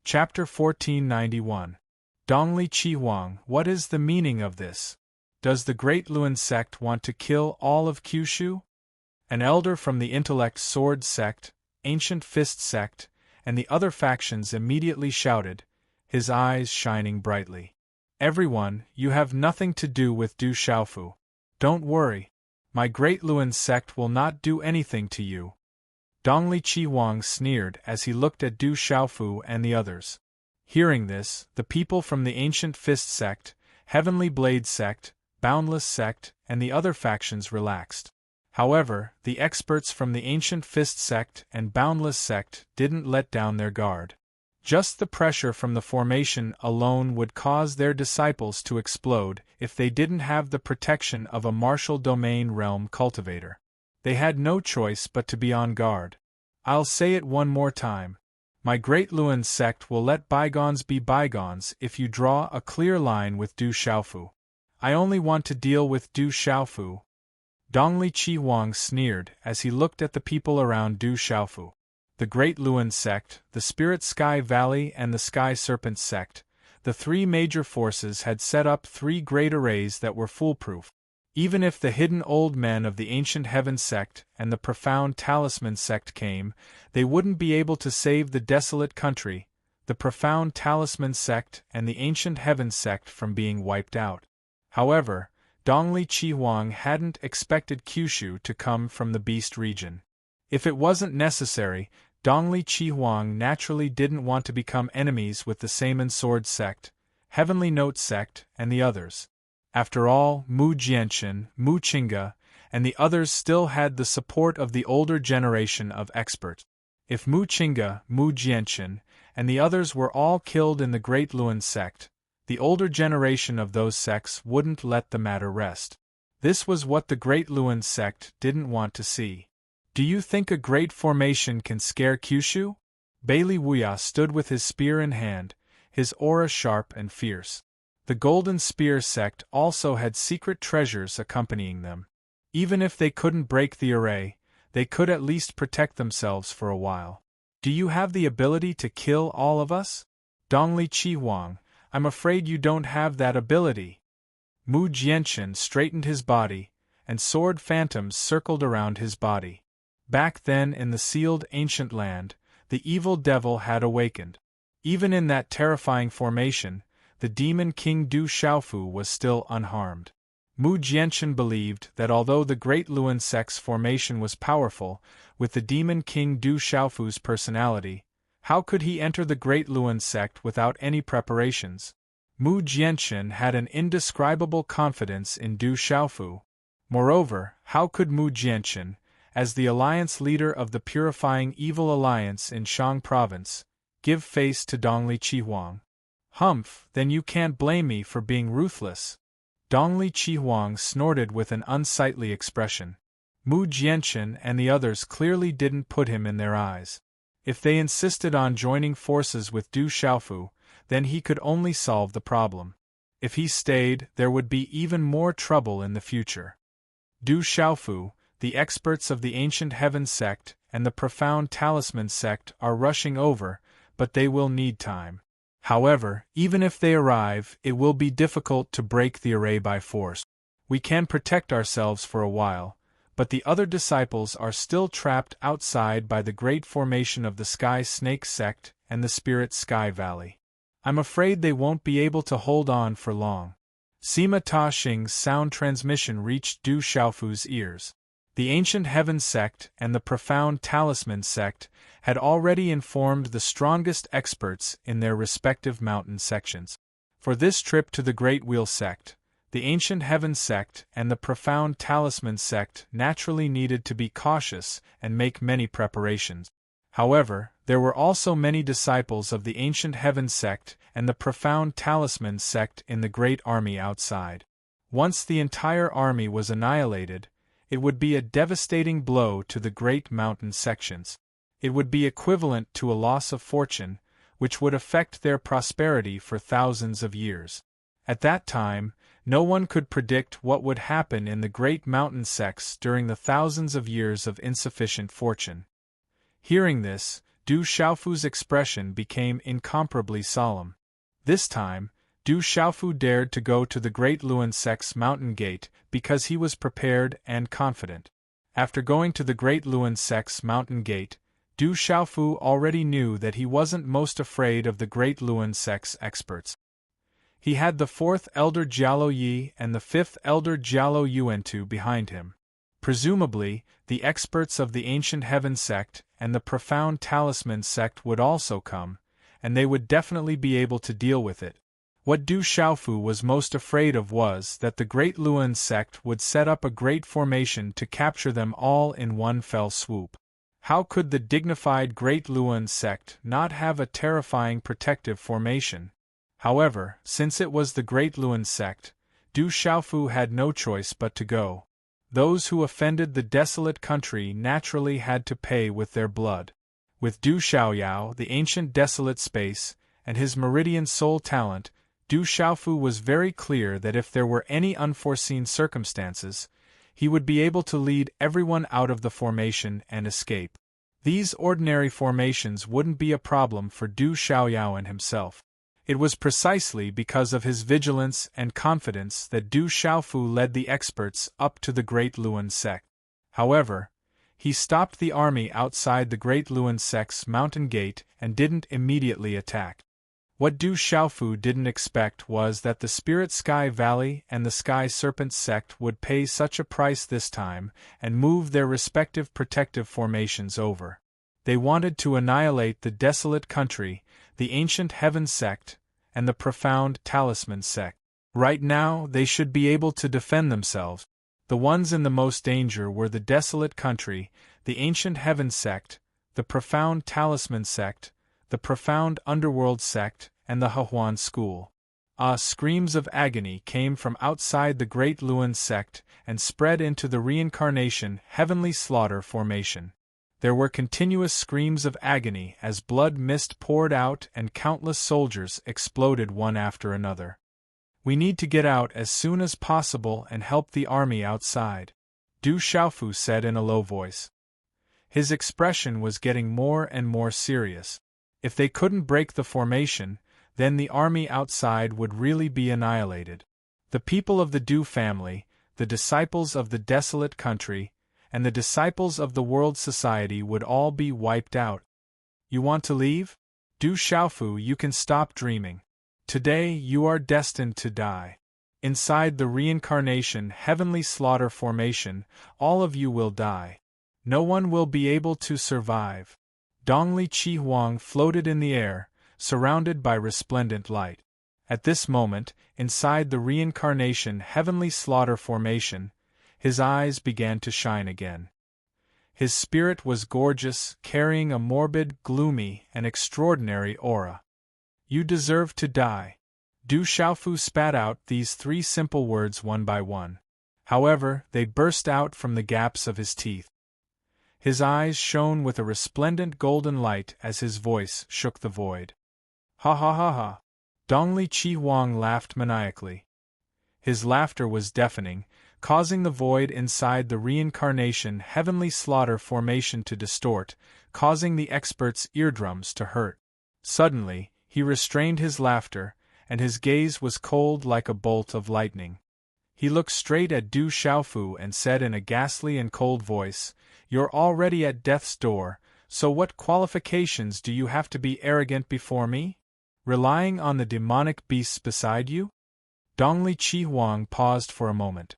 Chapter 1491. Dongli Chi Huang. What is the meaning of this? Does the Great Luan sect want to kill all of Kyushu? An elder from the Intellect Sword sect, Ancient Fist sect, and the other factions immediately shouted, his eyes shining brightly. Everyone, you have nothing to do with Du Xiaofu. Don't worry. My Great Luan sect will not do anything to you. Dongli Chi Huang sneered as he looked at Du Xiaofu and the others. Hearing this, the people from the Ancient Fist sect, Heavenly Blade sect, Boundless sect, and the other factions relaxed. However, the experts from the Ancient Fist sect and Boundless sect didn't let down their guard. Just the pressure from the formation alone would cause their disciples to explode if they didn't have the protection of a martial domain realm cultivator. They had no choice but to be on guard. I'll say it one more time. My Great Luan sect will let bygones be bygones if you draw a clear line with Du Xiaofu. I only want to deal with Du Xiaofu. Dongli Chi Huang sneered as he looked at the people around Du Xiaofu. The Great Luan sect, the Spirit Sky Valley and the Sky Serpent sect, the three major forces had set up three great arrays that were foolproof. Even if the hidden old men of the Ancient Heaven sect and the Profound Talisman sect came, they wouldn't be able to save the desolate country, the Profound Talisman sect and the Ancient Heaven sect from being wiped out. However, Dongli Chi Huang hadn't expected Kyushu to come from the Beast region. If it wasn't necessary, Dongli Chi Huang naturally didn't want to become enemies with the Saman Sword sect, Heavenly Note sect, and the others. After all, Mu Jianchen, Mu Qingge, and the others still had the support of the older generation of experts. If Mu Qingge, Mu Jianchen, and the others were all killed in the Great Luan sect, the older generation of those sects wouldn't let the matter rest. This was what the Great Luan sect didn't want to see. Do you think a great formation can scare Kyushu? Bailey Wuya stood with his spear in hand, his aura sharp and fierce. The Golden Spear sect also had secret treasures accompanying them. Even if they couldn't break the array, they could at least protect themselves for a while. Do you have the ability to kill all of us? Dongli Chi Huang, I'm afraid you don't have that ability. Mu Jianchen straightened his body, and sword phantoms circled around his body. Back then in the sealed ancient land, the evil devil had awakened. Even in that terrifying formation, the demon king Du Xiaofu was still unharmed. Mu Jianchen believed that although the Great Luan sect's formation was powerful, with the demon king Du Xiaofu's personality, how could he enter the Great Luan sect without any preparations? Mu Jianchen had an indescribable confidence in Du Xiaofu. Moreover, how could Mu Jianchen, as the alliance leader of the Purifying Evil Alliance in Shang Province, give face to Dongli Chi Huang? Humph, then you can't blame me for being ruthless. Dongli Chi Huang snorted with an unsightly expression. Mu Jianchen and the others clearly didn't put him in their eyes. If they insisted on joining forces with Du Xiaofu, then he could only solve the problem. If he stayed, there would be even more trouble in the future. Du Xiaofu, the experts of the Ancient Heaven sect and the Profound Talisman sect are rushing over, but they will need time. However, even if they arrive, it will be difficult to break the array by force. We can protect ourselves for a while, but the other disciples are still trapped outside by the great formation of the Sky Snake sect and the Spirit Sky Valley. I'm afraid they won't be able to hold on for long. Sima Ta Xing's sound transmission reached Du Xiaofu's ears. The Ancient Heaven sect and the Profound Talisman sect had already informed the strongest experts in their respective mountain sections. For this trip to the Great Wheel sect, the Ancient Heaven sect and the Profound Talisman sect naturally needed to be cautious and make many preparations. However, there were also many disciples of the Ancient Heaven sect and the Profound Talisman sect in the great army outside. Once the entire army was annihilated, it would be a devastating blow to the great mountain sections. It would be equivalent to a loss of fortune, which would affect their prosperity for thousands of years. At that time, no one could predict what would happen in the great mountain sects during the thousands of years of insufficient fortune. Hearing this, Du Xiaofu's expression became incomparably solemn. This time, Du Xiaofu dared to go to the Great Luan Sect's mountain gate because he was prepared and confident. After going to the Great Luan Sect's mountain gate, Du Xiaofu already knew that he wasn't most afraid of the Great Luan Sect's experts. He had the fourth elder Jialo Yi and the fifth elder Jialo Yuantu behind him. Presumably, the experts of the Ancient Heaven sect and the Profound Talisman sect would also come, and they would definitely be able to deal with it. What Du Xiaofu was most afraid of was that the Great Luan sect would set up a great formation to capture them all in one fell swoop. How could the dignified Great Luan sect not have a terrifying protective formation? However, since it was the Great Luan sect, Du Xiaofu had no choice but to go. Those who offended the desolate country naturally had to pay with their blood. With Du Xiaoyao, the ancient desolate space, and his meridian soul talent, Du Xiaofu was very clear that if there were any unforeseen circumstances, he would be able to lead everyone out of the formation and escape. These ordinary formations wouldn't be a problem for Du Xiaoyao and himself. It was precisely because of his vigilance and confidence that Du Xiaofu led the experts up to the Great Luan sect. However, he stopped the army outside the Great Luan sect's mountain gate and didn't immediately attack. What Du Xiaofu didn't expect was that the Spirit Sky Valley and the Sky Serpent sect would pay such a price this time and move their respective protective formations over. They wanted to annihilate the desolate country, the Ancient Heaven sect, and the Profound Talisman sect. Right now, they should be able to defend themselves. The ones in the most danger were the desolate country, the Ancient Heaven sect, the Profound Talisman sect, the Profound Underworld sect, and the Hehuan school. Screams of agony came from outside the Great Luan sect and spread into the reincarnation Heavenly Slaughter formation. There were continuous screams of agony as blood mist poured out and countless soldiers exploded one after another. We need to get out as soon as possible and help the army outside, Du Xiaofu said in a low voice. His expression was getting more and more serious. If they couldn't break the formation, then the army outside would really be annihilated. The people of the Du family, the disciples of the desolate country, and the disciples of the world society would all be wiped out. You want to leave? Du Xiaofu, you can stop dreaming. Today you are destined to die. Inside the reincarnation Heavenly Slaughter formation, all of you will die. No one will be able to survive. Dongli Qi Huang floated in the air, surrounded by resplendent light. At this moment, inside the reincarnation Heavenly Slaughter formation, his eyes began to shine again. His spirit was gorgeous, carrying a morbid, gloomy, and extraordinary aura. You deserve to die. Du Xiaofu spat out these three simple words one by one. However, they burst out from the gaps of his teeth. His eyes shone with a resplendent golden light as his voice shook the void. Ha ha ha ha! Dongli Qi Huang laughed maniacally. His laughter was deafening, causing the void inside the reincarnation Heavenly Slaughter formation to distort, causing the expert's eardrums to hurt. Suddenly, he restrained his laughter, and his gaze was cold like a bolt of lightning. He looked straight at Du Xiaofu and said in a ghastly and cold voice, "You're already at death's door, so what qualifications do you have to be arrogant before me? Relying on the demonic beasts beside you?" Dongli Qi Huang paused for a moment.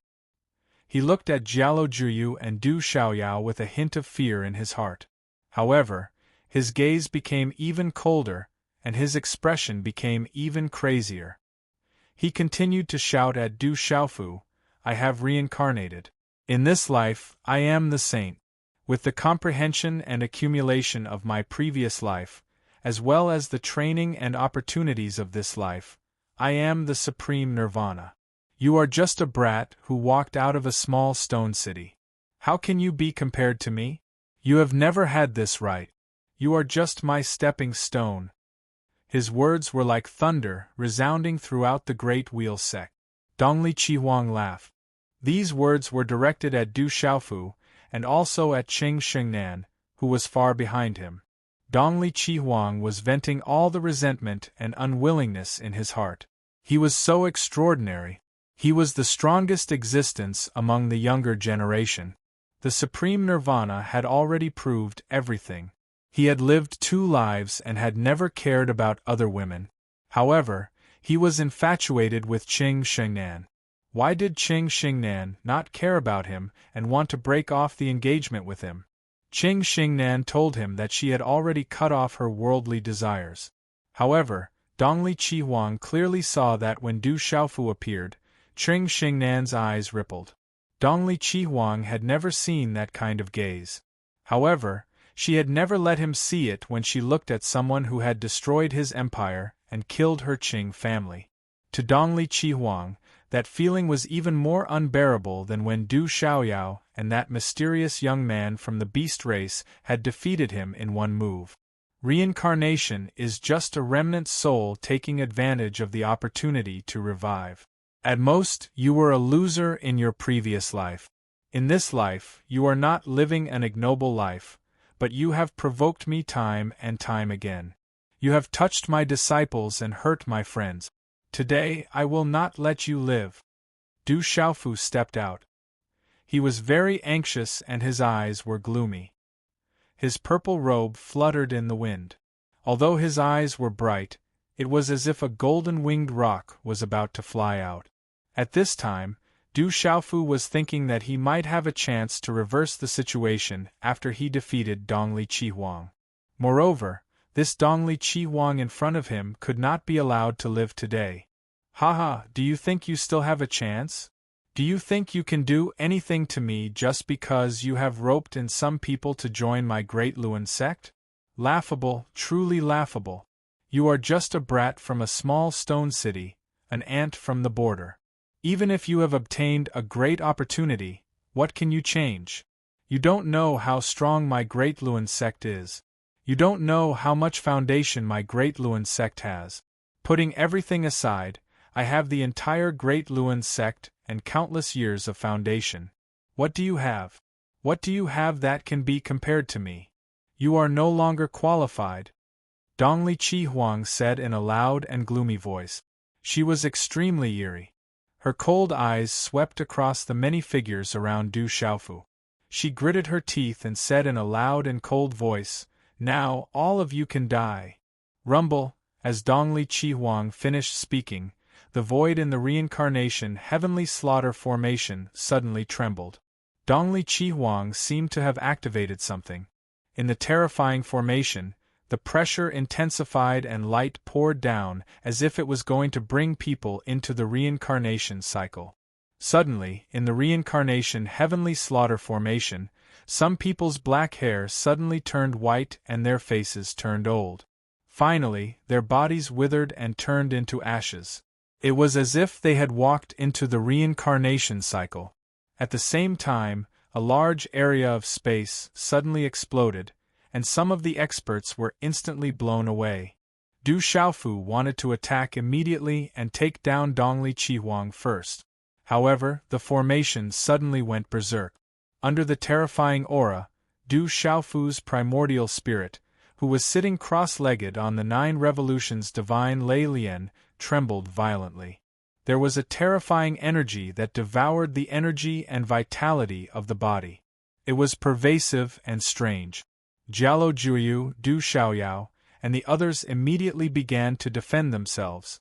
He looked at Jialo Juyu and Du Xiaoyao with a hint of fear in his heart. However, his gaze became even colder, and his expression became even crazier. He continued to shout at Du Xiaofu, "I have reincarnated. In this life, I am the saint. With the comprehension and accumulation of my previous life, as well as the training and opportunities of this life, I am the supreme nirvana. You are just a brat who walked out of a small stone city. How can you be compared to me? You have never had this right. You are just my stepping stone." His words were like thunder, resounding throughout the Great Wheel sect. Dongli Qi Huang laughed. These words were directed at Du Xiaofu, and also at Cheng Shengnan, who was far behind him. Dongli Chi Huang was venting all the resentment and unwillingness in his heart. He was so extraordinary. He was the strongest existence among the younger generation. The supreme nirvana had already proved everything. He had lived 2 lives and had never cared about other women. However, he was infatuated with Qing Shengnan. Why did Qing Shengnan not care about him and want to break off the engagement with him? Qing Shengnan told him that she had already cut off her worldly desires. However, Dongli Chi Huang clearly saw that when Du Xiaofu appeared, Qing Shengnan's eyes rippled. Dongli Chi Huang had never seen that kind of gaze. However, she had never let him see it when she looked at someone who had destroyed his empire and killed her Qing family. To Dongli Chi Huang, that feeling was even more unbearable than when Du Xiaoyao and that mysterious young man from the beast race had defeated him in one move. Reincarnation is just a remnant soul taking advantage of the opportunity to revive. At most, you were a loser in your previous life. In this life, you are not living an ignoble life, but you have provoked me time and time again. You have touched my disciples and hurt my friends. Today I will not let you live. Du Xiaofu stepped out. He was very anxious and his eyes were gloomy. His purple robe fluttered in the wind. Although his eyes were bright, it was as if a golden-winged roc was about to fly out. At this time, Du Xiaofu was thinking that he might have a chance to reverse the situation after he defeated Dongli Chi Huang. Moreover, this Dongli Chi Huang in front of him could not be allowed to live today. Haha, do you think you still have a chance? Do you think you can do anything to me just because you have roped in some people to join my great Luan sect? Laughable, truly laughable. You are just a brat from a small stone city, an ant from the border. Even if you have obtained a great opportunity, what can you change? You don't know how strong my great Luan sect is. You don't know how much foundation my great Luan sect has. Putting everything aside, I have the entire great Luan sect and countless years of foundation. What do you have? What do you have that can be compared to me? You are no longer qualified. Dongli Chi Huang said in a loud and gloomy voice. She was extremely eerie. Her cold eyes swept across the many figures around Du Xiaofu. She gritted her teeth and said in a loud and cold voice, "Now all of you can die." Rumble, as Dongli Chi Huang finished speaking, the void in the reincarnation heavenly slaughter formation suddenly trembled. Dongli Chi Huang seemed to have activated something. In the terrifying formation, the pressure intensified and light poured down as if it was going to bring people into the reincarnation cycle. Suddenly, in the reincarnation heavenly slaughter formation, some people's black hair suddenly turned white and their faces turned old. Finally, their bodies withered and turned into ashes. It was as if they had walked into the reincarnation cycle. At the same time, a large area of space suddenly exploded, and some of the experts were instantly blown away. Du Xiaofu wanted to attack immediately and take down Dongli Chi Huang first. However, the formation suddenly went berserk. Under the terrifying aura, Du Xiaofu's primordial spirit, who was sitting cross-legged on the 9 revolutions divine Lei Lian, trembled violently. There was a terrifying energy that devoured the energy and vitality of the body. It was pervasive and strange. Jialo Juyu, Du Xiaoyao, and the others immediately began to defend themselves.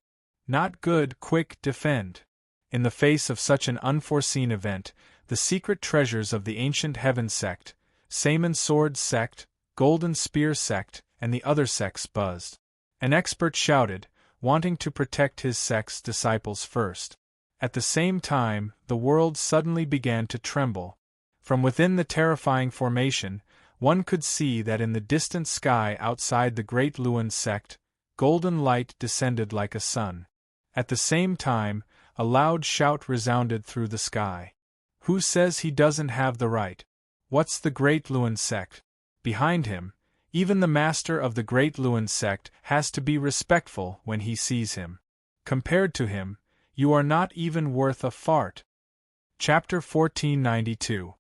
Not good, quick, defend. In the face of such an unforeseen event, the secret treasures of the ancient heaven sect, Saman sword sect, golden spear sect, and the other sects buzzed. An expert shouted, wanting to protect his sect's disciples first. At the same time, the world suddenly began to tremble. From within the terrifying formation, one could see that in the distant sky outside the great Luan sect, golden light descended like a sun. At the same time, a loud shout resounded through the sky. Who says he doesn't have the right? What's the great Luan sect? Behind him, even the master of the great Luan sect has to be respectful when he sees him. Compared to him, you are not even worth a fart. Chapter 1492.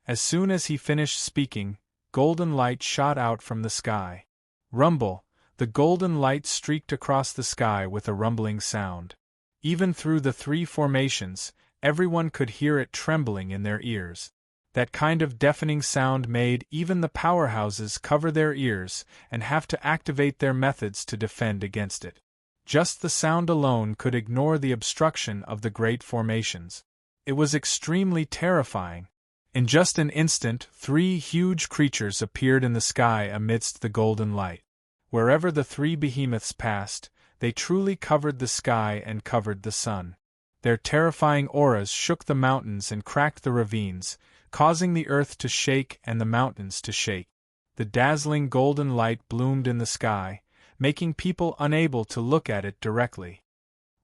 As soon as he finished speaking, golden light shot out from the sky. Rumble, the golden light streaked across the sky with a rumbling sound. Even through the three formations, everyone could hear it trembling in their ears. That kind of deafening sound made even the powerhouses cover their ears and have to activate their methods to defend against it. Just the sound alone could ignore the obstruction of the great formations. It was extremely terrifying. In just an instant, three huge creatures appeared in the sky amidst the golden light. Wherever the three behemoths passed, they truly covered the sky and covered the sun. Their terrifying auras shook the mountains and cracked the ravines, causing the earth to shake and the mountains to shake. The dazzling golden light bloomed in the sky, making people unable to look at it directly.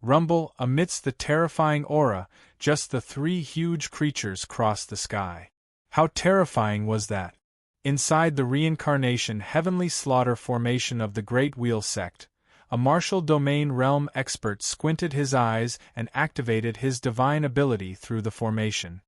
Rumble, amidst the terrifying aura, just the three huge creatures crossed the sky. How terrifying was that? Inside the reincarnation heavenly slaughter formation of the Great Wheel Sect, a martial domain realm expert squinted his eyes and activated his divine ability through the formation.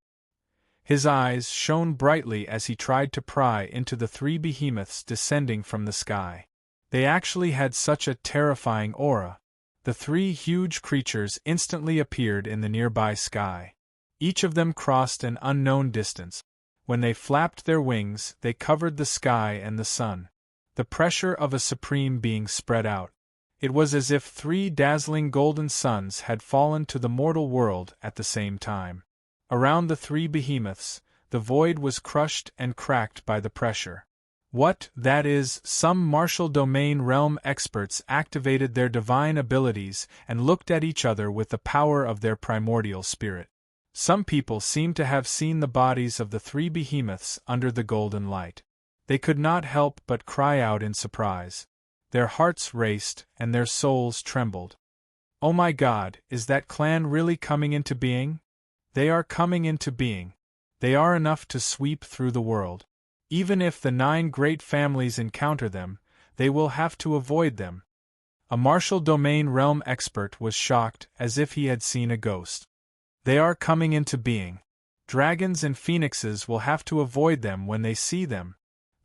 His eyes shone brightly as he tried to pry into the three behemoths descending from the sky. They actually had such a terrifying aura. The three huge creatures instantly appeared in the nearby sky. Each of them crossed an unknown distance. When they flapped their wings, they covered the sky and the sun. The pressure of a supreme being spread out. It was as if three dazzling golden suns had fallen to the mortal world at the same time. Around the three behemoths, the void was crushed and cracked by the pressure. What, that is, some martial domain realm experts activated their divine abilities and looked at each other with the power of their primordial spirit. Some people seemed to have seen the bodies of the three behemoths under the golden light. They could not help but cry out in surprise. Their hearts raced and their souls trembled. Oh my God, is that clan really coming into being? They are coming into being. They are enough to sweep through the world. Even if the 9 great families encounter them, they will have to avoid them. A martial domain realm expert was shocked as if he had seen a ghost. They are coming into being. Dragons and phoenixes will have to avoid them when they see them.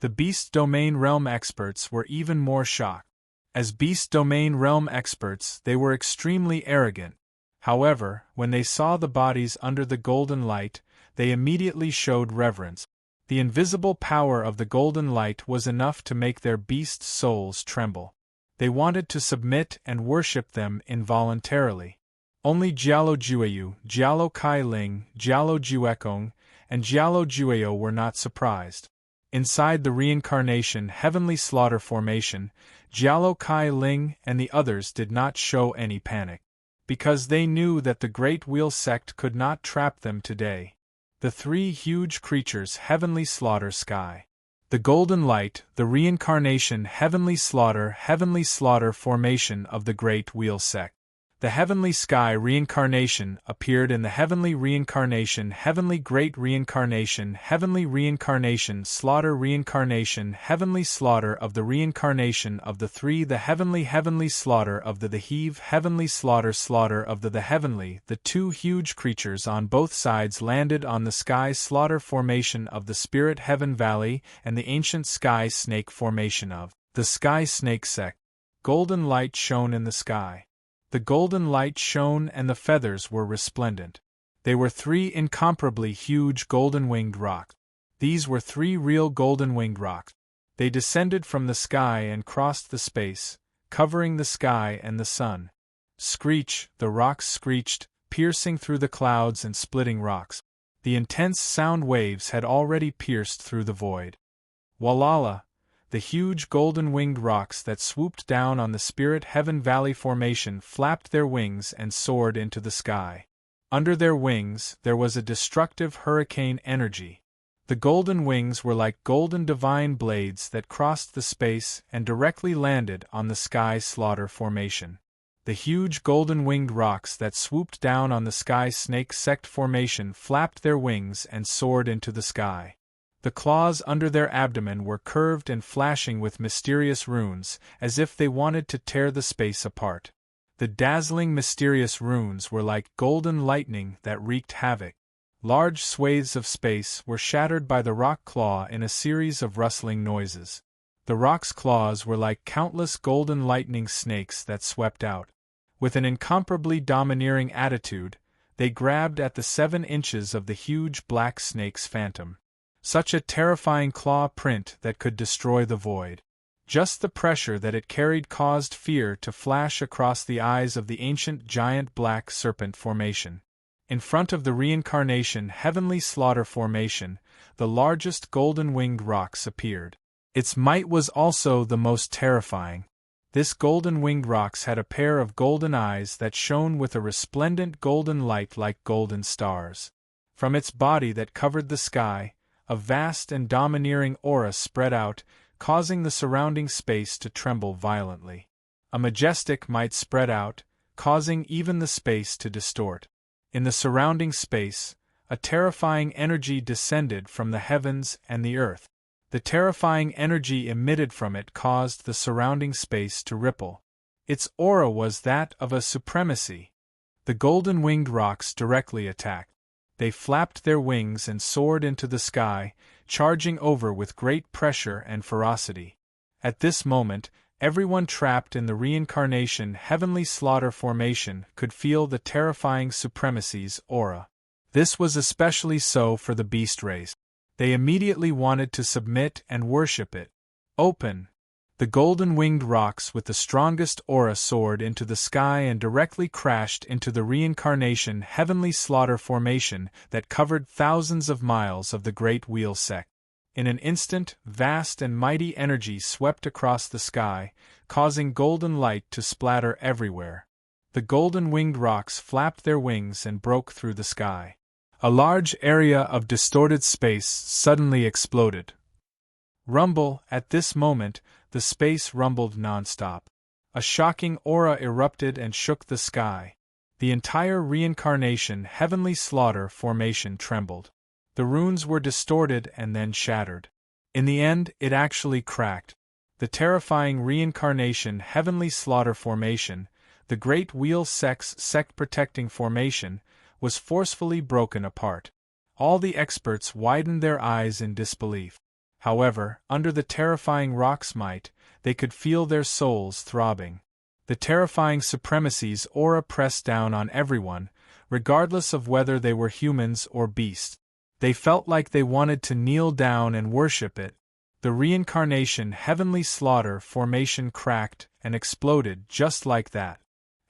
The beast domain realm experts were even more shocked. As beast domain realm experts, they were extremely arrogant. However, when they saw the bodies under the golden light, they immediately showed reverence. The invisible power of the golden light was enough to make their beast souls tremble. They wanted to submit and worship them involuntarily. Only Jialo Jueyu, Jialo Kai Ling, Jialo Juekong, and Jialo Jueo were not surprised. Inside the reincarnation heavenly slaughter formation, Jialo Kai Ling and the others did not show any panic. Because they knew that the Great Wheel Sect could not trap them today. The three huge creatures heavenly slaughter sky. The golden light, the reincarnation heavenly slaughter formation of the Great Wheel Sect. The heavenly sky reincarnation appeared in the heavenly reincarnation heavenly great reincarnation slaughter reincarnation heavenly slaughter of the reincarnation of the three the heavenly slaughter of the heave heavenly slaughter of the heavenly the two huge creatures on both sides landed on the sky slaughter formation of the spirit heaven valley and the ancient sky snake formation of the sky snake sect. Golden light shone in the sky. The golden light shone and the feathers were resplendent. They were three incomparably huge golden-winged rocks. These were three real golden-winged rocks. They descended from the sky and crossed the space, covering the sky and the sun. Screech, the rocks screeched, piercing through the clouds and splitting rocks. The intense sound waves had already pierced through the void. Walala! The huge golden-winged rocks that swooped down on the Spirit Heaven Valley formation flapped their wings and soared into the sky. Under their wings, there was a destructive hurricane energy. The golden wings were like golden divine blades that crossed the space and directly landed on the sky slaughter formation. The huge golden-winged rocks that swooped down on the sky snake sect formation flapped their wings and soared into the sky. The claws under their abdomen were curved and flashing with mysterious runes, as if they wanted to tear the space apart. The dazzling mysterious runes were like golden lightning that wreaked havoc. Large swathes of space were shattered by the rock claw in a series of rustling noises. The rock's claws were like countless golden lightning snakes that swept out. With an incomparably domineering attitude, they grabbed at the 7 inches of the huge black snake's phantom. Such a terrifying claw print that could destroy the void. Just the pressure that it carried caused fear to flash across the eyes of the ancient giant black serpent formation. In front of the reincarnation heavenly slaughter formation, the largest golden-winged rocks appeared. Its might was also the most terrifying. This golden-winged rocks had a pair of golden eyes that shone with a resplendent golden light like golden stars. From its body that covered the sky, a vast and domineering aura spread out, causing the surrounding space to tremble violently. A majestic might spread out, causing even the space to distort. In the surrounding space, a terrifying energy descended from the heavens and the earth. The terrifying energy emitted from it caused the surrounding space to ripple. Its aura was that of a supremacy. The golden-winged rocks directly attacked. They flapped their wings and soared into the sky, charging over with great pressure and ferocity. At this moment, everyone trapped in the reincarnation heavenly slaughter formation could feel the terrifying supremacy's aura. This was especially so for the beast race. They immediately wanted to submit and worship it. Open! The golden-winged rocks with the strongest aura soared into the sky and directly crashed into the reincarnation heavenly slaughter formation that covered thousands of miles of the great wheel sect. In an instant, vast and mighty energy swept across the sky, causing golden light to splatter everywhere. The golden-winged rocks flapped their wings and broke through the sky. A large area of distorted space suddenly exploded. Rumble! At this moment, the space rumbled non-stop. A shocking aura erupted and shook the sky. The entire reincarnation heavenly slaughter formation trembled. The runes were distorted and then shattered. In the end, it actually cracked. The terrifying reincarnation heavenly slaughter formation, the great wheel sect protecting formation, was forcefully broken apart. All the experts widened their eyes in disbelief. However, under the terrifying rock's might, they could feel their souls throbbing. The terrifying supremacy's aura pressed down on everyone, regardless of whether they were humans or beasts. They felt like they wanted to kneel down and worship it. The reincarnation heavenly slaughter formation cracked and exploded just like that.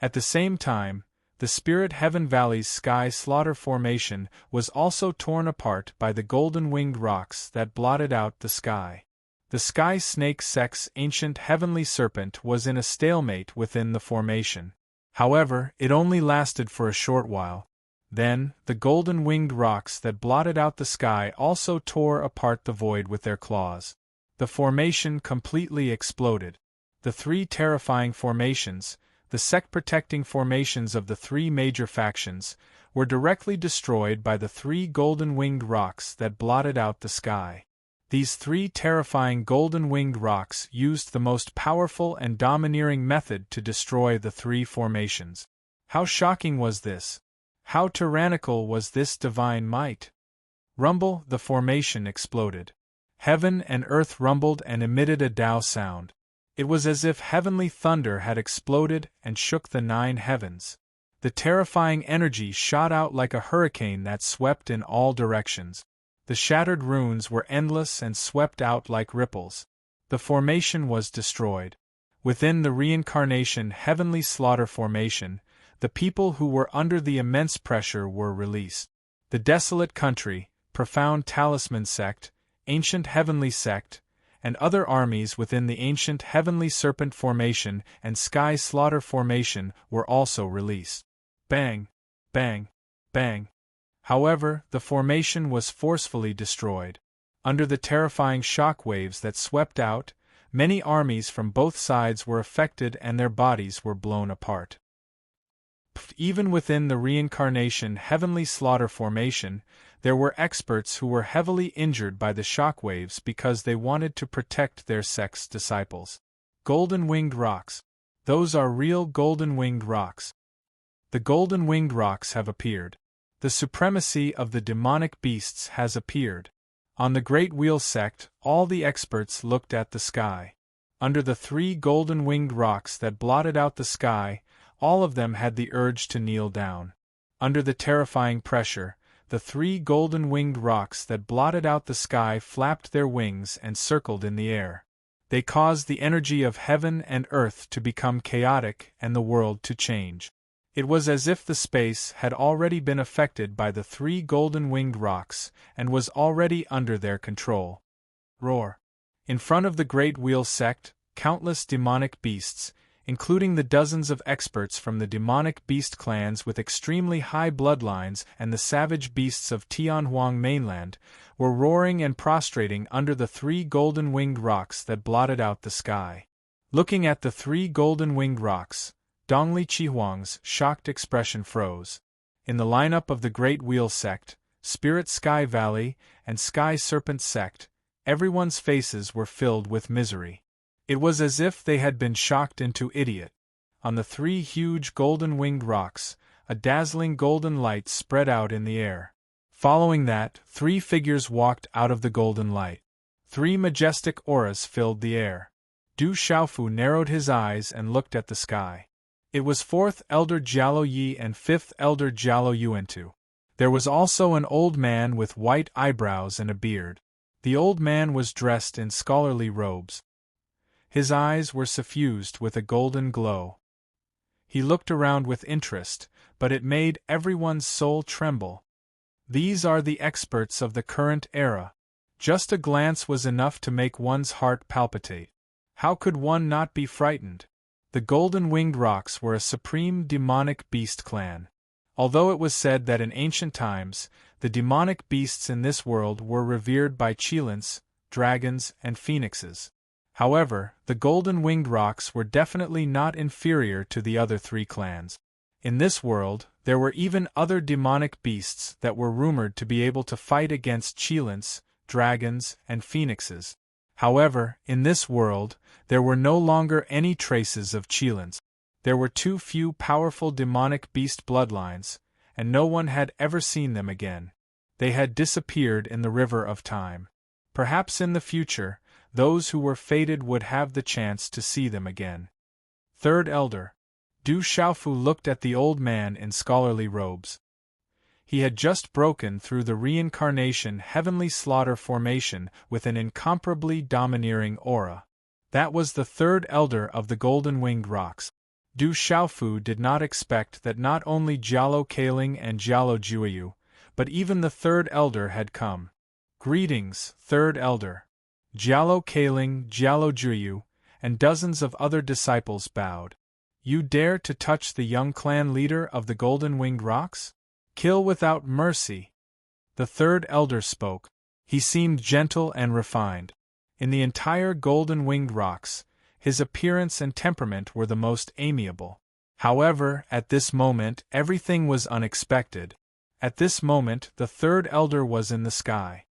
At the same time, the Spirit Heaven Valley's sky slaughter formation was also torn apart by the golden-winged rocks that blotted out the sky. The sky snake sect's ancient heavenly serpent was in a stalemate within the formation. However, it only lasted for a short while. Then, the golden-winged rocks that blotted out the sky also tore apart the void with their claws. The formation completely exploded. The 3 terrifying formations, the sect-protecting formations of the 3 major factions, were directly destroyed by the 3 golden-winged rocks that blotted out the sky. These 3 terrifying golden-winged rocks used the most powerful and domineering method to destroy the 3 formations. How shocking was this? How tyrannical was this divine might? Rumble! The formation exploded. Heaven and earth rumbled and emitted a Tao sound. It was as if heavenly thunder had exploded and shook the 9 heavens. The terrifying energy shot out like a hurricane that swept in all directions. The shattered runes were endless and swept out like ripples. The formation was destroyed. Within the reincarnation heavenly slaughter formation, the people who were under the immense pressure were released. The desolate country, profound talisman sect, ancient heavenly sect, and other armies within the ancient heavenly serpent formation and sky slaughter formation were also released. Bang! Bang! Bang! However, the formation was forcefully destroyed. Under the terrifying shock waves that swept out, many armies from both sides were affected and their bodies were blown apart. Even within the reincarnation heavenly slaughter formation, there were experts who were heavily injured by the shockwaves because they wanted to protect their sect's disciples. Golden-winged rocks. Those are real golden-winged rocks. The golden-winged rocks have appeared. The supremacy of the demonic beasts has appeared. On the Great Wheel sect, all the experts looked at the sky. Under the 3 golden-winged rocks that blotted out the sky, all of them had the urge to kneel down. Under the terrifying pressure, the 3 golden-winged rocks that blotted out the sky flapped their wings and circled in the air. They caused the energy of heaven and earth to become chaotic and the world to change. It was as if the space had already been affected by the 3 golden-winged rocks and was already under their control. Roar. In front of the Great Wheel sect, countless demonic beasts, including the dozens of experts from the demonic beast clans with extremely high bloodlines and the savage beasts of Tianhuang mainland, were roaring and prostrating under the 3 golden-winged rocks that blotted out the sky. Looking at the 3 golden-winged rocks, Dongli Chihuang's shocked expression froze. In the lineup of the Great Wheel sect, Spirit Sky Valley, and Sky Serpent sect, everyone's faces were filled with misery. It was as if they had been shocked into idiot. On the 3 huge golden-winged rocks, a dazzling golden light spread out in the air. Following that, 3 figures walked out of the golden light. 3 majestic auras filled the air. Du Xiaofu narrowed his eyes and looked at the sky. It was 4th Elder Jialo Yi and 5th Elder Jialo Yuantu. There was also an old man with white eyebrows and a beard. The old man was dressed in scholarly robes. His eyes were suffused with a golden glow. He looked around with interest, but it made everyone's soul tremble. These are the experts of the current era. Just a glance was enough to make one's heart palpitate. How could one not be frightened? The golden-winged rocks were a supreme demonic beast clan. Although it was said that in ancient times, the demonic beasts in this world were revered by Qilins, dragons, and phoenixes. However, the golden-winged rocks were definitely not inferior to the other 3 clans. In this world, there were even other demonic beasts that were rumored to be able to fight against Qilins, dragons, and phoenixes. However, in this world, there were no longer any traces of Qilins. There were too few powerful demonic beast bloodlines, and no one had ever seen them again. They had disappeared in the river of time. Perhaps in the future, those who were fated would have the chance to see them again. 3rd Elder. Du Xiaofu looked at the old man in scholarly robes. He had just broken through the reincarnation heavenly slaughter formation with an incomparably domineering aura. That was the 3rd Elder of the golden-winged rocks. Du Xiaofu did not expect that not only Jialo Kaling and Jialo Jueyu, but even the 3rd Elder had come. Greetings, 3rd Elder. Jialo Kaling, Jialo Jueyu, and dozens of other disciples bowed. You dare to touch the young clan leader of the golden-winged rocks? Kill without mercy. The 3rd Elder spoke. He seemed gentle and refined. In the entire golden-winged rocks, his appearance and temperament were the most amiable. However, at this moment, everything was unexpected. At this moment, the 3rd Elder was in the sky.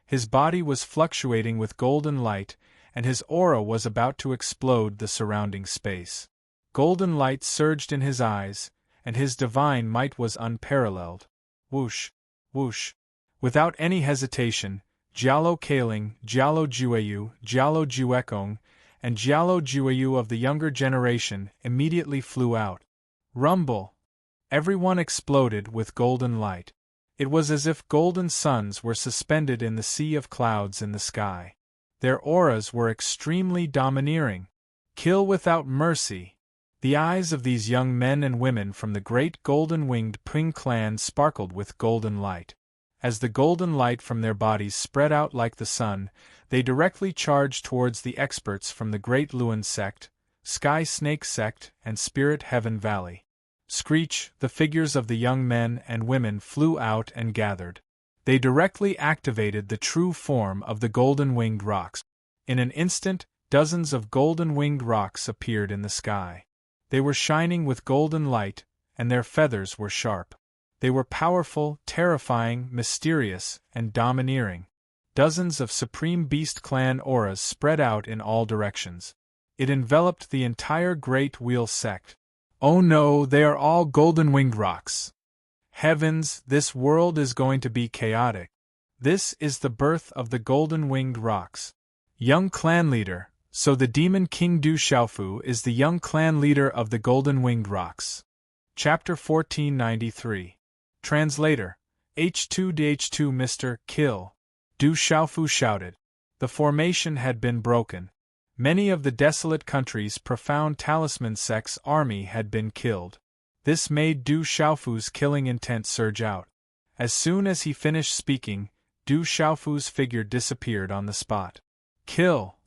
His body was fluctuating with golden light, and his aura was about to explode the surrounding space. Golden light surged in his eyes, and his divine might was unparalleled. Whoosh, whoosh. Without any hesitation, Jialo Kaling, Jialo Jueyu, Jialo Juekong, and Jialo Jueyu of the younger generation immediately flew out. Rumble! Everyone exploded with golden light. It was as if golden suns were suspended in the sea of clouds in the sky. Their auras were extremely domineering. Kill without mercy. The eyes of these young men and women from the great golden-winged Ping clan sparkled with golden light. As the golden light from their bodies spread out like the sun, they directly charged towards the experts from the Great Luan sect, Sky Snake sect, and Spirit Heaven Valley. Screech, the figures of the young men and women flew out and gathered. They directly activated the true form of the golden-winged rocks. In an instant, dozens of golden-winged rocks appeared in the sky. They were shining with golden light, and their feathers were sharp. They were powerful, terrifying, mysterious, and domineering. Dozens of Supreme Beast Clan auras spread out in all directions. It enveloped the entire Great Wheel sect. Oh no, they are all golden-winged rocks. Heavens, this world is going to be chaotic. This is the birth of the golden-winged rocks. Young clan leader. So the demon king Du Xiaofu is the young clan leader of the golden-winged rocks. Chapter 1493. Translator. H2DH2 Mr. Kill. Du Xiaofu shouted. The formation had been broken. Many of the desolate country's profound talisman sect's army had been killed. This made Du Xiaofu's killing intent surge out. As soon as he finished speaking, Du Xiaofu's figure disappeared on the spot. Kill!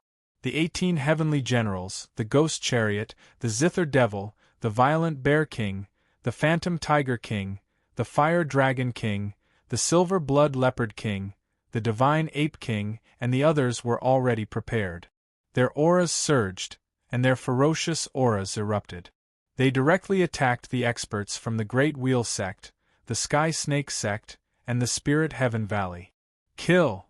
The 18 heavenly generals, the ghost chariot, the zither devil, the violent bear king, the phantom tiger king, the fire dragon king, the silver blood leopard king, the divine ape king, and the others were already prepared. Their auras surged, and their ferocious auras erupted. They directly attacked the experts from the Great Wheel sect, the Sky Snake sect, and the Spirit Heaven Valley. Kill!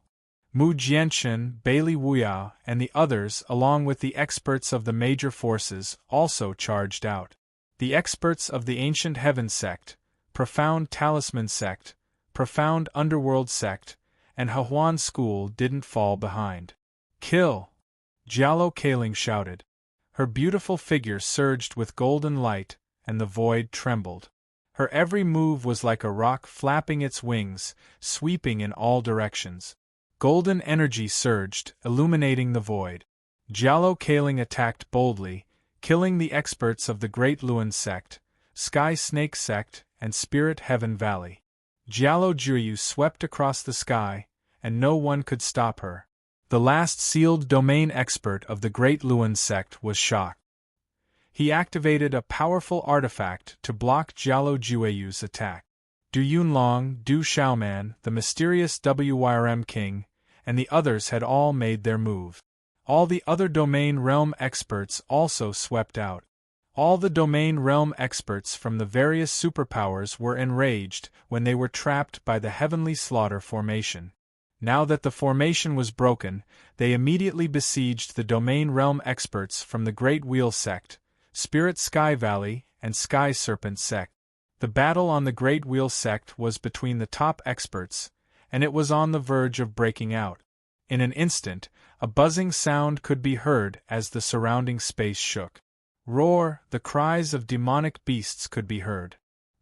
Mu Jianshen, Bailey Wuyao, and the others, along with the experts of the major forces, also charged out. The experts of the Ancient Heaven sect, Profound Talisman sect, Profound Underworld sect, and Hahuan School didn't fall behind. Kill! Jialo Kaling shouted. Her beautiful figure surged with golden light, and the void trembled. Her every move was like a rock flapping its wings, sweeping in all directions. Golden energy surged, illuminating the void. Jialo Kaling attacked boldly, killing the experts of the Great Luan sect, Sky Snake sect, and Spirit Heaven Valley. Jialo Juyu swept across the sky, and no one could stop her. The last sealed domain expert of the Great Luan sect was shocked. He activated a powerful artifact to block Jialo Jueyu's attack. Du Yunlong, Du Xiaoman, the mysterious WYRM king, and the others had all made their move. All the other domain realm experts also swept out. All the domain realm experts from the various superpowers were enraged when they were trapped by the Heavenly Slaughter formation. Now that the formation was broken, they immediately besieged the domain realm experts from the Great Wheel sect, Spirit Sky Valley, and Sky Serpent sect. The battle on the Great Wheel sect was between the top experts, and it was on the verge of breaking out. In an instant, a buzzing sound could be heard as the surrounding space shook. Roar, the cries of demonic beasts could be heard.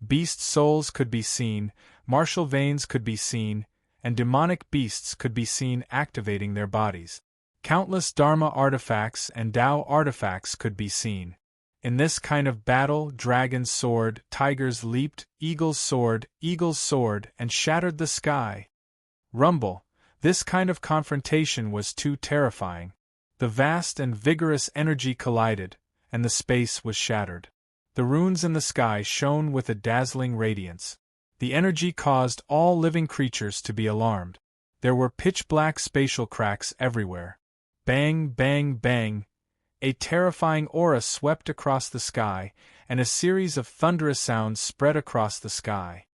Beast souls could be seen, martial veins could be seen, and demonic beasts could be seen activating their bodies. Countless Dharma artifacts and Tao artifacts could be seen. In this kind of battle, dragon's sword, tigers leaped, eagle's sword, and shattered the sky. Rumble, this kind of confrontation was too terrifying. The vast and vigorous energy collided, and the space was shattered. The runes in the sky shone with a dazzling radiance. The energy caused all living creatures to be alarmed. There were pitch-black spatial cracks everywhere. Bang, bang, bang. A terrifying aura swept across the sky, and a series of thunderous sounds spread across the sky.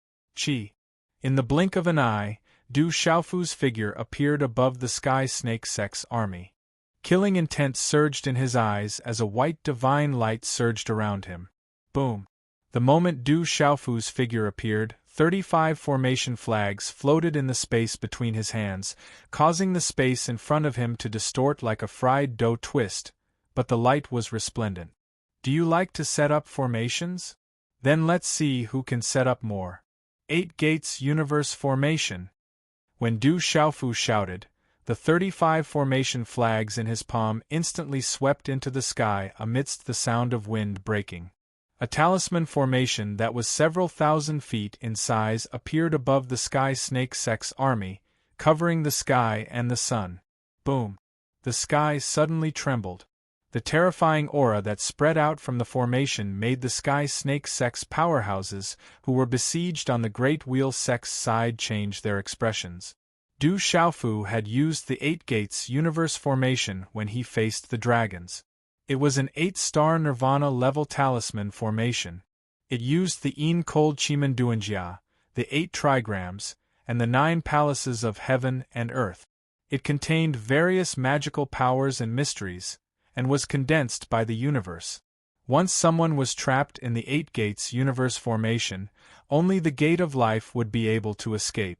Chi. In the blink of an eye, Du Xiaofu's figure appeared above the Sky Snake sect's army. Killing intent surged in his eyes as a white divine light surged around him. Boom! The moment Du Xiaofu's figure appeared, 35 formation flags floated in the space between his hands, causing the space in front of him to distort like a fried dough twist, but the light was resplendent. Do you like to set up formations? Then let's see who can set up more. 8 Gates Universe Formation. When Du Xiaofu shouted, the 35 formation flags in his palm instantly swept into the sky amidst the sound of wind breaking. A talisman formation that was several thousand feet in size appeared above the Sky Snake sect's army, covering the sky and the sun. Boom! The sky suddenly trembled. The terrifying aura that spread out from the formation made the Sky Snake sect's powerhouses, who were besieged on the Great Wheel sect's side, change their expressions. Du Xiaofu had used the 8 Gates Universe formation when he faced the dragons. It was an 8-star Nirvana-level talisman formation. It used the Yin Cold Chiman Duanjia, the 8 trigrams, and the 9 palaces of heaven and earth. It contained various magical powers and mysteries, and was condensed by the universe. Once someone was trapped in the 8 Gates Universe formation, only the Gate of Life would be able to escape.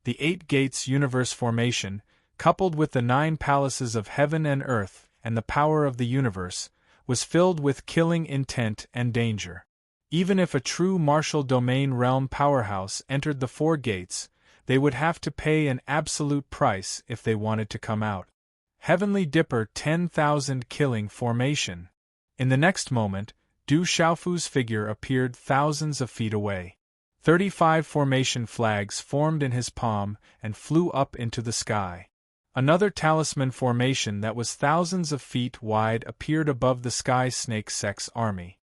The 8 Gates universe formation, coupled with the 9 palaces of heaven and earth and the power of the universe, was filled with killing intent and danger. Even if a true martial domain realm powerhouse entered the 4 gates, they would have to pay an absolute price if they wanted to come out. Heavenly Dipper 10,000 killing formation. In the next moment, Du Xiaofu's figure appeared thousands of feet away. 35 formation flags formed in his palm and flew up into the sky. Another talisman formation that was thousands of feet wide appeared above the Sky Snake Sect's army.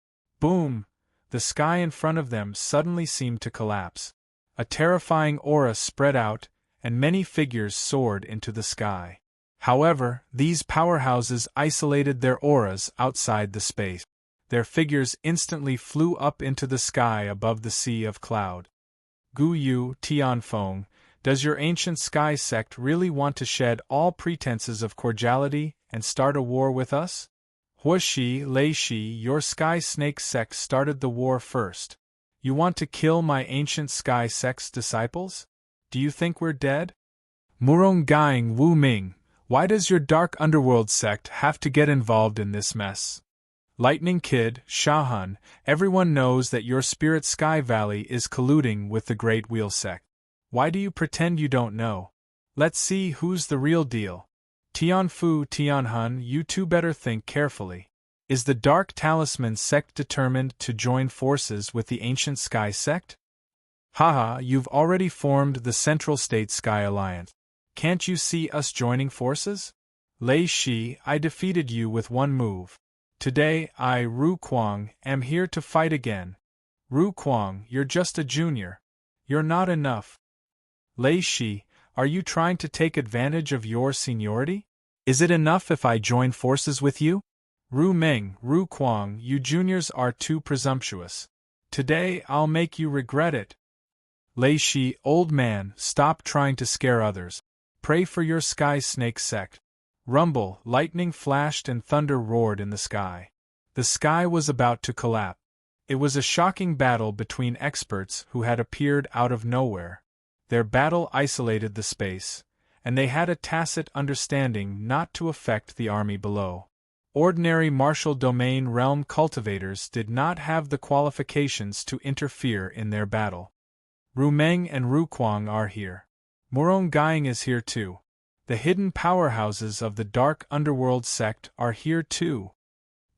Boom! The sky in front of them suddenly seemed to collapse. A terrifying aura spread out, and many figures soared into the sky. However, these powerhouses isolated their auras outside the space. Their figures instantly flew up into the sky above the sea of cloud. Gu Yu Tianfeng, does your ancient sky sect really want to shed all pretenses of cordiality and start a war with us? Huoshi Lei Shi, your sky snake sect started the war first. You want to kill my ancient sky sect's disciples? Do you think we're dead? Murong Gaing Wu Ming, why does your dark underworld sect have to get involved in this mess? Lightning Kid, Shahan, everyone knows that your Spirit Sky Valley is colluding with the Great Wheel sect. Why do you pretend you don't know? Let's see who's the real deal. Tianfu Tianhun, you two better think carefully. Is the Dark Talisman sect determined to join forces with the Ancient Sky sect? Haha, you've already formed the Central State Sky Alliance. Can't you see us joining forces? Lei Shi, I defeated you with one move. Today, I, Ru Kuang, am here to fight again. Ru Kuang, you're just a junior. You're not enough. Lei Shi, are you trying to take advantage of your seniority? Is it enough if I join forces with you? Ru Meng, Ru Kuang, you juniors are too presumptuous. Today, I'll make you regret it. Lei Shi, old man, stop trying to scare others. Pray for your Sky Snake sect. Rumble, lightning flashed and thunder roared in the sky. The sky was about to collapse. It was a shocking battle between experts who had appeared out of nowhere. Their battle isolated the space, and they had a tacit understanding not to affect the army below. Ordinary martial domain realm cultivators did not have the qualifications to interfere in their battle. Ru Meng and Ru Kuang are here. Murong Gaing is here too. The hidden powerhouses of the Dark Underworld sect are here too.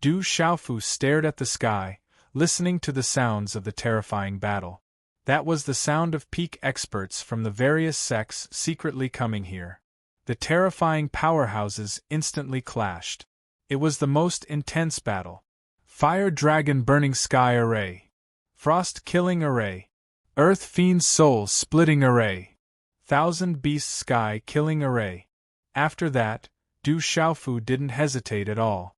Du Xiaofu stared at the sky, listening to the sounds of the terrifying battle. That was the sound of peak experts from the various sects secretly coming here. The terrifying powerhouses instantly clashed. It was the most intense battle. Fire Dragon Burning Sky Array. Frost Killing Array. Earth Fiend Soul Splitting Array. Thousand Beast Sky Killing Array. After that, Du Xiaofu didn't hesitate at all.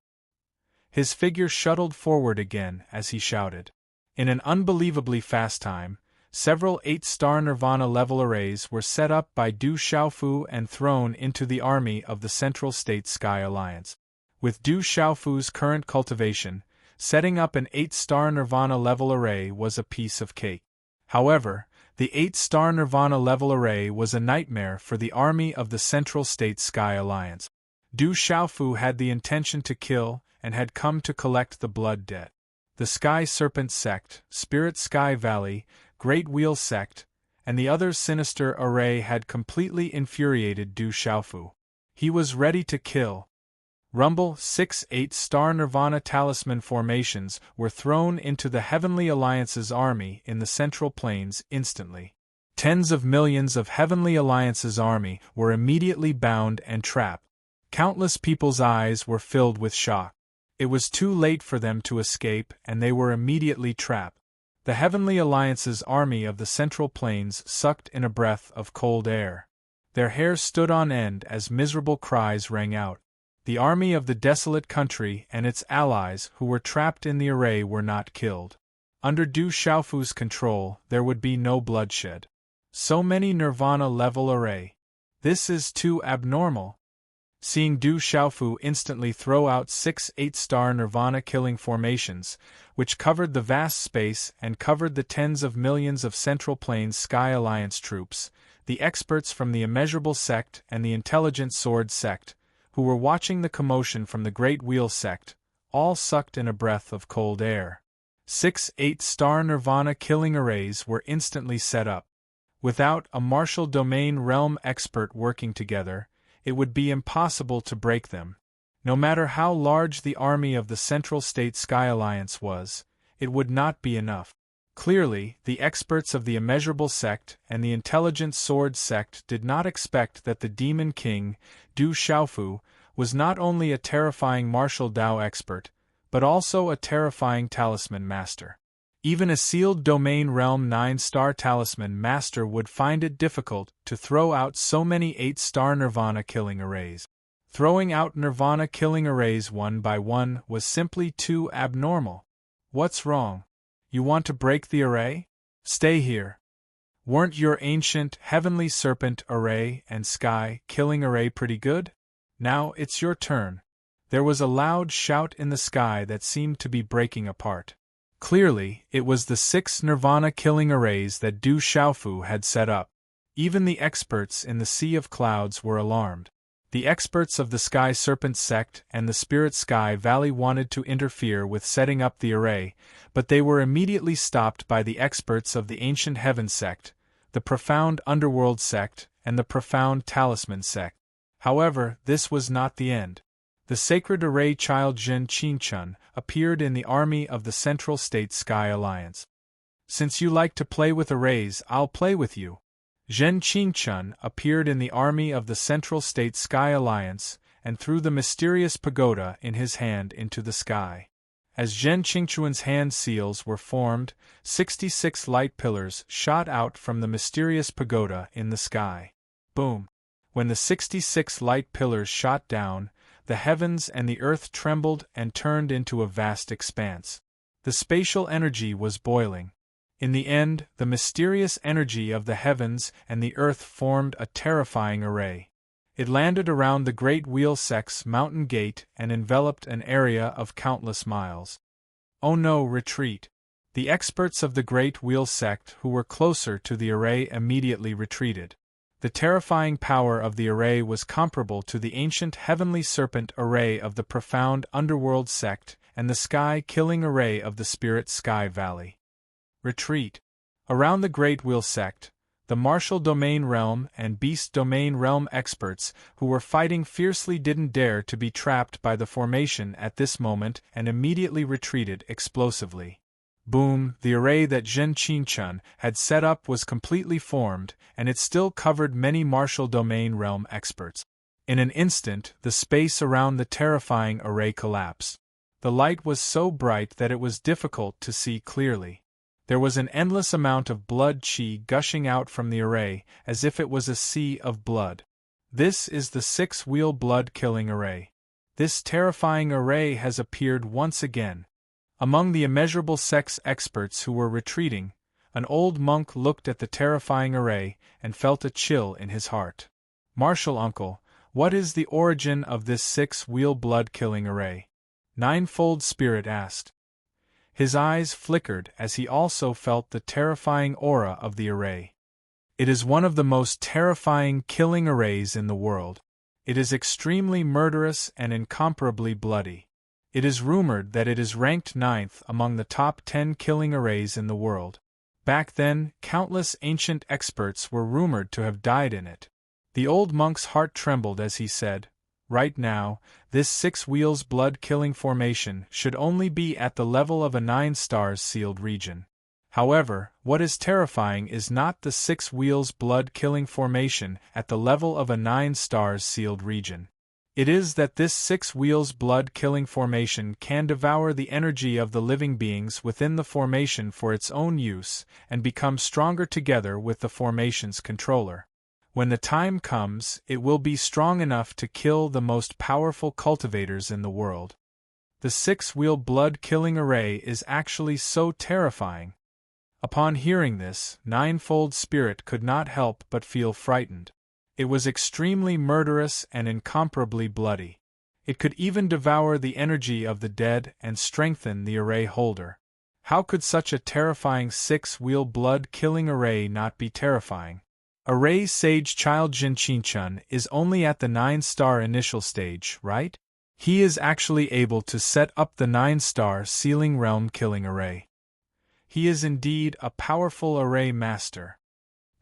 His figure shuttled forward again as he shouted. In an unbelievably fast time, several 8-star Nirvana level arrays were set up by Du Xiaofu and thrown into the army of the Central State Sky Alliance. With Du Xiaofu's current cultivation, setting up an 8-star Nirvana level array was a piece of cake. However, the 8-star Nirvana level array was a nightmare for the army of the Central State Sky Alliance. Du Xiaofu had the intention to kill and had come to collect the blood debt. The Sky Serpent sect, Spirit Sky Valley, Great Wheel sect, and the other sinister array had completely infuriated Du Xiaofu. He was ready to kill. Rumble 6 8-star Nirvana talisman formations were thrown into the Heavenly Alliance's army in the Central Plains instantly. Tens of millions of Heavenly Alliance's army were immediately bound and trapped. Countless people's eyes were filled with shock. It was too late for them to escape and they were immediately trapped. The Heavenly Alliance's army of the Central Plains sucked in a breath of cold air. Their hair stood on end as miserable cries rang out. The army of the desolate country and its allies who were trapped in the array were not killed. Under Du Xiaofu's control, there would be no bloodshed. So many Nirvana-level array. This is too abnormal. Seeing Du Xiaofu instantly throw out 6 8-star Nirvana-killing formations, which covered the vast space and covered the tens of millions of Central Plains Sky Alliance troops, the experts from the immeasurable sect and the intelligent sword sect, who were watching the commotion from the great wheel sect, all sucked in a breath of cold air. 6 8-star Nirvana killing arrays were instantly set up. Without a martial domain realm expert working together, it would be impossible to break them. No matter how large the army of the Central State Sky Alliance was, it would not be enough. Clearly, the experts of the Immeasurable Sect and the Intelligent Sword Sect did not expect that the Demon King, Du Xiaofu, was not only a terrifying martial Dao expert, but also a terrifying talisman master. Even a sealed domain realm 9-star talisman master would find it difficult to throw out so many 8-star Nirvana killing arrays. Throwing out Nirvana killing arrays one by one was simply too abnormal. What's wrong? You want to break the array? Stay here. Weren't your ancient heavenly serpent array and sky killing array pretty good? Now it's your turn. There was a loud shout in the sky that seemed to be breaking apart. Clearly, it was the 6 Nirvana killing arrays that Du Xiaofu had set up. Even the experts in the Sea of Clouds were alarmed. The experts of the Sky Serpent sect and the Spirit Sky Valley wanted to interfere with setting up the array, but they were immediately stopped by the experts of the Ancient Heaven sect, the Profound Underworld sect, and the Profound Talisman sect. However, this was not the end. The sacred array child Zhen Qingchun appeared in the army of the Central State Sky Alliance. Since you like to play with arrays, I'll play with you. Zhen Qingchun appeared in the army of the Central State Sky Alliance and threw the mysterious pagoda in his hand into the sky. As Zhen Qingchun's hand seals were formed, 66 light pillars shot out from the mysterious pagoda in the sky. Boom! When the 66 light pillars shot down, the heavens and the earth trembled and turned into a vast expanse. The spatial energy was boiling. In the end, the mysterious energy of the heavens and the earth formed a terrifying array. It landed around the Great Wheel Sect's mountain gate and enveloped an area of countless miles. Oh no, retreat! The experts of the Great Wheel Sect who were closer to the array immediately retreated. The terrifying power of the array was comparable to the ancient heavenly serpent array of the Profound Underworld sect and the sky-killing array of the Spirit Sky Valley. Retreat. Around the Great Wheel sect, the Martial Domain Realm and Beast Domain Realm experts who were fighting fiercely didn't dare to be trapped by the formation at this moment and immediately retreated explosively. Boom! The array that Zhen Qingchun had set up was completely formed, and it still covered many Martial Domain Realm experts. In an instant, the space around the terrifying array collapsed. The light was so bright that it was difficult to see clearly. There was an endless amount of blood qi gushing out from the array, as if it was a sea of blood. This is the 6-wheel blood-killing array. This terrifying array has appeared once again. Among the Immeasurable Sect's experts who were retreating, an old monk looked at the terrifying array and felt a chill in his heart. Martial uncle, what is the origin of this 6-wheel blood-killing array? Ninefold Spirit asked. His eyes flickered as he also felt the terrifying aura of the array. It is one of the most terrifying killing arrays in the world. It is extremely murderous and incomparably bloody. It is rumored that it is ranked 9th among the top 10 killing arrays in the world. Back then, countless ancient experts were rumored to have died in it. The old monk's heart trembled as he said, right now, this 6-wheels blood-killing formation should only be at the level of a 9-stars sealed region. However, what is terrifying is not the 6-wheels blood-killing formation at the level of a 9-stars sealed region. It is that this 6-wheels blood-killing formation can devour the energy of the living beings within the formation for its own use and become stronger together with the formation's controller. When the time comes, it will be strong enough to kill the most powerful cultivators in the world. The 6-wheel blood-killing array is actually so terrifying. Upon hearing this, Ninefold Spirit could not help but feel frightened. It was extremely murderous and incomparably bloody. It could even devour the energy of the dead and strengthen the array holder. How could such a terrifying 6-wheel blood-killing array not be terrifying? Array Sage Child Jin Qinchun is only at the 9-star initial stage, right? He is actually able to set up the 9-star sealing realm killing array. He is indeed a powerful array master.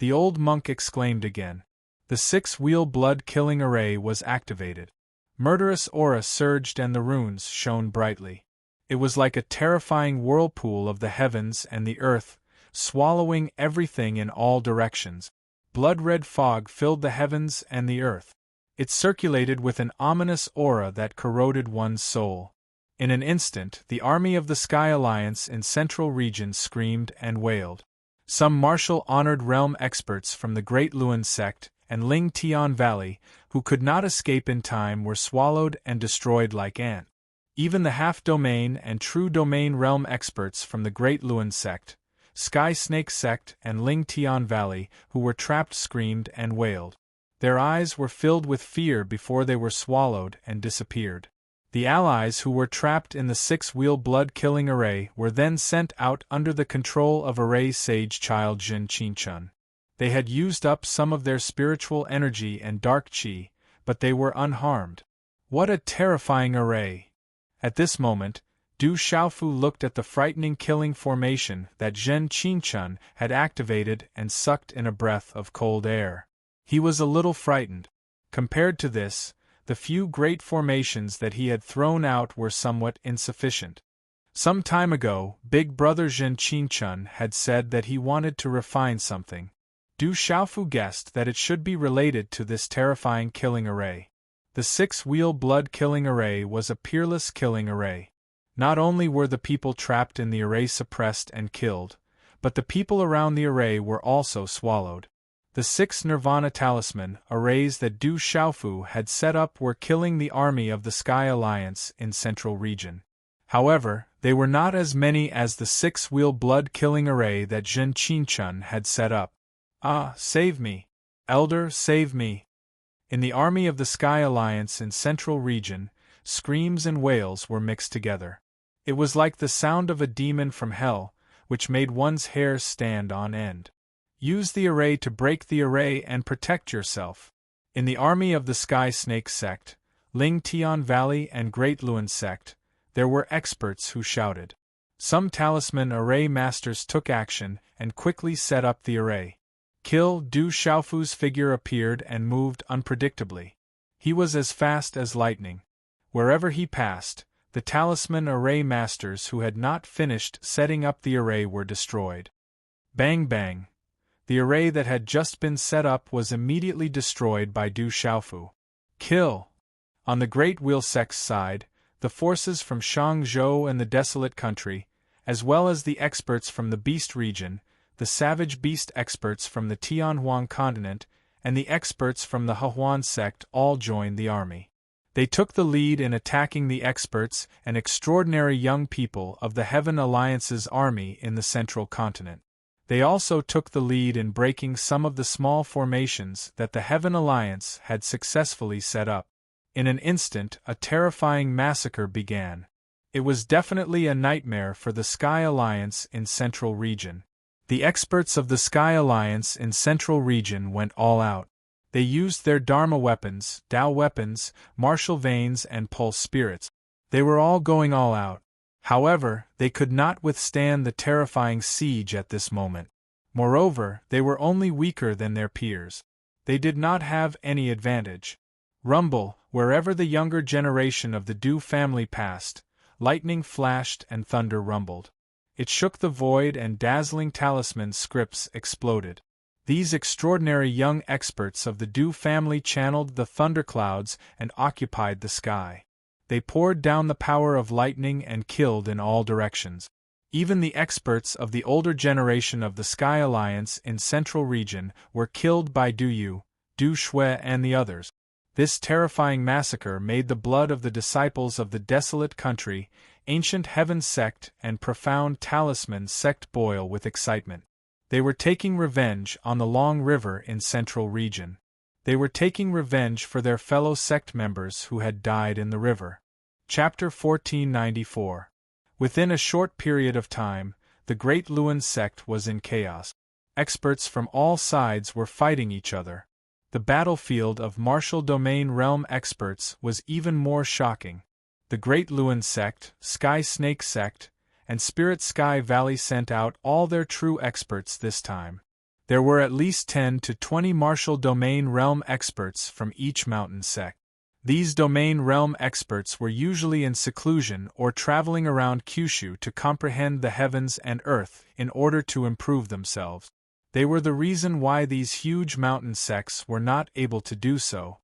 The old monk exclaimed again. The 6-wheel blood killing array was activated. Murderous aura surged and the runes shone brightly. It was like a terrifying whirlpool of the heavens and the earth, swallowing everything in all directions. Blood-red fog filled the heavens and the earth. It circulated with an ominous aura that corroded one's soul. In an instant, the army of the Sky Alliance in Central Region screamed and wailed. Some martial-honored realm experts from the Great Luan sect and Ling Tian Valley, who could not escape in time, were swallowed and destroyed like ants. Even the half-domain and true-domain realm experts from the Great Luan sect, Sky Snake sect and Ling Tian Valley, who were trapped, screamed and wailed. Their eyes were filled with fear before they were swallowed and disappeared. The allies who were trapped in the 6-wheel blood-killing array were then sent out under the control of Array Sage Child Jin Qinchun. They had used up some of their spiritual energy and dark qi, but they were unharmed. What a terrifying array! At this moment, Du Xiaofu looked at the frightening killing formation that Zhen Qinchun had activated and sucked in a breath of cold air. He was a little frightened. Compared to this, the few great formations that he had thrown out were somewhat insufficient. Some time ago, Big Brother Zhen Qinchun had said that he wanted to refine something. Du Xiaofu guessed that it should be related to this terrifying killing array. The 6-wheel blood-killing array was a peerless killing array. Not only were the people trapped in the array suppressed and killed, but the people around the array were also swallowed. The 6 Nirvana Talisman arrays that Du Xiaofu had set up were killing the army of the Sky Alliance in Central Region. However, they were not as many as the 6-wheel blood-killing array that Zhen Qinchun had set up. Ah, save me! Elder, save me! In the army of the Sky Alliance in Central Region, screams and wails were mixed together. It was like the sound of a demon from hell, which made one's hair stand on end. Use the array to break the array and protect yourself. In the army of the Sky Snake sect, Ling Tian Valley and Great Luan sect, there were experts who shouted. Some talisman array masters took action and quickly set up the array. Du Xiaofu's figure appeared and moved unpredictably. He was as fast as lightning. Wherever he passed, the talisman array masters who had not finished setting up the array were destroyed. Bang bang! The array that had just been set up was immediately destroyed by Du Xiaofu. Kill! On the Great Wheel Sect's side, the forces from Shangzhou and the Desolate Country, as well as the experts from the Beast region, the Savage Beast experts from the Tianhuang continent, and the experts from the Hehuan sect all joined the army. They took the lead in attacking the experts and extraordinary young people of the Heaven Alliance's army in the Central Continent. They also took the lead in breaking some of the small formations that the Heaven Alliance had successfully set up. In an instant, a terrifying massacre began. It was definitely a nightmare for the Sky Alliance in Central Region. The experts of the Sky Alliance in Central Region went all out. They used their Dharma weapons, Tao weapons, martial veins and pulse spirits. They were all going all out. However, they could not withstand the terrifying siege at this moment. Moreover, they were only weaker than their peers. They did not have any advantage. Rumble, wherever the younger generation of the Du family passed, lightning flashed and thunder rumbled. It shook the void and dazzling talisman scripts exploded. These extraordinary young experts of the Du family channeled the thunderclouds and occupied the sky. They poured down the power of lightning and killed in all directions. Even the experts of the older generation of the Sky Alliance in Central Region were killed by Du Yu, Du Shui and the others. This terrifying massacre made the blood of the disciples of the Desolate Country, Ancient Heaven sect and Profound Talisman sect boil with excitement. They were taking revenge on the Long River in Central Region. They were taking revenge for their fellow sect members who had died in the river. Chapter 1494. Within a short period of time, the Great Luan sect was in chaos. Experts from all sides were fighting each other. The battlefield of martial domain realm experts was even more shocking. The Great Luen Sect, Sky Snake Sect, and Spirit Sky Valley sent out all their true experts this time. There were at least 10 to 20 martial domain realm experts from each mountain sect. These domain realm experts were usually in seclusion or traveling around Kyushu to comprehend the heavens and earth in order to improve themselves. They were the reason why these huge mountain sects were not able to do so.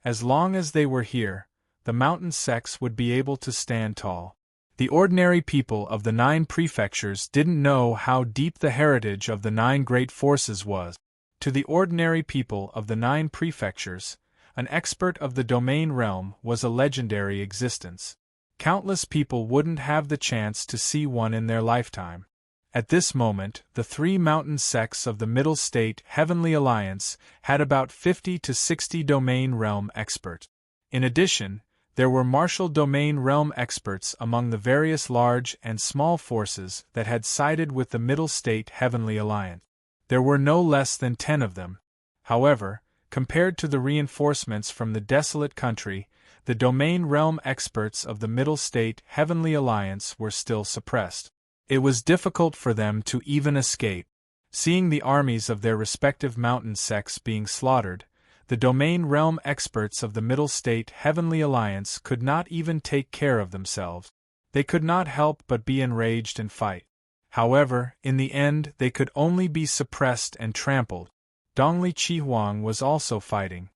As long as they were here, the mountain sects would be able to stand tall. The ordinary people of the 9 prefectures didn't know how deep the heritage of the 9 great forces was. To the ordinary people of the 9 prefectures, an expert of the domain realm was a legendary existence. Countless people wouldn't have the chance to see one in their lifetime. At this moment, the 3 mountain sects of the Middle State Heavenly Alliance had about 50 to 60 domain realm experts. In addition, there were martial domain realm experts among the various large and small forces that had sided with the Middle State Heavenly Alliance. There were no less than 10 of them. However, compared to the reinforcements from the desolate country, the domain realm experts of the Middle State Heavenly Alliance were still suppressed. It was difficult for them to even escape. Seeing the armies of their respective mountain sects being slaughtered, the domain realm experts of the Middle State Heavenly Alliance could not even take care of themselves. They could not help but be enraged and fight. However, in the end they could only be suppressed and trampled. Dongli Chihuang was also fighting.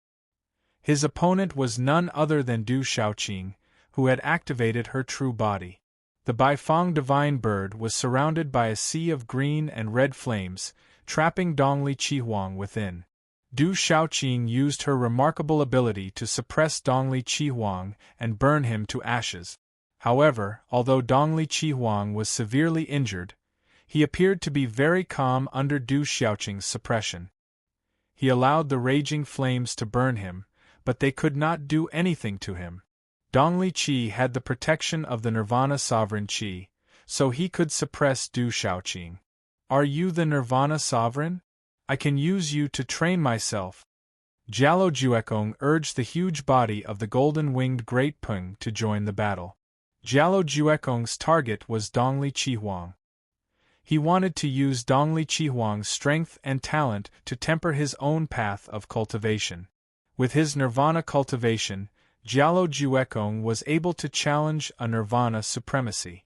His opponent was none other than Du Shaoqing, who had activated her true body. The Baifeng divine bird was surrounded by a sea of green and red flames, trapping Dongli Chihuang within. Du Shaoqing used her remarkable ability to suppress Dongli Chihuang and burn him to ashes. However, although Dongli Chihuang was severely injured, he appeared to be very calm under Du Shaoqing's suppression. He allowed the raging flames to burn him, but they could not do anything to him. Dongli Qi had the protection of the Nirvana Sovereign Qi, so he could suppress Du Shaoqing. Are you the Nirvana Sovereign? I can use you to train myself. Jialo Juekong urged the huge body of the golden-winged Great Peng to join the battle. Jialo Juekong's target was Dongli Chihuang. He wanted to use Dongli Chihuang's strength and talent to temper his own path of cultivation. With his nirvana cultivation, Jialo Juekong was able to challenge a nirvana supremacy.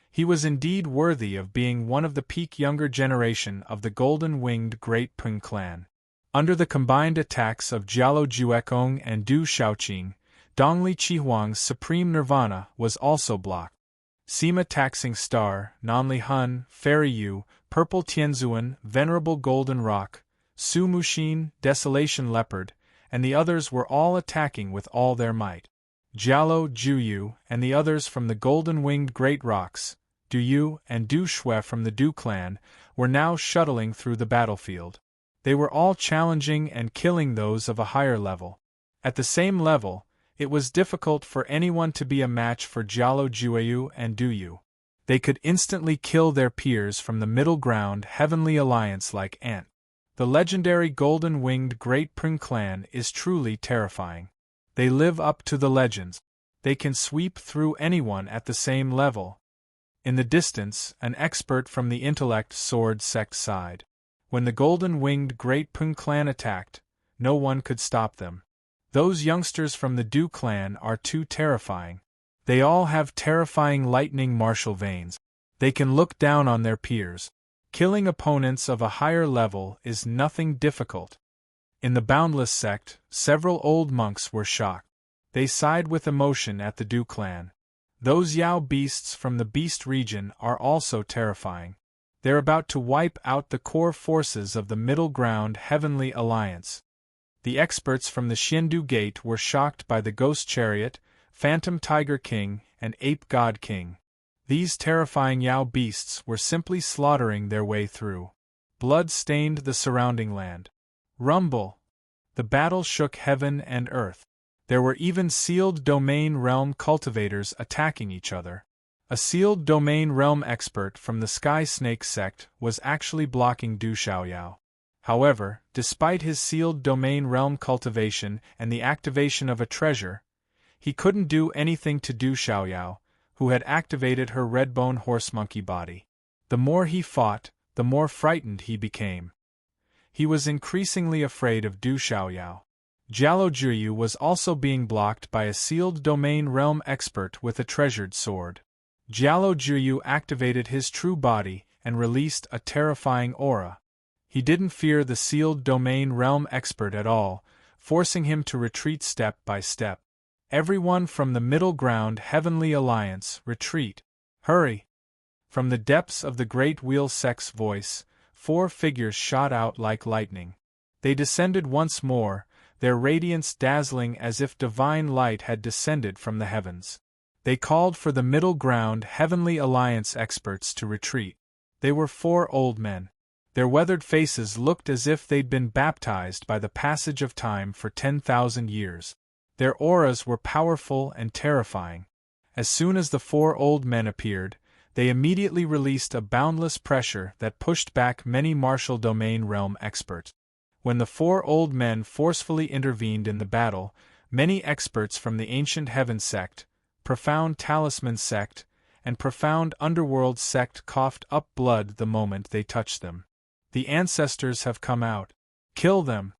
He was indeed worthy of being one of the peak younger generation of the golden-winged Great Peng clan. Under the combined attacks of Jialo Juekong and Du Shaoqing, Dongli Chihuang's supreme nirvana was also blocked. Sima Taxing Star, Nanli Hun, Fairy Yu, Purple Tianzuan, Venerable Golden Rock, Su Mushin, Desolation Leopard, and the others were all attacking with all their might. Jialo Juyu and the others from the golden-winged Great Rocks, Du Yu and Du Shui from the Du clan, were now shuttling through the battlefield. They were all challenging and killing those of a higher level. At the same level, it was difficult for anyone to be a match for Jialo Juyu and Du Yu. They could instantly kill their peers from the middle ground Heavenly Alliance like ant. The legendary golden-winged Great Peng clan is truly terrifying. They live up to the legends. They can sweep through anyone at the same level. In the distance, an expert from the intellect sword sect side. When the golden-winged Great Peng clan attacked, no one could stop them. Those youngsters from the Du clan are too terrifying. They all have terrifying lightning martial veins. They can look down on their peers. Killing opponents of a higher level is nothing difficult. In the Boundless sect, several old monks were shocked. They sighed with emotion at the Du clan. Those Yao beasts from the Beast region are also terrifying. They're about to wipe out the core forces of the Middle Ground Heavenly Alliance. The experts from the Xiandu Gate were shocked by the Ghost Chariot, Phantom Tiger King, and Ape God King. These terrifying Yao beasts were simply slaughtering their way through. Blood stained the surrounding land. Rumble! The battle shook heaven and earth. There were even sealed domain realm cultivators attacking each other. A sealed domain realm expert from the Sky Snake sect was actually blocking Du Xiaoyao. However, despite his sealed domain realm cultivation and the activation of a treasure, he couldn't do anything to Du Xiaoyao, who had activated her redbone horse monkey body. The more he fought, the more frightened he became. He was increasingly afraid of Du Xiaoyao. Jialo Juyu was also being blocked by a sealed domain realm expert with a treasured sword. Jialo Juyu activated his true body and released a terrifying aura. He didn't fear the sealed domain realm expert at all, forcing him to retreat step by step. Everyone from the Middle Ground Heavenly Alliance, retreat. Hurry! From the depths of the Great Wheel Sect's voice, 4 figures shot out like lightning. They descended once more, their radiance dazzling as if divine light had descended from the heavens. They called for the Middle Ground Heavenly Alliance experts to retreat. They were 4 old men. Their weathered faces looked as if they'd been baptized by the passage of time for 10,000 years. Their auras were powerful and terrifying. As soon as the 4 old men appeared, they immediately released a boundless pressure that pushed back many martial domain realm experts. When the 4 old men forcefully intervened in the battle, many experts from the Ancient Heaven sect, Profound Talisman sect, and Profound Underworld sect coughed up blood the moment they touched them. The ancestors have come out. Kill them!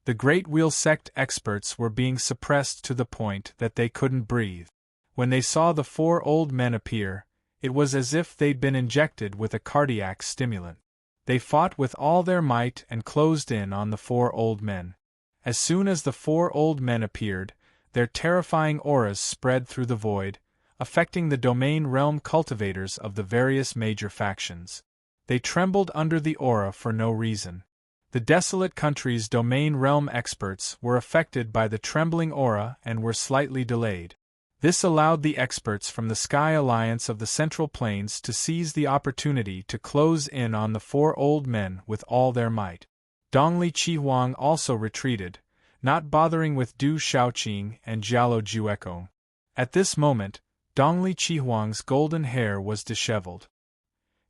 The Great Wheel sect experts were being suppressed to the point that they couldn't breathe. When they saw the 4 old men appear, it was as if they'd been injected with a cardiac stimulant. They fought with all their might and closed in on the 4 old men. As soon as the 4 old men appeared, their terrifying auras spread through the void, affecting the domain realm cultivators of the various major factions. They trembled under the aura for no reason. The desolate country's domain realm experts were affected by the trembling aura and were slightly delayed. This allowed the experts from the Sky Alliance of the Central Plains to seize the opportunity to close in on the 4 old men with all their might. Dongli Qihuang also retreated, not bothering with Du Xiaoqing and Jialo Juekong. At this moment, Dongli Qihuang's golden hair was disheveled.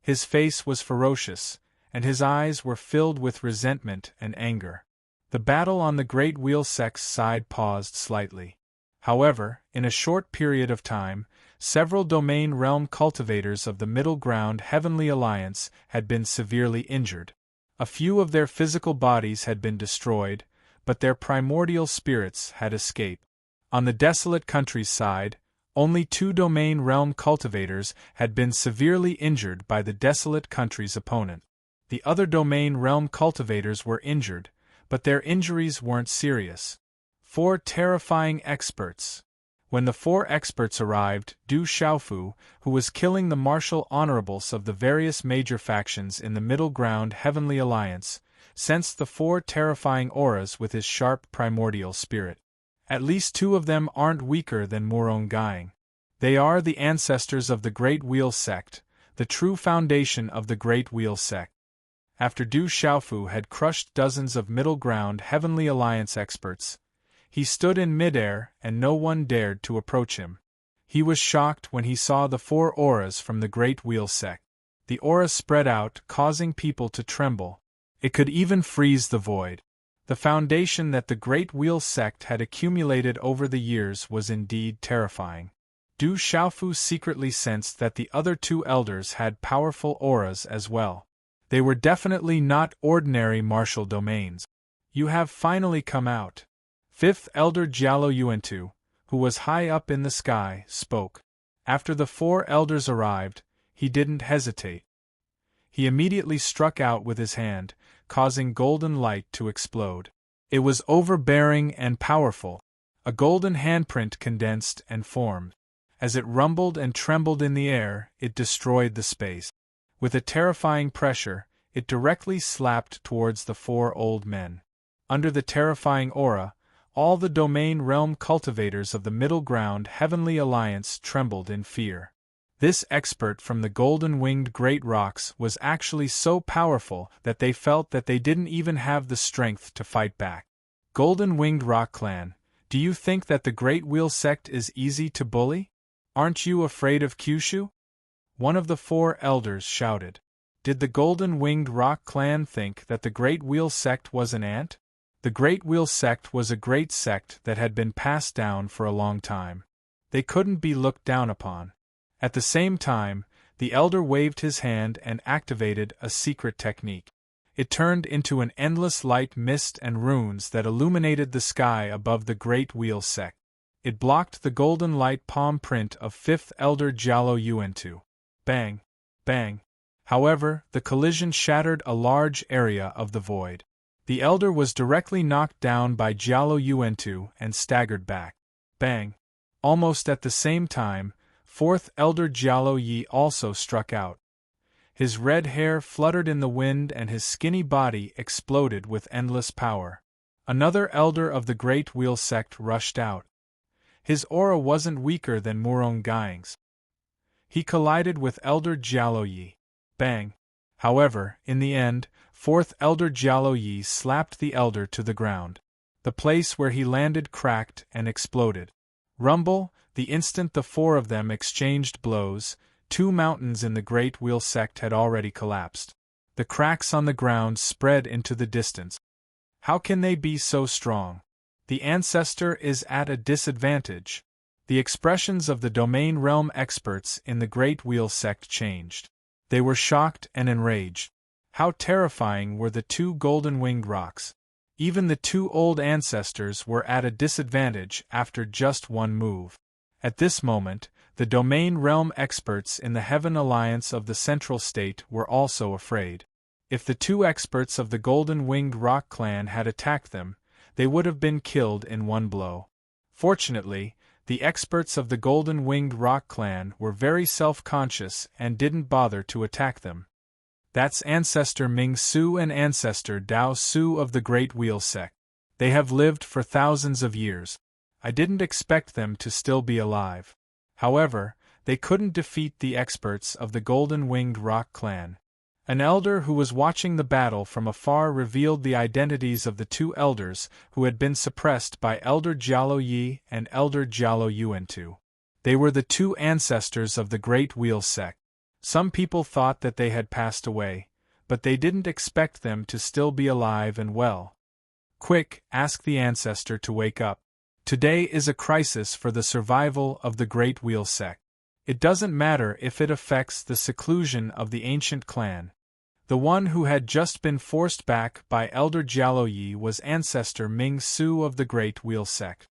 His face was ferocious, and his eyes were filled with resentment and anger. The battle on the Great Wheel Sect's side paused slightly. However, in a short period of time, several domain realm cultivators of the Middle Ground Heavenly Alliance had been severely injured. A few of their physical bodies had been destroyed, but their primordial spirits had escaped. On the desolate country's side, only 2 domain realm cultivators had been severely injured by the desolate country's opponent. The other domain realm cultivators were injured, but their injuries weren't serious. 4 terrifying experts. When the 4 experts arrived, Du Xiaofu, who was killing the martial honorables of the various major factions in the Middle Ground Heavenly Alliance, sensed the 4 terrifying auras with his sharp primordial spirit. At least 2 of them aren't weaker than Murong Gaing. They are the ancestors of the Great Wheel Sect, the true foundation of the Great Wheel Sect. After Du Xiaofu had crushed dozens of Middle Ground Heavenly Alliance experts, he stood in midair and no one dared to approach him. He was shocked when he saw the 4 auras from the Great Wheel Sect. The auras spread out, causing people to tremble. It could even freeze the void. The foundation that the Great Wheel Sect had accumulated over the years was indeed terrifying. Du Xiaofu secretly sensed that the other 2 elders had powerful auras as well. They were definitely not ordinary martial domains. You have finally come out. 5th Elder Jialo Yuantu, who was high up in the sky, spoke. After the 4 elders arrived, he didn't hesitate. He immediately struck out with his hand, causing golden light to explode. It was overbearing and powerful. A golden handprint condensed and formed. As it rumbled and trembled in the air, it destroyed the space. With a terrifying pressure, it directly slapped towards the 4 old men. Under the terrifying aura, all the domain realm cultivators of the Middle Ground Heavenly Alliance trembled in fear. This expert from the golden-winged Great Rocks was actually so powerful that they felt that they didn't even have the strength to fight back. Golden-winged Rock Clan, do you think that the Great Wheel Sect is easy to bully? Aren't you afraid of Kyushu? One of the four elders shouted. Did the golden-winged rock clan think that the Great Wheel sect was an ant? The Great Wheel sect was a great sect that had been passed down for a long time. They couldn't be looked down upon. At the same time, the elder waved his hand and activated a secret technique. It turned into an endless light mist and runes that illuminated the sky above the Great Wheel sect. It blocked the golden light palm print of fifth elder Jialo Yuantu. Bang! Bang! However, the collision shattered a large area of the void. The elder was directly knocked down by Jialo Yuantu and staggered back. Bang! Almost at the same time, fourth elder Jialo Yi also struck out. His red hair fluttered in the wind and his skinny body exploded with endless power. Another elder of the Great Wheel sect rushed out. His aura wasn't weaker than Murong Gaing's. He collided with elder Jialo Yi. Bang! However, in the end, fourth elder Jialo Yi slapped the elder to the ground. The place where he landed cracked and exploded. Rumble, the instant the four of them exchanged blows, 2 mountains in the Great Wheel sect had already collapsed. The cracks on the ground spread into the distance. How can they be so strong? The ancestor is at a disadvantage. The expressions of the domain realm experts in the Great Wheel sect changed. They were shocked and enraged. How terrifying were the 2 golden-winged rocks. Even the 2 old ancestors were at a disadvantage after just one move. At this moment, the domain realm experts in the Heaven Alliance of the Central State were also afraid. If the 2 experts of the golden-winged rock clan had attacked them, they would have been killed in one blow. Fortunately, the experts of the golden-winged rock clan were very self-conscious and didn't bother to attack them. That's Ancestor Ming Su and Ancestor Dao Su of the Great Wheel sect. They have lived for thousands of years. I didn't expect them to still be alive. However, they couldn't defeat the experts of the golden-winged rock clan. An elder who was watching the battle from afar revealed the identities of the 2 elders who had been suppressed by Elder Jialo Yi and Elder Jialo Yuantu. They were the 2 ancestors of the Great Wheel sect. Some people thought that they had passed away, but they didn't expect them to still be alive and well. Quick, ask the ancestor to wake up. Today is a crisis for the survival of the Great Wheel sect. It doesn't matter if it affects the seclusion of the ancient clan. The one who had just been forced back by Elder Jialo Yi was Ancestor Ming Su of the Great Wheel sect.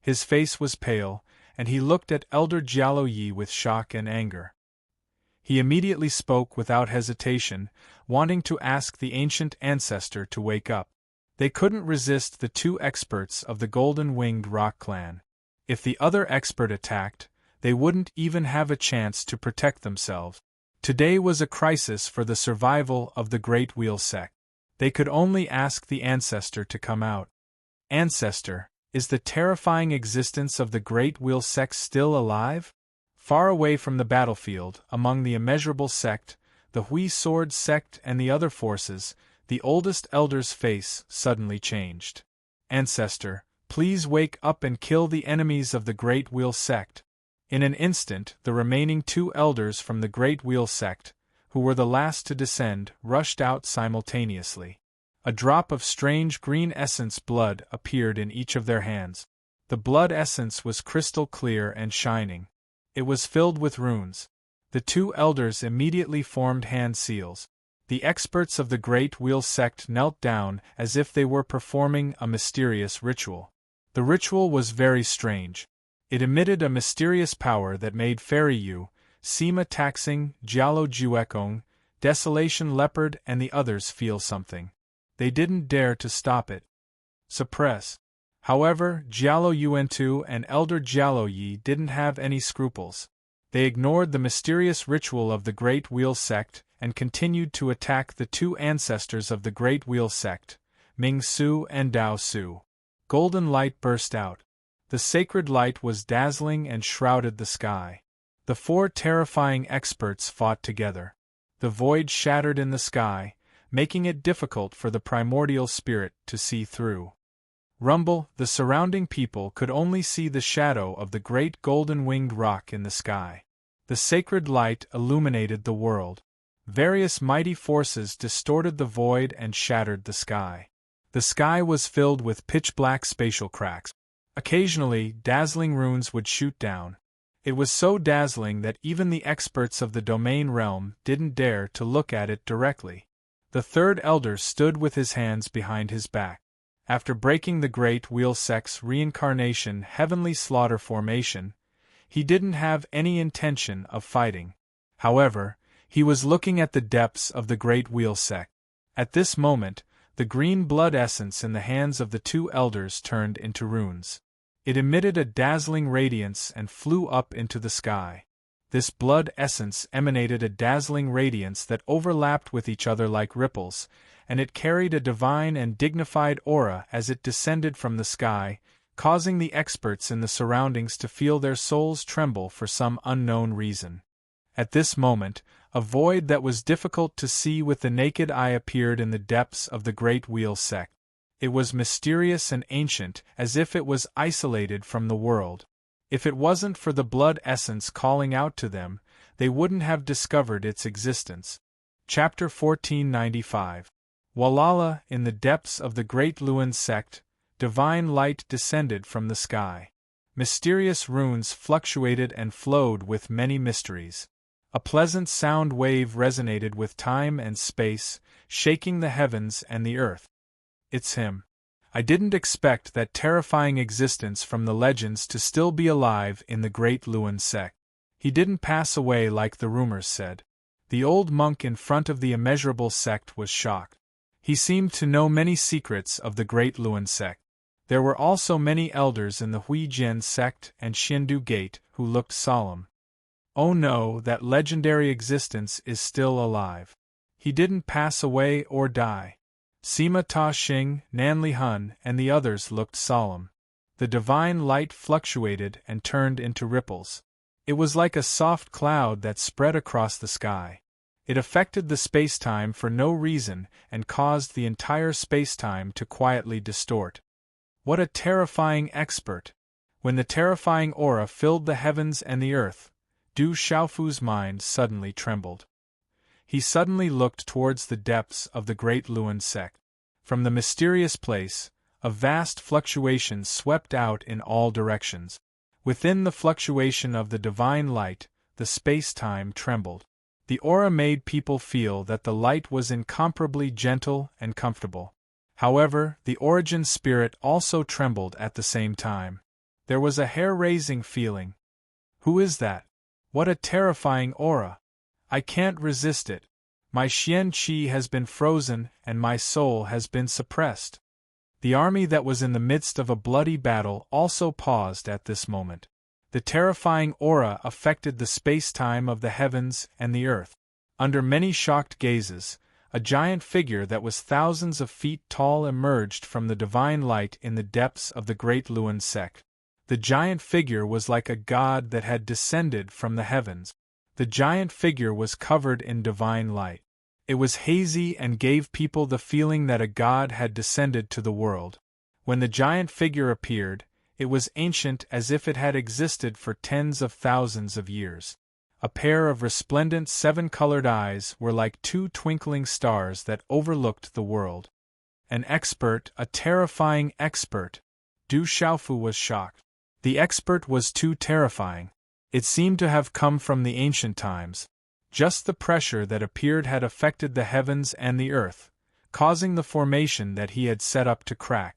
His face was pale, and he looked at Elder Jialo Yi with shock and anger. He immediately spoke without hesitation, wanting to ask the ancient ancestor to wake up. They couldn't resist the 2 experts of the golden-winged rock clan. If the other expert attacked, they wouldn't even have a chance to protect themselves. Today was a crisis for the survival of the Great Wheel sect. They could only ask the ancestor to come out. Ancestor, is the terrifying existence of the Great Wheel sect still alive? Far away from the battlefield, among the immeasurable sect, the Hui Sword sect and the other forces, the oldest elder's face suddenly changed. Ancestor, please wake up and kill the enemies of the Great Wheel sect. In an instant, the remaining 2 elders from the Great Wheel sect, who were the last to descend, rushed out simultaneously. A drop of strange green essence blood appeared in each of their hands. The blood essence was crystal clear and shining. It was filled with runes. The 2 elders immediately formed hand seals. The experts of the Great Wheel sect knelt down as if they were performing a mysterious ritual. The ritual was very strange. It emitted a mysterious power that made Fairy Yu, Sima Taxing, Jialo Juekong, Desolation Leopard and the others feel something. They didn't dare to stop it. Suppress. However, Jialo Yuantu and Elder Jialo Yi didn't have any scruples. They ignored the mysterious ritual of the Great Wheel sect and continued to attack the 2 ancestors of the Great Wheel sect, Ming Su and Dao Su. Golden light burst out. The sacred light was dazzling and shrouded the sky. The 4 terrifying experts fought together. The void shattered in the sky, making it difficult for the primordial spirit to see through. Rumble, the surrounding people could only see the shadow of the great golden-winged rock in the sky. The sacred light illuminated the world. Various mighty forces distorted the void and shattered the sky. The sky was filled with pitch-black spatial cracks. Occasionally, dazzling runes would shoot down. It was so dazzling that even the experts of the domain realm didn't dare to look at it directly. The third elder stood with his hands behind his back. After breaking the great wheel sect's reincarnation heavenly slaughter formation, he didn't have any intention of fighting. However, he was looking at the depths of the great wheel sect. At this moment, the green blood essence in the hands of the two elders turned into runes. It emitted a dazzling radiance and flew up into the sky. This blood essence emanated a dazzling radiance that overlapped with each other like ripples, and it carried a divine and dignified aura as it descended from the sky, causing the experts in the surroundings to feel their souls tremble for some unknown reason. At this moment, a void that was difficult to see with the naked eye appeared in the depths of the great wheel sect. It was mysterious and ancient, as if it was isolated from the world. If it wasn't for the blood essence calling out to them, they wouldn't have discovered its existence. Chapter 1495. Walala, in the depths of the great Luan sect, divine light descended from the sky. Mysterious runes fluctuated and flowed with many mysteries. A pleasant sound wave resonated with time and space, shaking the heavens and the earth. It's him. I didn't expect that terrifying existence from the legends to still be alive in the great Luan sect. He didn't pass away like the rumors said. The old monk in front of the immeasurable sect was shocked. He seemed to know many secrets of the great Luan sect. There were also many elders in the Huijian sect and Xiandu Gate who looked solemn. Oh no, that legendary existence is still alive. He didn't pass away or die. Sima Ta Xing, Nanli Hun, and the others looked solemn. The divine light fluctuated and turned into ripples. It was like a soft cloud that spread across the sky. It affected the spacetime for no reason and caused the entire spacetime to quietly distort. What a terrifying expert! When the terrifying aura filled the heavens and the earth, Du Xiaofu's mind suddenly trembled. He suddenly looked towards the depths of the great Luan sect. From the mysterious place, a vast fluctuation swept out in all directions. Within the fluctuation of the divine light, the space-time trembled. The aura made people feel that the light was incomparably gentle and comfortable. However, the origin spirit also trembled at the same time. There was a hair-raising feeling. Who is that? What a terrifying aura! I can't resist it. My Xian Qi has been frozen and my soul has been suppressed. The army that was in the midst of a bloody battle also paused at this moment. The terrifying aura affected the space-time of the heavens and the earth. Under many shocked gazes, a giant figure that was thousands of feet tall emerged from the divine light in the depths of the great Luan sect. The giant figure was like a god that had descended from the heavens. The giant figure was covered in divine light. It was hazy and gave people the feeling that a god had descended to the world. When the giant figure appeared, it was ancient as if it had existed for tens of thousands of years. A pair of resplendent seven-colored eyes were like two twinkling stars that overlooked the world. An expert, a terrifying expert. Du Xiaofu was shocked. The expert was too terrifying. It seemed to have come from the ancient times. Just the pressure that appeared had affected the heavens and the earth, causing the formation that he had set up to crack.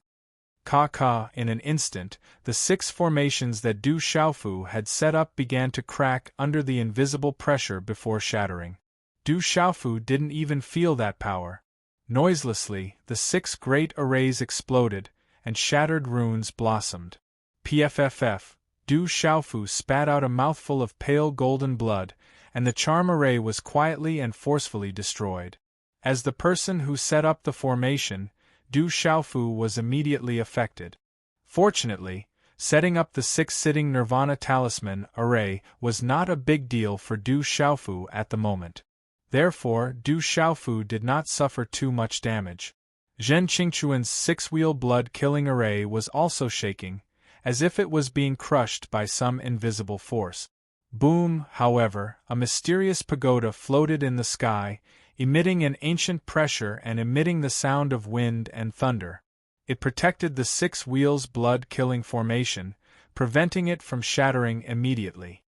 In an instant, the 6 formations that Du Xiaofu had set up began to crack under the invisible pressure before shattering. Du Xiaofu didn't even feel that power. Noiselessly, the 6 great arrays exploded, and shattered runes blossomed. Pfff, Du Xiaofu spat out a mouthful of pale golden blood, and the charm array was quietly and forcefully destroyed. As the person who set up the formation, Du Xiaofu was immediately affected. Fortunately, setting up the 6-sitting Nirvana Talisman array was not a big deal for Du Xiaofu at the moment. Therefore, Du Xiaofu did not suffer too much damage. Zhen Qingchuan's 6-wheel blood-killing array was also shaking, as if it was being crushed by some invisible force. Boom, however, a mysterious pagoda floated in the sky, emitting an ancient pressure and emitting the sound of wind and thunder. It protected the 6 wheels blood-killing formation, preventing it from shattering immediately.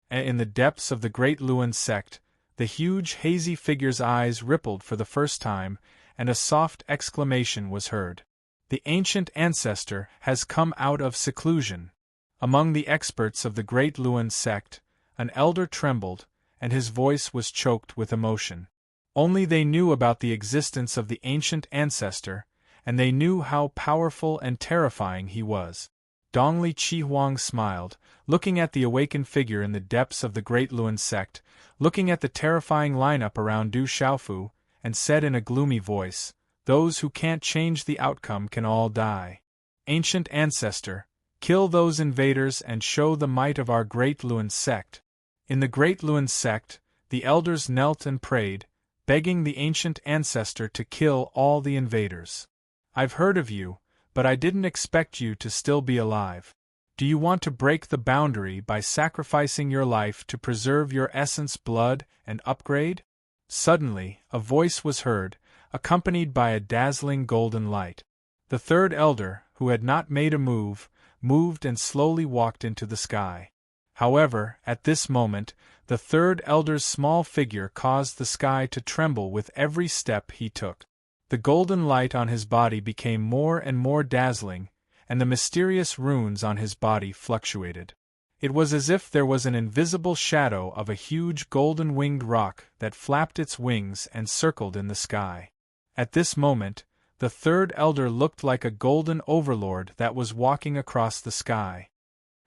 In the depths of the great Luan sect, the huge hazy figure's eyes rippled for the first time, and a soft exclamation was heard. The ancient ancestor has come out of seclusion. Among the experts of the great Luan sect, an elder trembled, and his voice was choked with emotion. Only they knew about the existence of the ancient ancestor, and they knew how powerful and terrifying he was. Dongli Chi smiled, looking at the awakened figure in the depths of the great Luan sect, looking at the terrifying lineup around Du Xiaofu, and said in a gloomy voice, "Those who can't change the outcome can all die. Ancient ancestor, kill those invaders and show the might of our great Luan sect." In the great Luan sect, the elders knelt and prayed, begging the ancient ancestor to kill all the invaders. "I've heard of you, but I didn't expect you to still be alive. Do you want to break the boundary by sacrificing your life to preserve your essence blood and upgrade?" Suddenly, a voice was heard, accompanied by a dazzling golden light. The third elder, who had not made a move, moved and slowly walked into the sky. However, at this moment, the third elder's small figure caused the sky to tremble with every step he took. The golden light on his body became more and more dazzling, and the mysterious runes on his body fluctuated. It was as if there was an invisible shadow of a huge golden-winged rock that flapped its wings and circled in the sky. At this moment, the third elder looked like a golden overlord that was walking across the sky.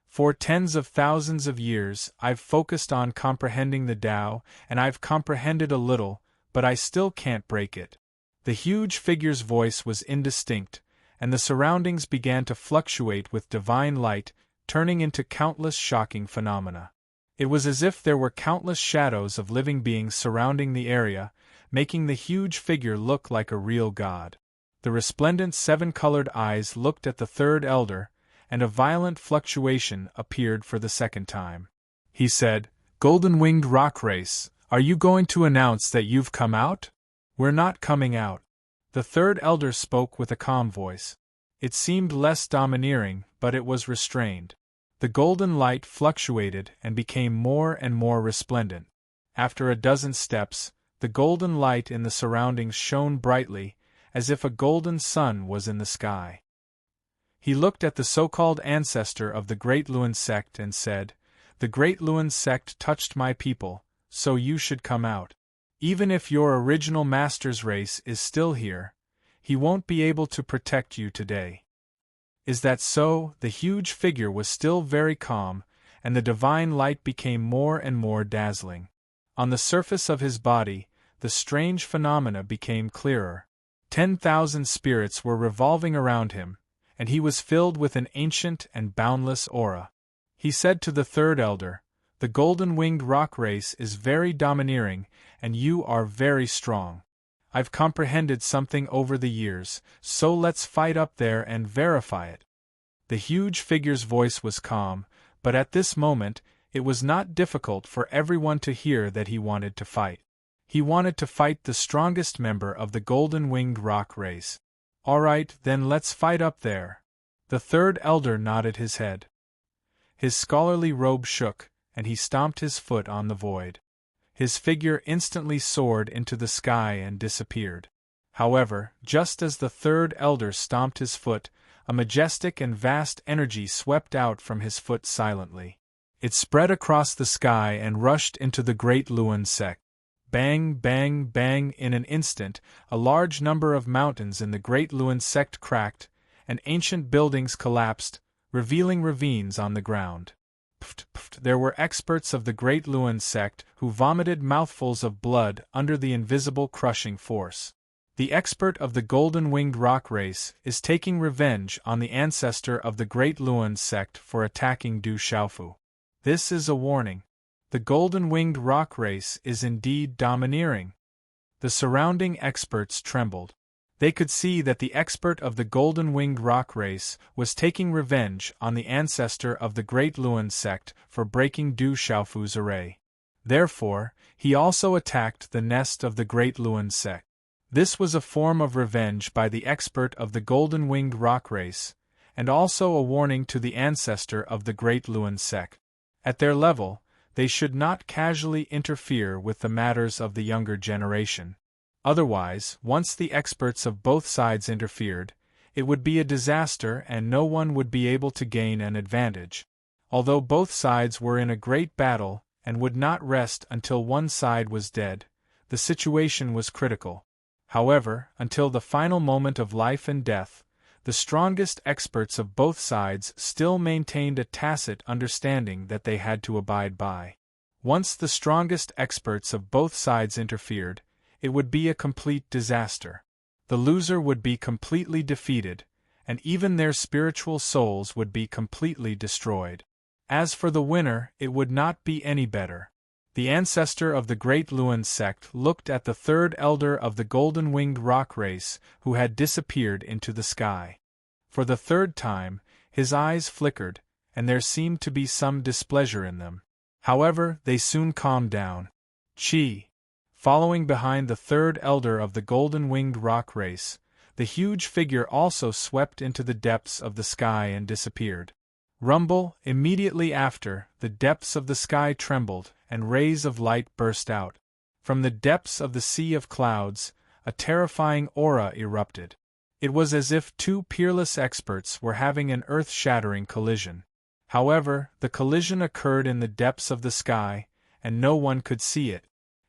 For tens of thousands of years, I've focused on comprehending the Tao, and I've comprehended a little, but I still can't break it. The huge figure's voice was indistinct, and the surroundings began to fluctuate with divine light, turning into countless shocking phenomena. It was as if there were countless shadows of living beings surrounding the area, making the huge figure look like a real god. The resplendent 7-colored eyes looked at the third elder, and a violent fluctuation appeared for the second time. He said, "Golden-winged rock race, are you going to announce that you've come out?" "We're not coming out." The third elder spoke with a calm voice. It seemed less domineering, but it was restrained. The golden light fluctuated and became more and more resplendent. After a dozen steps, the golden light in the surroundings shone brightly, as if a golden sun was in the sky. He looked at the so-called ancestor of the Great Luan sect and said, "The Great Luan sect touched my people, so you should come out. Even if your original master's race is still here, he won't be able to protect you today." "Is that so?" The huge figure was still very calm, and the divine light became more and more dazzling. On the surface of his body, the strange phenomena became clearer. 10,000 spirits were revolving around him, and he was filled with an ancient and boundless aura. He said to the third elder, "The golden-winged rock race is very domineering, and you are very strong. I've comprehended something over the years, so let's fight up there and verify it." The huge figure's voice was calm, but at this moment, it was not difficult for everyone to hear that he wanted to fight. He wanted to fight the strongest member of the golden-winged rock race. "All right, then let's fight up there." The third elder nodded his head. His scholarly robe shook, and he stomped his foot on the void. His figure instantly soared into the sky and disappeared. However, just as the third elder stomped his foot, a majestic and vast energy swept out from his foot silently. It spread across the sky and rushed into the Great Luan sect. Bang, bang, bang! In an instant, a large number of mountains in the Great Luan sect cracked, and ancient buildings collapsed, revealing ravines on the ground. There were experts of the Great Luan sect who vomited mouthfuls of blood under the invisible crushing force. The expert of the golden-winged rock race is taking revenge on the ancestor of the Great Luan sect for attacking Du Xiaofu. This is a warning. The golden-winged rock race is indeed domineering. The surrounding experts trembled. They could see that the expert of the golden-winged rock race was taking revenge on the ancestor of the Great Luan sect for breaking Du Xiaofu's array. Therefore, he also attacked the nest of the Great Luan sect. This was a form of revenge by the expert of the golden-winged rock race, and also a warning to the ancestor of the Great Luan sect. At their level, they should not casually interfere with the matters of the younger generation. Otherwise, once the experts of both sides interfered, it would be a disaster and no one would be able to gain an advantage. Although both sides were in a great battle and would not rest until one side was dead, the situation was critical. However, until the final moment of life and death, the strongest experts of both sides still maintained a tacit understanding that they had to abide by. Once the strongest experts of both sides interfered, it would be a complete disaster. The loser would be completely defeated, and even their spiritual souls would be completely destroyed. As for the winner, it would not be any better. The ancestor of the Great Luan sect looked at the third elder of the golden-winged rock race who had disappeared into the sky. For the third time, his eyes flickered, and there seemed to be some displeasure in them. However, they soon calmed down. Qi. Following behind the third elder of the golden-winged rock race, the huge figure also swept into the depths of the sky and disappeared. Rumble, immediately after, the depths of the sky trembled, and rays of light burst out. From the depths of the sea of clouds, a terrifying aura erupted. It was as if two peerless experts were having an earth-shattering collision. However, the collision occurred in the depths of the sky, and no one could see it.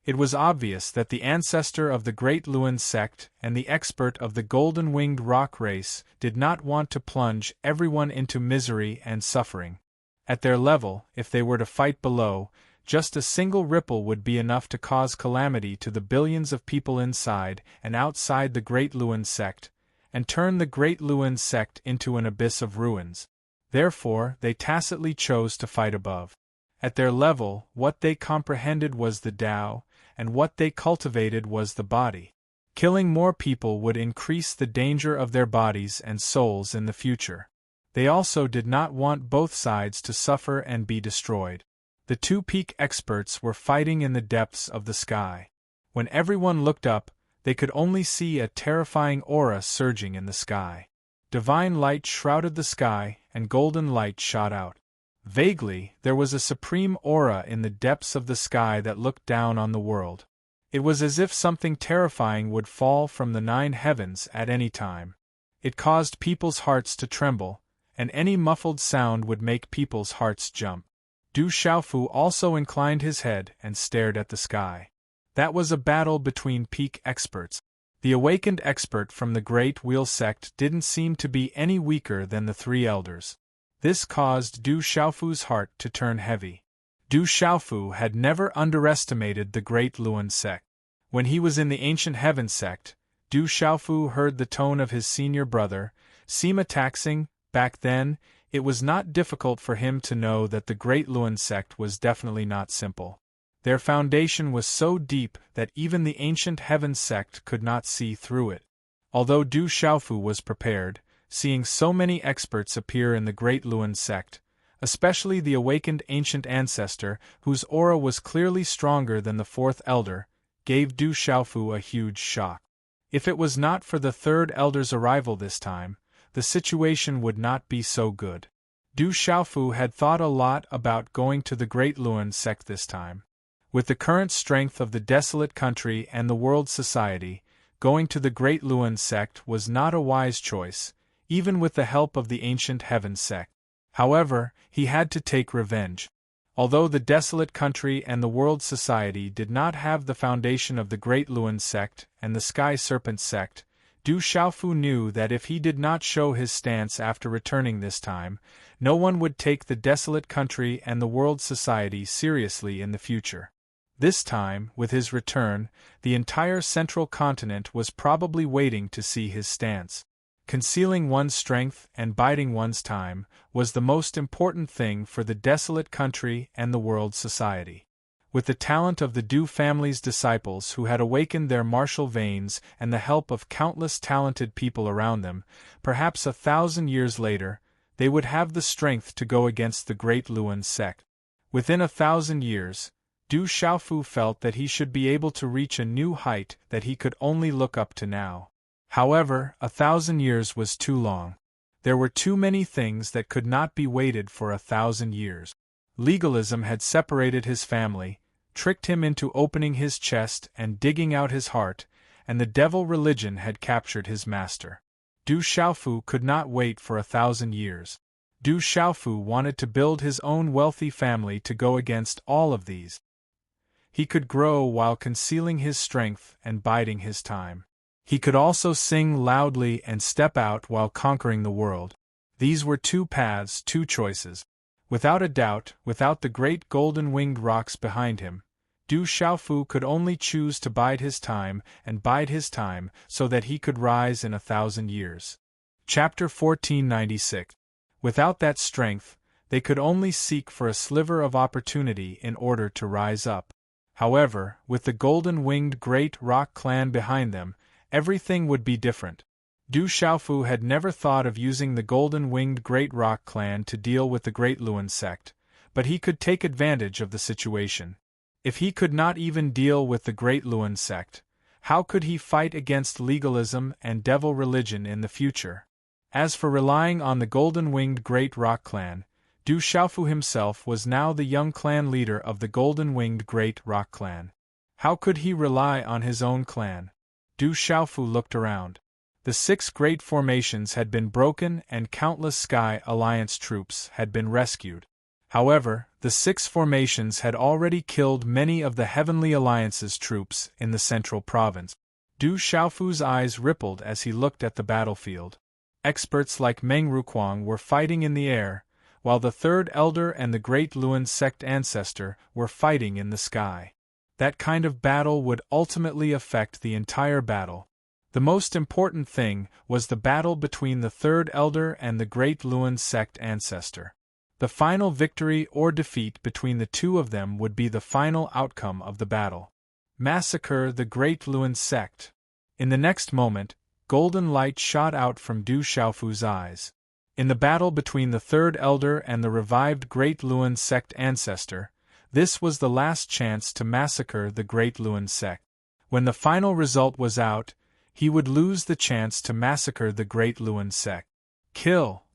It was obvious that the ancestor of the Great Luan sect and the expert of the golden-winged rock race did not want to plunge everyone into misery and suffering. At their level, if they were to fight below, just a single ripple would be enough to cause calamity to the billions of people inside and outside the Great Luan sect, and turn the Great Luan sect into an abyss of ruins. Therefore, they tacitly chose to fight above. At their level, what they comprehended was the Tao, and what they cultivated was the body. Killing more people would increase the danger of their bodies and souls in the future. They also did not want both sides to suffer and be destroyed. The two peak experts were fighting in the depths of the sky. When everyone looked up, they could only see a terrifying aura surging in the sky. Divine light shrouded the sky, and golden light shot out. Vaguely, there was a supreme aura in the depths of the sky that looked down on the world. It was as if something terrifying would fall from the 9 heavens at any time. It caused people's hearts to tremble, and any muffled sound would make people's hearts jump. Du Xiaofu also inclined his head and stared at the sky. That was a battle between peak experts. The awakened expert from the Great Wheel sect didn't seem to be any weaker than the 3 elders. This caused Du Xiaofu's heart to turn heavy. Du Xiaofu had never underestimated the Great Luan sect. When he was in the Ancient Heaven sect, Du Xiaofu heard the tone of his senior brother, Sima taxing. Back then, it was not difficult for him to know that the Great Luan sect was definitely not simple. Their foundation was so deep that even the Ancient Heaven sect could not see through it. Although Du Xiaofu was prepared, seeing so many experts appear in the Great Luan sect, especially the awakened ancient ancestor whose aura was clearly stronger than the 4th elder, gave Du Xiaofu a huge shock. If it was not for the 3rd elder's arrival this time, the situation would not be so good. Du Xiaofu had thought a lot about going to the Great Luan sect this time. With the current strength of the desolate country and the world society, going to the Great Luan sect was not a wise choice, even with the help of the Ancient Heaven sect. However, he had to take revenge. Although the desolate country and the world society did not have the foundation of the Great Luan sect and the Sky Serpent sect, Du Xiaofu knew that if he did not show his stance after returning this time, no one would take the desolate country and the world society seriously in the future. This time, with his return, the entire central continent was probably waiting to see his stance. Concealing one's strength and biding one's time was the most important thing for the desolate country and the world society. With the talent of the Du family's disciples who had awakened their martial veins and the help of countless talented people around them, perhaps 1,000 years later, they would have the strength to go against the great Luan sect. Within 1,000 years, Du Xiaofu felt that he should be able to reach a new height that he could only look up to now. However, 1,000 years was too long. There were too many things that could not be waited for 1,000 years. Legalism had separated his family, tricked him into opening his chest and digging out his heart, and the devil religion had captured his master. Du Xiaofu could not wait for 1,000 years. Du Xiaofu wanted to build his own wealthy family to go against all of these. He could grow while concealing his strength and biding his time. He could also sing loudly and step out while conquering the world. These were two paths, two choices. Without a doubt, without the great golden-winged rocks behind him, Du Xiaofu could only choose to bide his time and bide his time so that he could rise in 1,000 years. Chapter 1496. Without that strength, they could only seek for a sliver of opportunity in order to rise up. However, with the golden-winged great rock clan behind them, everything would be different. Du Xiaofu had never thought of using the golden-winged great rock clan to deal with the great Luan sect, but he could take advantage of the situation. If he could not even deal with the great Luan sect, how could he fight against legalism and devil religion in the future? As for relying on the golden-winged great rock clan, Du Xiaofu himself was now the young clan leader of the golden-winged great rock clan. How could he rely on his own clan? Du Xiaofu looked around. The 6 great formations had been broken and countless Sky Alliance troops had been rescued. However, the 6 formations had already killed many of the Heavenly Alliance's troops in the central province. Du Xiaofu's eyes rippled as he looked at the battlefield. Experts like Meng Ruquang were fighting in the air, while the Third Elder and the Great Luan Sect Ancestor were fighting in the sky. That kind of battle would ultimately affect the entire battle. The most important thing was the battle between the Third Elder and the Great Luan Sect Ancestor. The final victory or defeat between the two of them would be the final outcome of the battle. Massacre the Great Luan Sect. In the next moment, golden light shot out from Du Xiaofu's eyes. In the battle between the Third Elder and the revived Great Luan Sect Ancestor, this was the last chance to massacre the Great Luan Sect. When the final result was out, he would lose the chance to massacre the Great Luan Sect. Kill!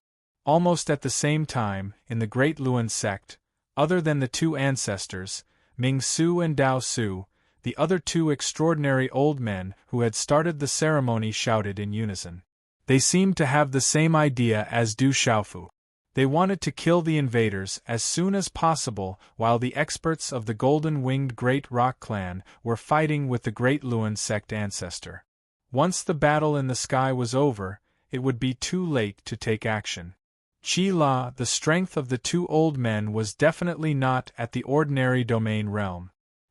Almost at the same time, in the Great Luan Sect, other than the 2 ancestors, Ming Su and Dao Su, the other 2 extraordinary old men who had started the ceremony shouted in unison. They seemed to have the same idea as Du Xiaofu. They wanted to kill the invaders as soon as possible while the experts of the golden-winged Great Rock Clan were fighting with the Great Luan Sect Ancestor. Once the battle in the sky was over, it would be too late to take action. Qi La, the strength of the 2 old men was definitely not at the ordinary domain realm.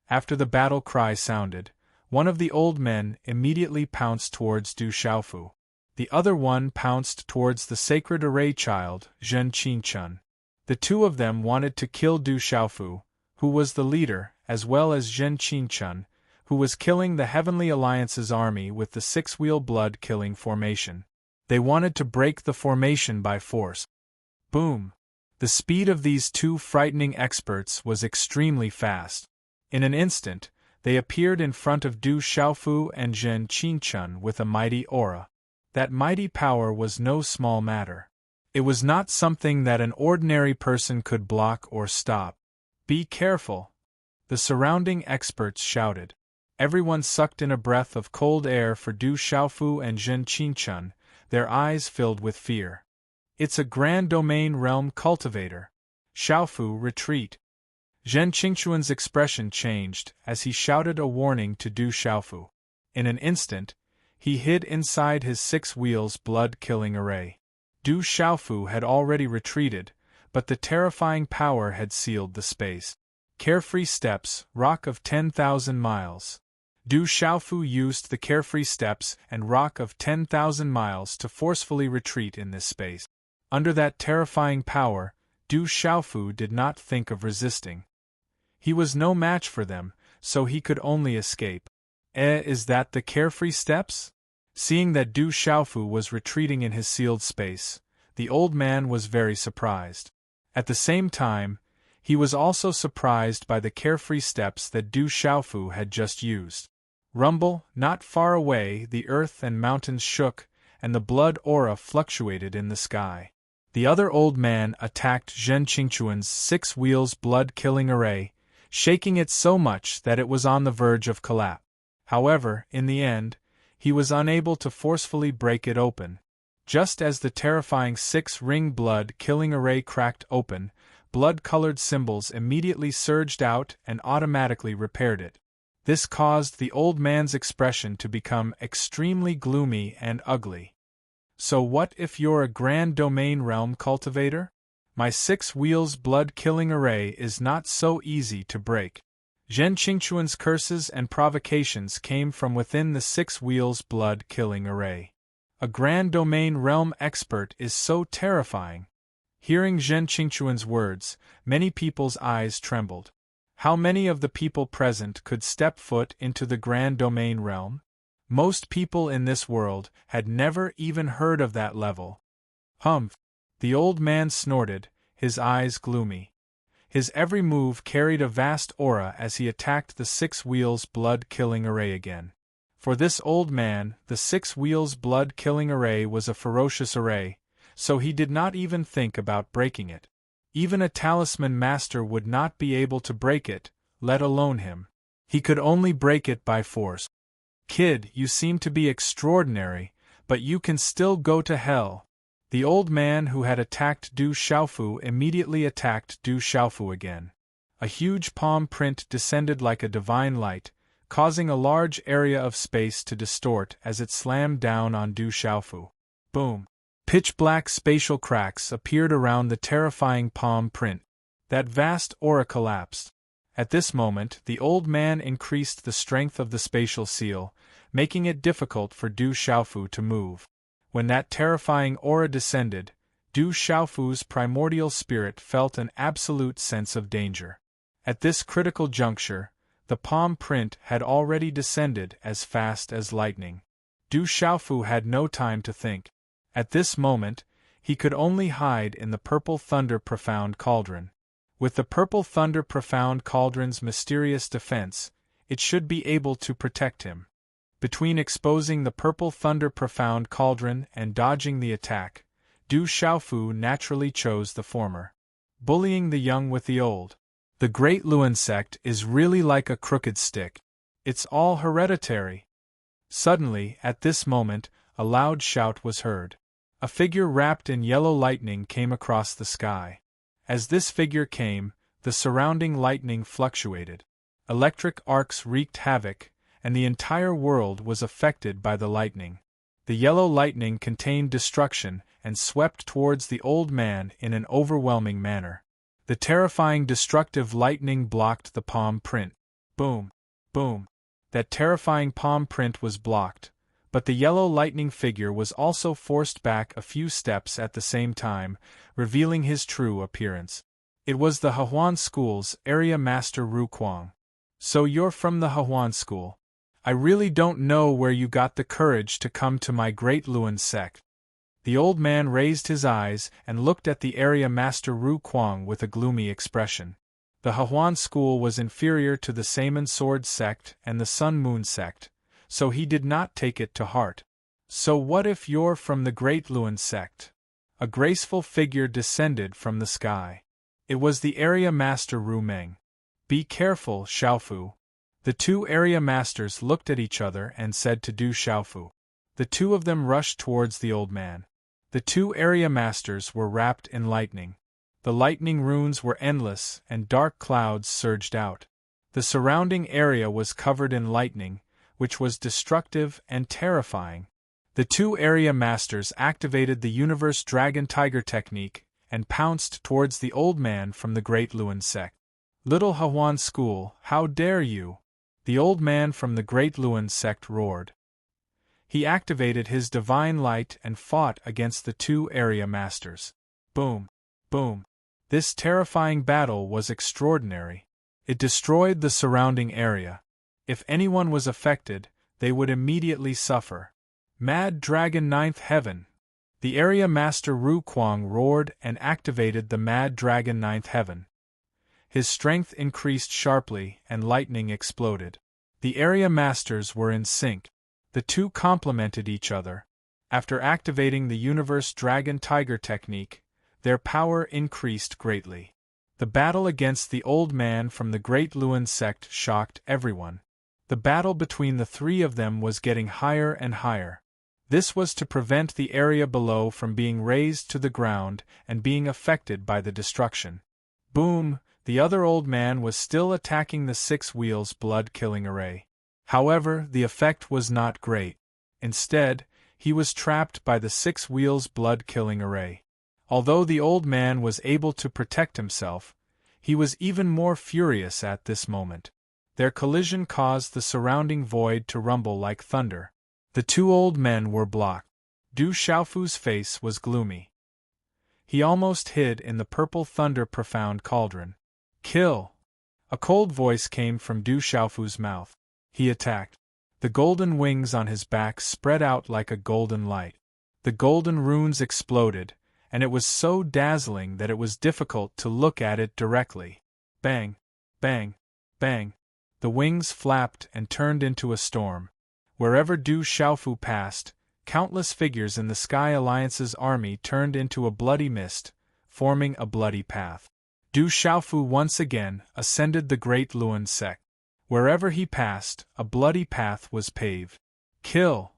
After the battle cry sounded, one of the old men immediately pounced towards Du Xiaofu. The other one pounced towards the sacred array child, Zhen Qingchun. The 2 of them wanted to kill Du Xiaofu, who was the leader, as well as Zhen Qingchun, who was killing the Heavenly Alliance's army with the 6-wheel blood-killing formation. They wanted to break the formation by force. Boom! The speed of these 2 frightening experts was extremely fast. In an instant, they appeared in front of Du Xiaofu and Zhen Qingchun with a mighty aura. That mighty power was no small matter. It was not something that an ordinary person could block or stop. Be careful! The surrounding experts shouted. Everyone sucked in a breath of cold air for Du Xiaofu and Zhen Qingchun, their eyes filled with fear. It's a grand domain realm cultivator. Xiaofu, retreat! Zhen Qingchun's expression changed as he shouted a warning to Du Xiaofu. In an instant, he hid inside his 6 wheels blood-killing array. Du Xiaofu had already retreated, but the terrifying power had sealed the space. Carefree steps, rock of 10,000 miles. Du Xiaofu used the carefree steps and rock of 10,000 miles to forcefully retreat in this space. Under that terrifying power, Du Xiaofu did not think of resisting. He was no match for them, so he could only escape. Is that the carefree steps? Seeing that Du Xiaofu was retreating in his sealed space, the old man was very surprised. At the same time, he was also surprised by the carefree steps that Du Xiaofu had just used. Rumble, not far away, the earth and mountains shook, and the blood aura fluctuated in the sky. The other old man attacked Zhen Qingchuan's 6 wheels blood-killing array, shaking it so much that it was on the verge of collapse. However, in the end, he was unable to forcefully break it open. Just as the terrifying 6-ring blood-killing array cracked open, blood-colored symbols immediately surged out and automatically repaired it. This caused the old man's expression to become extremely gloomy and ugly. So what if you're a Grand Domain Realm cultivator? My 6 wheels blood-killing array is not so easy to break. Zhen Qingchuan's curses and provocations came from within the 6 wheels blood-killing array. A Grand Domain Realm expert is so terrifying. Hearing Zhen Qingchuan's words, many people's eyes trembled. How many of the people present could step foot into the Grand Domain Realm? Most people in this world had never even heard of that level. Humph! The old man snorted, his eyes gloomy. His every move carried a vast aura as he attacked the 6 wheels blood-killing array again. For this old man, the 6 wheels blood-killing array was a ferocious array, so he did not even think about breaking it. Even a talisman master would not be able to break it, let alone him. He could only break it by force. Kid, you seem to be extraordinary, but you can still go to hell. The old man who had attacked Du Xiaofu immediately attacked Du Xiaofu again. A huge palm print descended like a divine light, causing a large area of space to distort as it slammed down on Du Xiaofu. Boom! Pitch-black spatial cracks appeared around the terrifying palm print. That vast aura collapsed. At this moment, the old man increased the strength of the spatial seal, making it difficult for Du Xiaofu to move. When that terrifying aura descended, Du Xiaofu's primordial spirit felt an absolute sense of danger. At this critical juncture, the palm print had already descended as fast as lightning. Du Xiaofu had no time to think. At this moment, he could only hide in the Purple Thunder Profound Cauldron. With the Purple Thunder Profound Cauldron's mysterious defense, it should be able to protect him. Between exposing the Purple Thunder Profound Cauldron and dodging the attack, Du Xiaofu naturally chose the former. Bullying the young with the old. The Great Luan sect is really like a crooked stick. It's all hereditary. Suddenly, at this moment, a loud shout was heard. A figure wrapped in yellow lightning came across the sky. As this figure came, the surrounding lightning fluctuated. Electric arcs wreaked havoc, and the entire world was affected by the lightning. The yellow lightning contained destruction and swept towards the old man in an overwhelming manner. The terrifying destructive lightning blocked the palm print. Boom! Boom! That terrifying palm print was blocked, but the yellow lightning figure was also forced back a few steps at the same time, revealing his true appearance. It was the Hehuan School's area master Ru Kuang. So you're from the Hehuan School. I really don't know where you got the courage to come to my Great Luan sect. The old man raised his eyes and looked at the area master Ru Kuang with a gloomy expression. The Hehuan School was inferior to the Saman Sword sect and the Sun Moon sect, so he did not take it to heart. So what if you're from the Great Luan sect? A graceful figure descended from the sky. It was the area master Ru Meng. Be careful, Xiaofu. The 2 area masters looked at each other and said to Du Xiaofu. The 2 of them rushed towards the old man. The 2 area masters were wrapped in lightning. The lightning runes were endless and dark clouds surged out. The surrounding area was covered in lightning, which was destructive and terrifying. The 2 area masters activated the Universe Dragon Tiger technique and pounced towards the old man from the Great Luan sect. Little Hehuan School, how dare you! The old man from the Great Luan sect roared. He activated his divine light and fought against the 2 area masters. Boom! Boom! This terrifying battle was extraordinary. It destroyed the surrounding area. If anyone was affected, they would immediately suffer. Mad Dragon Ninth Heaven! The area master Ru Kuang roared and activated the Mad Dragon Ninth Heaven. His strength increased sharply and lightning exploded. The area masters were in sync. The two complemented each other. After activating the Universe Dragon Tiger technique, their power increased greatly. The battle against the old man from the Great Luen sect shocked everyone. The battle between the three of them was getting higher and higher. This was to prevent the area below from being razed to the ground and being affected by the destruction. Boom! The other old man was still attacking the Six Wheels blood-killing array. However, the effect was not great. Instead, he was trapped by the Six Wheels blood-killing array. Although the old man was able to protect himself, he was even more furious at this moment. Their collision caused the surrounding void to rumble like thunder. The two old men were blocked. Du Xiaofu's face was gloomy. He almost hid in the purple thunder profound cauldron. Kill! A cold voice came from Du Xiaofu's mouth. He attacked. The golden wings on his back spread out like a golden light. The golden runes exploded, and it was so dazzling that it was difficult to look at it directly. Bang! Bang! Bang! The wings flapped and turned into a storm. Wherever Du Xiaofu passed, countless figures in the Sky Alliance's army turned into a bloody mist, forming a bloody path. Du Xiaofu once again ascended the Great Luen sect. Wherever he passed, a bloody path was paved. Kill!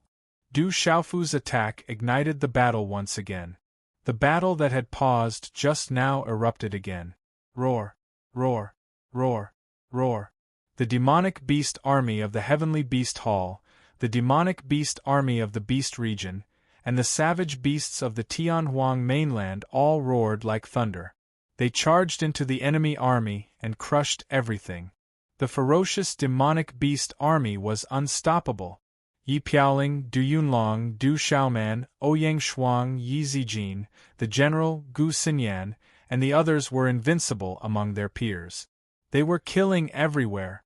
Du Xiaofu's attack ignited the battle once again. The battle that had paused just now erupted again. Roar! Roar! Roar! Roar! The demonic beast army of the Heavenly Beast Hall, the demonic beast army of the Beast region, and the savage beasts of the Tianhuang mainland all roared like thunder. They charged into the enemy army and crushed everything. The ferocious demonic beast army was unstoppable. Yi Piaoling, Du Yunlong, Du Xiaoman, Ouyang Shuang, Yi Zijin, the general, Gu Xinyan, and the others were invincible among their peers. They were killing everywhere.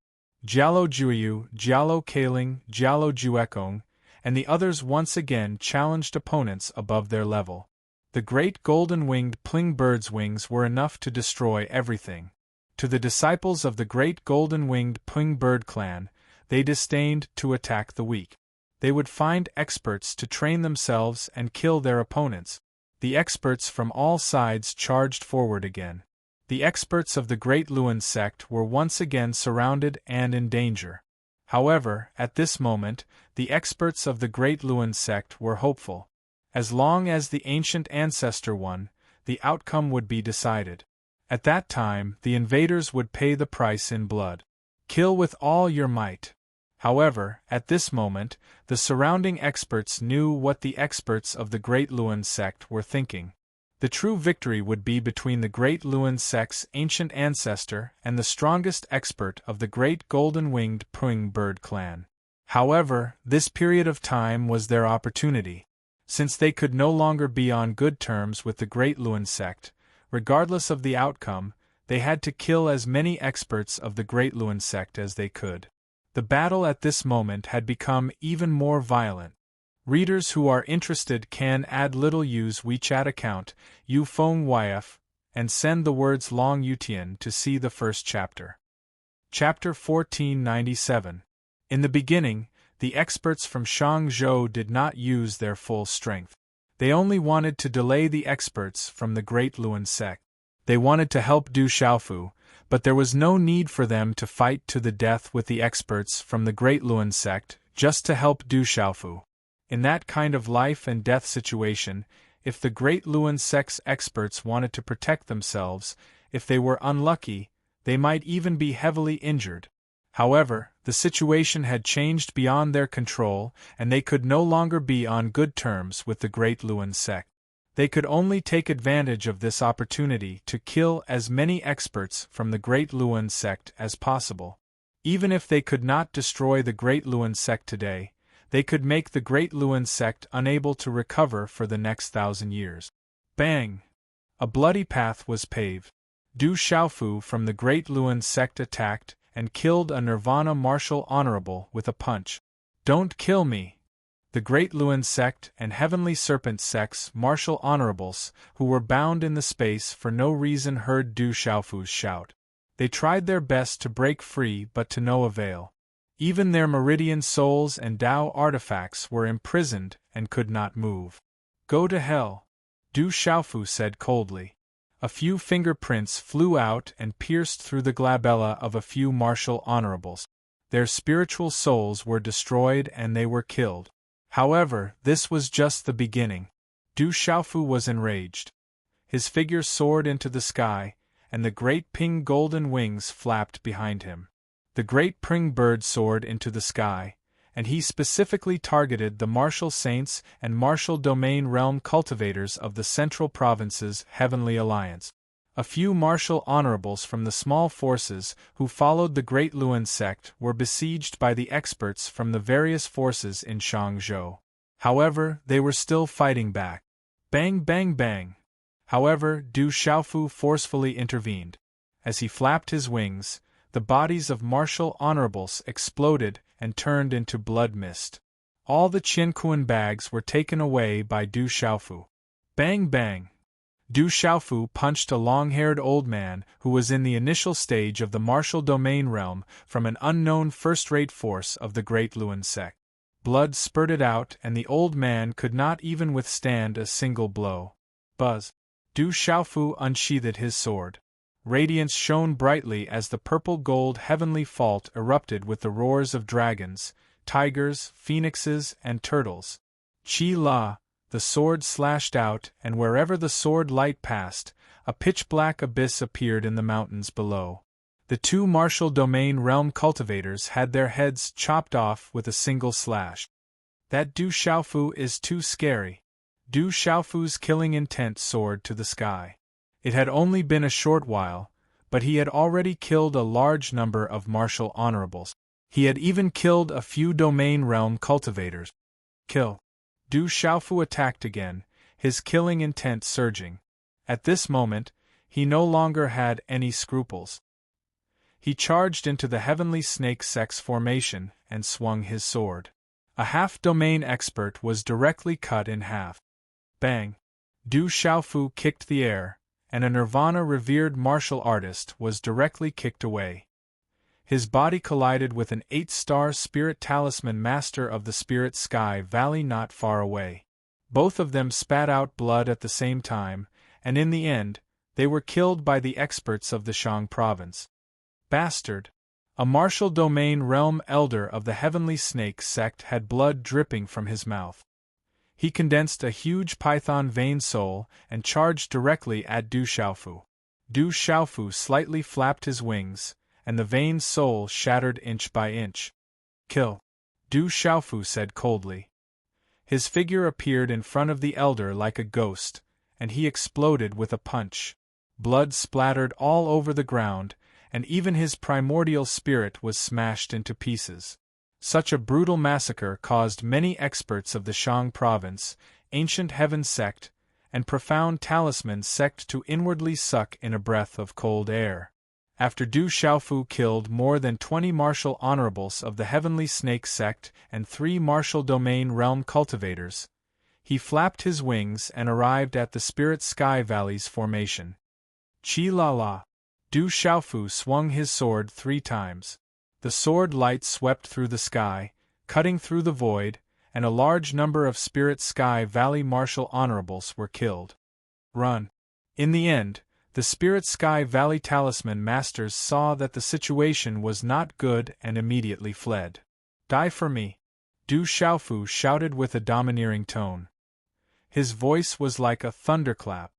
Jialo Juiyu, Jialo Kaling, Jialo Juekong, and the others once again challenged opponents above their level. The great golden-winged Pling bird's wings were enough to destroy everything. To the disciples of the great golden-winged Pling bird clan, they disdained to attack the weak. They would find experts to train themselves and kill their opponents. The experts from all sides charged forward again. The experts of the Great Luen sect were once again surrounded and in danger. However, at this moment, the experts of the Great Luen sect were hopeful. As long as the ancient ancestor won, the outcome would be decided. At that time, the invaders would pay the price in blood. Kill with all your might. However, at this moment, the surrounding experts knew what the experts of the Great Luen sect were thinking. The true victory would be between the Great Luen sect's ancient ancestor and the strongest expert of the Great Golden-Winged Pling bird clan. However, this period of time was their opportunity. Since they could no longer be on good terms with the Great Luen sect, regardless of the outcome, they had to kill as many experts of the Great Luen sect as they could. The battle at this moment had become even more violent. Readers who are interested can add little use WeChat account, Yufeng and send the words Long Yutian to see the first chapter. Chapter 1497. In the beginning, the experts from Shangzhou did not use their full strength. They only wanted to delay the experts from the Great Luen sect. They wanted to help Du Xiaofu, but there was no need for them to fight to the death with the experts from the Great Luen sect just to help Du Xiaofu. In that kind of life and death situation, if the Great Luen sect's experts wanted to protect themselves, if they were unlucky, they might even be heavily injured. However, the situation had changed beyond their control, and they could no longer be on good terms with the Great Luen sect. They could only take advantage of this opportunity to kill as many experts from the Great Luen sect as possible. Even if they could not destroy the Great Luen sect today, they could make the Great Luen sect unable to recover for the next 1,000 years. Bang! A bloody path was paved. Du Xiaofu from the Great Luan sect attacked and killed a Nirvana martial honorable with a punch. Don't kill me! The Great Luan sect and Heavenly Serpent sect's martial honorables, who were bound in the space for no reason, heard Du Xiaofu's shout. They tried their best to break free, but to no avail. Even their meridian souls and Tao artifacts were imprisoned and could not move. Go to hell, Du Xiaofu said coldly. A few fingerprints flew out and pierced through the glabella of a few martial honorables. Their spiritual souls were destroyed and they were killed. However, this was just the beginning. Du Xiaofu was enraged. His figure soared into the sky, and the great pink golden wings flapped behind him. The great pring bird soared into the sky, and he specifically targeted the martial saints and martial domain realm cultivators of the Central Province's Heavenly Alliance. A few martial honorables from the small forces who followed the Great Luan sect were besieged by the experts from the various forces in Shangzhou. However, they were still fighting back. Bang bang bang! However, Du Xiaofu forcefully intervened. As he flapped his wings, the bodies of martial honorables exploded and turned into blood mist. All the Qianquan bags were taken away by Du Xiaofu. Bang bang! Du Xiaofu punched a long-haired old man who was in the initial stage of the martial domain realm from an unknown first-rate force of the Great Luan sect. Blood spurted out and the old man could not even withstand a single blow. Buzz! Du Xiaofu unsheathed his sword. Radiance shone brightly as the purple-gold heavenly fault erupted with the roars of dragons, tigers, phoenixes, and turtles. Qi La! The sword slashed out, and wherever the sword light passed, a pitch-black abyss appeared in the mountains below. The two martial domain realm cultivators had their heads chopped off with a single slash. That Du Xiaofu is too scary. Du Xiaofu's killing intent soared to the sky. It had only been a short while, but he had already killed a large number of martial honorables. He had even killed a few domain realm cultivators. Kill! Du Xiaofu attacked again, his killing intent surging. At this moment, he no longer had any scruples. He charged into the Heavenly Snake Sect's formation and swung his sword. A half-domain expert was directly cut in half. Bang! Du Xiaofu kicked the air, and a Nirvana-revered martial artist was directly kicked away. His body collided with an 8-star spirit talisman master of the Spirit Sky Valley not far away. Both of them spat out blood at the same time, and in the end, they were killed by the experts of the Shang province. Bastard! A martial domain realm elder of the Heavenly Snake sect had blood dripping from his mouth. He condensed a huge python vein soul and charged directly at Du Xiaofu. Du Xiaofu slightly flapped his wings, and the vein soul shattered inch by inch. Kill! Du Xiaofu said coldly. His figure appeared in front of the elder like a ghost, and he exploded with a punch. Blood splattered all over the ground, and even his primordial spirit was smashed into pieces. Such a brutal massacre caused many experts of the Shang province, Ancient Heaven sect, and Profound Talisman sect to inwardly suck in a breath of cold air. After Du Xiaofu killed more than 20 martial honorables of the Heavenly Snake sect and 3 martial domain realm cultivators, he flapped his wings and arrived at the Spirit Sky Valley's formation. Qi La La! Du Xiaofu swung his sword 3 times. The sword light swept through the sky, cutting through the void, and a large number of Spirit Sky Valley martial honorables were killed. Run! In the end, the Spirit Sky Valley Talisman Masters saw that the situation was not good and immediately fled. Die for me! Du Xiaofu shouted with a domineering tone. His voice was like a thunderclap.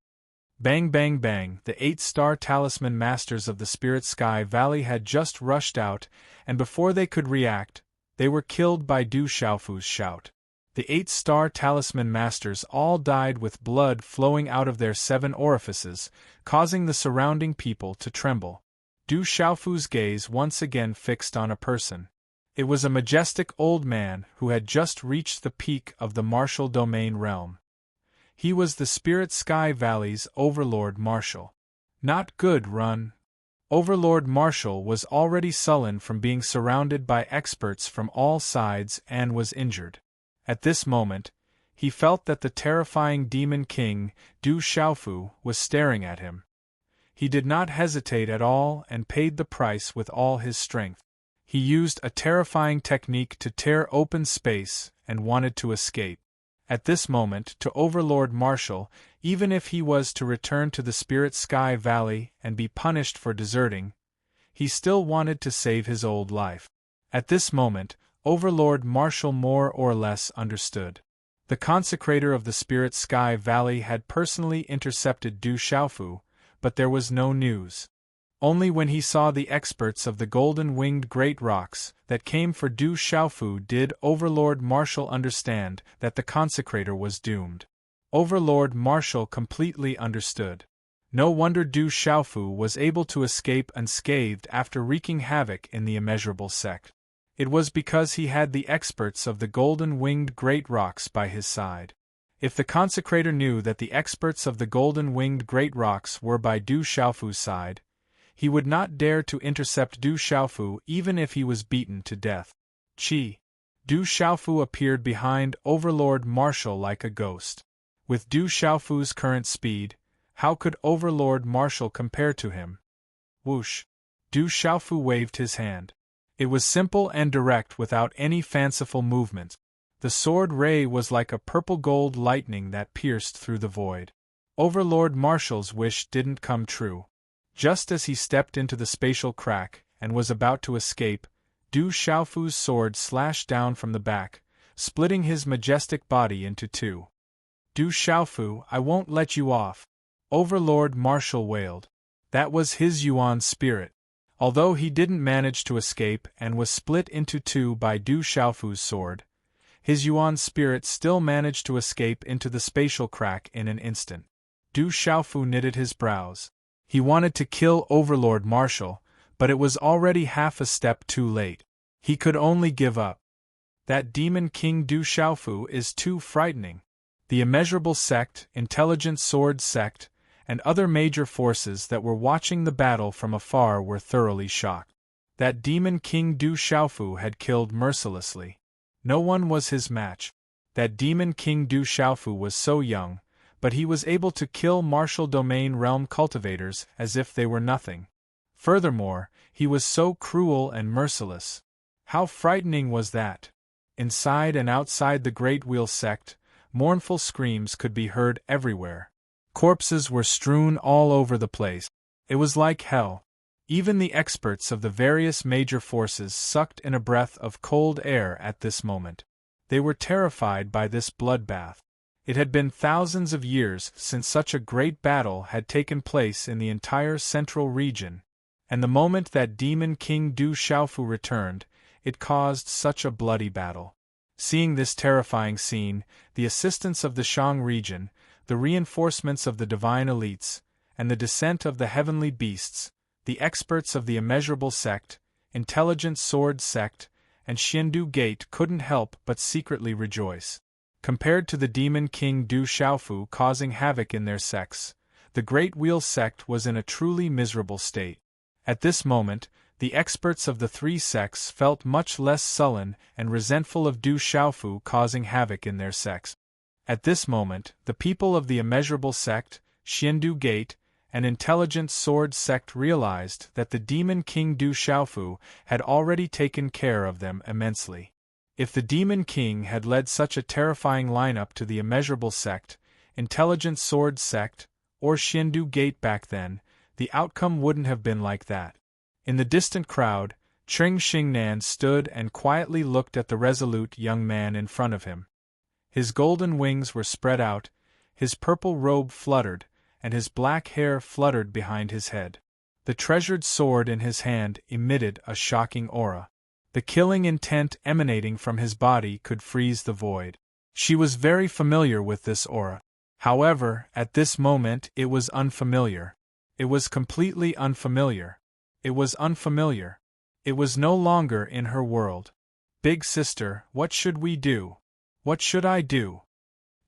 Bang bang bang! The 8-star Talisman Masters of the Spirit Sky Valley had just rushed out, and before they could react, they were killed by Du Xiaofu's shout. The 8-star Talisman Masters all died with blood flowing out of their 7 orifices, causing the surrounding people to tremble. Du Xiaofu's gaze once again fixed on a person. It was a majestic old man who had just reached the peak of the martial domain realm. He was the Spirit Sky Valley's Overlord Marshal. Not good, run. Overlord Marshall was already sullen from being surrounded by experts from all sides and was injured. At this moment, he felt that the terrifying Demon King, Du Xiaofu, was staring at him. He did not hesitate at all and paid the price with all his strength. He used a terrifying technique to tear open space and wanted to escape. At this moment, to Overlord Marshall, even if he was to return to the Spirit Sky Valley and be punished for deserting, he still wanted to save his old life. At this moment, Overlord Marshall more or less understood. The consecrator of the Spirit Sky Valley had personally intercepted Du Xiaofu, but there was no news. Only when he saw the experts of the golden-winged great rocks that came for Du Xiaofu did Overlord Marshall understand that the consecrator was doomed. Overlord Marshall completely understood. No wonder Du Xiaofu was able to escape unscathed after wreaking havoc in the immeasurable sect. It was because he had the experts of the golden-winged great rocks by his side. If the consecrator knew that the experts of the golden-winged great rocks were by Du Xiaofu's side, he would not dare to intercept Du Xiaofu even if he was beaten to death. Du Xiaofu appeared behind Overlord Marshall like a ghost. With Du Xiaofu's current speed, how could Overlord Marshall compare to him? Whoosh! Du Xiaofu waved his hand. It was simple and direct without any fanciful movement. The sword ray was like a purple-gold lightning that pierced through the void. Overlord Marshall's wish didn't come true. Just as he stepped into the spatial crack and was about to escape, Du Xiaofu's sword slashed down from the back, splitting his majestic body into two. Du Xiaofu, I won't let you off. Overlord Marshall wailed. That was his Yuan spirit. Although he didn't manage to escape and was split into two by Du Xiaofu's sword, his Yuan spirit still managed to escape into the spatial crack in an instant. Du Xiaofu knitted his brows. He wanted to kill Overlord Marshall, but it was already half a step too late. He could only give up. That Demon King Du Xiaofu is too frightening. The immeasurable sect, intelligent sword sect, and other major forces that were watching the battle from afar were thoroughly shocked. That Demon King Du Xiaofu had killed mercilessly. No one was his match. That Demon King Du Xiaofu was so young, but he was able to kill Martial Domain Realm cultivators as if they were nothing. Furthermore, he was so cruel and merciless. How frightening was that! Inside and outside the Great Wheel sect, mournful screams could be heard everywhere. Corpses were strewn all over the place. It was like hell. Even the experts of the various major forces sucked in a breath of cold air at this moment. They were terrified by this bloodbath. It had been thousands of years since such a great battle had taken place in the entire central region, and the moment that Demon King Du Xiaofu returned, it caused such a bloody battle. Seeing this terrifying scene, the assistants of the Shang region, the reinforcements of the divine elites, and the descent of the heavenly beasts, the experts of the immeasurable sect, intelligent sword sect, and Xiandu Gate couldn't help but secretly rejoice. Compared to the Demon King Du Xiaofu causing havoc in their sects, the Great Wheel sect was in a truly miserable state. At this moment, the experts of the three sects felt much less sullen and resentful of Du Xiaofu causing havoc in their sects. At this moment, the people of the immeasurable sect, Xiandu Gate, and intelligent sword sect realized that the Demon King Du Xiaofu had already taken care of them immensely. If the Demon King had led such a terrifying lineup to the immeasurable sect, intelligent sword sect, or Xiandu Gate back then, the outcome wouldn't have been like that. In the distant crowd, Cheng Xingnan stood and quietly looked at the resolute young man in front of him. His golden wings were spread out, his purple robe fluttered, and his black hair fluttered behind his head. The treasured sword in his hand emitted a shocking aura. The killing intent emanating from his body could freeze the void. She was very familiar with this aura. However, at this moment it was unfamiliar. It was completely unfamiliar. It was unfamiliar. It was no longer in her world. Big sister, what should we do? What should I do?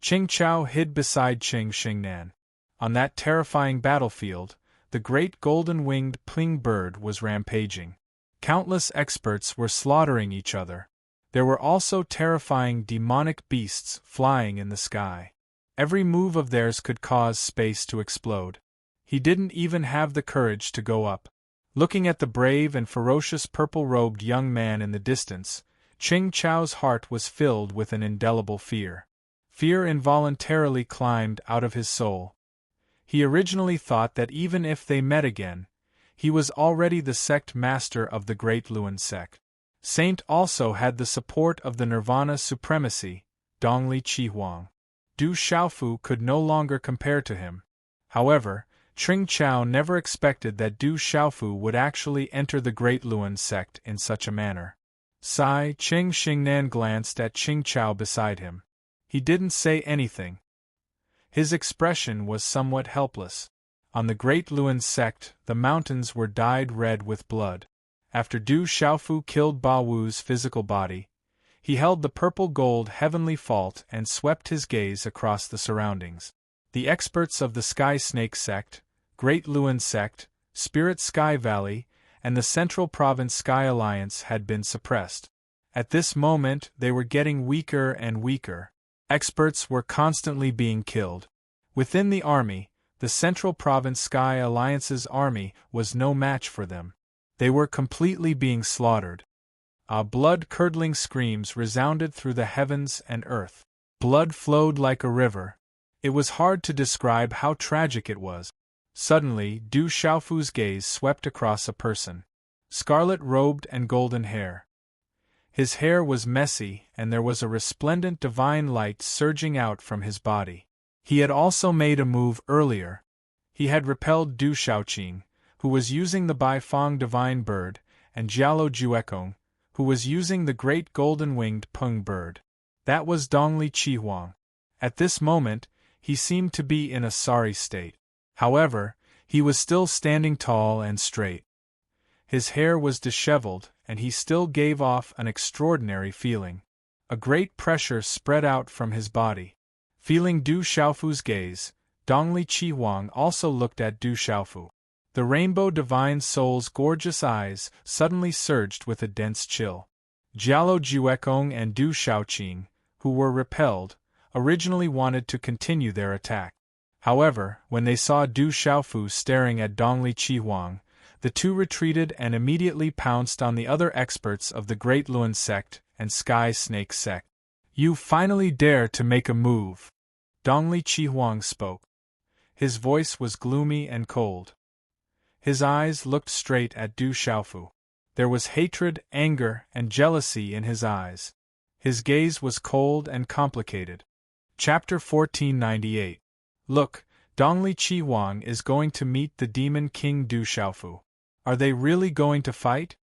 Qing Chao hid beside Cheng Xingnan. On that terrifying battlefield, the great golden-winged pling bird was rampaging. Countless experts were slaughtering each other. There were also terrifying demonic beasts flying in the sky. Every move of theirs could cause space to explode. He didn't even have the courage to go up. Looking at the brave and ferocious purple-robed young man in the distance, Ching Chao's heart was filled with an indelible fear. Fear involuntarily climbed out of his soul. He originally thought that even if they met again, he was already the sect master of the Great Luan sect. Saint also had the support of the Nirvana supremacy, Dongli Chi Huang. Du Xiaofu could no longer compare to him. However, Ching Chao never expected that Du Xiaofu would actually enter the Great Luan sect in such a manner. Sai Ching Xingnan glanced at Ching Chao beside him. He didn't say anything. His expression was somewhat helpless. On the Great Luan sect, the mountains were dyed red with blood. After Du Xiaofu killed Ba Wu's physical body, he held the purple-gold heavenly fault and swept his gaze across the surroundings. The experts of the Sky Snake sect, Great Luan sect, Spirit Sky Valley, and the Central Province Sky Alliance had been suppressed. At this moment, they were getting weaker and weaker. Experts were constantly being killed. Within the army, the Central Province Sky Alliance's army was no match for them. They were completely being slaughtered. Blood-curdling screams resounded through the heavens and earth. Blood flowed like a river. It was hard to describe how tragic it was. Suddenly, Du Xiaofu's gaze swept across a person. Scarlet-robed and golden hair. His hair was messy, and there was a resplendent divine light surging out from his body. He had also made a move earlier. He had repelled Du Xiaoqing, who was using the Baifeng divine bird, and Jialo Juekong, who was using the great golden-winged peng bird. That was Dongli Chi Huang. At this moment, he seemed to be in a sorry state. However, he was still standing tall and straight. His hair was disheveled, and he still gave off an extraordinary feeling. A great pressure spread out from his body. Feeling Du Xiaofu's gaze, Dongli Chi Huang also looked at Du Xiaofu. The rainbow divine soul's gorgeous eyes suddenly surged with a dense chill. Jialo Juekong and Du Xiaoqing, who were repelled, originally wanted to continue their attack. However, when they saw Du Xiaofu staring at Dongli Chi Huang, the two retreated and immediately pounced on the other experts of the Great Luan sect and Sky Snake sect. "You finally dare to make a move," Dongli Chi Huang spoke. His voice was gloomy and cold. His eyes looked straight at Du Xiaofu. There was hatred, anger, and jealousy in his eyes. His gaze was cold and complicated. Chapter 1498. Look, Dongli Chi Huang is going to meet the Demon King Du Xiaofu. Are they really going to fight?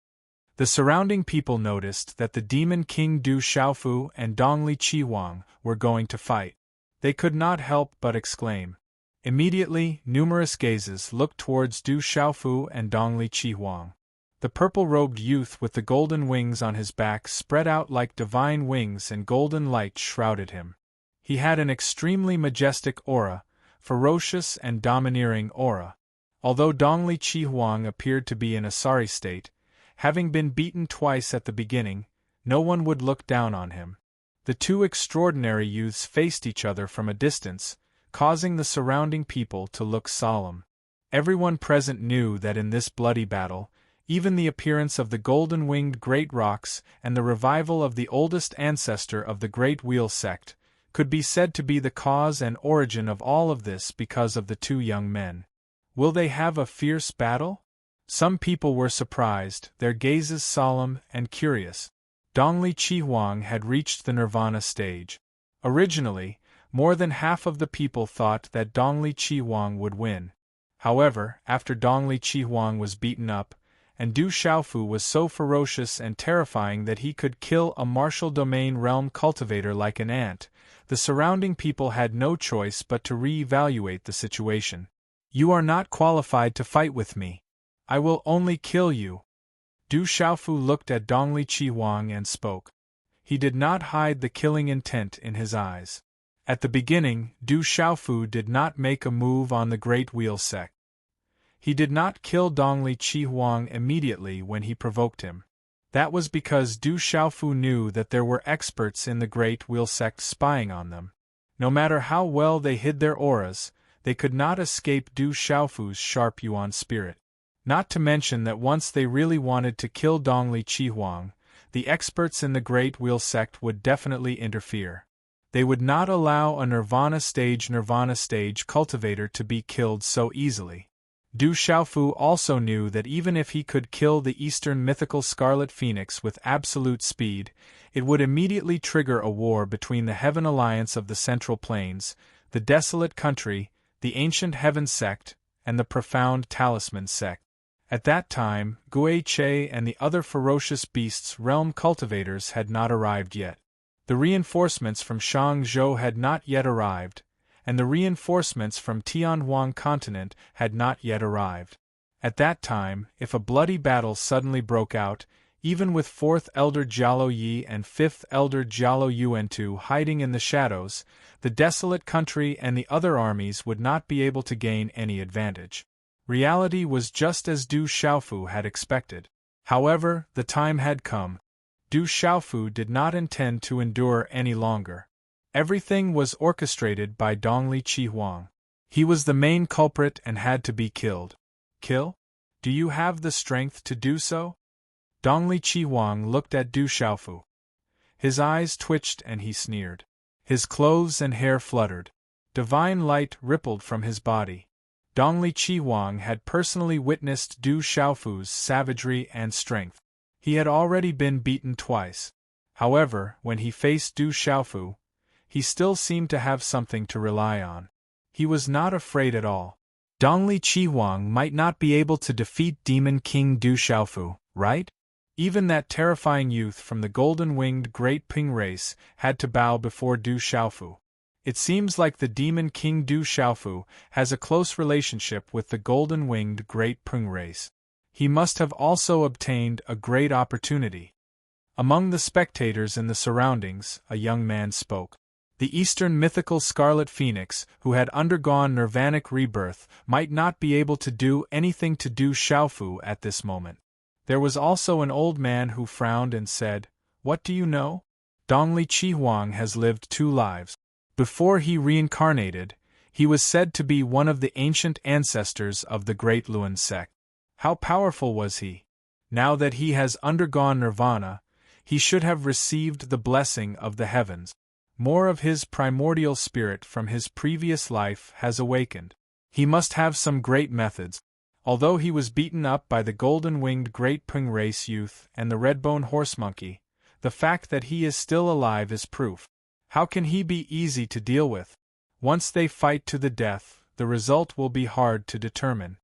The surrounding people noticed that the Demon King Du Xiaofu and Dongli Chi Huang were going to fight. They could not help but exclaim. Immediately, numerous gazes looked towards Du Xiaofu and Dongli Chi Huang. The purple-robed youth with the golden wings on his back spread out like divine wings and golden light shrouded him. He had an extremely majestic aura, ferocious and domineering aura. Although Dongli Chi Huang appeared to be in a sorry state, having been beaten twice at the beginning, no one would look down on him. The two extraordinary youths faced each other from a distance, causing the surrounding people to look solemn. Everyone present knew that in this bloody battle, even the appearance of the golden-winged great rocks and the revival of the oldest ancestor of the Great Wheel sect could be said to be the cause and origin of all of this because of the two young men. Will they have a fierce battle? Some people were surprised, their gazes solemn and curious. Dongli Chi Huang had reached the Nirvana stage. Originally, more than half of the people thought that Dongli Chi Huang would win. However, after Dongli Chi Huang was beaten up, and Du Xiaofu was so ferocious and terrifying that he could kill a martial domain realm cultivator like an ant, the surrounding people had no choice but to re-evaluate the situation. "You are not qualified to fight with me. I will only kill you." Du Xiaofu looked at Dongli Chi Huang and spoke. He did not hide the killing intent in his eyes. At the beginning, Du Xiaofu did not make a move on the Great Wheel sect. He did not kill Dongli Chi Huang immediately when he provoked him. That was because Du Xiaofu knew that there were experts in the Great Wheel sect spying on them. No matter how well they hid their auras, they could not escape Du Xiaofu's sharp Yuan spirit. Not to mention that once they really wanted to kill Dongli Chi Huang, the experts in the Great Wheel sect would definitely interfere. They would not allow a Nirvana stage cultivator to be killed so easily. Du Xiaofu also knew that even if he could kill the Eastern mythical Scarlet Phoenix with absolute speed, it would immediately trigger a war between the Heaven Alliance of the Central Plains, the Desolate Country, the Ancient Heaven Sect, and the Profound Talisman Sect. At that time, Gui Che and the other ferocious beasts' realm cultivators had not arrived yet. The reinforcements from Shangzhou had not yet arrived, and the reinforcements from Tianhuang continent had not yet arrived. At that time, if a bloody battle suddenly broke out, even with 4th Elder Jialo Yi and 5th Elder Jialo Yuantu hiding in the shadows, the Desolate Country and the other armies would not be able to gain any advantage. Reality was just as Du Xiaofu had expected. However, the time had come. Du Xiaofu did not intend to endure any longer. Everything was orchestrated by Dongli Chi Huang. He was the main culprit and had to be killed. Kill? Do you have the strength to do so? Dongli Chi Huang looked at Du Xiaofu. His eyes twitched and he sneered. His clothes and hair fluttered. Divine light rippled from his body. Dongli Chi Huang had personally witnessed Du Xiaofu's savagery and strength. He had already been beaten twice. However, when he faced Du Xiaofu, he still seemed to have something to rely on. He was not afraid at all. Dongli Chi Huang might not be able to defeat Demon King Du Xiaofu, right? Even that terrifying youth from the golden-winged Great Ping race had to bow before Du Xiaofu. It seems like the Demon King Du Xiaofu has a close relationship with the golden-winged Great Ping race. He must have also obtained a great opportunity. Among the spectators in the surroundings, a young man spoke. The Eastern mythical Scarlet Phoenix, who had undergone nirvanic rebirth, might not be able to do anything to Du Xiaofu at this moment. There was also an old man who frowned and said, "What do you know? Dongli Chi Huang has lived 2 lives. Before he reincarnated, he was said to be one of the ancient ancestors of the Great Luan sect. How powerful was he? Now that he has undergone nirvana, he should have received the blessing of the heavens. More of his primordial spirit from his previous life has awakened. He must have some great methods. Although he was beaten up by the golden-winged Great Ping race youth and the red-bone horse monkey, the fact that he is still alive is proof. How can he be easy to deal with? Once they fight to the death, the result will be hard to determine."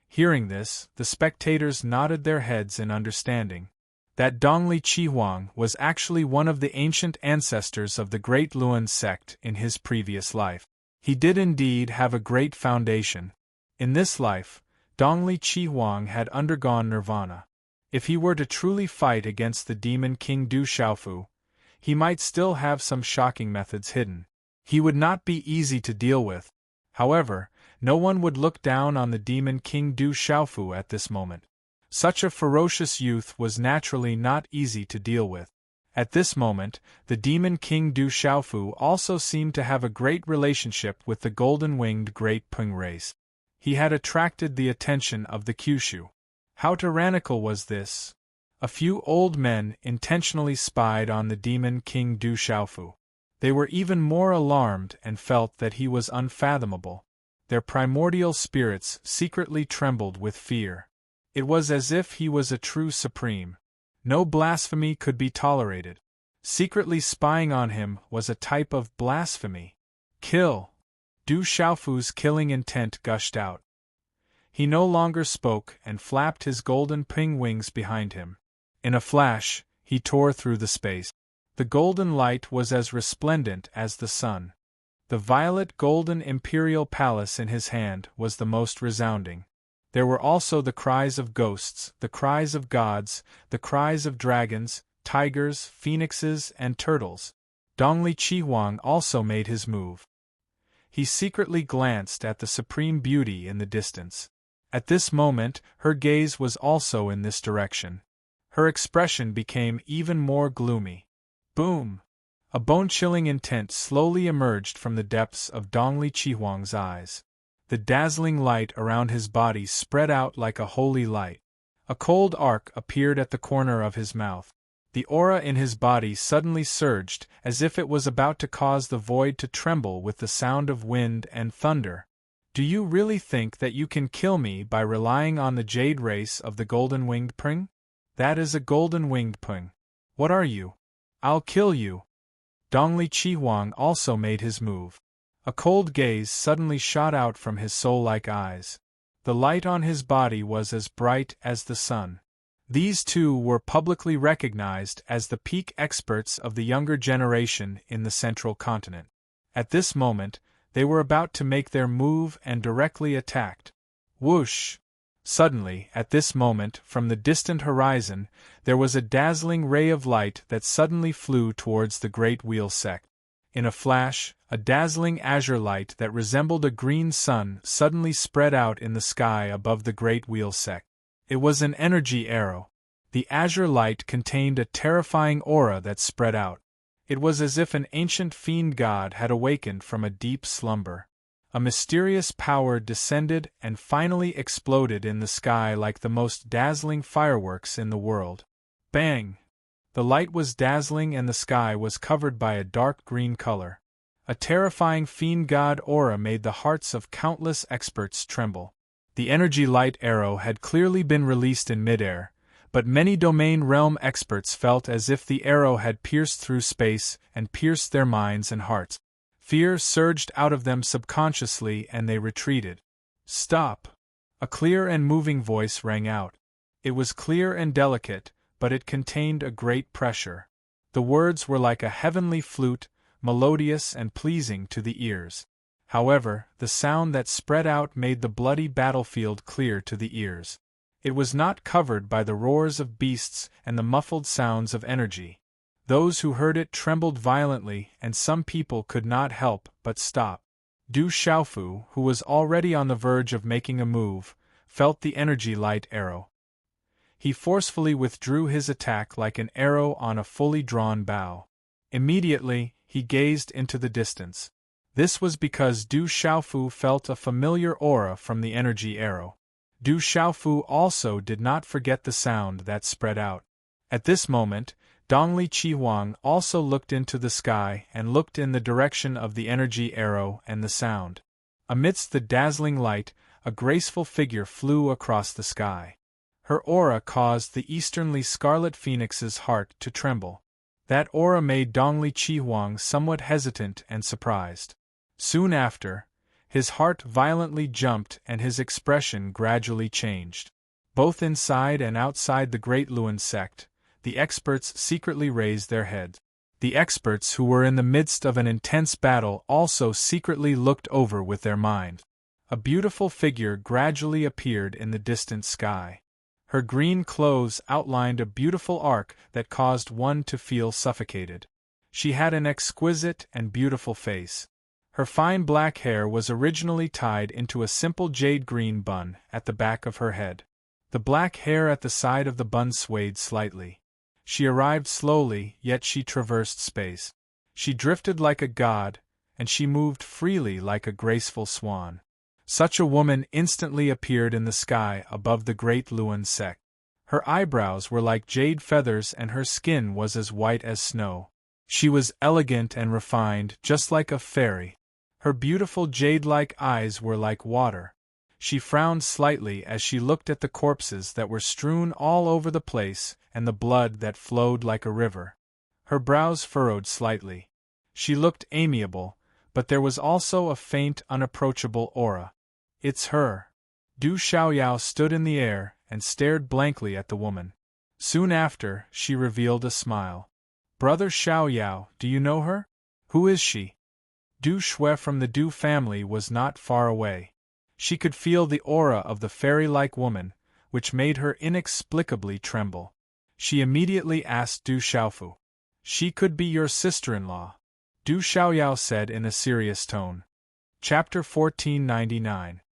Hearing this, the spectators nodded their heads in understanding. That Dongli Chi Huang was actually one of the ancient ancestors of the Great Luan sect in his previous life. He did indeed have a great foundation. In this life, Dongli Chi Huang had undergone nirvana. If he were to truly fight against the Demon King Du Xiaofu, he might still have some shocking methods hidden. He would not be easy to deal with. However, no one would look down on the Demon King Du Xiaofu at this moment. Such a ferocious youth was naturally not easy to deal with. At this moment, the Demon King Du Xiaofu also seemed to have a great relationship with the golden-winged Great Ping race. He had attracted the attention of the Kyushu. How tyrannical was this? A few old men intentionally spied on the Demon King Du Xiaofu. They were even more alarmed and felt that he was unfathomable. Their primordial spirits secretly trembled with fear. It was as if he was a true supreme. No blasphemy could be tolerated. Secretly spying on him was a type of blasphemy. Kill! Du Xiaofu's killing intent gushed out. He no longer spoke and flapped his golden ping wings behind him. In a flash, he tore through the space. The golden light was as resplendent as the sun. The violet-golden imperial palace in his hand was the most resounding. There were also the cries of ghosts, the cries of gods, the cries of dragons, tigers, phoenixes, and turtles. Dongli Chi Huang also made his move. He secretly glanced at the supreme beauty in the distance. At this moment, her gaze was also in this direction. Her expression became even more gloomy. Boom! A bone-chilling intent slowly emerged from the depths of Dongli Qihuang's eyes. The dazzling light around his body spread out like a holy light. A cold arc appeared at the corner of his mouth. The aura in his body suddenly surged, as if it was about to cause the void to tremble with the sound of wind and thunder. Do you really think that you can kill me by relying on the jade race of the golden-winged pring? That is a golden-winged pring. What are you? I'll kill you. Dongli Qihuang also made his move. A cold gaze suddenly shot out from his soul-like eyes. The light on his body was as bright as the sun. These two were publicly recognized as the peak experts of the younger generation in the central continent. At this moment, they were about to make their move and directly attacked. Whoosh! Suddenly, at this moment, from the distant horizon, there was a dazzling ray of light that suddenly flew towards the great wheel sect. In a flash, a dazzling azure light that resembled a green sun suddenly spread out in the sky above the great wheel sect. It was an energy arrow. The azure light contained a terrifying aura that spread out. It was as if an ancient fiend god had awakened from a deep slumber. A mysterious power descended and finally exploded in the sky like the most dazzling fireworks in the world. Bang! The light was dazzling and the sky was covered by a dark green color. A terrifying fiend god aura made the hearts of countless experts tremble. The energy light arrow had clearly been released in midair, but many domain realm experts felt as if the arrow had pierced through space and pierced their minds and hearts. Fear surged out of them subconsciously and they retreated. Stop! A clear and moving voice rang out. It was clear and delicate, but it contained a great pressure. The words were like a heavenly flute, melodious and pleasing to the ears. However, the sound that spread out made the bloody battlefield clear to the ears. It was not covered by the roars of beasts and the muffled sounds of energy. Those who heard it trembled violently, and some people could not help but stop. Du Xiaofu, who was already on the verge of making a move, felt the energy light arrow. He forcefully withdrew his attack like an arrow on a fully drawn bow. Immediately, he gazed into the distance. This was because Du Xiaofu felt a familiar aura from the energy arrow. Du Xiaofu also did not forget the sound that spread out. At this moment, Dongli Qihuang also looked into the sky and looked in the direction of the energy arrow and the sound. Amidst the dazzling light, a graceful figure flew across the sky. Her aura caused the easternly scarlet phoenix's heart to tremble. That aura made Dongli Qihuang somewhat hesitant and surprised. Soon after, his heart violently jumped and his expression gradually changed. Both inside and outside the Great Luen sect, the experts secretly raised their heads. The experts who were in the midst of an intense battle also secretly looked over with their mind. A beautiful figure gradually appeared in the distant sky. Her green clothes outlined a beautiful arc that caused one to feel suffocated. She had an exquisite and beautiful face. Her fine black hair was originally tied into a simple jade green bun at the back of her head. The black hair at the side of the bun swayed slightly. She arrived slowly, yet she traversed space. She drifted like a god, and she moved freely like a graceful swan. Such a woman instantly appeared in the sky above the Great Luen sect. Her eyebrows were like jade feathers and her skin was as white as snow. She was elegant and refined, just like a fairy. Her beautiful jade-like eyes were like water. She frowned slightly as she looked at the corpses that were strewn all over the place and the blood that flowed like a river. Her brows furrowed slightly. She looked amiable, but there was also a faint, unapproachable aura. It's her. Du Xiaoyao stood in the air and stared blankly at the woman. Soon after, she revealed a smile. Brother Xiaoyao, do you know her? Who is she? Du Shui from the Du family was not far away. She could feel the aura of the fairy-like woman, which made her inexplicably tremble. She immediately asked Du Xiaofu. She could be your sister-in-law, Du Xiaoyao said in a serious tone. Chapter 1499.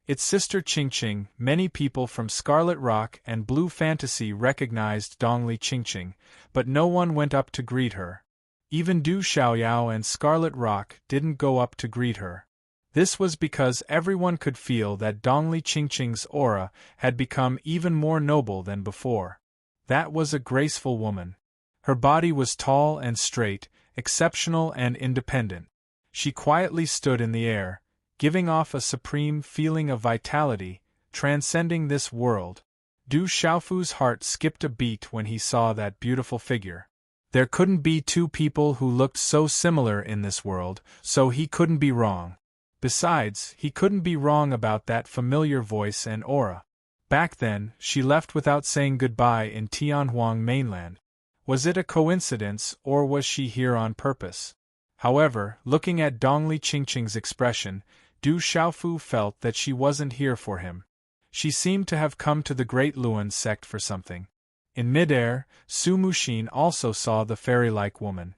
Its sister Qingqing. Many people from Scarlet Rock and Blue Fantasy recognized Dongli Qingqing, but no one went up to greet her. Even Du Xiaoyao and Scarlet Rock didn't go up to greet her. This was because everyone could feel that Dongli Qingqing's aura had become even more noble than before. That was a graceful woman. Her body was tall and straight, exceptional and independent. She quietly stood in the air, giving off a supreme feeling of vitality, transcending this world. Du Xiaofu's heart skipped a beat when he saw that beautiful figure. There couldn't be two people who looked so similar in this world, so he couldn't be wrong. Besides, he couldn't be wrong about that familiar voice and aura. Back then, she left without saying goodbye in Tianhuang mainland. Was it a coincidence, or was she here on purpose? However, looking at Dongli Qingqing's expression, Du Xiaofu felt that she wasn't here for him. She seemed to have come to the Great Luan sect for something. In midair, Su Muxin also saw the fairy-like woman.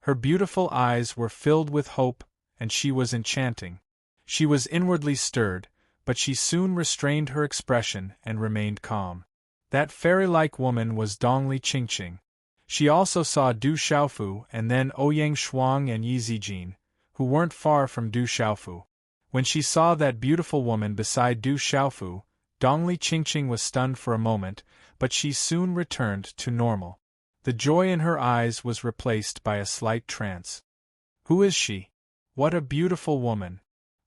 Her beautiful eyes were filled with hope, and she was enchanting. She was inwardly stirred, but she soon restrained her expression and remained calm. That fairy-like woman was Dongli Qingqing. She also saw Du Xiaofu and then Ouyang Shuang and Yi Zijin, who weren't far from Du Xiaofu. When she saw that beautiful woman beside Du Xiaofu, Dongli Qingqing was stunned for a moment, but she soon returned to normal. The joy in her eyes was replaced by a slight trance. Who is she? What a beautiful woman!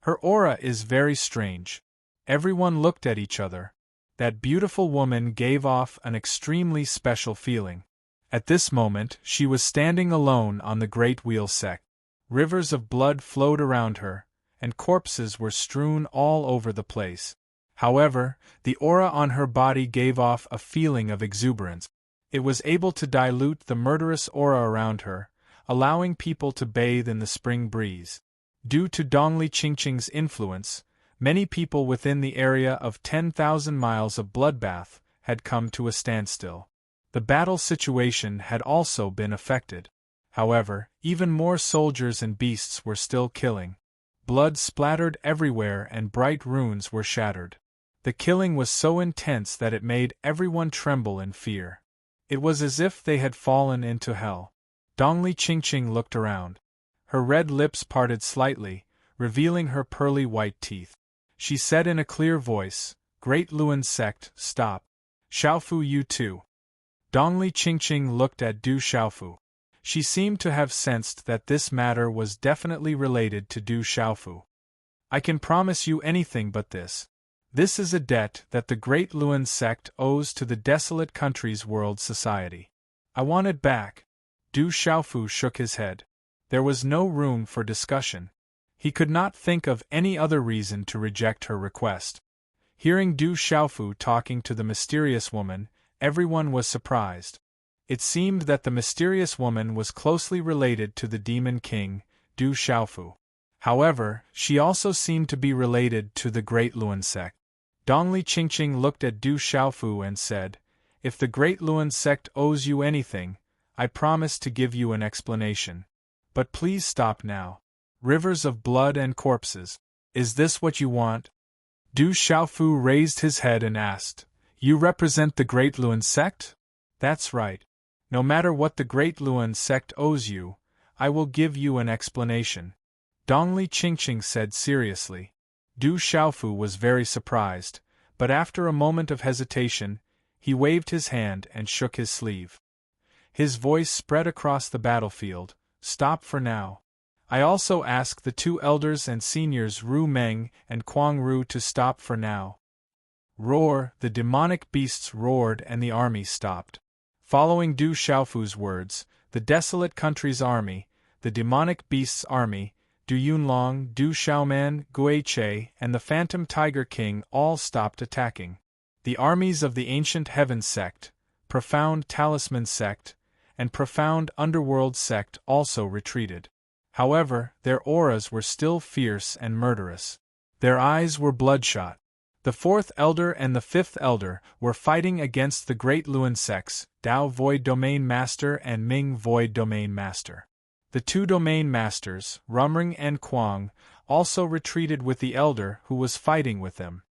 Her aura is very strange. Everyone looked at each other. That beautiful woman gave off an extremely special feeling. At this moment, she was standing alone on the Great Wheel Sect. Rivers of blood flowed around her, and corpses were strewn all over the place. However, the aura on her body gave off a feeling of exuberance. It was able to dilute the murderous aura around her, allowing people to bathe in the spring breeze. Due to Dongli Qingqing's influence, many people within the area of 10,000 miles of bloodbath had come to a standstill. The battle situation had also been affected. However, even more soldiers and beasts were still killing. Blood splattered everywhere and bright runes were shattered. The killing was so intense that it made everyone tremble in fear. It was as if they had fallen into hell. Dongli Qingqing looked around. Her red lips parted slightly, revealing her pearly white teeth. She said in a clear voice, "Great Luan sect, stop. Xiaofu, you too." Dongli Qingqing looked at Du Xiaofu. She seemed to have sensed that this matter was definitely related to Du Xiaofu. "I can promise you anything but this. This is a debt that the Great Luan sect owes to the desolate country's world society. I want it back." Du Xiaofu shook his head. There was no room for discussion. He could not think of any other reason to reject her request. Hearing Du Xiaofu talking to the mysterious woman, everyone was surprised. It seemed that the mysterious woman was closely related to the Demon King, Du Xiaofu. However, she also seemed to be related to the Great Luan sect. Dongli Qingqing looked at Du Xiaofu and said, "If the Great Luan sect owes you anything, I promise to give you an explanation. But please stop now. Rivers of blood and corpses. Is this what you want?" Du Xiaofu raised his head and asked, "You represent the Great Luan sect?" "That's right. No matter what the Great Luan sect owes you, I will give you an explanation," Dongli Qingqing said seriously. Du Xiaofu was very surprised, but after a moment of hesitation, he waved his hand and shook his sleeve. His voice spread across the battlefield, "Stop for now. I also ask the two elders and seniors Ru Meng and Kuang Ru to stop for now." Roar! The demonic beasts roared and the army stopped. Following Du Xiaofu's words, the desolate country's army, the demonic beasts' army, Du Yunlong, Du Xiaoman, Guiche, and the Phantom Tiger King all stopped attacking. The armies of the Ancient Heaven sect, Profound Talisman sect, and Profound Underworld sect also retreated. However, their auras were still fierce and murderous. Their eyes were bloodshot. The fourth elder and the fifth elder were fighting against the Great Luan sects, Dao Void Domain Master and Ming Void Domain Master. The two domain masters, Rumring and Kuang, also retreated with the elder who was fighting with them.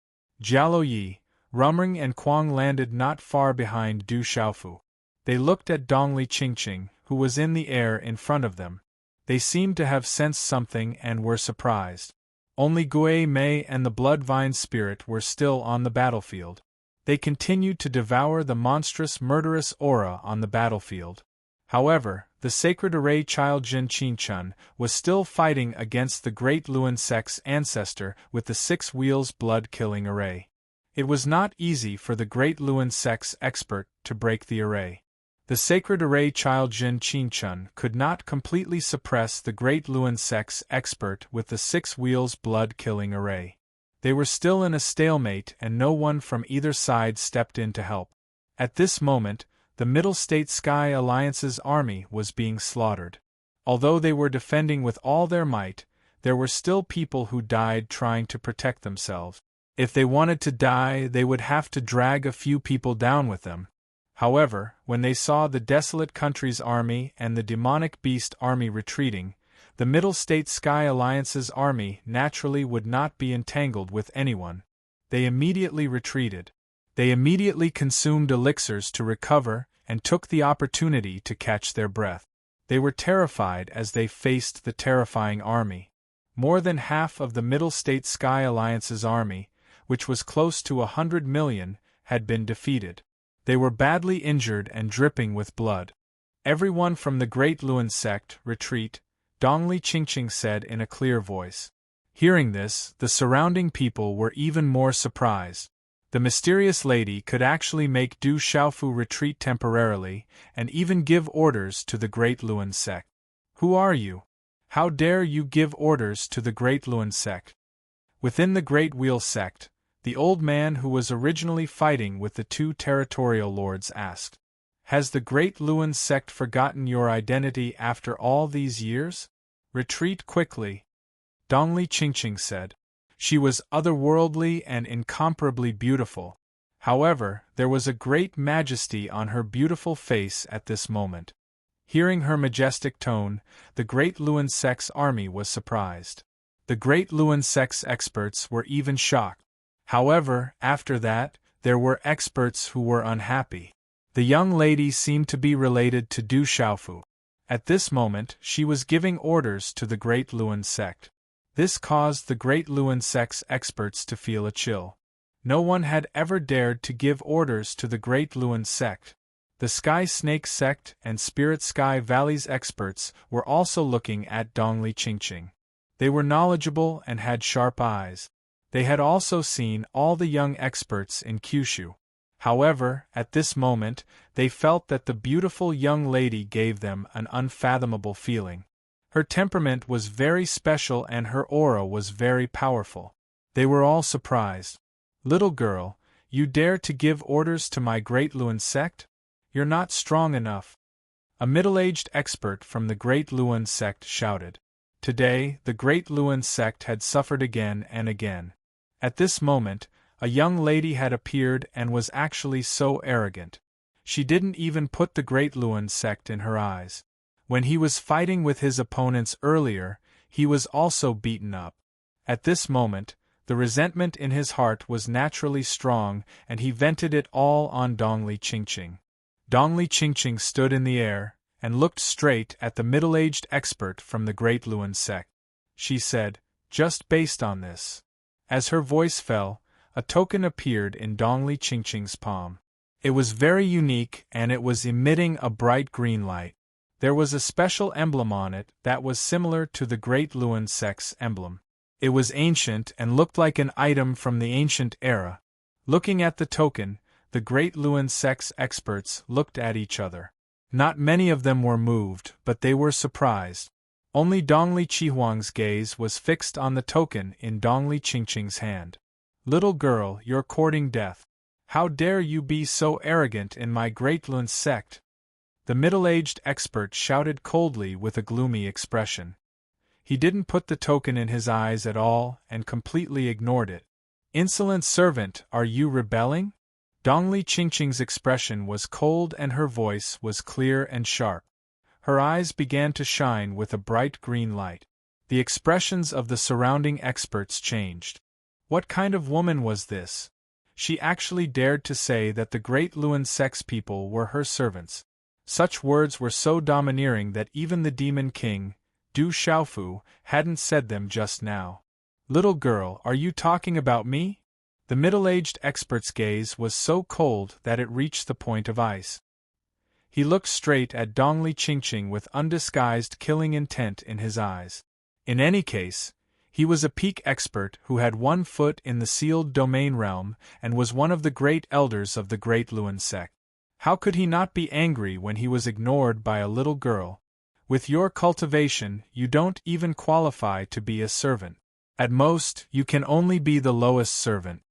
Jialo Yi, Rumring and Kuang landed not far behind Du Xiaofu. They looked at Dongli Qingqing, who was in the air in front of them. They seemed to have sensed something and were surprised. Only Gui Mei and the Blood-Vine Spirit were still on the battlefield. They continued to devour the monstrous murderous aura on the battlefield. However, the sacred array child Jin Qinchun was still fighting against the great Luan sect's ancestor with the 6 wheels blood-killing array. It was not easy for the great Luan sect's expert to break the array. The sacred array child Jin Qinchun could not completely suppress the great Luan sect's expert with the 6 wheels blood-killing array. They were still in a stalemate and no one from either side stepped in to help. At this moment, the Middle State Sky Alliance's army was being slaughtered. Although they were defending with all their might, there were still people who died trying to protect themselves. If they wanted to die, they would have to drag a few people down with them. However, when they saw the desolate country's army and the demonic beast army retreating, the Middle State Sky Alliance's army naturally would not be entangled with anyone. They immediately retreated. They immediately consumed elixirs to recover and took the opportunity to catch their breath. They were terrified as they faced the terrifying army. More than half of the Middle State Sky Alliance's army, which was close to 100 million, had been defeated. They were badly injured and dripping with blood. Everyone from the Great Luan sect, retreat, Dongli Qingqing said in a clear voice. Hearing this, the surrounding people were even more surprised. The mysterious lady could actually make Du Xiaofu retreat temporarily, and even give orders to the Great Luan sect. Who are you? How dare you give orders to the Great Luan sect? Within the Great Wheel sect, the old man who was originally fighting with the 2 territorial lords asked. Has the Great Luan sect forgotten your identity after all these years? Retreat quickly, Dongli Qingqing said. She was otherworldly and incomparably beautiful. However, there was a great majesty on her beautiful face at this moment. Hearing her majestic tone, the Great Luan sect's army was surprised. The Great Luan sect's experts were even shocked. However, after that, there were experts who were unhappy. The young lady seemed to be related to Du Xiaofu. At this moment, she was giving orders to the Great Luan sect. This caused the Great Luan sect's experts to feel a chill. No one had ever dared to give orders to the Great Luan sect. The Sky Snake sect and Spirit Sky Valley's experts were also looking at Dongli Qingqing. They were knowledgeable and had sharp eyes. They had also seen all the young experts in Kyushu. However, at this moment, they felt that the beautiful young lady gave them an unfathomable feeling. Her temperament was very special and her aura was very powerful. They were all surprised. Little girl, you dare to give orders to my Great Luan sect? You're not strong enough. A middle-aged expert from the Great Luan sect shouted. Today, the Great Luan sect had suffered again and again. At this moment, a young lady had appeared and was actually so arrogant. She didn't even put the Great Luan sect in her eyes. When he was fighting with his opponents earlier, he was also beaten up. At this moment, the resentment in his heart was naturally strong and he vented it all on Dongli Qingqing. Dongli Qingqing stood in the air and looked straight at the middle-aged expert from the Great Luan sect. She said, just based on this. As her voice fell, a token appeared in Dongli Qingqing's palm. It was very unique and it was emitting a bright green light. There was a special emblem on it that was similar to the Great Luan sect's emblem. It was ancient and looked like an item from the ancient era. Looking at the token, the Great Luan sect's experts looked at each other. Not many of them were moved, but they were surprised. Only Dongli Qihuang's gaze was fixed on the token in Dongli Qingqing's hand. Little girl, you're courting death. How dare you be so arrogant in my Great Luan sect? The middle-aged expert shouted coldly with a gloomy expression. He didn't put the token in his eyes at all and completely ignored it. Insolent servant, are you rebelling? Dongli Qingqing's expression was cold and her voice was clear and sharp. Her eyes began to shine with a bright green light. The expressions of the surrounding experts changed. What kind of woman was this? She actually dared to say that the great Luan sex people were her servants. Such words were so domineering that even the demon king, Du Xiaofu, hadn't said them just now. Little girl, are you talking about me? The middle-aged expert's gaze was so cold that it reached the point of ice. He looked straight at Dongli Qingqing with undisguised killing intent in his eyes. In any case, he was a peak expert who had 1 foot in the sealed domain realm and was one of the great elders of the great Luan sect. How could he not be angry when he was ignored by a little girl? With your cultivation, you don't even qualify to be a servant. At most, you can only be the lowest servant.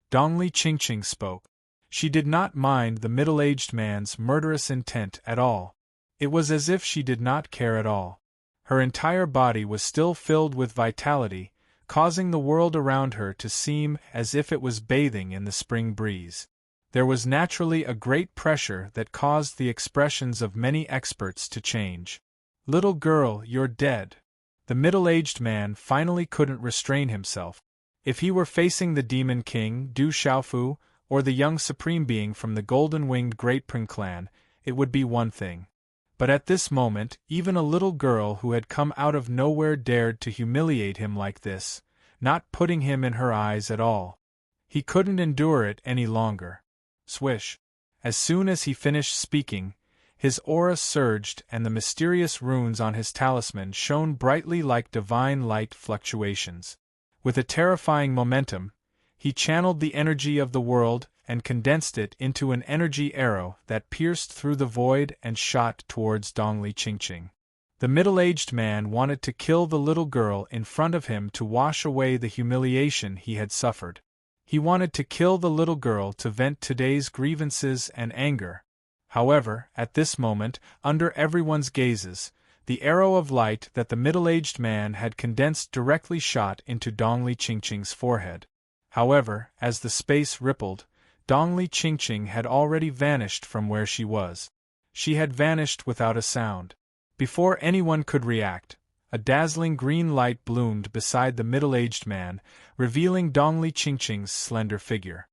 Dongli Qingqing spoke. She did not mind the middle-aged man's murderous intent at all. It was as if she did not care at all. Her entire body was still filled with vitality, causing the world around her to seem as if it was bathing in the spring breeze. There was naturally a great pressure that caused the expressions of many experts to change. Little girl, you're dead. The middle-aged man finally couldn't restrain himself. If he were facing the demon king, Du Xiaofu, or the young supreme being from the golden-winged Great Pring clan, it would be one thing. But at this moment, even a little girl who had come out of nowhere dared to humiliate him like this, not putting him in her eyes at all. He couldn't endure it any longer. Swish! As soon as he finished speaking, his aura surged and the mysterious runes on his talisman shone brightly like divine light fluctuations. With a terrifying momentum, he channeled the energy of the world and condensed it into an energy arrow that pierced through the void and shot towards Dongli Qingqing. The middle-aged man wanted to kill the little girl in front of him to wash away the humiliation he had suffered. He wanted to kill the little girl to vent today's grievances and anger. However, at this moment, under everyone's gazes, the arrow of light that the middle-aged man had condensed directly shot into Dongli Qingqing's forehead. However, as the space rippled, Dongli Qingqing had already vanished from where she was. She had vanished without a sound. Before anyone could react, a dazzling green light bloomed beside the middle-aged man, revealing Dongli Qingqing's slender figure.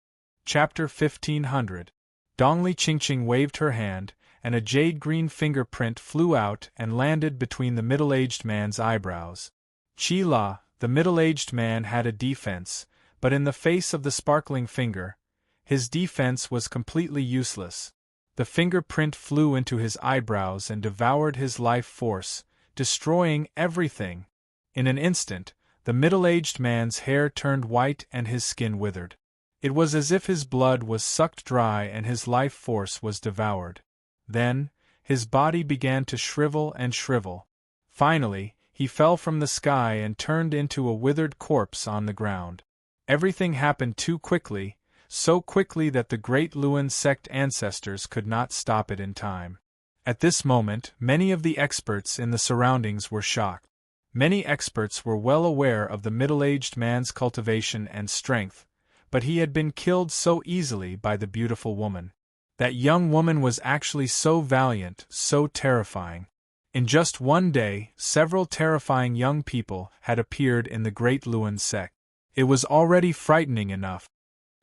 Chapter 1500. Dongli Qingqing waved her hand, and a jade-green fingerprint flew out and landed between the middle-aged man's eyebrows. Qi La, the middle-aged man had a defense, but in the face of the sparkling finger, his defense was completely useless. The fingerprint flew into his eyebrows and devoured his life force, destroying everything. In an instant, the middle-aged man's hair turned white and his skin withered. It was as if his blood was sucked dry and his life force was devoured. Then, his body began to shrivel and shrivel. Finally, he fell from the sky and turned into a withered corpse on the ground. Everything happened too quickly, so quickly that the great Luan sect ancestors could not stop it in time. At this moment, many of the experts in the surroundings were shocked. Many experts were well aware of the middle-aged man's cultivation and strength, but he had been killed so easily by the beautiful woman. That young woman was actually so valiant, so terrifying. In just one day, several terrifying young people had appeared in the great Luan sect. It was already frightening enough.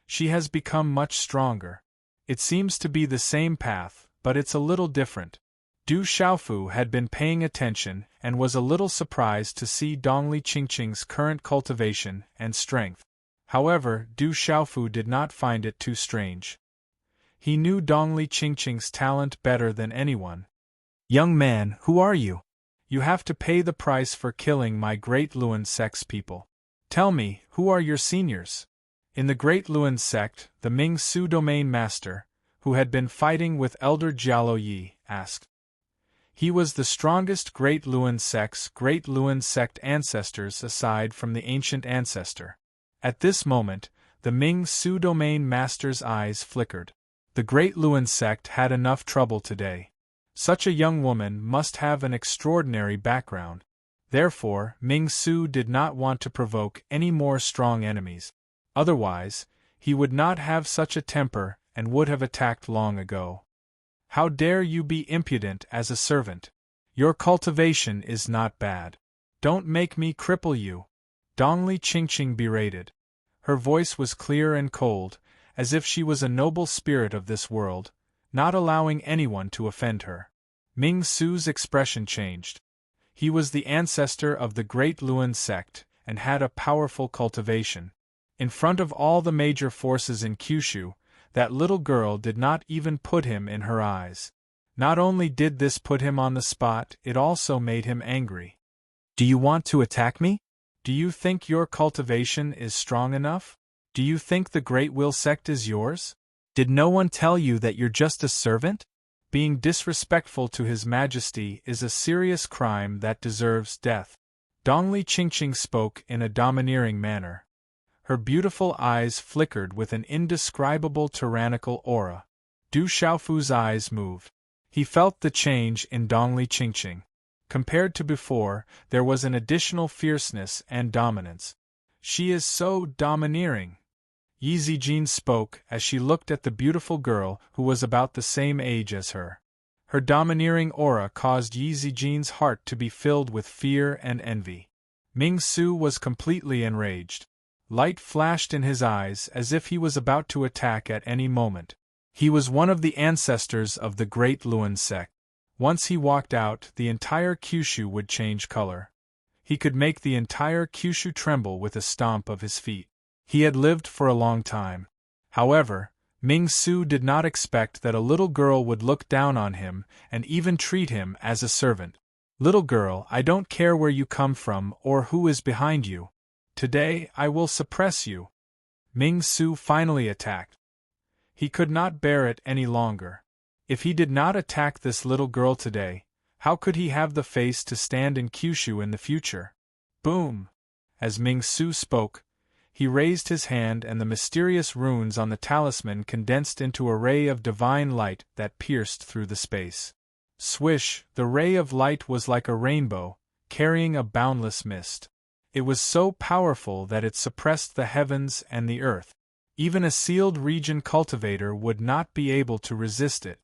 She has become much stronger. It seems to be the same path, but it's a little different. Du Xiaofu had been paying attention and was a little surprised to see Dongli Qingqing's current cultivation and strength. However, Du Xiaofu did not find it too strange. He knew Dongli Qingqing's talent better than anyone. "Young man, who are you? You have to pay the price for killing my great Luan sex people. Tell me, who are your seniors?" In the great Luan sect, the Ming Su domain master, who had been fighting with Elder Jialo Yi, asked. He was the strongest great Luan sect ancestors aside from the ancient ancestor. At this moment, the Ming Su domain master's eyes flickered. The great Luan sect had enough trouble today. Such a young woman must have an extraordinary background. Therefore, Ming Su did not want to provoke any more strong enemies. Otherwise, he would not have such a temper and would have attacked long ago. "How dare you be impudent as a servant? Your cultivation is not bad. Don't make me cripple you," Dongli Qingqing berated. Her voice was clear and cold, as if she was a noble spirit of this world, not allowing anyone to offend her. Ming Su's expression changed. He was the ancestor of the great Luan sect, and had a powerful cultivation. In front of all the major forces in Kyushu, that little girl did not even put him in her eyes. Not only did this put him on the spot, it also made him angry. "Do you want to attack me? Do you think your cultivation is strong enough? Do you think the Great Will sect is yours? Did no one tell you that you're just a servant?" Being disrespectful to His Majesty is a serious crime that deserves death. Dongli Qingqing spoke in a domineering manner. Her beautiful eyes flickered with an indescribable tyrannical aura. Du Xiaofu's eyes moved. He felt the change in Dongli Qingqing. Compared to before, there was an additional fierceness and dominance. "She is so domineering," Yi Zijin spoke as she looked at the beautiful girl who was about the same age as her. Her domineering aura caused Yi Zijin's heart to be filled with fear and envy. Ming Su was completely enraged. Light flashed in his eyes as if he was about to attack at any moment. He was one of the ancestors of the great Luan sect. Once he walked out, the entire Kyushu would change color. He could make the entire Kyushu tremble with a stomp of his feet. He had lived for a long time. However, Ming Su did not expect that a little girl would look down on him and even treat him as a servant. "Little girl, I don't care where you come from or who is behind you. Today I will suppress you." Ming Su finally attacked. He could not bear it any longer. If he did not attack this little girl today, how could he have the face to stand in Kyushu in the future? Boom! As Ming Su spoke, he raised his hand and the mysterious runes on the talisman condensed into a ray of divine light that pierced through the space. Swish, the ray of light was like a rainbow, carrying a boundless mist. It was so powerful that it suppressed the heavens and the earth. Even a sealed region cultivator would not be able to resist it.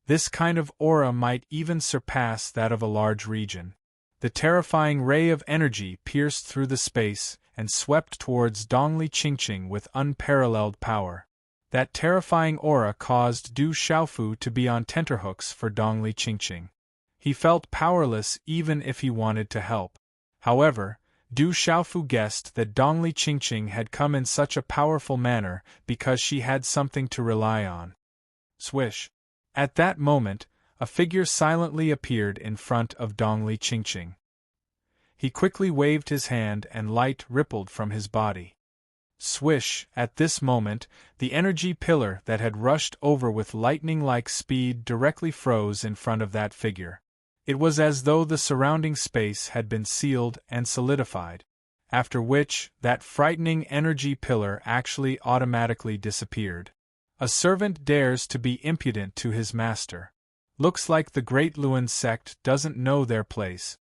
This kind of aura might even surpass that of a large region. The terrifying ray of energy pierced through the space and swept towards Dongli Qingqing with unparalleled power. That terrifying aura caused Du Xiaofu to be on tenterhooks for Dongli Qingqing. He felt powerless even if he wanted to help. However, Du Xiaofu guessed that Dongli Qingqing had come in such a powerful manner because she had something to rely on. Swish! At that moment, a figure silently appeared in front of Dongli Qingqing. He quickly waved his hand and light rippled from his body. Swish! At this moment, the energy pillar that had rushed over with lightning-like speed directly froze in front of that figure. It was as though the surrounding space had been sealed and solidified, after which, that frightening energy pillar actually automatically disappeared. A servant dares to be impudent to his master. Looks like the Great Luan sect doesn't know their place.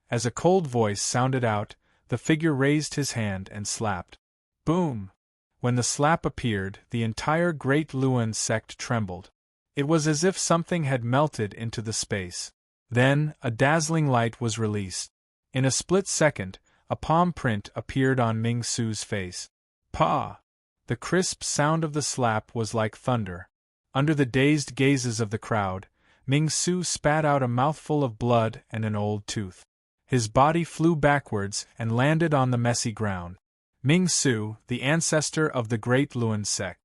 As a cold voice sounded out, the figure raised his hand and slapped. Boom! When the slap appeared, the entire Great Luan sect trembled. It was as if something had melted into the space. Then, a dazzling light was released. In a split second, a palm print appeared on Ming Su's face. Pa! The crisp sound of the slap was like thunder. Under the dazed gazes of the crowd, Ming Su spat out a mouthful of blood and an old tooth. His body flew backwards and landed on the messy ground. Ming Su, the ancestor of the Great Luan sect.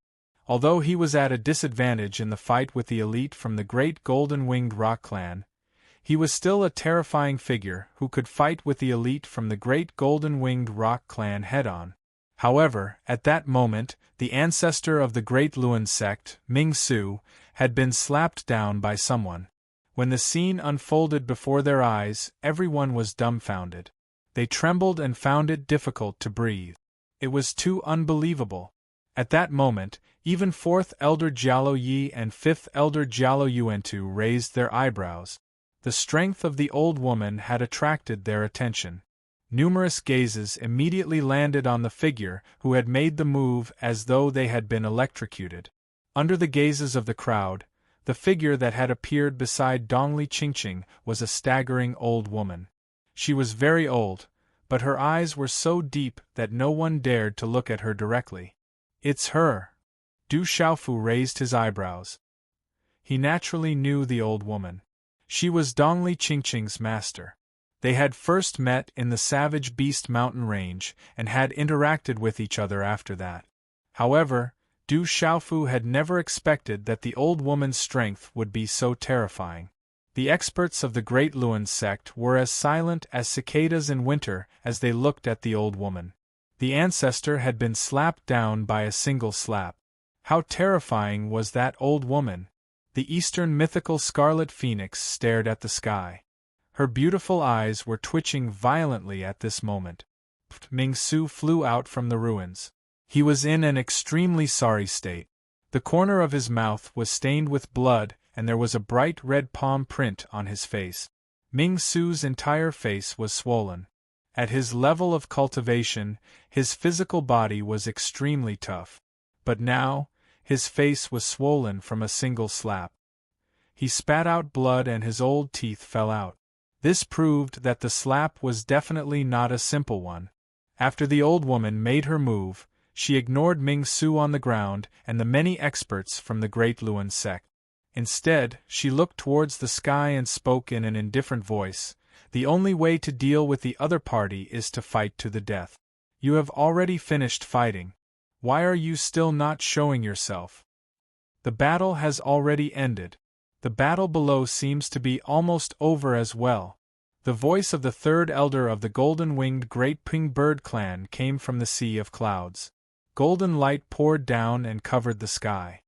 Although he was at a disadvantage in the fight with the elite from the Great Golden-Winged Rock Clan, he was still a terrifying figure who could fight with the elite from the Great Golden-Winged Rock Clan head-on. However, at that moment, the ancestor of the Great Luan sect, Ming Su, had been slapped down by someone. When the scene unfolded before their eyes, everyone was dumbfounded. They trembled and found it difficult to breathe. It was too unbelievable. At that moment, even 4th Elder Jialo Yi and 5th Elder Jialo Yuantu raised their eyebrows. The strength of the old woman had attracted their attention. Numerous gazes immediately landed on the figure who had made the move as though they had been electrocuted. Under the gazes of the crowd, the figure that had appeared beside Dongli Qingqing was a staggering old woman. She was very old, but her eyes were so deep that no one dared to look at her directly. "It's her!" Du Xiaofu raised his eyebrows. He naturally knew the old woman. She was Dongli Qingqing's master. They had first met in the Savage Beast mountain range and had interacted with each other after that. However, Du Xiaofu had never expected that the old woman's strength would be so terrifying. The experts of the Great Luan sect were as silent as cicadas in winter as they looked at the old woman. The ancestor had been slapped down by a single slap. How terrifying was that old woman! The Eastern mythical Scarlet Phoenix stared at the sky. Her beautiful eyes were twitching violently at this moment. Ming-Su flew out from the ruins. He was in an extremely sorry state. The corner of his mouth was stained with blood, and there was a bright red palm print on his face. Ming-Su's entire face was swollen. At his level of cultivation, his physical body was extremely tough. But now, his face was swollen from a single slap. He spat out blood and his old teeth fell out. This proved that the slap was definitely not a simple one. After the old woman made her move, she ignored Ming-Su on the ground and the many experts from the Great Luan sect. Instead, she looked towards the sky and spoke in an indifferent voice. The only way to deal with the other party is to fight to the death. You have already finished fighting. Why are you still not showing yourself? The battle has already ended. The battle below seems to be almost over as well. The voice of the third elder of the golden-winged Great Ping Bird clan came from the sea of clouds. Golden light poured down and covered the sky.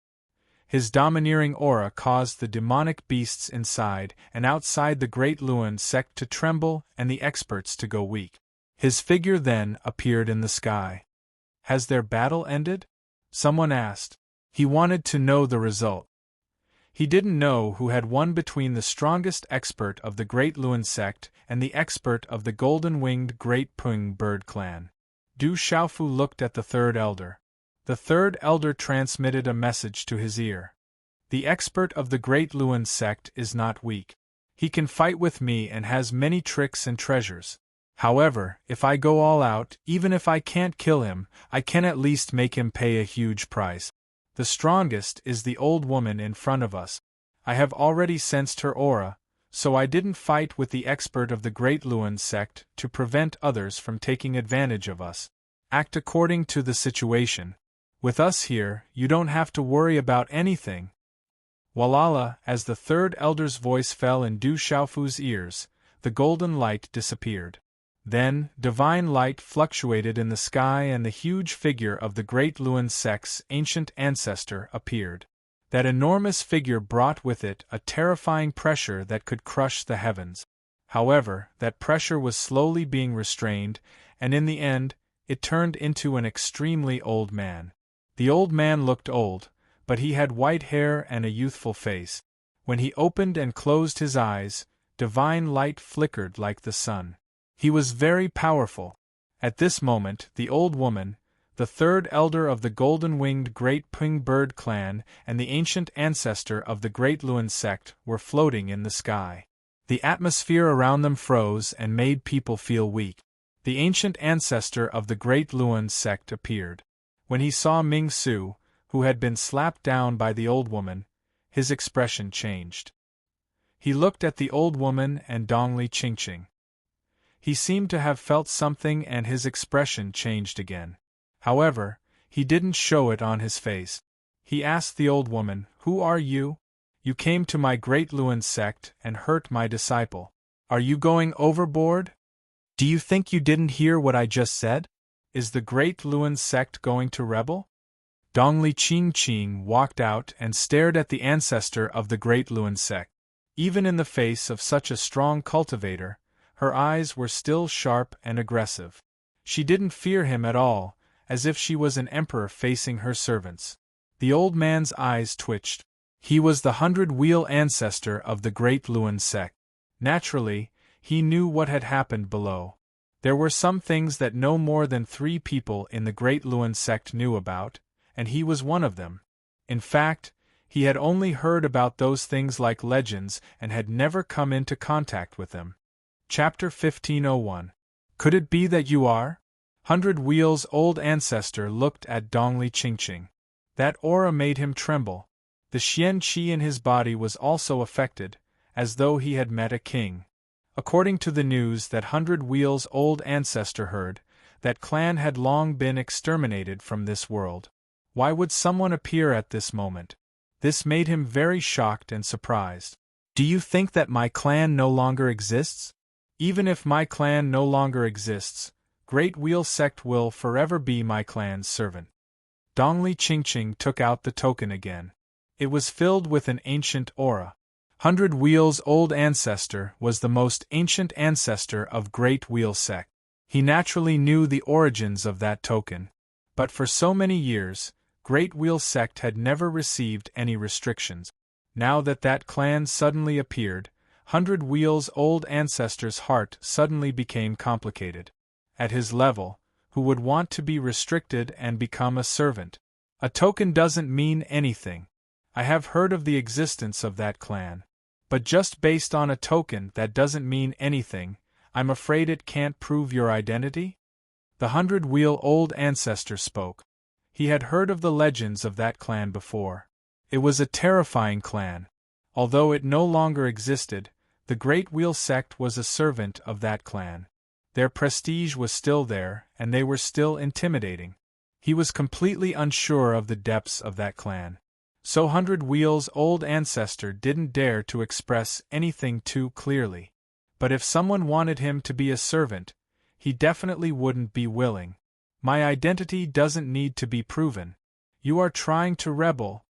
His domineering aura caused the demonic beasts inside and outside the Great Luan sect to tremble and the experts to go weak. His figure then appeared in the sky. Has their battle ended? Someone asked. He wanted to know the result. He didn't know who had won between the strongest expert of the Great Luan sect and the expert of the golden-winged Great Ping Bird clan. Du Xiaofu looked at the third elder. The third elder transmitted a message to his ear. The expert of the Great Luan sect is not weak. He can fight with me and has many tricks and treasures. However, if I go all out, even if I can't kill him, I can at least make him pay a huge price. The strongest is the old woman in front of us. I have already sensed her aura, so I didn't fight with the expert of the Great Luan sect to prevent others from taking advantage of us. Act according to the situation. With us here, you don't have to worry about anything. Walala, as the third elder's voice fell in Du Xiaofu's ears, the golden light disappeared. Then, divine light fluctuated in the sky and the huge figure of the Great Luan sect's ancient ancestor appeared. That enormous figure brought with it a terrifying pressure that could crush the heavens. However, that pressure was slowly being restrained, and in the end, it turned into an extremely old man. The old man looked old, but he had white hair and a youthful face. When he opened and closed his eyes, divine light flickered like the sun. He was very powerful. At this moment, the old woman, the third elder of the golden-winged Great Ping Bird clan and the ancient ancestor of the Great Luan sect were floating in the sky. The atmosphere around them froze and made people feel weak. The ancient ancestor of the Great Luan sect appeared. When he saw Ming-Su, who had been slapped down by the old woman, his expression changed. He looked at the old woman and Dongli Qingqing. He seemed to have felt something and his expression changed again. However, he didn't show it on his face. He asked the old woman, "Who are you? You came to my Great Luan sect and hurt my disciple. Are you going overboard? Do you think you didn't hear what I just said? Is the Great Luan sect going to rebel?" Dongli Qingqing walked out and stared at the ancestor of the Great Luan sect. Even in the face of such a strong cultivator, her eyes were still sharp and aggressive. She didn't fear him at all, as if she was an emperor facing her servants. The old man's eyes twitched. He was the 100-wheel ancestor of the Great Luan sect. Naturally, he knew what had happened below. There were some things that no more than 3 people in the Great Luan sect knew about, and he was one of them. In fact, he had only heard about those things like legends and had never come into contact with them. Chapter 1501. Could it be that you are? 100 Wheels' old ancestor looked at Dongli Qingqing. That aura made him tremble. The Xian Qi in his body was also affected, as though he had met a king. According to the news that 100 Wheels' old ancestor heard, that clan had long been exterminated from this world. Why would someone appear at this moment? This made him very shocked and surprised. Do you think that my clan no longer exists? Even if my clan no longer exists, Great Wheel Sect will forever be my clan's servant. Dongli Qingqing took out the token again. It was filled with an ancient aura. 100 Wheels' old ancestor was the most ancient ancestor of Great Wheel Sect. He naturally knew the origins of that token. But for so many years, Great Wheel Sect had never received any restrictions. Now that that clan suddenly appeared, 100 Wheels' old ancestor's heart suddenly became complicated. At his level, who would want to be restricted and become a servant? A token doesn't mean anything. I have heard of the existence of that clan. But just based on a token that doesn't mean anything, I'm afraid it can't prove your identity? The 100 Wheel old ancestor spoke. He had heard of the legends of that clan before. It was a terrifying clan. Although it no longer existed, the Great Wheel Sect was a servant of that clan. Their prestige was still there, and they were still intimidating. He was completely unsure of the depths of that clan. So 100 Wheels' old ancestor didn't dare to express anything too clearly. But if someone wanted him to be a servant, he definitely wouldn't be willing. My identity doesn't need to be proven. You are trying to rebel,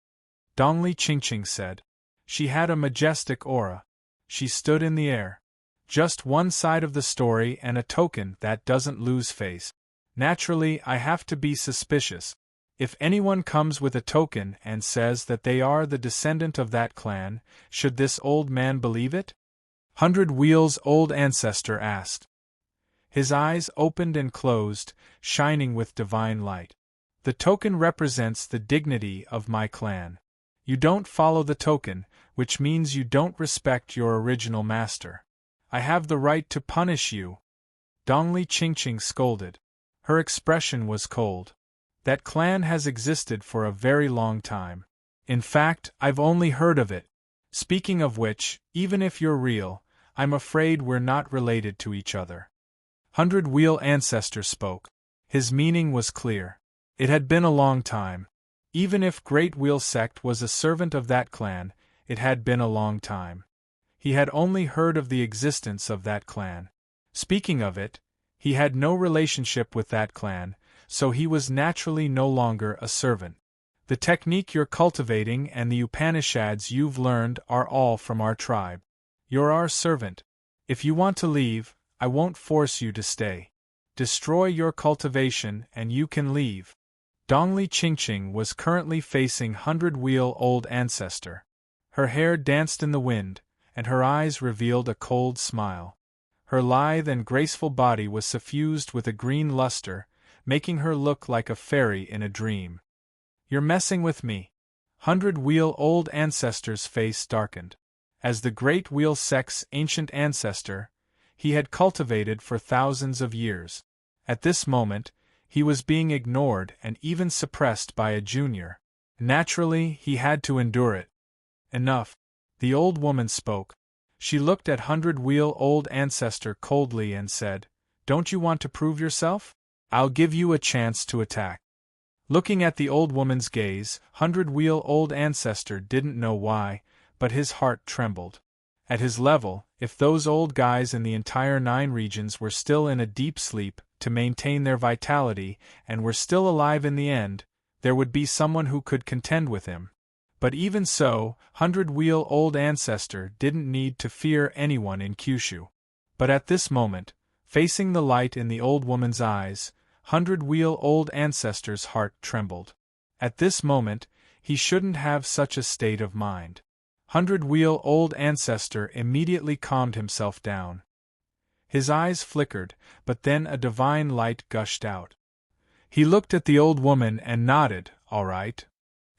Dongli Qingqing said. She had a majestic aura. She stood in the air. Just one side of the story and a token that doesn't lose face. Naturally, I have to be suspicious. If anyone comes with a token and says that they are the descendant of that clan, should this old man believe it? 100 Wheels' old ancestor asked. His eyes opened and closed, shining with divine light. The token represents the dignity of my clan. You don't follow the token, which means you don't respect your original master. I have the right to punish you. Dongli Qingqing scolded. Her expression was cold. That clan has existed for a very long time. In fact, I've only heard of it. Speaking of which, even if you're real, I'm afraid we're not related to each other. 100 Wheel ancestor spoke. His meaning was clear. It had been a long time. Even if Great Wheel Sect was a servant of that clan, it had been a long time. He had only heard of the existence of that clan. Speaking of it, he had no relationship with that clan, so he was naturally no longer a servant. The technique you're cultivating and the Upanishads you've learned are all from our tribe. You're our servant. If you want to leave, I won't force you to stay. Destroy your cultivation and you can leave. Dongli Qingqing was currently facing 100 Wheel old ancestor. Her hair danced in the wind, and her eyes revealed a cold smile. Her lithe and graceful body was suffused with a green luster, making her look like a fairy in a dream. You're messing with me. 100 Wheel old ancestor's face darkened. As the Great Wheel Sect's ancient ancestor, he had cultivated for thousands of years. At this moment, he was being ignored and even suppressed by a junior. Naturally, he had to endure it. Enough. The old woman spoke. She looked at 100 Wheel old ancestor coldly and said, Don't you want to prove yourself? I'll give you a chance to attack. Looking at the old woman's gaze, 100 Wheel old ancestor didn't know why, but his heart trembled. At his level, if those old guys in the entire 9 regions were still in a deep sleep to maintain their vitality and were still alive in the end, there would be someone who could contend with him. But even so, 100 Wheel old ancestor didn't need to fear anyone in Kyushu. But at this moment, facing the light in the old woman's eyes, 100 Wheel old ancestor's heart trembled. At this moment, he shouldn't have such a state of mind. 100 Wheel old ancestor immediately calmed himself down. His eyes flickered, but then a divine light gushed out. He looked at the old woman and nodded, All right.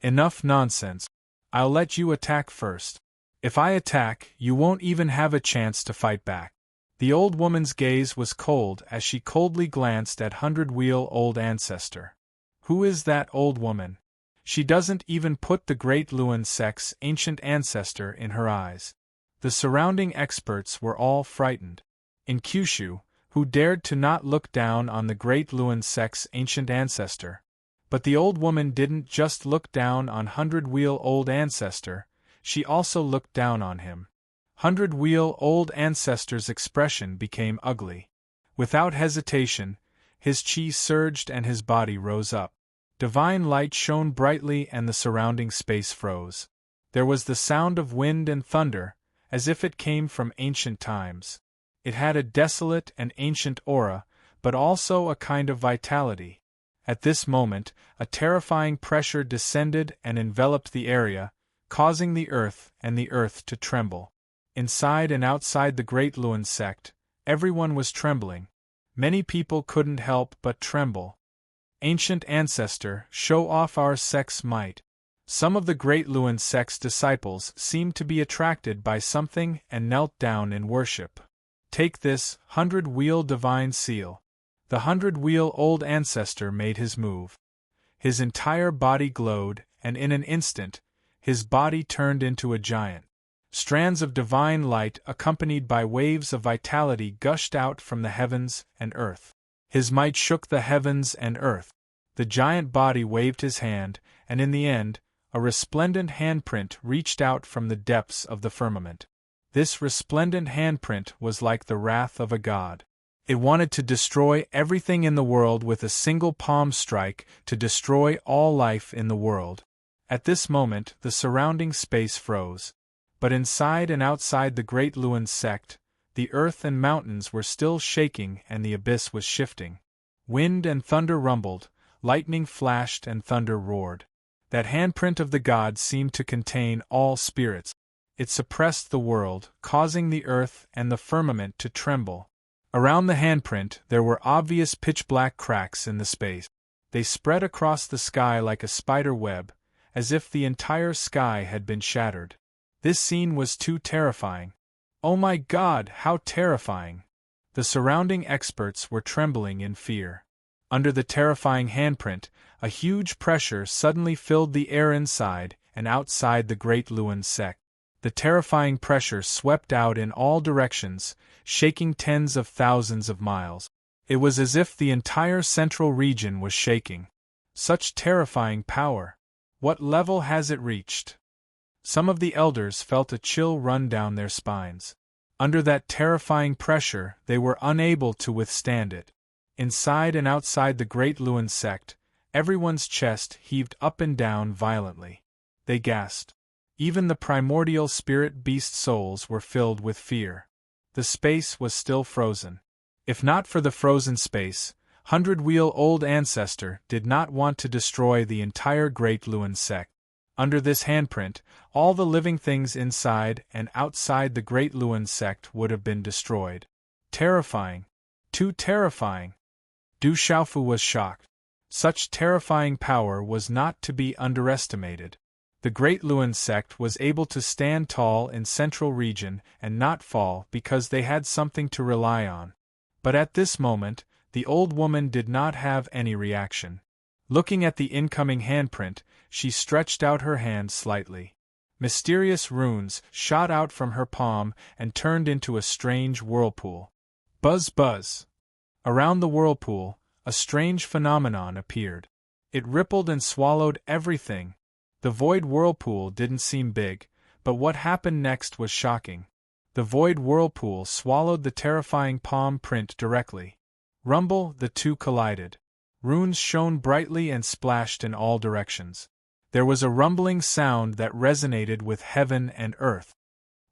Enough nonsense. I'll let you attack first. If I attack, you won't even have a chance to fight back. The old woman's gaze was cold as she coldly glanced at 100 Wheel old ancestor. Who is that old woman? She doesn't even put the great Luen Sek's ancient ancestor in her eyes. The surrounding experts were all frightened. In Kyushu, who dared to not look down on the great Luen Sek's ancient ancestor? But the old woman didn't just look down on hundred-wheel-old ancestor, she also looked down on him. Hundred-wheel-old ancestor's expression became ugly. Without hesitation, his chi surged and his body rose up. Divine light shone brightly and the surrounding space froze. There was the sound of wind and thunder, as if it came from ancient times. It had a desolate and ancient aura, but also a kind of vitality. At this moment, a terrifying pressure descended and enveloped the area, causing the earth to tremble. Inside and outside the great Luen sect, everyone was trembling. Many people couldn't help but tremble. Ancient ancestor, show off our sect's might. Some of the great Luen sect's disciples seemed to be attracted by something and knelt down in worship. Take this, hundred-wheel divine seal. The hundred-wheel-old ancestor made his move. His entire body glowed, and in an instant, his body turned into a giant. Strands of divine light accompanied by waves of vitality gushed out from the heavens and earth. His might shook the heavens and earth. The giant body waved his hand, and in the end, a resplendent handprint reached out from the depths of the firmament. This resplendent handprint was like the wrath of a god. It wanted to destroy everything in the world with a single palm strike, to destroy all life in the world. At this moment, the surrounding space froze. But inside and outside the great Luen sect, the earth and mountains were still shaking and the abyss was shifting. Wind and thunder rumbled, lightning flashed and thunder roared. That handprint of the god seemed to contain all spirits. It suppressed the world, causing the earth and the firmament to tremble. Around the handprint there were obvious pitch-black cracks in the space. They spread across the sky like a spider web, as if the entire sky had been shattered. This scene was too terrifying. Oh my God, how terrifying! The surrounding experts were trembling in fear. Under the terrifying handprint, a huge pressure suddenly filled the air inside and outside the great Luen sect. The terrifying pressure swept out in all directions, shaking tens of thousands of miles. It was as if the entire central region was shaking. Such terrifying power! What level has it reached? Some of the elders felt a chill run down their spines. Under that terrifying pressure, they were unable to withstand it. Inside and outside the great Luen sect, everyone's chest heaved up and down violently. They gasped. Even the primordial spirit beast souls were filled with fear. The space was still frozen. If not for the frozen space, hundred-wheel-old ancestor did not want to destroy the entire great Luen sect. Under this handprint, all the living things inside and outside the great Luen sect would have been destroyed. Terrifying. Too terrifying. Du Xiaofu was shocked. Such terrifying power was not to be underestimated. The great Luen sect was able to stand tall in central region and not fall because they had something to rely on. But at this moment, the old woman did not have any reaction. Looking at the incoming handprint, she stretched out her hand slightly. Mysterious runes shot out from her palm and turned into a strange whirlpool. Buzz buzz! Around the whirlpool, a strange phenomenon appeared. It rippled and swallowed everything. The void whirlpool didn't seem big, but what happened next was shocking. The void whirlpool swallowed the terrifying palm print directly. Rumble, the two collided. Runes shone brightly and splashed in all directions. There was a rumbling sound that resonated with heaven and earth.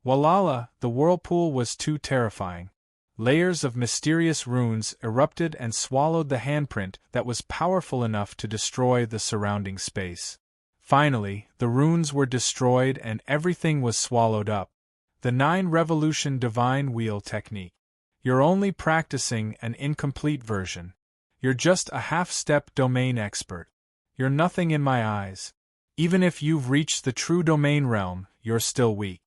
Walala, the whirlpool was too terrifying. Layers of mysterious runes erupted and swallowed the handprint that was powerful enough to destroy the surrounding space. Finally, the runes were destroyed and everything was swallowed up. The 9-revolution divine wheel technique. You're only practicing an incomplete version. You're just a half-step domain expert. You're nothing in my eyes. Even if you've reached the true domain realm, you're still weak.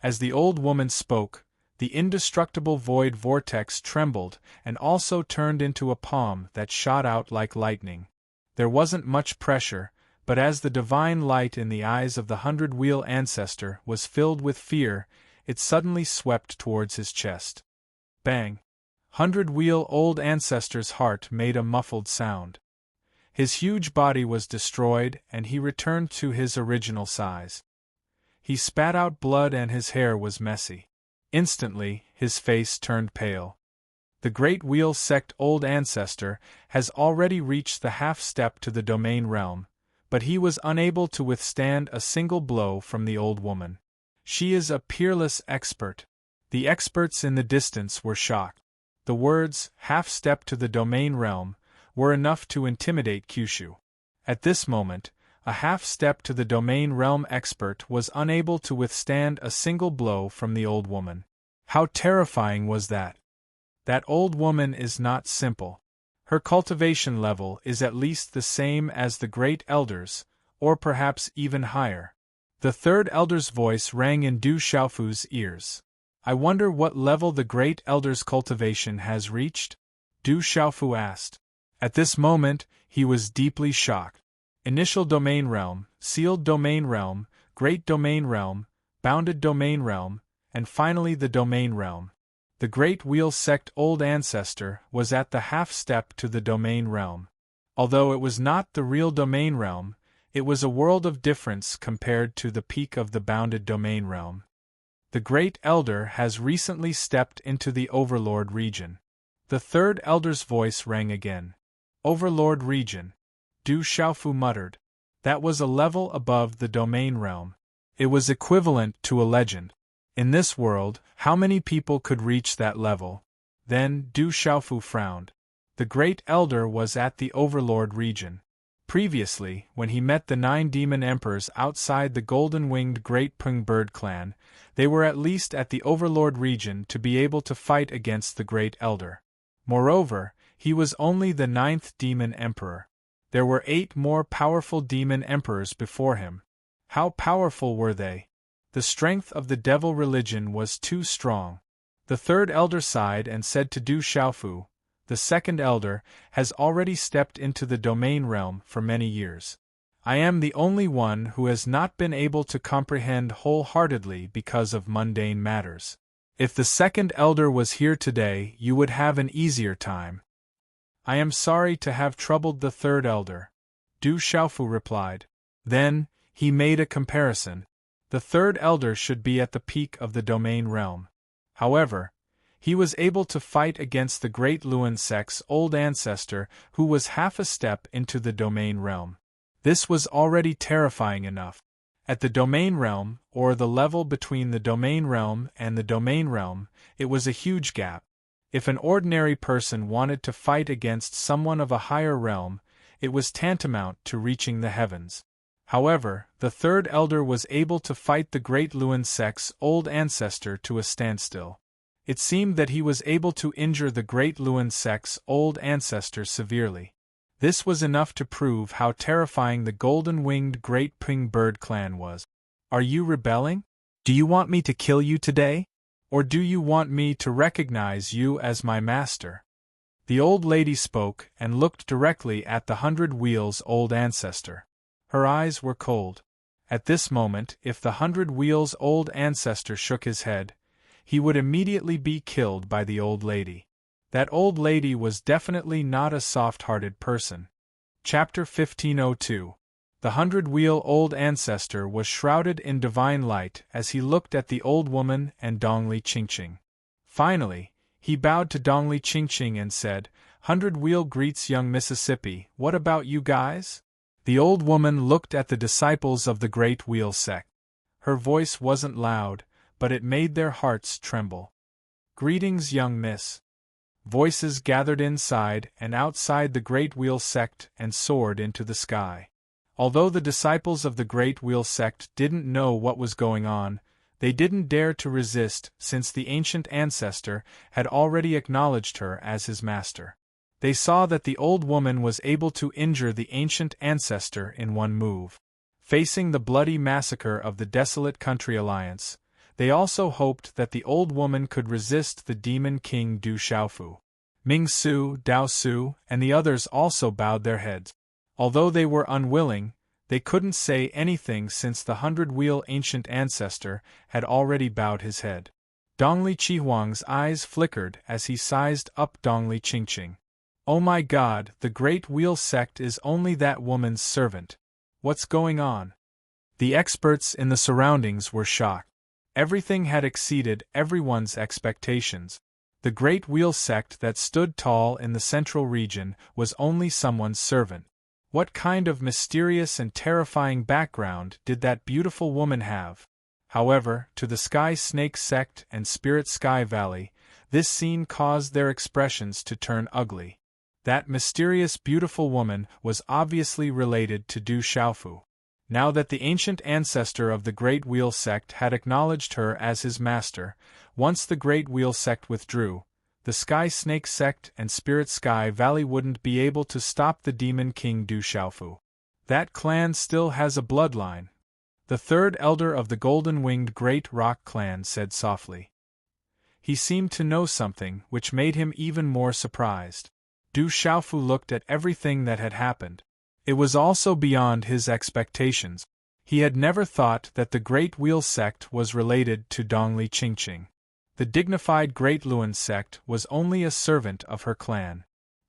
As the old woman spoke, the indestructible void vortex trembled and also turned into a palm that shot out like lightning. There wasn't much pressure, but as the divine light in the eyes of the hundred-wheel ancestor was filled with fear, it suddenly swept towards his chest. Bang! Hundred-wheel old ancestor's heart made a muffled sound. His huge body was destroyed and he returned to his original size. He spat out blood and his hair was messy. Instantly, his face turned pale. The great wheel sect old ancestor has already reached the half-step to the domain realm, but he was unable to withstand a single blow from the old woman. She is a peerless expert. The experts in the distance were shocked. The words, half-step to the domain realm, were enough to intimidate Kyushu. At this moment, a half-step to the domain realm expert was unable to withstand a single blow from the old woman. How terrifying was that? That old woman is not simple. Her cultivation level is at least the same as the great elders, or perhaps even higher. The third elder's voice rang in Du Xiaofu's ears. I wonder what level the great elder's cultivation has reached? Du Xiaofu asked. At this moment, he was deeply shocked. Initial domain realm, sealed domain realm, great domain realm, bounded domain realm, and finally the domain realm. The great wheel sect old ancestor was at the half-step to the domain realm. Although it was not the real domain realm, it was a world of difference compared to the peak of the bounded domain realm. The great elder has recently stepped into the overlord region. The third elder's voice rang again. Overlord region. Du Xiaofu muttered. That was a level above the domain realm. It was equivalent to a legend. In this world, how many people could reach that level? Then Du Xiaofu frowned. The great elder was at the overlord region. Previously, when he met the 9 demon emperors outside the golden-winged Great Pung Bird clan, they were at least at the overlord region to be able to fight against the great elder. Moreover, he was only the 9th demon emperor. There were 8 more powerful demon emperors before him. How powerful were they? The strength of the devil religion was too strong. The third elder sighed and said to Du Xiaofu, the second elder has already stepped into the domain realm for many years. I am the only one who has not been able to comprehend wholeheartedly because of mundane matters. If the second elder was here today, you would have an easier time. I am sorry to have troubled the third elder, Du Xiaofu replied. Then, he made a comparison. The third elder should be at the peak of the domain realm. However, he was able to fight against the great Luan sect's old ancestor who was half a step into the domain realm. This was already terrifying enough. At the domain realm, or the level between the domain realm and the domain realm, it was a huge gap. If an ordinary person wanted to fight against someone of a higher realm, it was tantamount to reaching the heavens. However, the third elder was able to fight the great Luan sect's old ancestor to a standstill. It seemed that he was able to injure the great Luan sect's old ancestor severely. This was enough to prove how terrifying the golden-winged Great Ping Bird clan was. Are you rebelling? Do you want me to kill you today? Or do you want me to recognize you as my master? The old lady spoke and looked directly at the 100 Wheels old ancestor. Her eyes were cold. At this moment, if the 100 Wheels old ancestor shook his head, he would immediately be killed by the old lady. That old lady was definitely not a soft-hearted person. Chapter 1502. The 100-wheel old ancestor was shrouded in divine light as he looked at the old woman and Dongli Qingqing. Finally, he bowed to Dongli Qingqing and said, 100-wheel greets young Mississippi, what about you guys? The old woman looked at the disciples of the Great Wheel sect. Her voice wasn't loud, but it made their hearts tremble. Greetings, young miss. Voices gathered inside and outside the Great Wheel sect and soared into the sky. Although the disciples of the Great Wheel sect didn't know what was going on, they didn't dare to resist since the ancient ancestor had already acknowledged her as his master. They saw that the old woman was able to injure the ancient ancestor in one move. Facing the bloody massacre of the desolate country alliance, they also hoped that the old woman could resist the demon king Du Xiaofu. Ming Su, Dao Su, and the others also bowed their heads. Although they were unwilling, They couldn't say anything since the 100-wheel ancient ancestor had already bowed his head. Dongli Chihuang's eyes flickered as he sized up Dongli Qingqing. Oh my God, the Great Wheel sect is only that woman's servant. What's going on? The experts in the surroundings were shocked. Everything had exceeded everyone's expectations. The Great Wheel sect that stood tall in the central region was only someone's servant. What kind of mysterious and terrifying background did that beautiful woman have? However, to the Sky Snake sect and Spirit Sky Valley, this scene caused their expressions to turn ugly. That mysterious beautiful woman was obviously related to Du Xiaofu. Now that the ancient ancestor of the Great Wheel sect had acknowledged her as his master, once the Great Wheel sect withdrew, the Sky Snake sect and Spirit Sky Valley wouldn't be able to stop the Demon King Du Xiaofu. That clan still has a bloodline. The third elder of the golden-winged Great Rock clan said softly. He seemed to know something which made him even more surprised. Du Xiaofu looked at everything that had happened. It was also beyond his expectations. He had never thought that the Great Wheel sect was related to Dongli Qingqing. The dignified Great Luan sect was only a servant of her clan.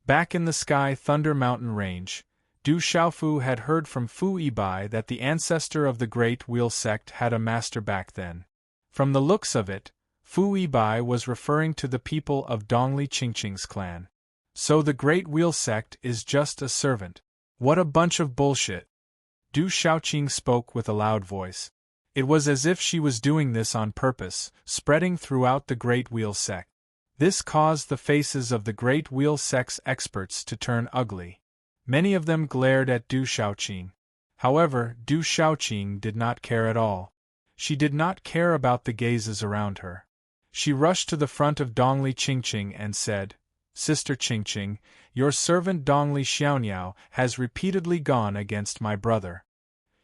Back in the Sky Thunder Mountain Range, Du Xiaofu had heard from Fu Yibai that the ancestor of the Great Wheel sect had a master back then. From the looks of it, Fu Yibai was referring to the people of Dongli Qingqing's clan. So the Great Wheel sect is just a servant. What a bunch of bullshit. Du Xiaoqing spoke with a loud voice. It was as if she was doing this on purpose, spreading throughout the Great Wheel sect. This caused the faces of the Great Wheel sect's experts to turn ugly. Many of them glared at Du Xiaoqing. However, Du Xiaoqing did not care at all. She did not care about the gazes around her. She rushed to the front of Dongli Qingqing and said, Sister Qingqing, your servant Dongli Xiaoniao has repeatedly gone against my brother.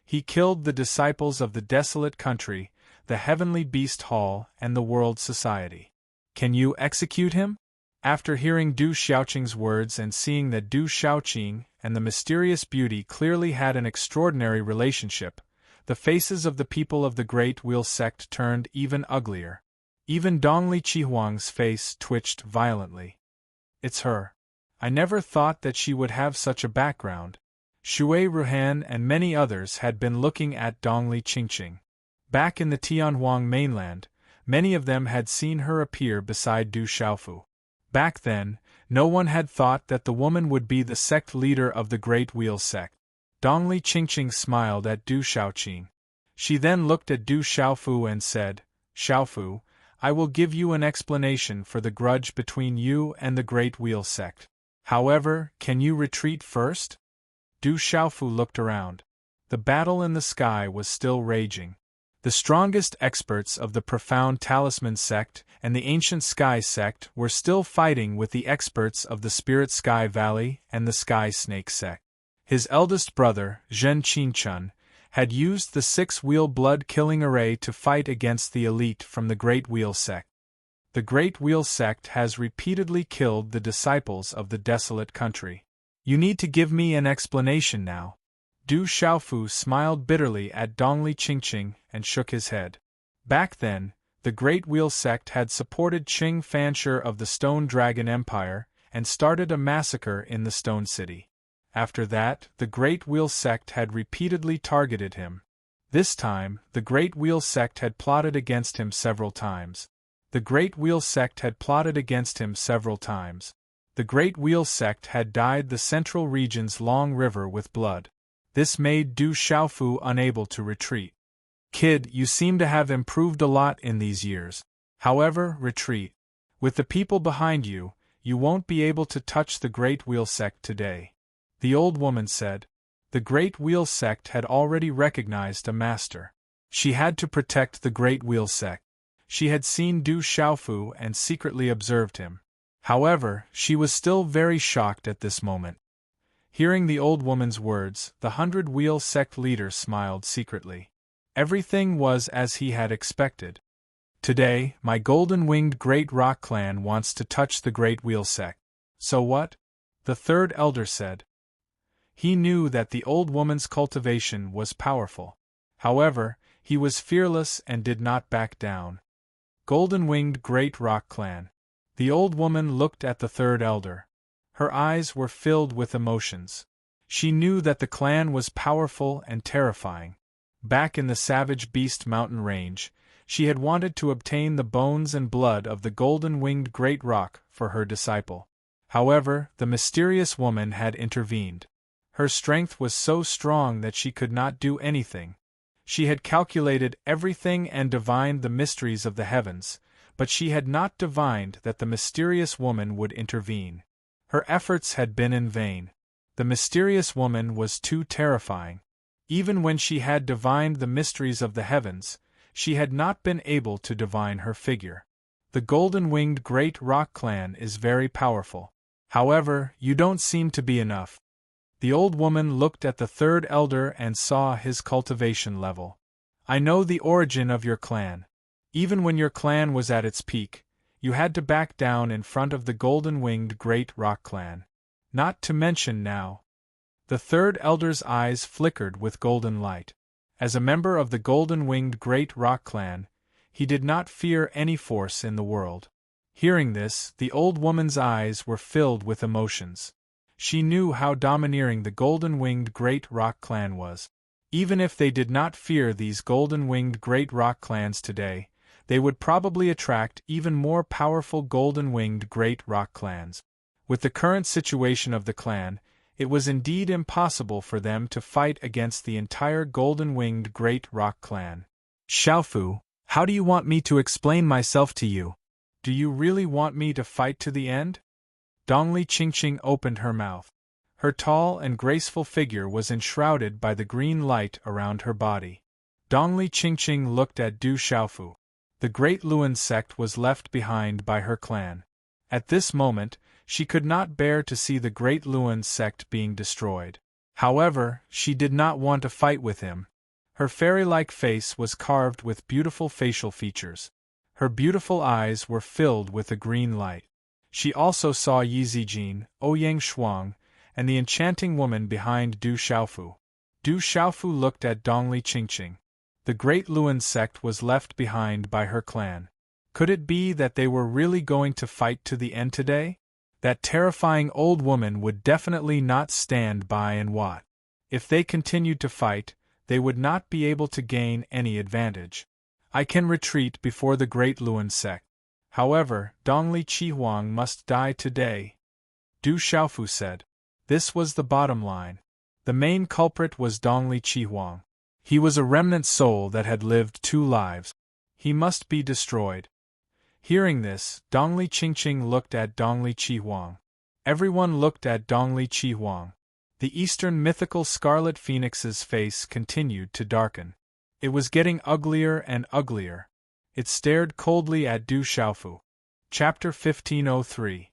He killed the disciples of the desolate country, the heavenly beast hall, and the world society. Can you execute him? After hearing Du Xiaoqing's words and seeing that Du Xiaoqing and the mysterious beauty clearly had an extraordinary relationship, the faces of the people of the Great Wheel sect turned even uglier. Even Dongli Chihuang's face twitched violently. It's her. I never thought that she would have such a background. Shui Ruhan and many others had been looking at Dongli Qingqing. Back in the Tianhuang mainland, many of them had seen her appear beside Du Xiaofu. Back then, no one had thought that the woman would be the sect leader of the Great Wheel sect. Dongli Qingqing smiled at Du Xiaoqing. She then looked at Du Xiaofu and said, Xiaofu, I will give you an explanation for the grudge between you and the Great Wheel sect. However, can you retreat first? Du Xiaofu looked around. The battle in the sky was still raging. The strongest experts of the profound Talisman sect and the ancient Sky sect were still fighting with the experts of the Spirit Sky Valley and the Sky Snake sect. His eldest brother, Zhen Qinchun, had used the 6-wheel blood-killing array to fight against the elite from the Great Wheel sect. The Great Wheel sect has repeatedly killed the disciples of the desolate country. You need to give me an explanation now. Du Xiaofu smiled bitterly at Dongli Qingqing and shook his head. Back then, the Great Wheel sect had supported Qing Fanshi of the Stone Dragon Empire and started a massacre in the Stone City. After that, the Great Wheel sect had repeatedly targeted him. This time, the Great Wheel sect had plotted against him several times. The Great Wheel sect had plotted against him several times. The Great Wheel sect had dyed the central region's long river with blood. This made Du Xiaofu unable to retreat. Kid, you seem to have improved a lot in these years. However, retreat. With the people behind you, you won't be able to touch the Great Wheel sect today. The old woman said. The Great Wheel sect had already recognized a master. She had to protect the Great Wheel sect. She had seen Du Xiaofu and secretly observed him. However, she was still very shocked at this moment. Hearing the old woman's words, the 100-wheel sect leader smiled secretly. Everything was as he had expected. Today, my golden-winged Great Rock clan wants to touch the Great Wheel sect. So what? The third elder said. He knew that the old woman's cultivation was powerful. However, he was fearless and did not back down. Golden-winged Great Rock Clan. The old woman looked at the third elder. Her eyes were filled with emotions. She knew that the clan was powerful and terrifying. Back in the Savage Beast Mountain Range, she had wanted to obtain the bones and blood of the golden-winged Great Rock for her disciple. However, the mysterious woman had intervened. Her strength was so strong that she could not do anything. She had calculated everything and divined the mysteries of the heavens, but she had not divined that the mysterious woman would intervene. Her efforts had been in vain. The mysterious woman was too terrifying. Even when she had divined the mysteries of the heavens, she had not been able to divine her figure. The golden-winged Great Rock Clan is very powerful. However, you don't seem to be enough. The old woman looked at the third elder and saw his cultivation level. I know the origin of your clan. Even when your clan was at its peak, you had to back down in front of the golden-winged Great Rock Clan. Not to mention now. The third elder's eyes flickered with golden light. As a member of the golden-winged Great Rock Clan, he did not fear any force in the world. Hearing this, the old woman's eyes were filled with emotions. She knew how domineering the golden-winged Great Rock Clan was. Even if they did not fear these golden-winged Great Rock Clans today, they would probably attract even more powerful golden-winged Great Rock Clans. With the current situation of the clan, it was indeed impossible for them to fight against the entire golden-winged Great Rock Clan. Xiaofu, how do you want me to explain myself to you? Do you really want me to fight to the end? Dongli Qingqing opened her mouth. Her tall and graceful figure was enshrouded by the green light around her body. Dongli Qingqing looked at Du Xiaofu. The Great Luan sect was left behind by her clan. At this moment, she could not bear to see the Great Luan sect being destroyed. However, she did not want to fight with him. Her fairy-like face was carved with beautiful facial features. Her beautiful eyes were filled with a green light. She also saw Yi Zijin, Ouyang Shuang, and the enchanting woman behind Du Xiaofu. Du Xiaofu looked at Dongli Qingqing. The Great Luan sect was left behind by her clan. Could it be that they were really going to fight to the end today? That terrifying old woman would definitely not stand by and watch. If they continued to fight, they would not be able to gain any advantage. I can retreat before the Great Luan sect. However, Dongli Qihuang must die today, Du Xiaofu said. This was the bottom line. The main culprit was Dongli Qihuang. He was a remnant soul that had lived 2 lives. He must be destroyed. Hearing this, Dongli Qingqing looked at Dongli Qihuang. Everyone looked at Dongli Qihuang. The Eastern mythical Scarlet Phoenix's face continued to darken. It was getting uglier and uglier. It stared coldly at Du Xiaofu. Chapter 1503.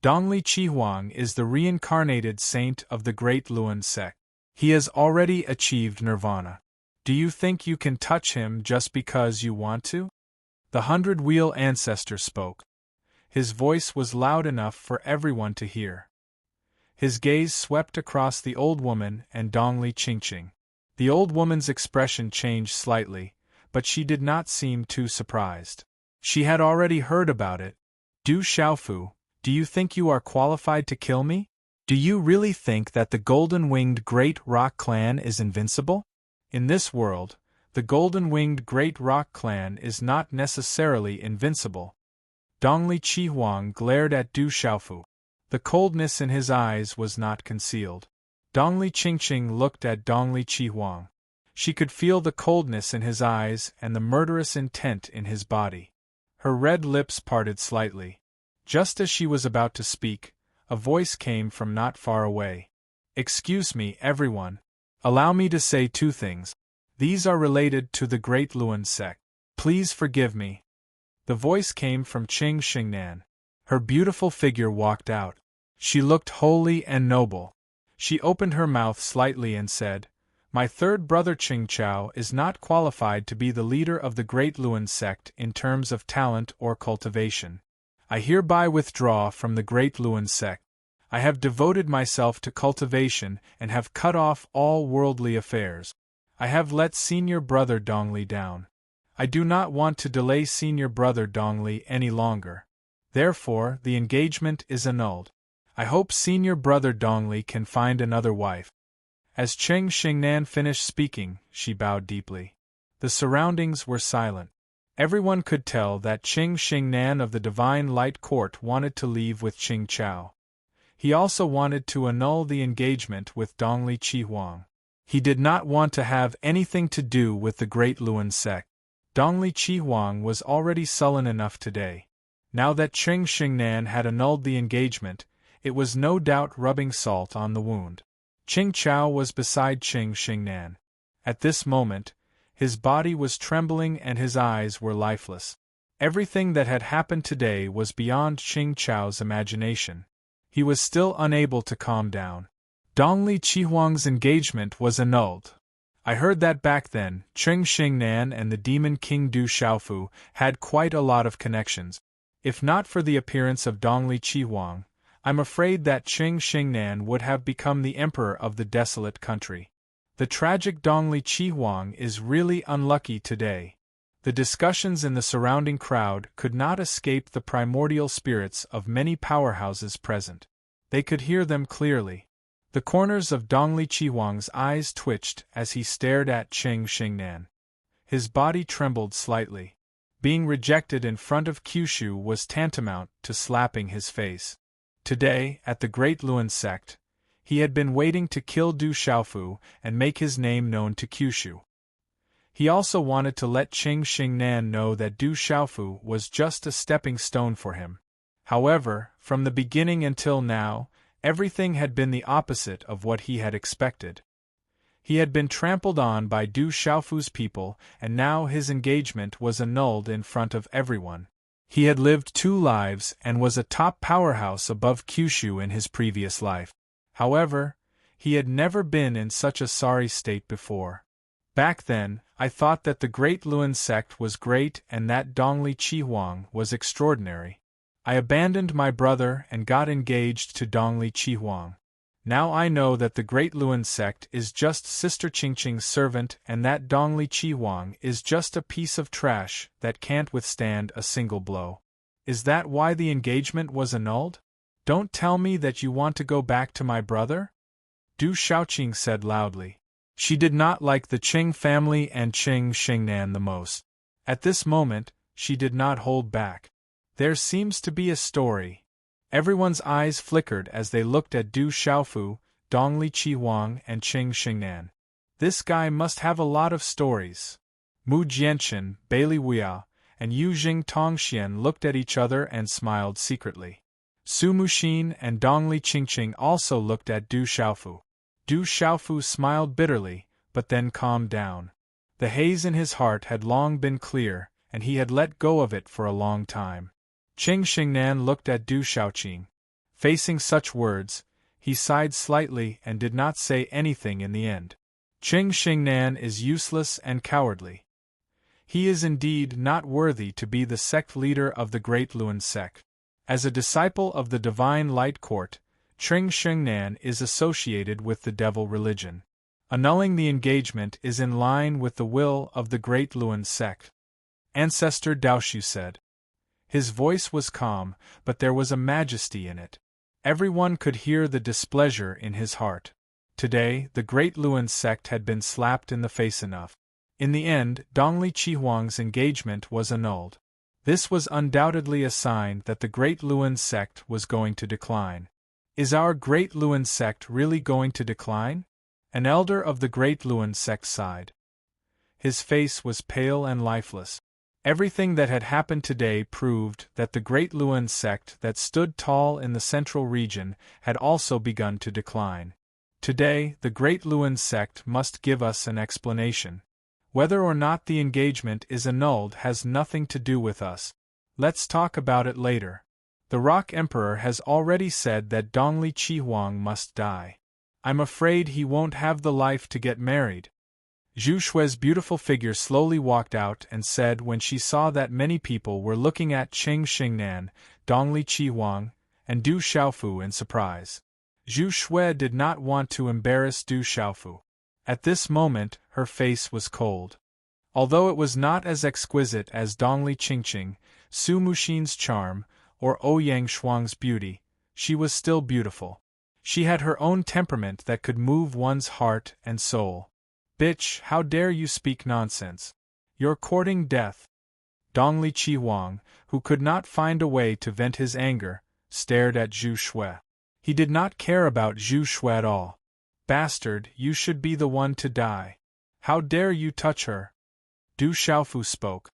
Dongli Qihuang is the reincarnated saint of the Great Luan sect. He has already achieved nirvana. Do you think you can touch him just because you want to? The 100-wheel ancestor spoke. His voice was loud enough for everyone to hear. His gaze swept across the old woman and Dongli Qingqing. The old woman's expression changed slightly, but she did not seem too surprised. She had already heard about it. Du Xiaofu, do you think you are qualified to kill me? Do you really think that the golden-winged Great Rock Clan is invincible? In this world, the golden-winged Great Rock Clan is not necessarily invincible. Dongli Qihuang glared at Du Xiaofu. The coldness in his eyes was not concealed. Dongli Qingqing looked at Dongli Qihuang. She could feel the coldness in his eyes and the murderous intent in his body. Her red lips parted slightly. Just as she was about to speak, a voice came from not far away. Excuse me, everyone. Allow me to say 2 things. These are related to the Great Luan sect. Please forgive me. The voice came from Qing Xingnan. Her beautiful figure walked out. She looked holy and noble. She opened her mouth slightly and said, My third brother Qing Chao is not qualified to be the leader of the Great Luan sect in terms of talent or cultivation. I hereby withdraw from the Great Luan sect. I have devoted myself to cultivation and have cut off all worldly affairs. I have let senior brother Dongli down. I do not want to delay senior brother Dongli any longer. Therefore, the engagement is annulled. I hope senior brother Dongli can find another wife." As Cheng Xingnan finished speaking, she bowed deeply. The surroundings were silent. Everyone could tell that Cheng Xingnan of the Divine Light Court wanted to leave with Qing Chao. He also wanted to annul the engagement with Dongli Qihuang. He did not want to have anything to do with the Great Luan sect. Dongli Qihuang was already sullen enough today. Now that Cheng Xingnan had annulled the engagement, it was no doubt rubbing salt on the wound. Qing Chao was beside Cheng Xingnan. At this moment, his body was trembling and his eyes were lifeless. Everything that had happened today was beyond Qing Chao's imagination. He was still unable to calm down. Dongli Qihuang's engagement was annulled. I heard that back then, Cheng Xingnan and the demon king Du Xiaofu had quite a lot of connections. If not for the appearance of Dongli Qihuang, I'm afraid that Cheng Xingnan would have become the emperor of the desolate country. The tragic Dongli Qihuang is really unlucky today. The discussions in the surrounding crowd could not escape the primordial spirits of many powerhouses present. They could hear them clearly. The corners of Dongli Qihuang's eyes twitched as he stared at Cheng Xingnan. His body trembled slightly. Being rejected in front of Kyushu was tantamount to slapping his face. Today, at the Great Luan sect, he had been waiting to kill Du Xiaofu and make his name known to Kyushu. He also wanted to let Cheng Xingnan know that Du Xiaofu was just a stepping stone for him. However, from the beginning until now, everything had been the opposite of what he had expected. He had been trampled on by Du Xiaofu's people, and now his engagement was annulled in front of everyone. He had lived 2 lives and was a top powerhouse above Kyushu in his previous life. However, he had never been in such a sorry state before. Back then, I thought that the Great Luan sect was great and that Dongli Qihuang was extraordinary. I abandoned my brother and got engaged to Dongli Qihuang. Now I know that the Great Luan sect is just Sister Qingqing's servant and that Dongli Qihuang is just a piece of trash that can't withstand a single blow. Is that why the engagement was annulled? Don't tell me that you want to go back to my brother? Du Xiaoqing said loudly. She did not like the Qing family and Cheng Xingnan the most. At this moment, she did not hold back. There seems to be a story. Everyone's eyes flickered as they looked at Du Xiaofu, Dongli Qihuang and Cheng Xingnan. This guy must have a lot of stories. Mu Jianchen, Bailey Wuya, and Yu Jing Tongxian looked at each other and smiled secretly. Su Muxin and Dongli Qingqing also looked at Du Xiaofu. Du Xiaofu smiled bitterly, but then calmed down. The haze in his heart had long been clear, and he had let go of it for a long time. Cheng Xingnan looked at Du Xiaoqing. Facing such words, he sighed slightly and did not say anything in the end. Cheng Xingnan is useless and cowardly. He is indeed not worthy to be the sect leader of the Great Luan sect. As a disciple of the Divine Light Court, Cheng Xingnan is associated with the devil religion. Annulling the engagement is in line with the will of the Great Luan sect. Ancestor Daoshu said. His voice was calm, but there was a majesty in it. Everyone could hear the displeasure in his heart. Today, the Great Luan sect had been slapped in the face enough. In the end, Dongli Qihuang's engagement was annulled. This was undoubtedly a sign that the Great Luan sect was going to decline. Is our Great Luan sect really going to decline? An elder of the Great Luan sect sighed. His face was pale and lifeless. Everything that had happened today proved that the Great Luan sect that stood tall in the central region had also begun to decline. Today, the Great Luan sect must give us an explanation. Whether or not the engagement is annulled has nothing to do with us. Let's talk about it later. The Rock Emperor has already said that Dongli Qihuang must die. I'm afraid he won't have the life to get married. Zhu Shui's beautiful figure slowly walked out and said when she saw that many people were looking at Cheng Xingnan, Dongli Qihuang, and Du Xiaofu in surprise. Zhu Shui did not want to embarrass Du Xiaofu. At this moment, her face was cold. Although it was not as exquisite as Dongli Qingqing, Su Muxin's charm, or Ouyang Shuang's beauty, she was still beautiful. She had her own temperament that could move one's heart and soul. Bitch, how dare you speak nonsense? You're courting death. Dongli Qihuang, who could not find a way to vent his anger, stared at Zhu Shui. He did not care about Zhu Shui at all. Bastard, you should be the one to die. How dare you touch her? Du Xiaofu spoke.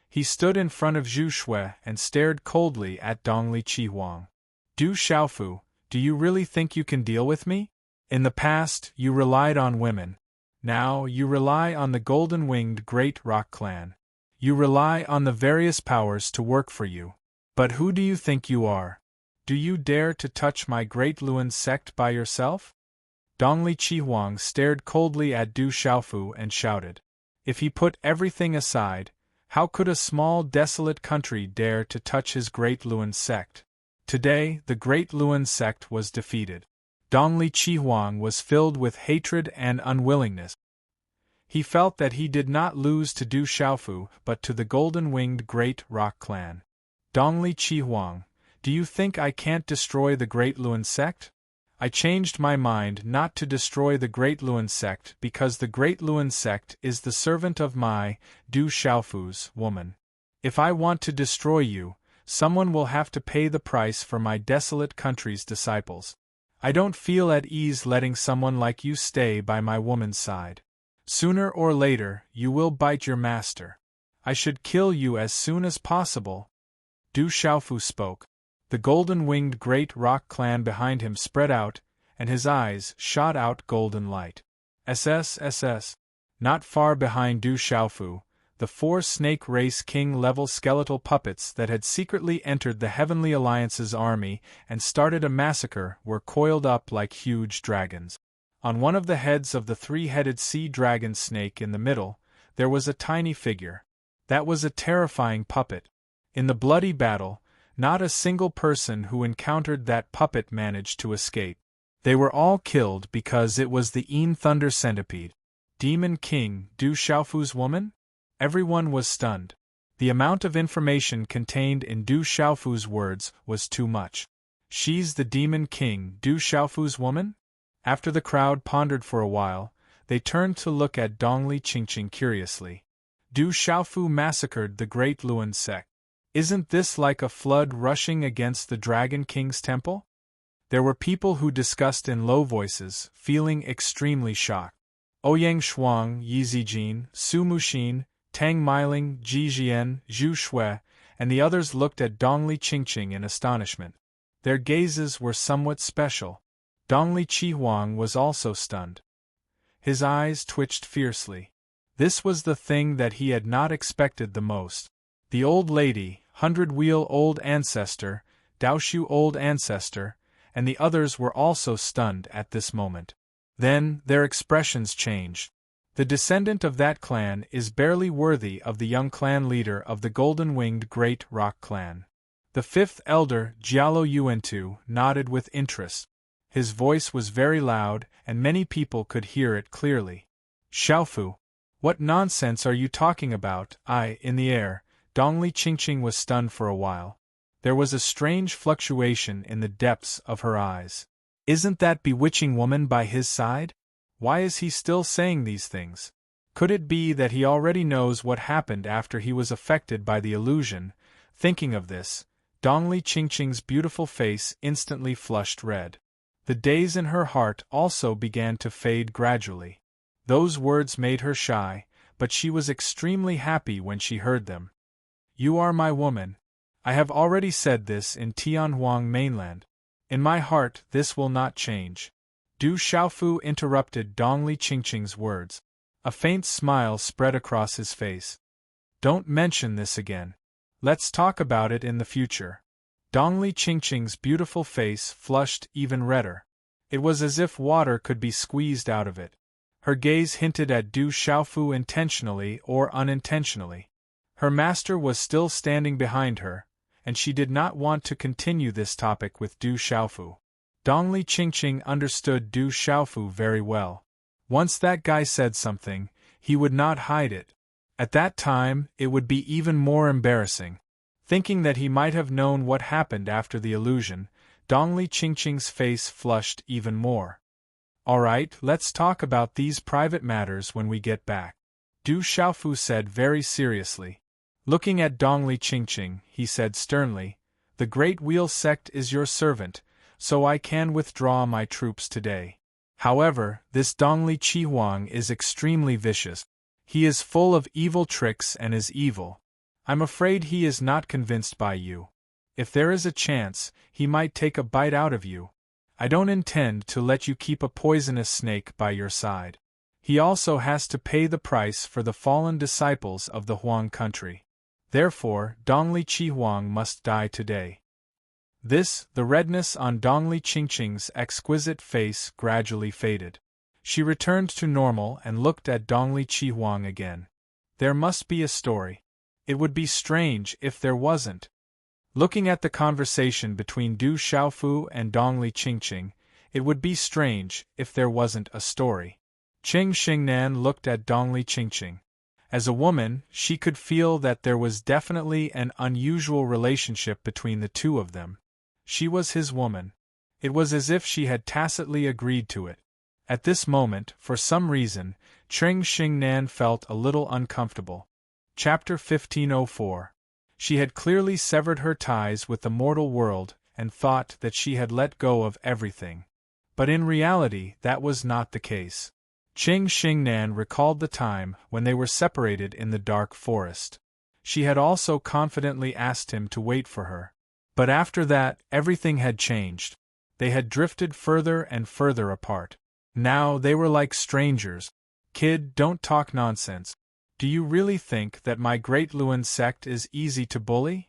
He stood in front of Zhu Shui and stared coldly at Dongli Qihuang. Du Xiaofu, do you really think you can deal with me? In the past, you relied on women. Now, you rely on the golden-winged Great Rock Clan. You rely on the various powers to work for you. But who do you think you are? Do you dare to touch my Great Luan sect by yourself? Dongli Qihuang stared coldly at Du Xiaofu and shouted. If he put everything aside, how could a small desolate country dare to touch his Great Luan sect? Today, the Great Luan sect was defeated. Dongli Qihuang was filled with hatred and unwillingness. He felt that he did not lose to Du Xiaofu but to the golden-winged Great Rock Clan. Dongli Qihuang, do you think I can't destroy the Great Luan sect? I changed my mind not to destroy the Great Luan sect because the Great Luan sect is the servant of my, Du Xiaofu's, woman. If I want to destroy you, someone will have to pay the price for my desolate country's disciples. I don't feel at ease letting someone like you stay by my woman's side. Sooner or later, you will bite your master. I should kill you as soon as possible. Du Xiaofu spoke. The golden-winged Great Rock Clan behind him spread out, and his eyes shot out golden light. SS. Not far behind Du Xiaofu, the 4 Snake Race King-level skeletal puppets that had secretly entered the Heavenly Alliance's army and started a massacre were coiled up like huge dragons. On one of the heads of the 3-headed sea dragon snake in the middle, there was a tiny figure. That was a terrifying puppet. In the bloody battle, not a single person who encountered that puppet managed to escape. They were all killed because it was the Een Thunder Centipede. Demon King, Du Xiaofu's woman? Everyone was stunned. The amount of information contained in Du Xiaofu's words was too much. She's the Demon King, Du Xiaofu's woman? After the crowd pondered for a while, they turned to look at Dongli Qingqing curiously. Du Xiaofu massacred the Great Luan sect. Isn't this like a flood rushing against the Dragon King's temple? There were people who discussed in low voices, feeling extremely shocked. Ouyang Shuang, Yi Zijin, Su Muxin, Tang Meiling, Ji Jian, Zhu Shui, and the others looked at Dongli Qingqing in astonishment. Their gazes were somewhat special. Dongli Qihuang was also stunned. His eyes twitched fiercely. This was the thing that he had not expected the most. The old lady, 100-wheel old ancestor, Daoshu old ancestor, and the others were also stunned at this moment. Then, their expressions changed. The descendant of that clan is barely worthy of the young clan leader of the golden-winged Great Rock Clan. The 5th elder, Jialo Yuantu, nodded with interest. His voice was very loud, and many people could hear it clearly. Xiaofu, what nonsense are you talking about? In the air, Dongli Qingqing was stunned for a while. There was a strange fluctuation in the depths of her eyes. Isn't that bewitching woman by his side? Why is he still saying these things? Could it be that he already knows what happened after he was affected by the illusion? Thinking of this, Dongli Qingqing's beautiful face instantly flushed red. The days in her heart also began to fade gradually. Those words made her shy, but she was extremely happy when she heard them. You are my woman. I have already said this in Tianhuang mainland. In my heart this will not change. Du Xiaofu interrupted Dongli Qingqing's words. A faint smile spread across his face. Don't mention this again. Let's talk about it in the future. Dongli Qingqing's beautiful face flushed even redder. It was as if water could be squeezed out of it. Her gaze hinted at Du Xiaofu intentionally or unintentionally. Her master was still standing behind her, and she did not want to continue this topic with Du Xiaofu. Dongli Qingqing understood Du Xiaofu very well. Once that guy said something, he would not hide it. At that time, it would be even more embarrassing. Thinking that he might have known what happened after the illusion, Dongli Qingqing's face flushed even more. "All right, let's talk about these private matters when we get back," Du Xiaofu said very seriously. Looking at Dongli Qingqing, he said sternly, "The Great Wheel sect is your servant, so I can withdraw my troops today. However, this Dongli Qihuang is extremely vicious. He is full of evil tricks and is evil. I'm afraid he is not convinced by you. If there is a chance, he might take a bite out of you. I don't intend to let you keep a poisonous snake by your side. He also has to pay the price for the fallen disciples of the Huang country. Therefore, Dongli Qihuang must die today." The redness on Dongli Qingqing's exquisite face gradually faded. She returned to normal and looked at Dongli Qihuang again. There must be a story. It would be strange if there wasn't. Looking at the conversation between Du Xiaofu and Dongli Qingqing, it would be strange if there wasn't a story. Qing Xingnan looked at Dongli Qingqing. As a woman, she could feel that there was definitely an unusual relationship between the two of them. She was his woman. It was as if she had tacitly agreed to it. At this moment, for some reason, Qing Xingnan felt a little uncomfortable. Chapter 1504. She had clearly severed her ties with the mortal world and thought that she had let go of everything. But in reality, that was not the case. Qing Xingnan recalled the time when they were separated in the dark forest. She had also confidently asked him to wait for her. But after that, everything had changed. They had drifted further and further apart. Now they were like strangers. "Kid, don't talk nonsense. Do you really think that my Great Luan sect is easy to bully?"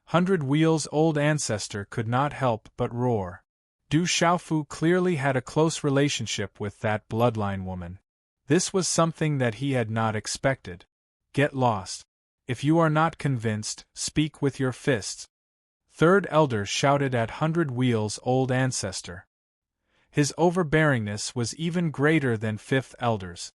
100 Wheels' old ancestor could not help but roar. Du Xiaofu clearly had a close relationship with that bloodline woman. This was something that he had not expected. "Get lost. If you are not convinced, speak with your fists," Third Elder shouted at 100 Wheels' old ancestor. His overbearingness was even greater than Fifth Elder's.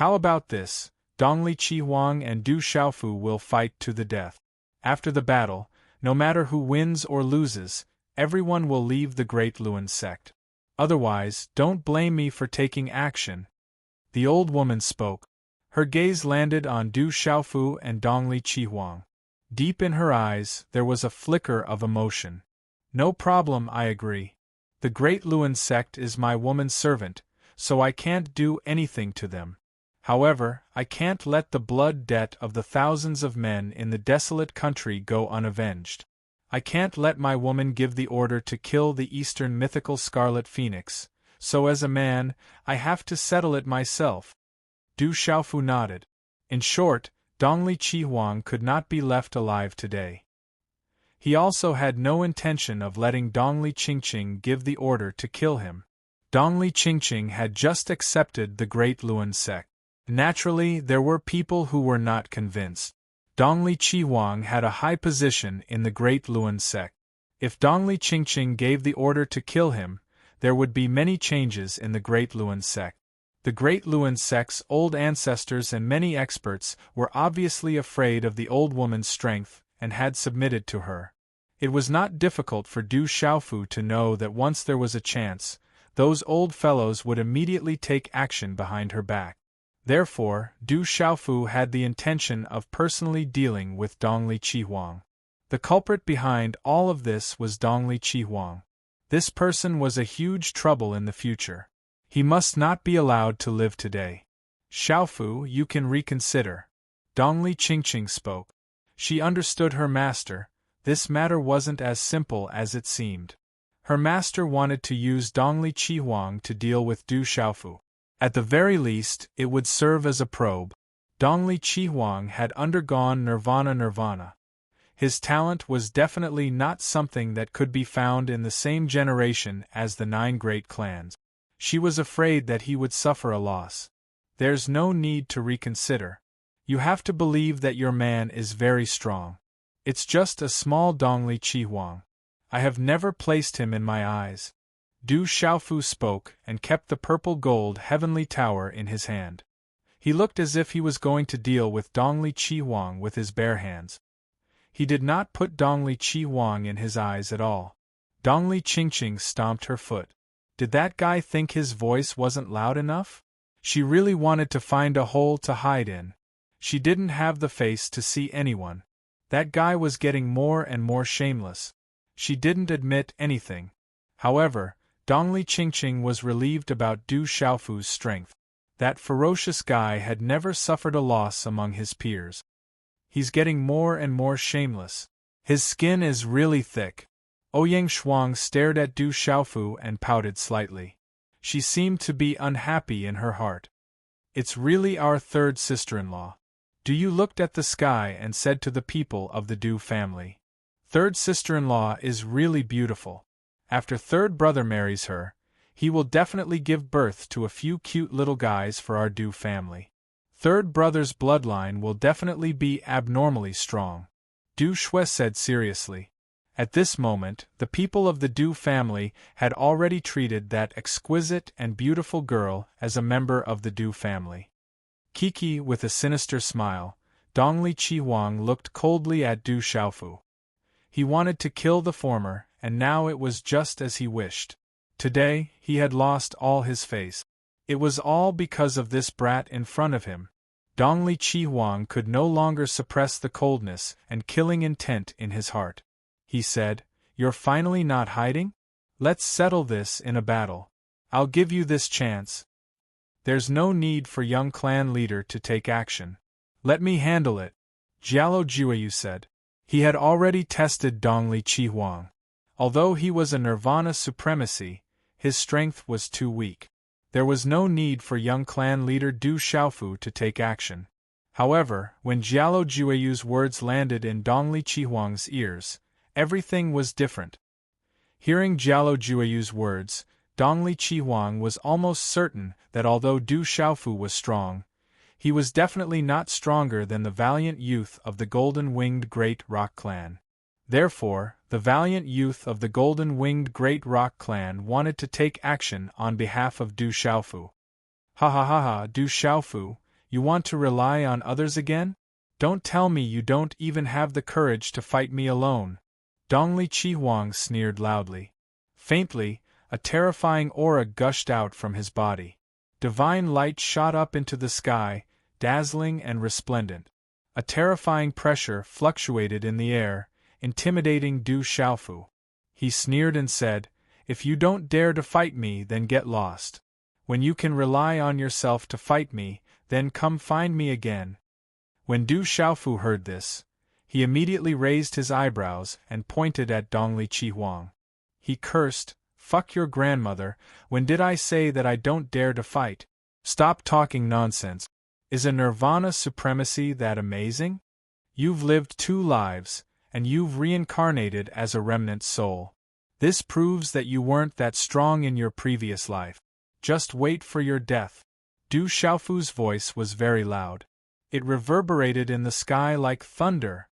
"How about this? Dongli Qihuang and Du Xiaofu will fight to the death. After the battle, no matter who wins or loses, everyone will leave the Great Luan sect. Otherwise, don't blame me for taking action." The old woman spoke. Her gaze landed on Du Xiaofu and Dongli Qihuang. Deep in her eyes, there was a flicker of emotion. "No problem, I agree. The Great Luan sect is my woman's servant, so I can't do anything to them. However, I can't let the blood debt of the thousands of men in the desolate country go unavenged. I can't let my woman give the order to kill the Eastern mythical Scarlet Phoenix, so as a man, I have to settle it myself." Du Xiaofu nodded. In short, Dongli Qihuang could not be left alive today. He also had no intention of letting Dongli Qingqing give the order to kill him. Dongli Qingqing had just accepted the Great Luan sect. Naturally, there were people who were not convinced. Dongli Qihuang had a high position in the Great Luan sect. If Dongli Qingqing gave the order to kill him, there would be many changes in the Great Luan sect. The Great Luan sect's old ancestors and many experts were obviously afraid of the old woman's strength and had submitted to her. It was not difficult for Du Xiaofu to know that once there was a chance, those old fellows would immediately take action behind her back. Therefore, Du Xiaofu had the intention of personally dealing with Dongli Qihuang. The culprit behind all of this was Dongli Qihuang. This person was a huge trouble in the future. He must not be allowed to live today. "Xiaofu, you can reconsider." Dongli Qingqing spoke. She understood her master. This matter wasn't as simple as it seemed. Her master wanted to use Dongli Qihuang to deal with Du Xiaofu. At the very least, it would serve as a probe. Dongli Qihuang had undergone nirvana. His talent was definitely not something that could be found in the same generation as the 9 great clans. She was afraid that he would suffer a loss. "There's no need to reconsider. You have to believe that your man is very strong. It's just a small Dongli Chi. I have never placed him in my eyes. Du Xiaofu spoke and kept the purple gold heavenly tower in his hand. He looked as if he was going to deal with Dongli Chi with his bare hands. He did not put Dongli Chi in his eyes at all. Dongli Qingqing stomped her foot. Did that guy think his voice wasn't loud enough? She really wanted to find a hole to hide in. She didn't have the face to see anyone. That guy was getting more and more shameless. She didn't admit anything. However, Dongli Qingqing was relieved about Du Xiaofu's strength. That ferocious guy had never suffered a loss among his peers. He's getting more and more shameless. His skin is really thick. Ouyang Shuang stared at Du Xiaofu and pouted slightly. She seemed to be unhappy in her heart. It's really our third sister-in-law. Du looked at the sky and said to the people of the Du family. Third sister-in-law is really beautiful. After third brother marries her, he will definitely give birth to a few cute little guys for our Du family. Third brother's bloodline will definitely be abnormally strong. Du Shui said seriously. At this moment, the people of the Du family had already treated that exquisite and beautiful girl as a member of the Du family. Kiki with a sinister smile, Dongli Chi looked coldly at Du Xiaofu. He wanted to kill the former, and now it was just as he wished. Today, he had lost all his face. It was all because of this brat in front of him. Dongli Chi could no longer suppress the coldness and killing intent in his heart. He said, "You're finally not hiding? Let's settle this in a battle. I'll give you this chance. There's no need for young clan leader to take action. Let me handle it," Jialo Jueyu said. He had already tested Dongli Chi. Although he was a Nirvana supremacy, his strength was too weak. There was no need for young clan leader Du Xiaofu to take action. However, when Jialo Jueyu's words landed in Dongli Chi ears, everything was different. Hearing Jialo Jueyu's words, Dongli Chi was almost certain that although Du Xiaofu was strong, he was definitely not stronger than the valiant youth of the golden-winged Great Rock Clan. Therefore, the valiant youth of the golden-winged Great Rock Clan wanted to take action on behalf of Du Xiaofu. Ha ha ha ha, Du Xiaofu, you want to rely on others again? Don't tell me you don't even have the courage to fight me alone. Dongli Chi sneered loudly. Faintly, a terrifying aura gushed out from his body. Divine light shot up into the sky, dazzling and resplendent. A terrifying pressure fluctuated in the air, intimidating Du Xiaofu. He sneered and said, "If you don't dare to fight me, then get lost. When you can rely on yourself to fight me, then come find me again." When Du Xiaofu heard this, he immediately raised his eyebrows and pointed at Dongli Chi. He cursed, "Fuck your grandmother, when did I say that I don't dare to fight? Stop talking nonsense. Is a Nirvana supremacy that amazing? You've lived 2 lives, and you've reincarnated as a remnant soul. This proves that you weren't that strong in your previous life. Just wait for your death." Du Xiaofu's voice was very loud. It reverberated in the sky like thunder.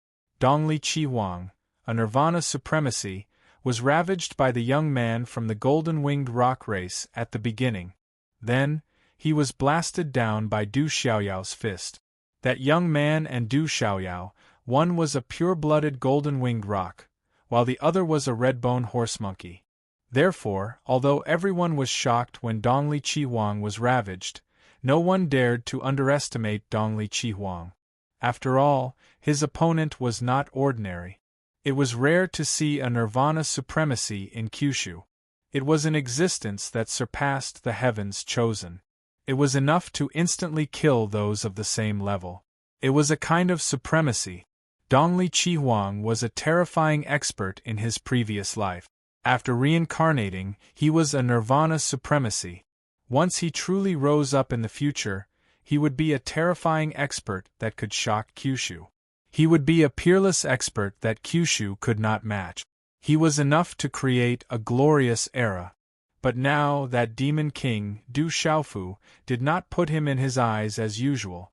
Dongli Chi, a Nirvana supremacy, was ravaged by the young man from the golden-winged rock race at the beginning. Then, he was blasted down by Du Xiaoyao's fist. That young man and Du Xiaoyao, one was a pure-blooded golden-winged rock, while the other was a red-bone horse monkey. Therefore, although everyone was shocked when Dongli Chi was ravaged, no one dared to underestimate Dongli Chi. After all, his opponent was not ordinary. It was rare to see a Nirvana supremacy in Kyushu. It was an existence that surpassed the heavens chosen. It was enough to instantly kill those of the same level. It was a kind of supremacy. Dongli Chi was a terrifying expert in his previous life. After reincarnating, he was a Nirvana supremacy. Once he truly rose up in the future, he would be a terrifying expert that could shock Kyushu. He would be a peerless expert that Kyushu could not match. He was enough to create a glorious era. But now that Demon King, Du Xiaofu, did not put him in his eyes as usual.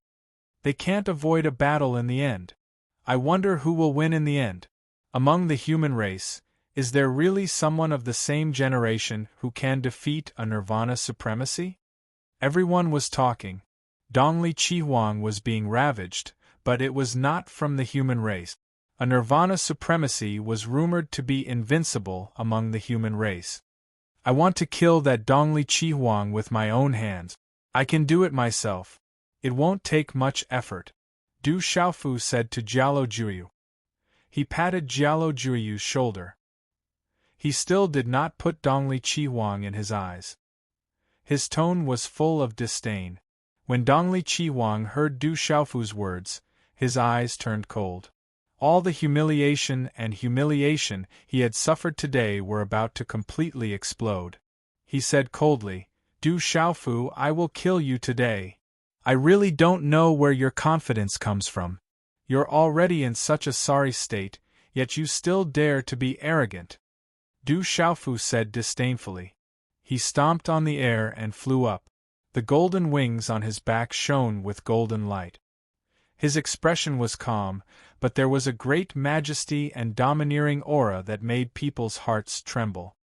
They can't avoid a battle in the end. I wonder who will win in the end. Among the human race, is there really someone of the same generation who can defeat a nirvana supremacy? Everyone was talking. Dongli Chihuang was being ravaged, but it was not from the human race. A nirvana supremacy was rumored to be invincible among the human race. I want to kill that Dongli Chihuang with my own hands. I can do it myself. It won't take much effort, Du Xiaofu said to Jialo Juyu. He patted Jialo Juyu's shoulder. He still did not put Dongli Chihuang in his eyes. His tone was full of disdain. When Dongli Chihuang heard Du Xiaofu's words, his eyes turned cold. All the humiliation he had suffered today were about to completely explode. He said coldly, Du Xiaofu, I will kill you today. I really don't know where your confidence comes from. You're already in such a sorry state, yet you still dare to be arrogant. Du Xiaofu said disdainfully. He stomped on the air and flew up. The golden wings on his back shone with golden light. His expression was calm, but there was a great majesty and domineering aura that made people's hearts tremble.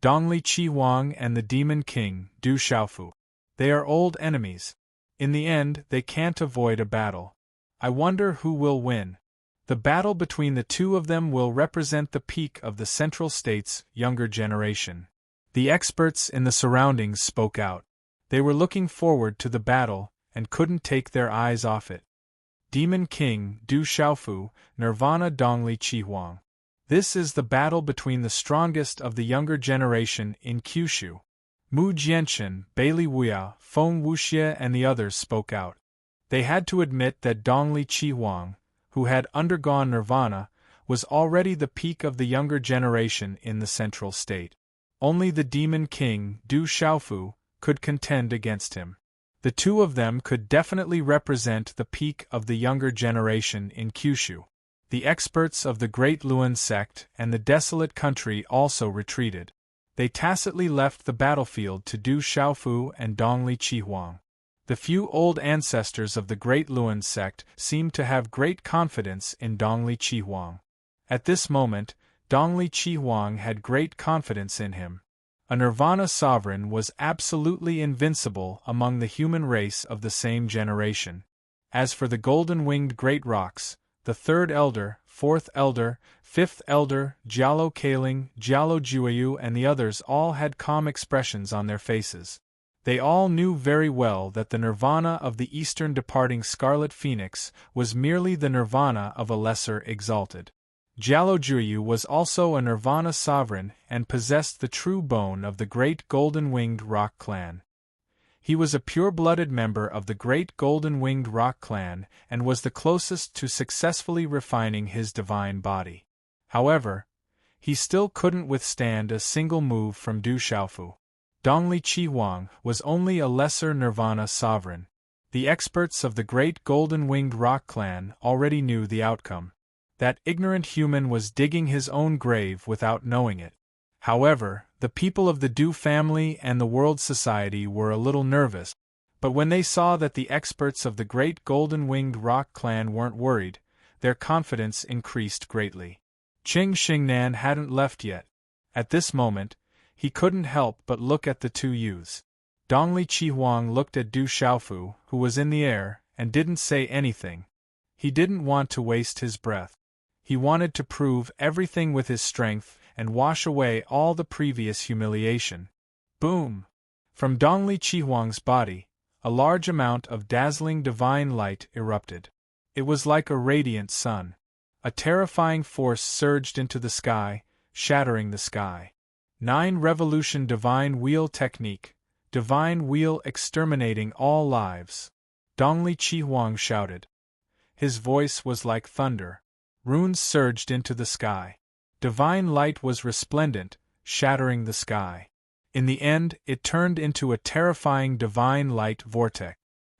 Dongli Chihuang and the Demon King, Du Xiaofu. They are old enemies. In the end, they can't avoid a battle. I wonder who will win. The battle between the two of them will represent the peak of the Central State's younger generation. The experts in the surroundings spoke out. They were looking forward to the battle and couldn't take their eyes off it. Demon King, Du Xiaofu, Nirvana Dongli Chihuang. This is the battle between the strongest of the younger generation in Kyushu. Mu Jianchen, Bailey Wuya, Feng Wuxie and the others spoke out. They had to admit that Dongli Chihuang, who had undergone nirvana, was already the peak of the younger generation in the Central State. Only the Demon King, Du Xiaofu, could contend against him. The two of them could definitely represent the peak of the younger generation in Kyushu. The experts of the Great Luan sect and the desolate country also retreated. They tacitly left the battlefield to Du Xiaofu and Dongli Chihuang. The few old ancestors of the Great Luan sect seemed to have great confidence in Dongli Chihuang. At this moment, Dongli Chihuang had great confidence in him. A nirvana sovereign was absolutely invincible among the human race of the same generation. As for the golden-winged great rocks, the third elder, fourth elder, fifth elder, Jialo Kaling, Jialo Juyu and the others all had calm expressions on their faces. They all knew very well that the nirvana of the eastern departing Scarlet Phoenix was merely the nirvana of a lesser exalted. Jialo Juyu was also a nirvana sovereign and possessed the true bone of the great golden-winged rock clan. He was a pure-blooded member of the great golden-winged rock clan and was the closest to successfully refining his divine body. However, he still couldn't withstand a single move from Du Xiaofu. Dongli Chihuang was only a lesser nirvana sovereign. The experts of the great golden-winged rock clan already knew the outcome. That ignorant human was digging his own grave without knowing it. However, the people of the Du family and the world society were a little nervous, but when they saw that the experts of the great golden-winged rock clan weren't worried, their confidence increased greatly. Qing Xingnan hadn't left yet. At this moment, he couldn't help but look at the two youths. Dongli Chihuang looked at Du Xiaofu, who was in the air, and didn't say anything. He didn't want to waste his breath. He wanted to prove everything with his strength and wash away all the previous humiliation. Boom! From Dongli Chihuang's body, a large amount of dazzling divine light erupted. It was like a radiant sun. A terrifying force surged into the sky, shattering the sky. 9 Revolution Divine Wheel Technique, Divine Wheel exterminating all lives. Dongli Chihuang shouted. His voice was like thunder. Runes surged into the sky. Divine light was resplendent, shattering the sky. In the end, it turned into a terrifying divine light vortex.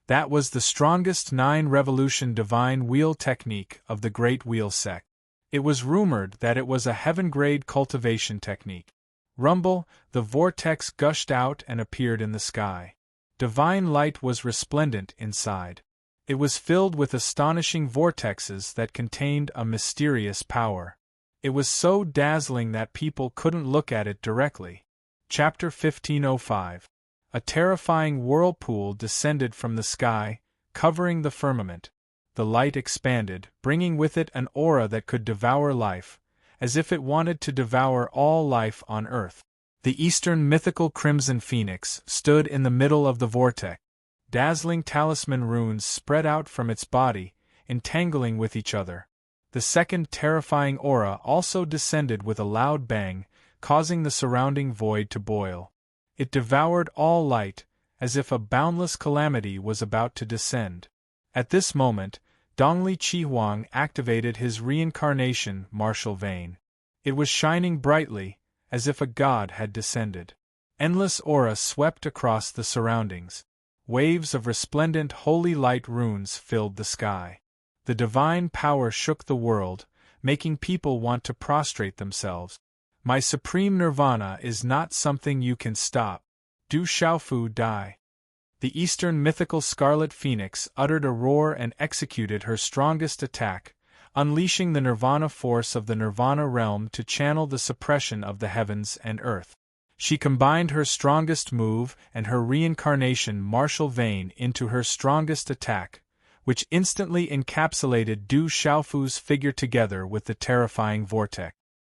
That was the strongest 9 Revolution Divine Wheel technique of the Great Wheel sect. It was rumored that it was a heaven-grade cultivation technique. Rumble, the vortex gushed out and appeared in the sky. Divine light was resplendent inside. It was filled with astonishing vortexes that contained a mysterious power. It was so dazzling that people couldn't look at it directly. Chapter 1505. A terrifying whirlpool descended from the sky, covering the firmament. The light expanded, bringing with it an aura that could devour life, as if it wanted to devour all life on Earth. The eastern mythical crimson phoenix stood in the middle of the vortex. Dazzling talisman runes spread out from its body, entangling with each other. The second terrifying aura also descended with a loud bang, causing the surrounding void to boil. It devoured all light, as if a boundless calamity was about to descend. At this moment, Dongli Chi Huang activated his reincarnation martial vein. It was shining brightly, as if a god had descended. Endless aura swept across the surroundings. Waves of resplendent holy light runes filled the sky. The divine power shook the world, making people want to prostrate themselves. My supreme nirvana is not something you can stop. Du Xiaofu die. The eastern mythical scarlet phoenix uttered a roar and executed her strongest attack, unleashing the nirvana force of the nirvana realm to channel the suppression of the heavens and earth. She combined her strongest move and her reincarnation martial vein into her strongest attack, which instantly encapsulated Du Xiaofu's figure together with the terrifying vortex.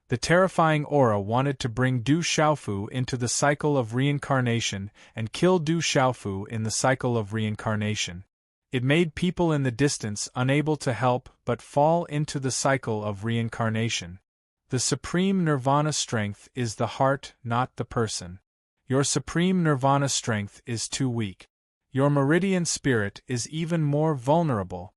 The terrifying aura wanted to bring Du Xiaofu into the cycle of reincarnation and kill Du Xiaofu in the cycle of reincarnation. It made people in the distance unable to help but fall into the cycle of reincarnation. The supreme nirvana strength is the heart, not the person. Your supreme nirvana strength is too weak. Your meridian spirit is even more vulnerable,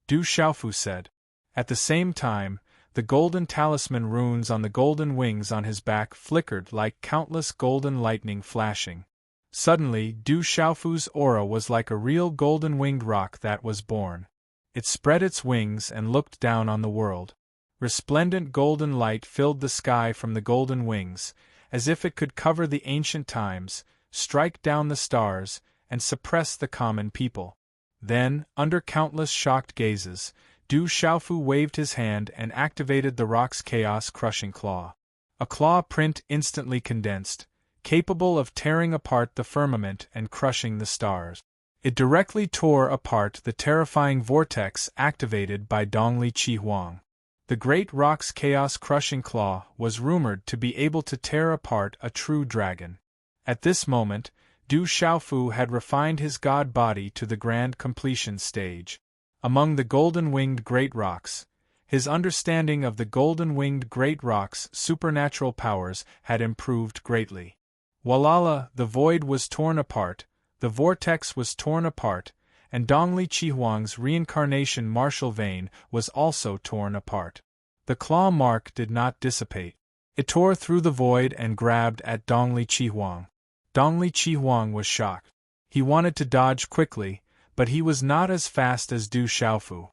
Du Xiaofu said. At the same time, the golden talisman runes on the golden wings on his back flickered like countless golden lightning flashing. Suddenly, Du Xiaofu's aura was like a real golden-winged rock that was born. It spread its wings and looked down on the world. Resplendent golden light filled the sky from the golden wings, as if it could cover the ancient times, strike down the stars, and suppress the common people. Then, under countless shocked gazes, Du Xiaofu waved his hand and activated the rock's chaos-crushing claw. A claw print instantly condensed, capable of tearing apart the firmament and crushing the stars. It directly tore apart the terrifying vortex activated by Dongli Chi Huang. The great rock's chaos-crushing claw was rumored to be able to tear apart a true dragon. At this moment, Du Xiaofu had refined his god body to the grand completion stage. Among the golden-winged great rocks, his understanding of the golden-winged great rocks' supernatural powers had improved greatly. Walala, the void was torn apart, the vortex was torn apart, and Dongli Chi Huang's reincarnation martial vein was also torn apart. The claw mark did not dissipate. It tore through the void and grabbed at Dongli Chi Huang. Dongli Chi Huang was shocked. He wanted to dodge quickly, but he was not as fast as Du Xiaofu.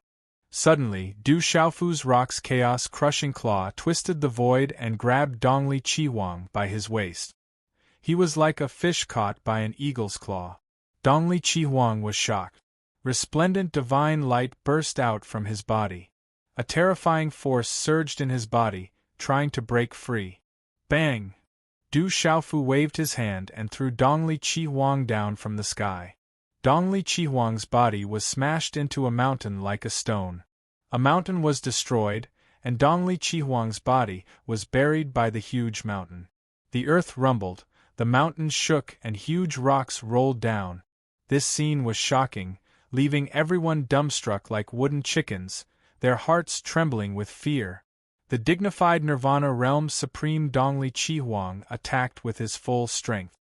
Suddenly, Du Xiaofu's rock's chaos-crushing claw twisted the void and grabbed Dongli Chi Huang by his waist. He was like a fish caught by an eagle's claw. Dongli Chi Huang was shocked. Resplendent divine light burst out from his body. A terrifying force surged in his body, trying to break free. Bang! Du Xiaofu waved his hand and threw Dongli Chi Huang down from the sky. Dongli Chi Huang's body was smashed into a mountain like a stone. A mountain was destroyed, and Dongli Chi Huang's body was buried by the huge mountain. The earth rumbled, the mountains shook and huge rocks rolled down. This scene was shocking, leaving everyone dumbstruck like wooden chickens, their hearts trembling with fear. The dignified Nirvana Realm's supreme Dongli Chi Huang attacked with his full strength.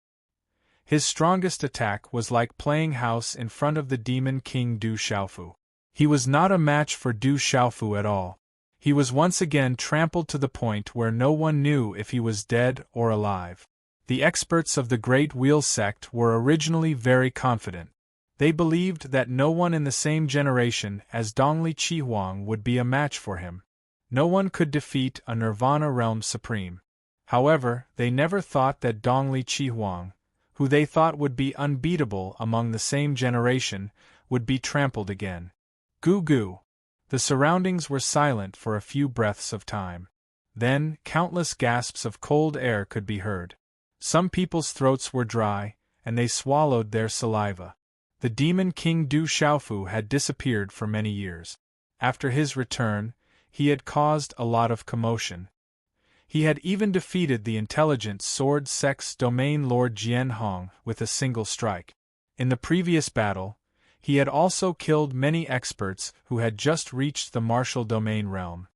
His strongest attack was like playing house in front of the demon king Du Xiaofu. He was not a match for Du Xiaofu at all. He was once again trampled to the point where no one knew if he was dead or alive. The experts of the Great Wheel sect were originally very confident. They believed that no one in the same generation as Dongli Chi Huang would be a match for him. No one could defeat a Nirvana Realm Supreme. However, they never thought that Dongli Chi Huang, who they thought would be unbeatable among the same generation, would be trampled again. Goo goo. The surroundings were silent for a few breaths of time. Then, countless gasps of cold air could be heard. Some people's throats were dry, and they swallowed their saliva. The demon king Du Xiaofu had disappeared for many years. After his return, he had caused a lot of commotion. He had even defeated the intelligent sword sex domain lord Jian Hong with a single strike. In the previous battle, he had also killed many experts who had just reached the martial domain realm.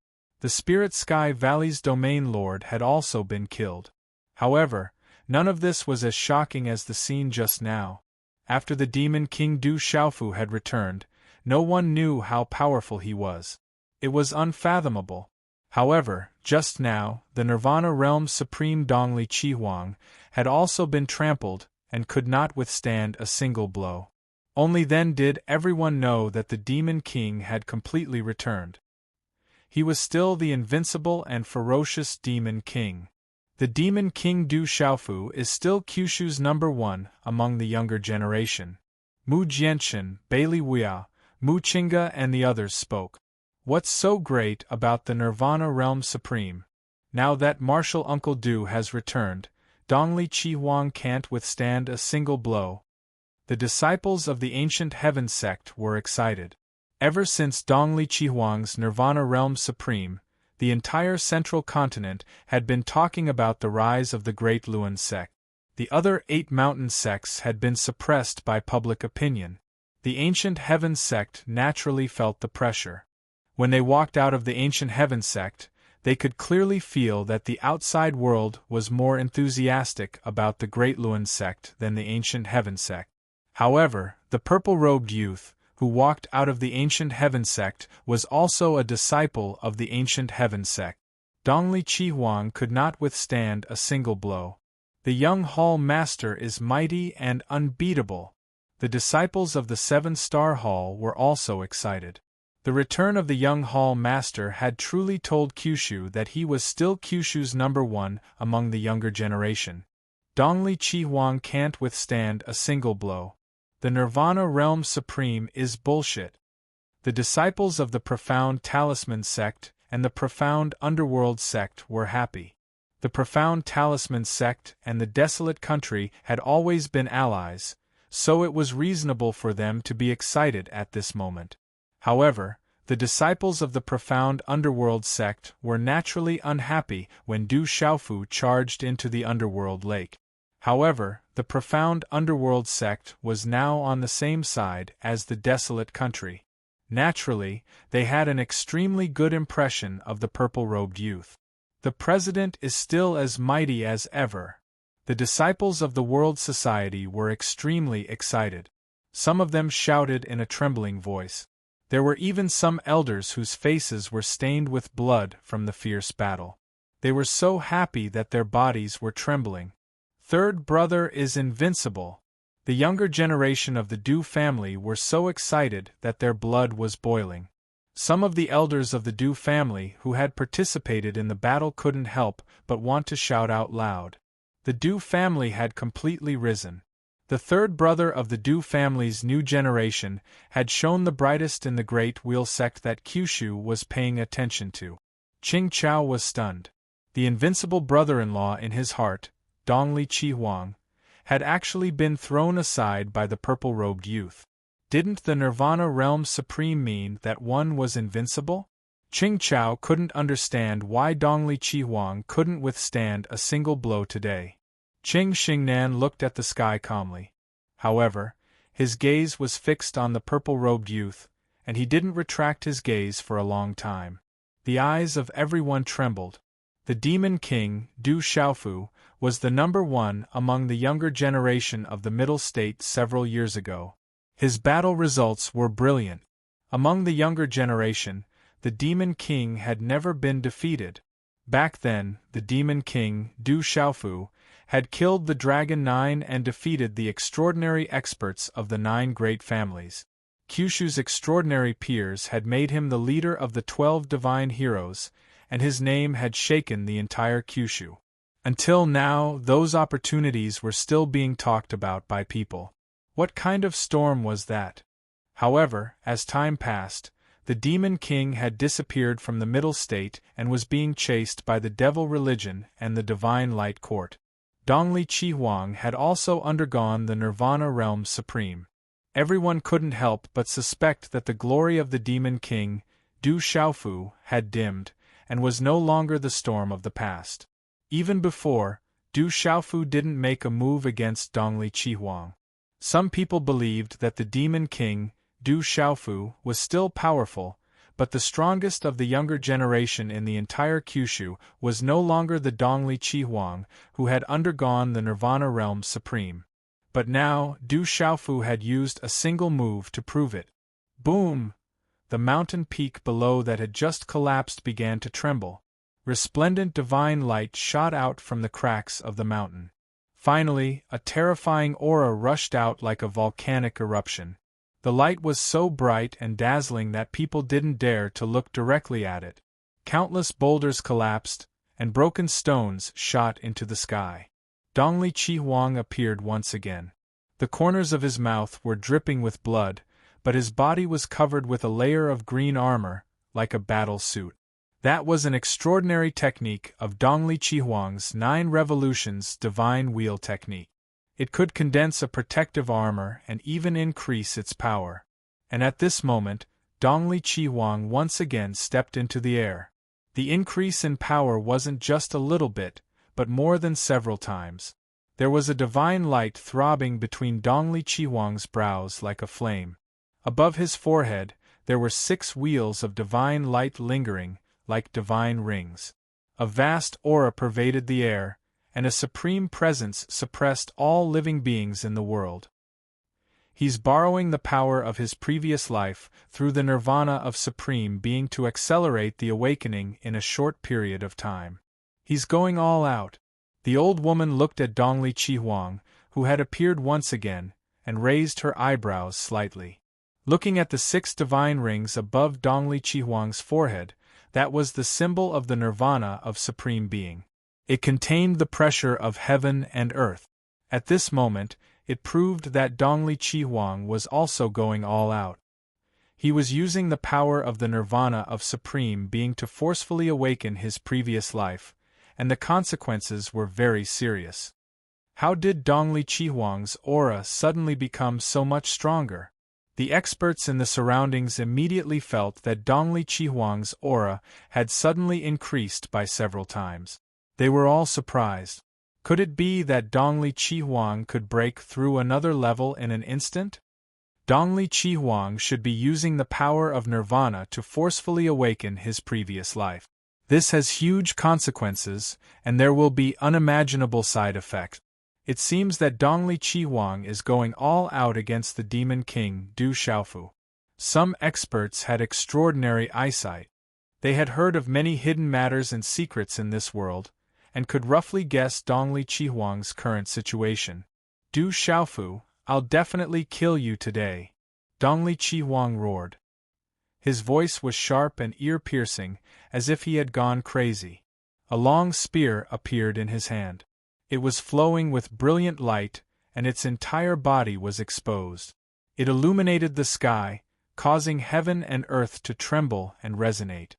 The Spirit Sky Valley's domain lord had also been killed. However, none of this was as shocking as the scene just now. After the demon king Du Xiaofu had returned, no one knew how powerful he was. It was unfathomable. However, just now, the Nirvana Realm's supreme Dongli Chihuang had also been trampled and could not withstand a single blow. Only then did everyone know that the demon king had completely returned. He was still the invincible and ferocious demon king. The demon king Du Xiaofu is still Kyushu's #1 among the younger generation. Mu Jianxin, Bailey Wuya, Mu Qingge and the others spoke. What's so great about the Nirvana Realm Supreme? Now that martial Uncle Du has returned, Dongli Chihuang can't withstand a single blow. The disciples of the ancient heaven sect were excited. Ever since Dongli Chihuang's Nirvana Realm Supreme, the entire central continent had been talking about the rise of the Great Luan sect. The other 8 mountain sects had been suppressed by public opinion. The ancient heaven sect naturally felt the pressure. When they walked out of the ancient heaven sect, they could clearly feel that the outside world was more enthusiastic about the Great Luan sect than the ancient heaven sect. However, the purple-robed youth, who walked out of the ancient heaven sect, was also a disciple of the ancient heaven sect. Dongli Chihuang could not withstand a single blow. The young hall master is mighty and unbeatable. The disciples of the 7-star hall were also excited. The return of the young hall master had truly told Kyushu that he was still Kyushu's #1 among the younger generation. Dongli Chihuang can't withstand a single blow. The Nirvana Realm Supreme is bullshit. The disciples of the Profound Talisman sect and the Profound Underworld sect were happy. The Profound Talisman sect and the Desolate Country had always been allies, so it was reasonable for them to be excited at this moment. However, the disciples of the Profound Underworld sect were naturally unhappy when Du Xiaofu charged into the Underworld Lake. However, the Profound Underworld sect was now on the same side as the Desolate Country. Naturally, they had an extremely good impression of the purple-robed youth. The president is still as mighty as ever. The disciples of the World Society were extremely excited. Some of them shouted in a trembling voice. There were even some elders whose faces were stained with blood from the fierce battle. They were so happy that their bodies were trembling. Third brother is invincible. The younger generation of the Du family were so excited that their blood was boiling. Some of the elders of the Du family who had participated in the battle couldn't help but want to shout out loud. The Du family had completely risen. The third brother of the Du family's new generation had shown the brightest in the Great Wheel sect that Kyushu was paying attention to. Qing Chao was stunned. The invincible brother-in-law in his heart, Dongli Chihuang, had actually been thrown aside by the purple-robed youth. Didn't the Nirvana Realm Supreme mean that one was invincible? Qing Chao couldn't understand why Dongli Chihuang couldn't withstand a single blow today. Qing Xingnan looked at the sky calmly. However, his gaze was fixed on the purple-robed youth, and he didn't retract his gaze for a long time. The eyes of everyone trembled. The Demon King, Du Xiaofu, was the #1 among the younger generation of the Middle State several years ago. His battle results were brilliant. Among the younger generation, the Demon King had never been defeated. Back then, the Demon King, Du Xiaofu, had killed the Dragon 9 and defeated the extraordinary experts of the 9 great families. Kyushu's extraordinary peers had made him the leader of the 12 divine heroes, and his name had shaken the entire Kyushu. Until now, those opportunities were still being talked about by people. What kind of storm was that? However, as time passed, the demon king had disappeared from the middle state and was being chased by the devil religion and the divine light court. Dongli Chi Huang had also undergone the nirvana realm supreme. Everyone couldn't help but suspect that the glory of the demon king, Du Xiaofu, had dimmed, and was no longer the storm of the past. Even before, Du Xiaofu didn't make a move against Dongli Chi Huang. Some people believed that the demon king, Du Xiaofu, was still powerful, but the strongest of the younger generation in the entire Kyushu was no longer the Dongli Chi Huang, who had undergone the nirvana realm supreme. But now, Du Xiaofu had used a single move to prove it. Boom! The mountain peak below that had just collapsed began to tremble. Resplendent divine light shot out from the cracks of the mountain. Finally, a terrifying aura rushed out like a volcanic eruption. The light was so bright and dazzling that people didn't dare to look directly at it. Countless boulders collapsed, and broken stones shot into the sky. Dongli Chi Huang appeared once again. The corners of his mouth were dripping with blood, but his body was covered with a layer of green armor, like a battle suit. That was an extraordinary technique of Dongli Chi Huang's 9 revolutions divine wheel technique. It could condense a protective armor and even increase its power. And at this moment, Dongli Chi Huang once again stepped into the air. The increase in power wasn't just a little bit, but more than several times. There was a divine light throbbing between Dongli Chi Huang's brows like a flame. Above his forehead, there were 6 wheels of divine light lingering, like divine rings. A vast aura pervaded the air, and a supreme presence suppressed all living beings in the world. He's borrowing the power of his previous life through the nirvana of supreme being to accelerate the awakening in a short period of time. He's going all out. The old woman looked at Dongli Chi Huang, who had appeared once again, and raised her eyebrows slightly. Looking at the 6 divine rings above Dongli Chi Huang's forehead, that was the symbol of the nirvana of supreme being. It contained the pressure of heaven and earth. At this moment, it proved that Dongli Chi Huang was also going all out. He was using the power of the nirvana of supreme being to forcefully awaken his previous life, and the consequences were very serious. How did Dongli Chi Huang's aura suddenly become so much stronger? The experts in the surroundings immediately felt that Dongli Chi Huang's aura had suddenly increased by several times. They were all surprised. Could it be that Dongli Chi Huang could break through another level in an instant? Dongli Chi Huang should be using the power of nirvana to forcefully awaken his previous life. This has huge consequences, and there will be unimaginable side effects. It seems that Dongli Chi Huang is going all out against the demon king, Du Xiaofu. Some experts had extraordinary eyesight. They had heard of many hidden matters and secrets in this world, and could roughly guess Dongli Chi Huang's current situation. Du Xiaofu, I'll definitely kill you today, Dongli Chi Huang roared. His voice was sharp and ear-piercing, as if he had gone crazy. A long spear appeared in his hand. It was flowing with brilliant light, and its entire body was exposed. It illuminated the sky, causing heaven and earth to tremble and resonate.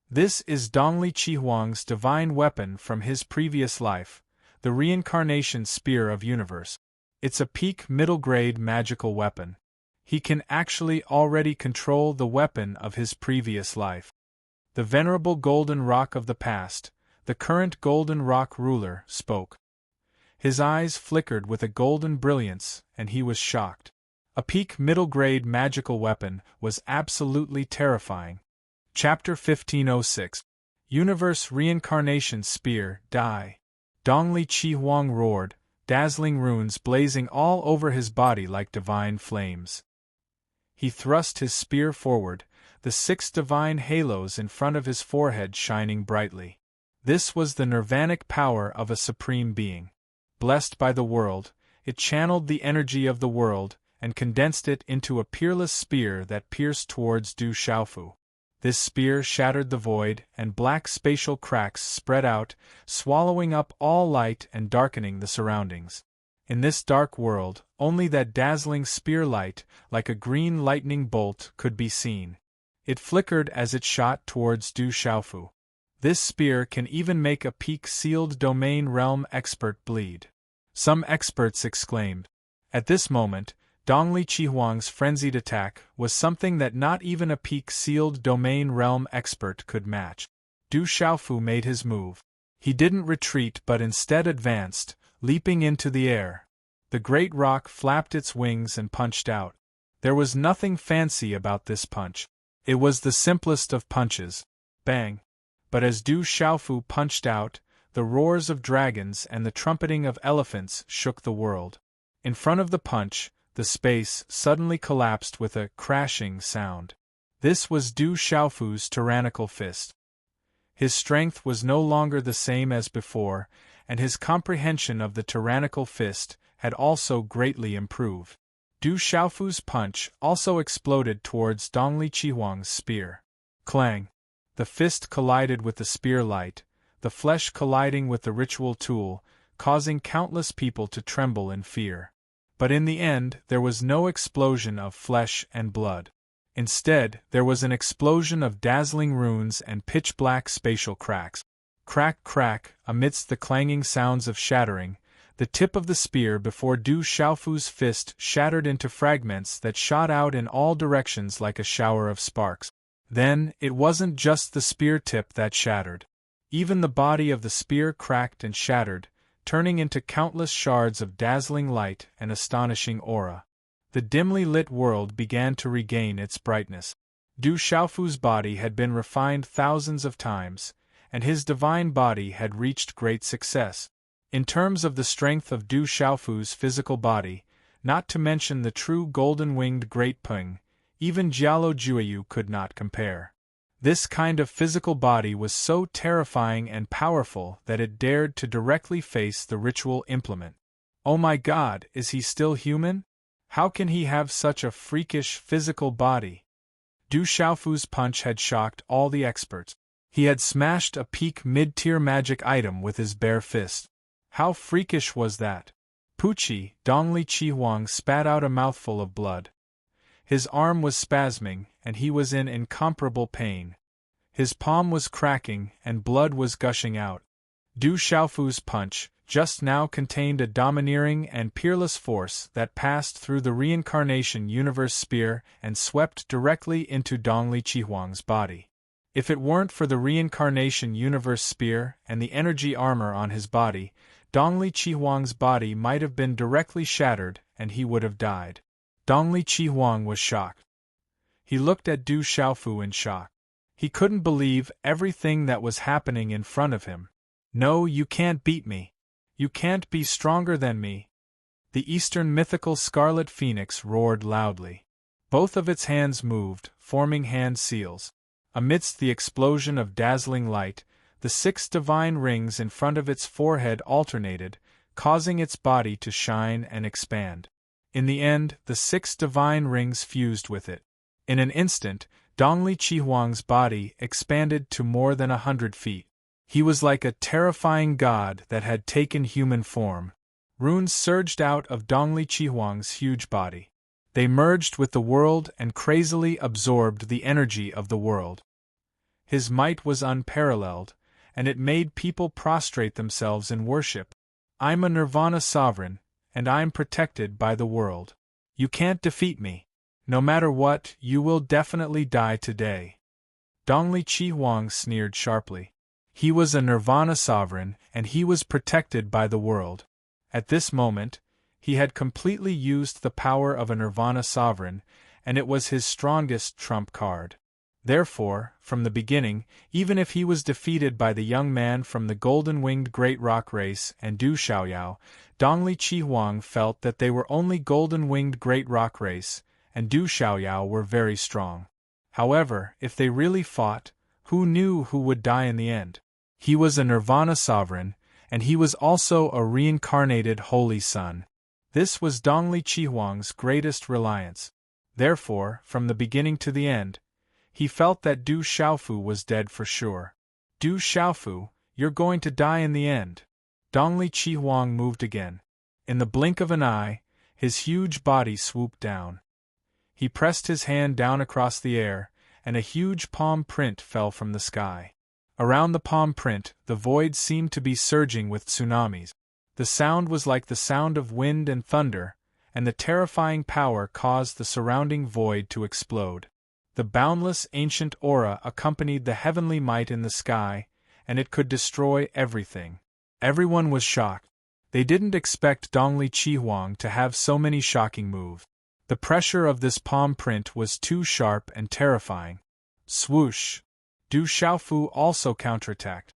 This is Dongli Chi Huang's divine weapon from his previous life, the reincarnation spear of universe. It's a peak middle-grade magical weapon. He can actually already control the weapon of his previous life. The venerable golden rock of the past, the current golden rock ruler, spoke. His eyes flickered with a golden brilliance, and he was shocked. A peak middle-grade magical weapon was absolutely terrifying. Chapter 1506. Universe Reincarnation Spear, Die. Dongli Chi Huang roared, dazzling runes blazing all over his body like divine flames. He thrust his spear forward, the 6 divine halos in front of his forehead shining brightly. This was the nirvanic power of a supreme being. Blessed by the world, it channeled the energy of the world and condensed it into a peerless spear that pierced towards Du Xiaofu. This spear shattered the void, and black spatial cracks spread out, swallowing up all light and darkening the surroundings. In this dark world, only that dazzling spear light, like a green lightning bolt, could be seen. It flickered as it shot towards Du Xiaofu. This spear can even make a peak-sealed domain realm expert bleed. Some experts exclaimed. At this moment, Dongli Qihuang's frenzied attack was something that not even a peak-sealed domain realm expert could match. Du Xiaofu made his move. He didn't retreat but instead advanced, leaping into the air. The great rock flapped its wings and punched out. There was nothing fancy about this punch. It was the simplest of punches. Bang! But as Du Xiaofu punched out, the roars of dragons and the trumpeting of elephants shook the world. In front of the punch, the space suddenly collapsed with a crashing sound. This was Du Xiaofu's tyrannical fist. His strength was no longer the same as before, and his comprehension of the tyrannical fist had also greatly improved. Du Xiaofu's punch also exploded towards Dongli Qihuang's spear. Clang! The fist collided with the spear light, the flesh colliding with the ritual tool, causing countless people to tremble in fear. But in the end, there was no explosion of flesh and blood. Instead, there was an explosion of dazzling runes and pitch-black spatial cracks. Crack, crack, amidst the clanging sounds of shattering, the tip of the spear before Du Xiaofu's fist shattered into fragments that shot out in all directions like a shower of sparks. Then, it wasn't just the spear tip that shattered. Even the body of the spear cracked and shattered, turning into countless shards of dazzling light and astonishing aura. The dimly lit world began to regain its brightness. Du Xiaofu's body had been refined thousands of times, and his divine body had reached great success. In terms of the strength of Du Xiaofu's physical body, not to mention the true golden-winged Great Peng, even Jialo Jueyu could not compare. This kind of physical body was so terrifying and powerful that it dared to directly face the ritual implement. Oh my God, is he still human? How can he have such a freakish physical body? Du Xiaofu's punch had shocked all the experts. He had smashed a peak mid-tier magic item with his bare fist. How freakish was that? Pucci, Dongli Qihuang spat out a mouthful of blood. His arm was spasming, and he was in incomparable pain. His palm was cracking, and blood was gushing out. Du Xiaofu's punch just now contained a domineering and peerless force that passed through the reincarnation universe spear and swept directly into Dongli Qihuang's body. If it weren't for the reincarnation universe spear and the energy armor on his body, Dongli Qihuang's body might have been directly shattered and he would have died. Dongli Qihuang was shocked. He looked at Du Xiaofu in shock. He couldn't believe everything that was happening in front of him. No, you can't beat me. You can't be stronger than me. The Eastern mythical Scarlet Phoenix roared loudly. Both of its hands moved, forming hand seals. Amidst the explosion of dazzling light, the 6 divine rings in front of its forehead alternated, causing its body to shine and expand. In the end, the 6 divine rings fused with it. In an instant, Dongli Qihuang's body expanded to more than 100 feet. He was like a terrifying god that had taken human form. Runes surged out of Dongli Qihuang's huge body. They merged with the world and crazily absorbed the energy of the world. His might was unparalleled, and it made people prostrate themselves in worship. I'm a Nirvana sovereign, and I'm protected by the world. You can't defeat me. No matter what, you will definitely die today. Dongli Qihuang sneered sharply. He was a Nirvana sovereign, and he was protected by the world. At this moment, he had completely used the power of a Nirvana sovereign, and it was his strongest trump card. Therefore, from the beginning, even if he was defeated by the young man from the golden-winged Great Rock race and Du Xiaoyao, Dongli Qihuang felt that they were only golden-winged Great Rock race, and Du Xiaoyao were very strong. However, if they really fought, who knew who would die in the end? He was a Nirvana sovereign, and he was also a reincarnated Holy Son. This was Dongli Qihuang's greatest reliance. Therefore, from the beginning to the end, he felt that Du Xiaofu was dead for sure. Du Xiaofu, you're going to die in the end. Dongli Qihuang moved again. In the blink of an eye, his huge body swooped down. He pressed his hand down across the air, and a huge palm print fell from the sky. Around the palm print, the void seemed to be surging with tsunamis. The sound was like the sound of wind and thunder, and the terrifying power caused the surrounding void to explode. The boundless ancient aura accompanied the heavenly might in the sky, and it could destroy everything. Everyone was shocked. They didn't expect Dongli Qihuang to have so many shocking moves. The pressure of this palm print was too sharp and terrifying. Swoosh! Du Xiaofu also counterattacked.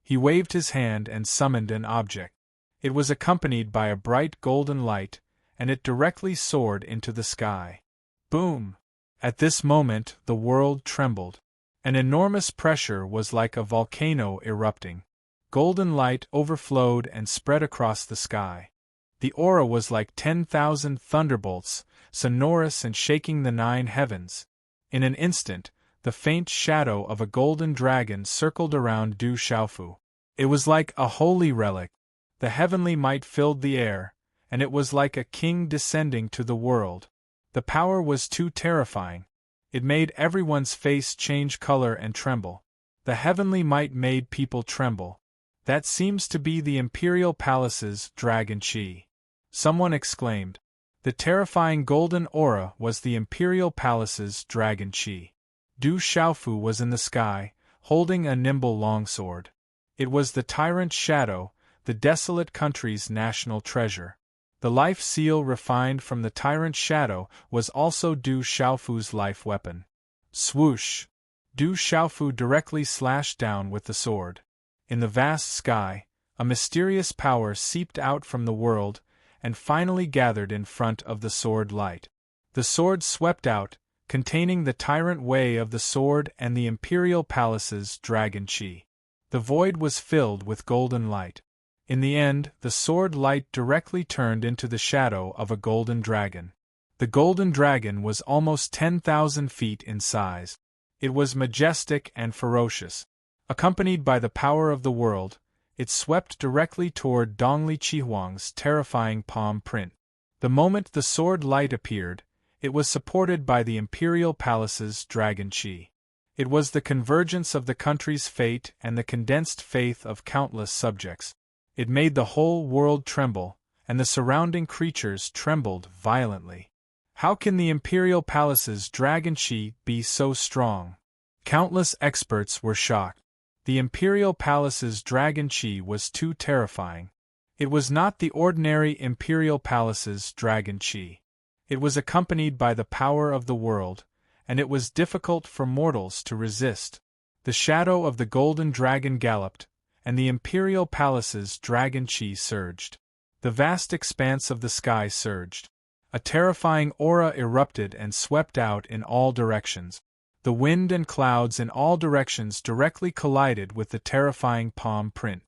He waved his hand and summoned an object. It was accompanied by a bright golden light, and it directly soared into the sky. Boom! At this moment, the world trembled. An enormous pressure was like a volcano erupting. Golden light overflowed and spread across the sky. The aura was like 10,000 thunderbolts, sonorous and shaking the 9 heavens. In an instant, the faint shadow of a golden dragon circled around Du Xiaofu. It was like a holy relic. The heavenly might filled the air, and it was like a king descending to the world. The power was too terrifying. It made everyone's face change color and tremble. The heavenly might made people tremble. That seems to be the Imperial Palace's Dragon Chi. Someone exclaimed. The terrifying golden aura was the Imperial Palace's Dragon Chi. Du Xiaofu was in the sky, holding a nimble longsword. It was the tyrant shadow, the desolate country's national treasure. The life seal refined from the tyrant shadow was also Du Xiaofu's life weapon. Swoosh! Du Xiaofu directly slashed down with the sword. In the vast sky, a mysterious power seeped out from the world, and finally gathered in front of the sword light. The sword swept out, containing the tyrant way of the sword and the Imperial Palace's Dragon Chi. The void was filled with golden light. In the end, the sword light directly turned into the shadow of a golden dragon. The golden dragon was almost 10,000 feet in size. It was majestic and ferocious. Accompanied by the power of the world, it swept directly toward Dongli Qihuang's terrifying palm print. The moment the sword light appeared, it was supported by the Imperial Palace's Dragon Chi. It was the convergence of the country's fate and the condensed faith of countless subjects. It made the whole world tremble, and the surrounding creatures trembled violently. How can the Imperial Palace's Dragon Chi be so strong? Countless experts were shocked. The Imperial Palace's Dragon Chi was too terrifying. It was not the ordinary Imperial Palace's Dragon Chi. It was accompanied by the power of the world, and it was difficult for mortals to resist. The shadow of the golden dragon galloped, and the Imperial Palace's Dragon Chi surged. The vast expanse of the sky surged. A terrifying aura erupted and swept out in all directions. The wind and clouds in all directions directly collided with the terrifying palm print.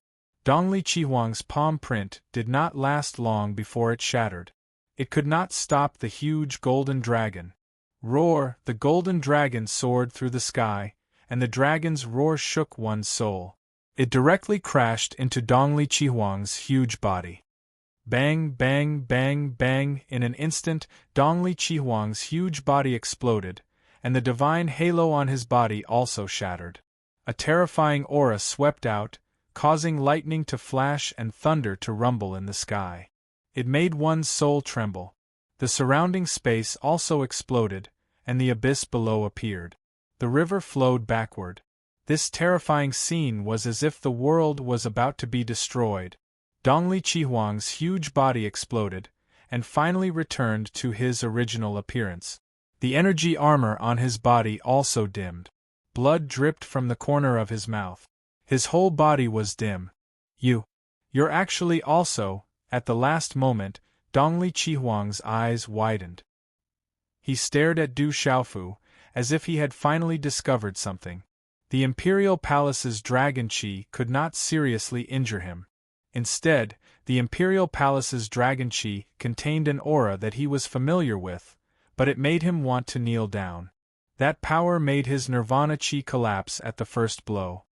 Dongli Qihuang's palm print did not last long before it shattered. It could not stop the huge golden dragon. Roar! The golden dragon soared through the sky, and the dragon's roar shook one's soul. It directly crashed into Dongli Qihuang's huge body. Bang, bang, bang, bang! In an instant, Dongli Qihuang's huge body exploded, and the divine halo on his body also shattered. A terrifying aura swept out, causing lightning to flash and thunder to rumble in the sky. It made one's soul tremble. The surrounding space also exploded, and the abyss below appeared. The river flowed backward. This terrifying scene was as if the world was about to be destroyed. Dongli Qihuang's huge body exploded, and finally returned to his original appearance. The energy armor on his body also dimmed. Blood dripped from the corner of his mouth. His whole body was dim. You're actually also, at the last moment, Dongli Qihuang's eyes widened. He stared at Du Xiaofu, as if he had finally discovered something. The Imperial Palace's Dragon Chi could not seriously injure him. Instead, the Imperial Palace's Dragon Chi contained an aura that he was familiar with, but it made him want to kneel down. That power made his Nirvana Chi collapse at the first blow.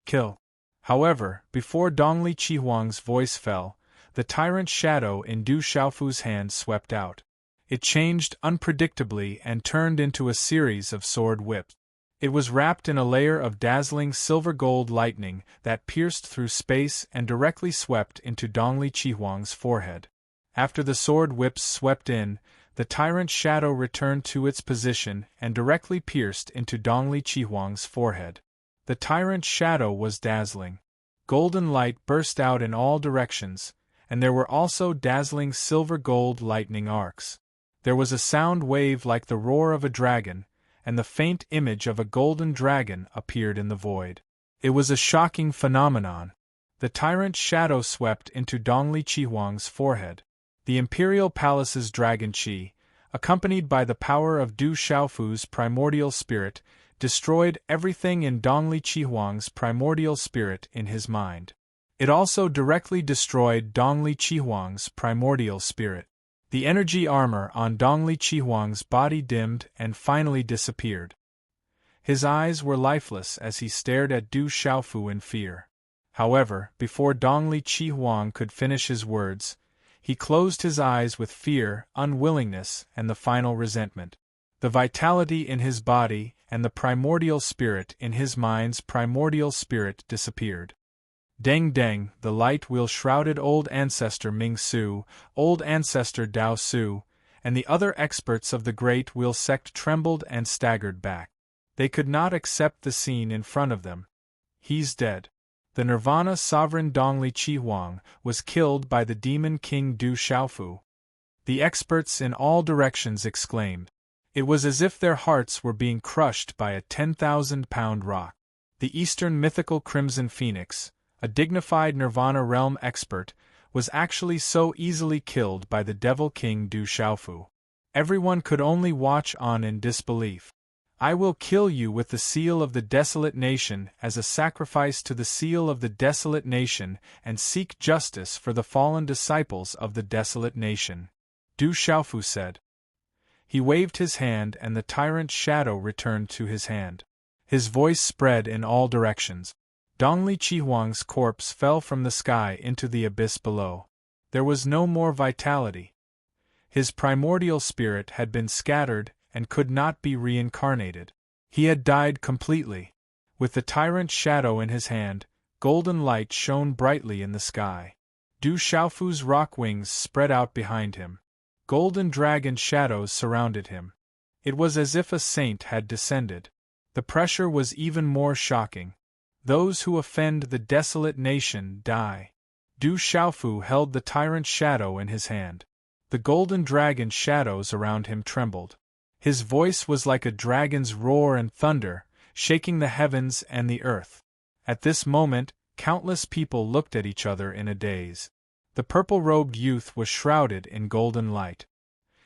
Kill. However, before Dongli Qihuang's voice fell, the tyrant shadow in Du Xiaofu's hand swept out. It changed unpredictably and turned into a series of sword whips. It was wrapped in a layer of dazzling silver-gold lightning that pierced through space and directly swept into Dongli Qihuang's forehead. After the sword whips swept in, the tyrant shadow returned to its position and directly pierced into Dongli Qihuang's forehead. The tyrant shadow was dazzling. Golden light burst out in all directions, and there were also dazzling silver-gold lightning arcs. There was a sound wave like the roar of a dragon, and the faint image of a golden dragon appeared in the void. It was a shocking phenomenon. The tyrant shadow swept into Dongli Qihuang's forehead. The imperial palace's dragon qi, accompanied by the power of Du Xiaofu's primordial spirit, destroyed everything in Dongli Qihuang's primordial spirit in his mind. It also directly destroyed Dongli Qihuang's primordial spirit. The energy armor on Dongli Qihuang's body dimmed and finally disappeared. His eyes were lifeless as he stared at Du Xiaofu in fear. However, before Dongli Qihuang could finish his words, he closed his eyes with fear, unwillingness, and the final resentment. The vitality in his body and the primordial spirit in his mind's primordial spirit disappeared. Deng Deng, the light wheel shrouded old ancestor Ming Su, old ancestor Dao Su, and the other experts of the great wheel sect trembled and staggered back. They could not accept the scene in front of them. He's dead. The Nirvana sovereign Dongli Qihuang was killed by the demon king Du Xiaofu. The experts in all directions exclaimed. It was as if their hearts were being crushed by a 10,000-pound rock. The Eastern mythical Crimson Phoenix, a dignified Nirvana realm expert, was actually so easily killed by the Devil King Du Xiaofu. Everyone could only watch on in disbelief. I will kill you with the seal of the desolate nation as a sacrifice to the seal of the desolate nation and seek justice for the fallen disciples of the desolate nation, Du Xiaofu said. He waved his hand and the tyrant's shadow returned to his hand. His voice spread in all directions. Dongli Qihuang's corpse fell from the sky into the abyss below. There was no more vitality. His primordial spirit had been scattered and could not be reincarnated. He had died completely. With the tyrant's shadow in his hand, golden light shone brightly in the sky. Du Xiaofu's rock wings spread out behind him. Golden dragon shadows surrounded him. It was as if a saint had descended. The pressure was even more shocking. Those who offend the desolate nation die. Du Xiaofu held the tyrant's shadow in his hand. The golden dragon shadows around him trembled. His voice was like a dragon's roar and thunder, shaking the heavens and the earth. At this moment, countless people looked at each other in a daze. The purple-robed youth was shrouded in golden light.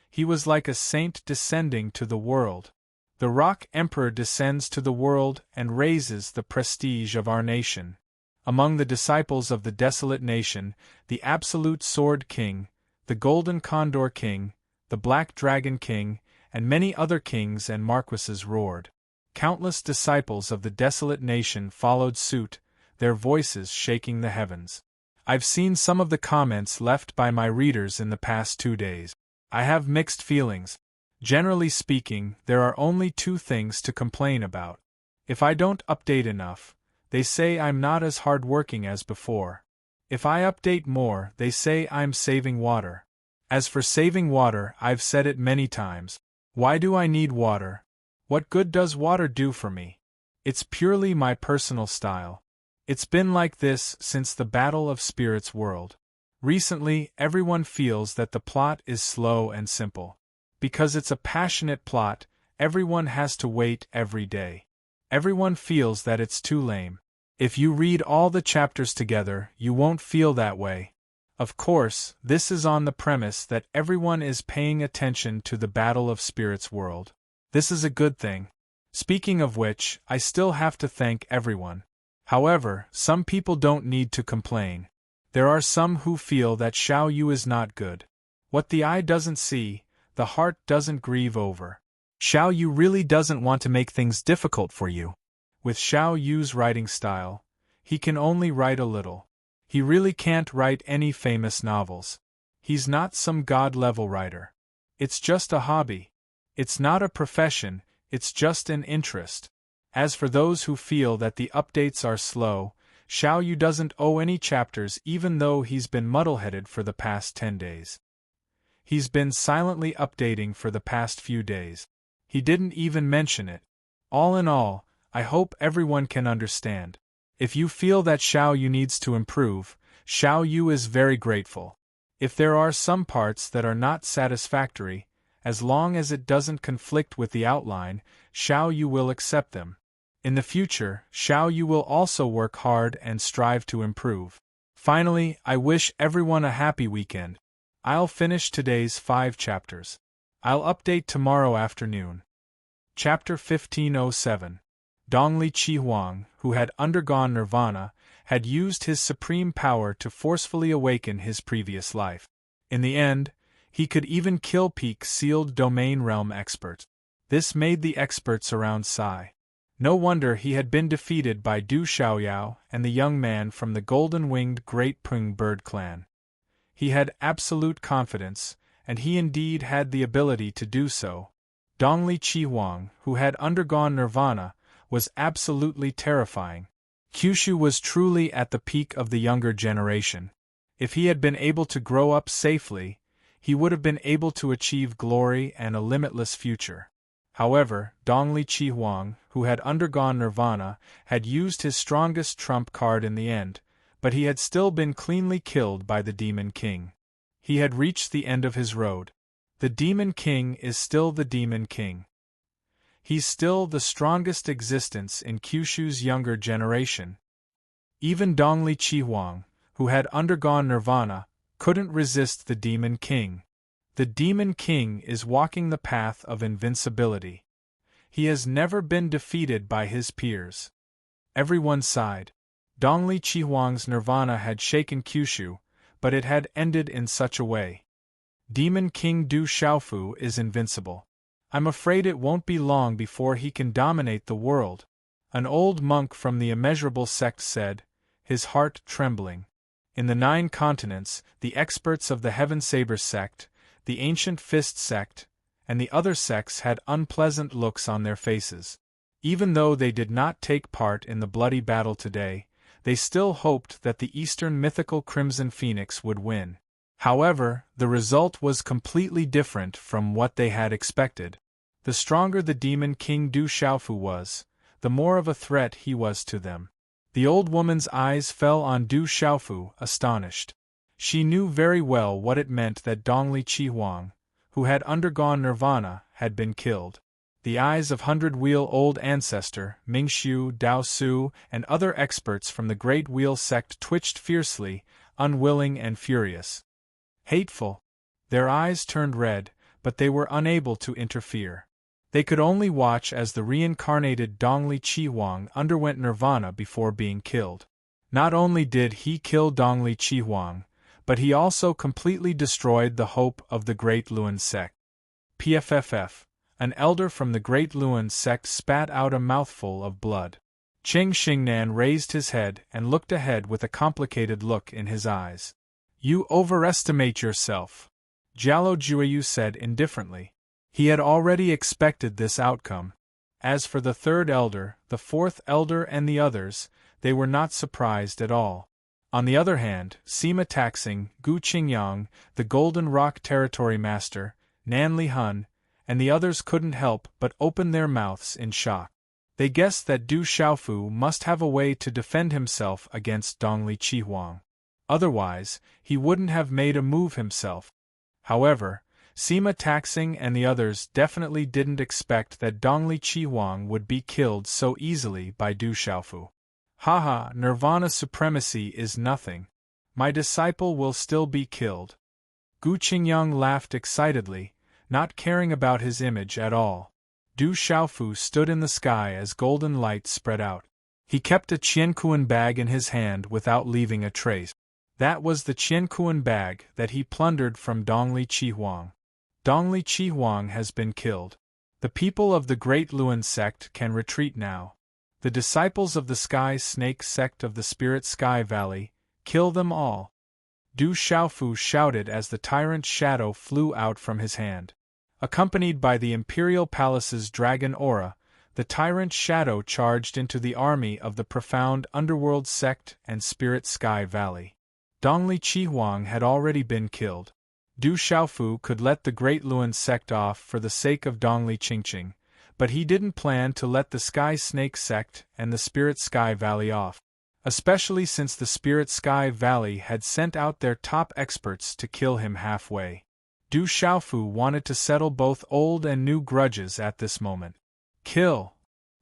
He was like a saint descending to the world. The Rock Emperor descends to the world and raises the prestige of our nation. Among the disciples of the desolate nation, the Absolute Sword King, the Golden Condor King, the Black Dragon King, and many other kings and marquises roared. Countless disciples of the desolate nation followed suit, their voices shaking the heavens. I've seen some of the comments left by my readers in the past 2 days. I have mixed feelings. Generally speaking, there are only 2 things to complain about. If I don't update enough, they say I'm not as hardworking as before. If I update more, they say I'm saving water. As for saving water, I've said it many times. Why do I need water? What good does water do for me? It's purely my personal style. It's been like this since the Battle of Spirits world. Recently, everyone feels that the plot is slow and simple. Because it's a passionate plot, everyone has to wait every day. Everyone feels that it's too lame. If you read all the chapters together, you won't feel that way. Of course, this is on the premise that everyone is paying attention to the Battle of Spirits world. This is a good thing. Speaking of which, I still have to thank everyone. However, some people don't need to complain. There are some who feel that Xiao Yu is not good. What the eye doesn't see, the heart doesn't grieve over. Xiao Yu really doesn't want to make things difficult for you. With Xiao Yu's writing style, he can only write a little. He really can't write any famous novels. He's not some god-level writer. It's just a hobby. It's not a profession, it's just an interest. As for those who feel that the updates are slow, Xiao Yu doesn't owe any chapters even though he's been muddleheaded for the past 10 days. He's been silently updating for the past few days. He didn't even mention it. All in all, I hope everyone can understand. If you feel that Xiao Yu needs to improve, Xiao Yu is very grateful. If there are some parts that are not satisfactory, as long as it doesn't conflict with the outline, Xiao Yu will accept them. In the future, Xiao Yu will also work hard and strive to improve. Finally, I wish everyone a happy weekend. I'll finish today's 5 chapters. I'll update tomorrow afternoon. Chapter 1507. Dongli Qihuang, who had undergone nirvana, had used his supreme power to forcefully awaken his previous life. In the end, he could even kill peak sealed domain realm experts. This made the experts around sigh. No wonder he had been defeated by Du Xiaoyao and the young man from the golden-winged Great Pung Bird clan. He had absolute confidence, and he indeed had the ability to do so. Dongli Qihuang, who had undergone nirvana, was absolutely terrifying. Kyushu was truly at the peak of the younger generation. If he had been able to grow up safely, he would have been able to achieve glory and a limitless future. However, Dongli Qihuang, who had undergone nirvana, had used his strongest trump card in the end, but he had still been cleanly killed by the Demon King. He had reached the end of his road. The Demon King is still the Demon King. He's still the strongest existence in Kyushu's younger generation. Even Dongli Qihuang, who had undergone nirvana, couldn't resist the Demon King. The Demon King is walking the path of invincibility. He has never been defeated by his peers. Everyone sighed. Dongli Qihuang's nirvana had shaken Kyushu, but it had ended in such a way. Demon King Du Xiaofu is invincible. I'm afraid it won't be long before he can dominate the world, an old monk from the immeasurable sect said, his heart trembling. In the 9 continents, the experts of the Heaven Saber sect, the Ancient Fist sect, and the other sects had unpleasant looks on their faces. Even though they did not take part in the bloody battle today, they still hoped that the Eastern mythical Crimson Phoenix would win. However, the result was completely different from what they had expected. The stronger the Demon King Du Xiaofu was, the more of a threat he was to them. The old woman's eyes fell on Du Xiaofu, astonished. She knew very well what it meant that Dongli Qihuang, who had undergone nirvana, had been killed. The eyes of hundred-wheel-old ancestor, Mingxiu, Dao Su, and other experts from the Great Wheel sect twitched fiercely, unwilling and furious. Hateful. Their eyes turned red, but they were unable to interfere. They could only watch as the reincarnated Dongli Qihuang underwent nirvana before being killed. Not only did he kill Dongli Qihuang, but he also completely destroyed the hope of the Great Luan sect. PFFF, an elder from the Great Luan sect spat out a mouthful of blood. Qing Xingnan raised his head and looked ahead with a complicated look in his eyes. You overestimate yourself, Jialo Jueyu said indifferently. He had already expected this outcome. As for the 3rd elder, the 4th elder and the others, they were not surprised at all. On the other hand, Sima Taxing, Gu Qingyang, the Golden Rock Territory Master, Nan Li Hun, and the others couldn't help but open their mouths in shock. They guessed that Du Xiaofu must have a way to defend himself against Dongli Qihuang. Otherwise, he wouldn't have made a move himself. However, Sima Taxing and the others definitely didn't expect that Dongli Qihuang would be killed so easily by Du Xiaofu. Haha, Nirvana supremacy is nothing. My disciple will still be killed. Gu Qingyang laughed excitedly, not caring about his image at all. Du Xiaofu stood in the sky as golden light spread out. He kept a Qiankuan bag in his hand without leaving a trace. That was the Qiankuan bag that he plundered from Dongli Qihuang. Dongli Qihuang has been killed. The people of the Great Luan sect can retreat now. The disciples of the Sky Snake sect of the Spirit Sky Valley, Kill them all! Du Xiaofu shouted as the tyrant's shadow flew out from his hand. Accompanied by the Imperial Palace's dragon aura, the tyrant's shadow charged into the army of the profound underworld sect and Spirit Sky Valley. Dongli Qihuang had already been killed. Du Xiaofu could let the Great Luan sect off for the sake of Dongli Qingqing, but he didn't plan to let the Sky Snake sect and the Spirit Sky Valley off, especially since the Spirit Sky Valley had sent out their top experts to kill him halfway. Du Xiaofu wanted to settle both old and new grudges at this moment. Kill!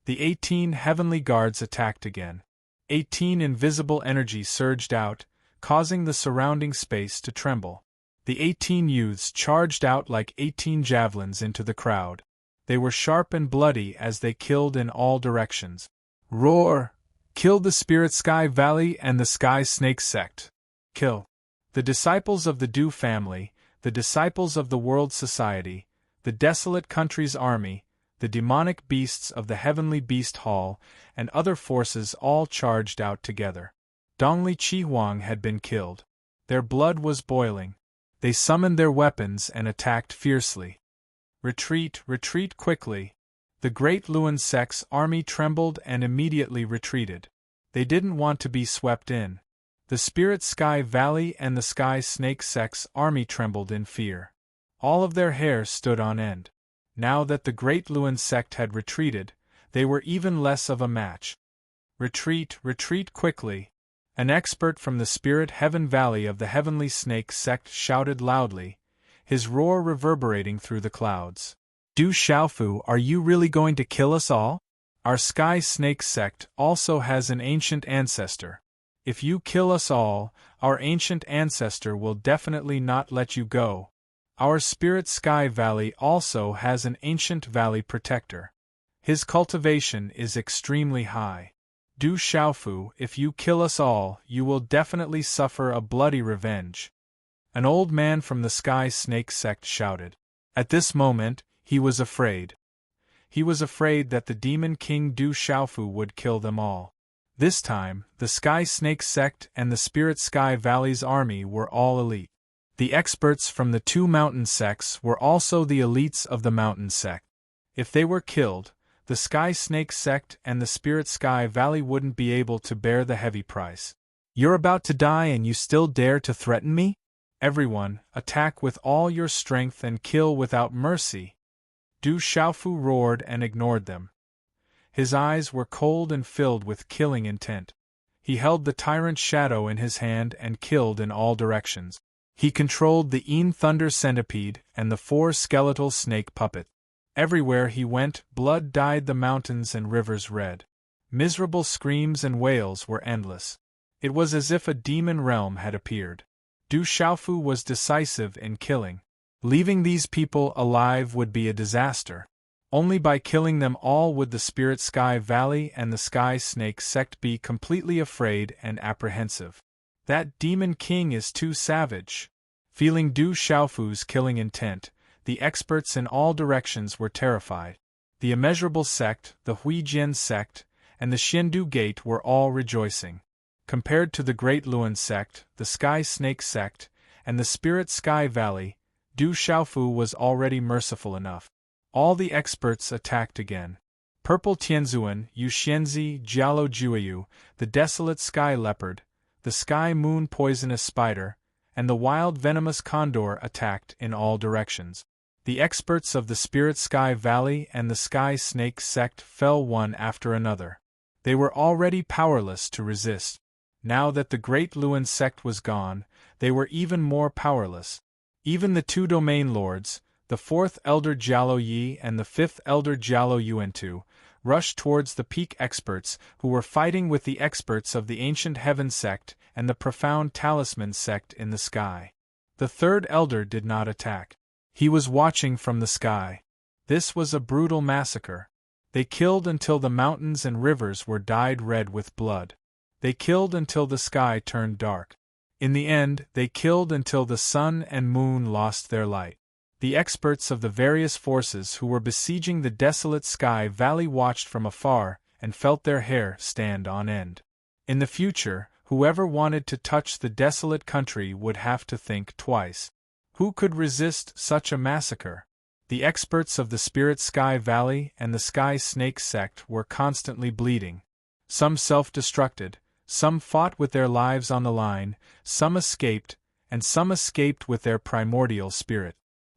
The 18 heavenly guards attacked again. 18 invisible energy surged out, causing the surrounding space to tremble. The 18 youths charged out like 18 javelins into the crowd. They were sharp and bloody as they killed in all directions. Roar! Kill the Spirit Sky Valley and the Sky Snake sect. Kill! The disciples of the Du family, the disciples of the World Society, the Desolate Country's army, the demonic beasts of the Heavenly Beast Hall, and other forces all charged out together. Dongli Qihuang had been killed. Their blood was boiling. They summoned their weapons and attacked fiercely. Retreat, retreat quickly! The Great Luan sect's army trembled and immediately retreated. They didn't want to be swept in. The Spirit Sky Valley and the Sky Snake sect's army trembled in fear. All of their hair stood on end. Now that the Great Luan sect had retreated, they were even less of a match. Retreat, retreat quickly! An expert from the Spirit Heaven Valley of the Heavenly Snake sect shouted loudly, his roar reverberating through the clouds. Du Xiaofu, are you really going to kill us all? Our Sky Snake sect also has an ancient ancestor. If you kill us all, our ancient ancestor will definitely not let you go. Our Spirit Sky Valley also has an ancient valley protector. His cultivation is extremely high. Du Xiaofu, if you kill us all, you will definitely suffer a bloody revenge. An old man from the Sky Snake sect shouted. At this moment, he was afraid. He was afraid that the Demon King Du Xiaofu would kill them all. This time, the Sky Snake sect and the Spirit Sky Valley's army were all elite. The experts from the 2 mountain sects were also the elites of the mountain sect. If they were killed, the Sky Snake sect and the Spirit Sky Valley wouldn't be able to bear the heavy price. You're about to die and you still dare to threaten me? Everyone, attack with all your strength and kill without mercy! Du Xiaofu roared and ignored them. His eyes were cold and filled with killing intent. He held the tyrant's shadow in his hand and killed in all directions. He controlled the Een Thunder Centipede and the 4 skeletal snake puppets. Everywhere he went, blood dyed the mountains and rivers red. Miserable screams and wails were endless. It was as if a demon realm had appeared. Du Xiaofu was decisive in killing. Leaving these people alive would be a disaster. Only by killing them all would the Spirit Sky Valley and the Sky Snake sect be completely afraid and apprehensive. That Demon King is too savage. Feeling Du Xiaofu's killing intent, the experts in all directions were terrified. The Immeasurable sect, the Huijian sect, and the Xiandu Gate were all rejoicing. Compared to the Great Luan sect, the Sky Snake sect, and the Spirit Sky Valley, Du Xiaofu was already merciful enough. All the experts attacked again. Purple Tianzuan, Yuxianzi, Jialo Jueyu, the Desolate Sky Leopard, the Sky Moon Poisonous Spider, and the Wild Venomous Condor attacked in all directions. The experts of the Spirit Sky Valley and the Sky Snake sect fell one after another. They were already powerless to resist. Now that the Great Luan sect was gone, they were even more powerless. Even the 2 domain lords, the 4th Elder Jialo Yi and the 5th Elder Jialo Yuantu, rushed towards the peak experts who were fighting with the experts of the Ancient Heaven sect and the Profound Talisman sect in the sky. The 3rd Elder did not attack. He was watching from the sky. This was a brutal massacre. They killed until the mountains and rivers were dyed red with blood. They killed until the sky turned dark. In the end, they killed until the sun and moon lost their light. The experts of the various forces who were besieging the desolate Sky Valley watched from afar and felt their hair stand on end. In the future, Whoever wanted to touch the desolate country would have to think twice. Who could resist such a massacre? The experts of the Spirit Sky Valley and the Sky Snake sect were constantly bleeding. Some self-destructed, some fought with their lives on the line, some escaped, and some escaped with their primordial spirit.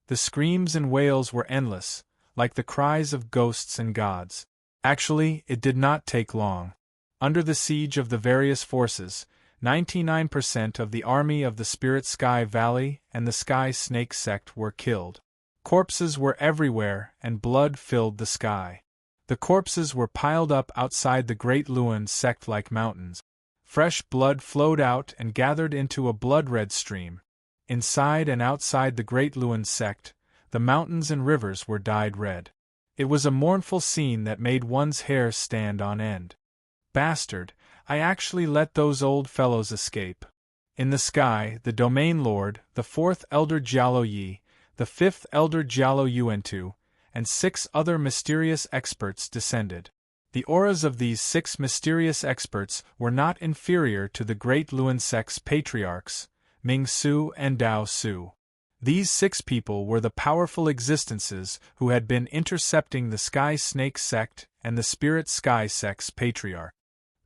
The screams and wails were endless, like the cries of ghosts and gods. Actually, it did not take long. Under the siege of the various forces, 99% of the army of the Spirit Sky Valley and the Sky Snake sect were killed. Corpses were everywhere and blood filled the sky. The corpses were piled up outside the Great Luan sect like mountains. Fresh blood flowed out and gathered into a blood-red stream. Inside and outside the Great Luan sect, the mountains and rivers were dyed red. It was a mournful scene that made one's hair stand on end. Bastard, I actually let those old fellows escape. In the sky, the Domain Lord, the fourth Elder Jialo Yi, the fifth Elder Jialo Yuantu, and 6 other mysterious experts descended. The auras of these 6 mysterious experts were not inferior to the Great Luan sect's patriarchs, Ming Su and Dao Su. These 6 people were the powerful existences who had been intercepting the Sky Snake sect and the Spirit Sky sect's patriarch.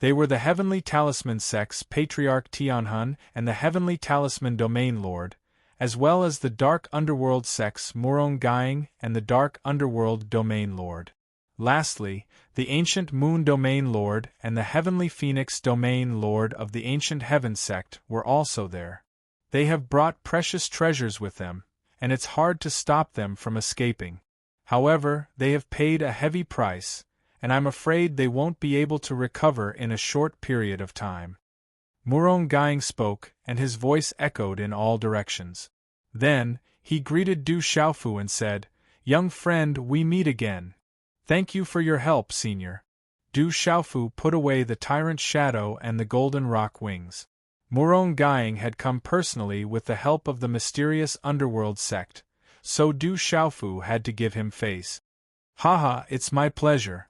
They were the Heavenly Talisman sect's patriarch Tianhun and the Heavenly Talisman Domain Lord, as well as the Dark Underworld sect's Murong Gaing and the Dark Underworld Domain Lord. Lastly, the Ancient Moon Domain Lord and the Heavenly Phoenix Domain Lord of the Ancient Heaven sect were also there. They have brought precious treasures with them, and it's hard to stop them from escaping. However, they have paid a heavy price, and I'm afraid they won't be able to recover in a short period of time. Murong Gaing spoke, and his voice echoed in all directions. Then, he greeted Du Xiaofu and said, "Young friend, we meet again. Thank you for your help, senior." Du Xiaofu put away the tyrant's shadow and the golden rock wings. Murong Gaing had come personally with the help of the mysterious underworld sect, so Du Xiaofu had to give him face. "Haha, it's my pleasure."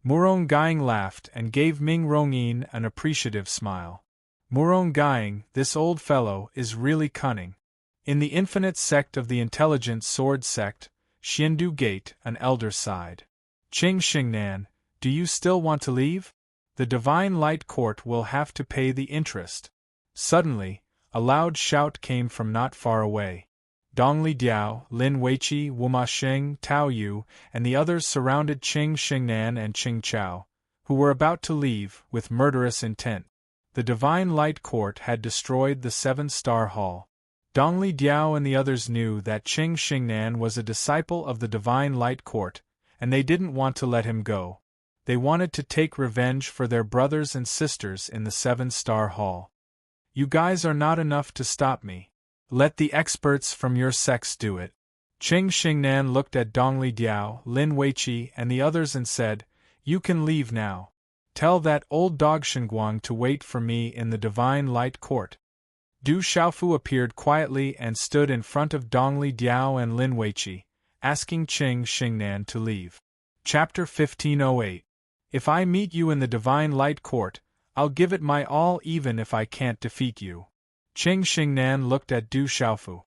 Murong Gaing laughed and gave Ming Rongyin an appreciative smile. Murong Gaing, this old fellow, is really cunning. In the infinite sect of the intelligent sword sect, Xiandu Gate, an elder sighed. "Qing Xingnan, do you still want to leave? The Divine Light Court will have to pay the interest." Suddenly, a loud shout came from not far away. Dongli Diao, Lin Weiqi, Wuma Sheng, Tao Yu, and the others surrounded Qing Xingnan and Qing Chao, who were about to leave, with murderous intent. The Divine Light Court had destroyed the 7-star hall. Dongli Diao and the others knew that Qing Xingnan was a disciple of the Divine Light Court, and they didn't want to let him go. They wanted to take revenge for their brothers and sisters in the 7-star hall. "You guys are not enough to stop me. Let the experts from your sects do it." Qing Xingnan looked at Dongli Diao, Lin Weiqi, and the others and said, "You can leave now. Tell that old dog Shenguang to wait for me in the Divine Light Court." Du Xiaofu appeared quietly and stood in front of Dongli Diao and Lin Weiqi, asking Qing Xingnan to leave. Chapter 1508. If I meet you in the Divine Light Court, I'll give it my all even if I can't defeat you. Qing Xingnan looked at Du Xiaofu.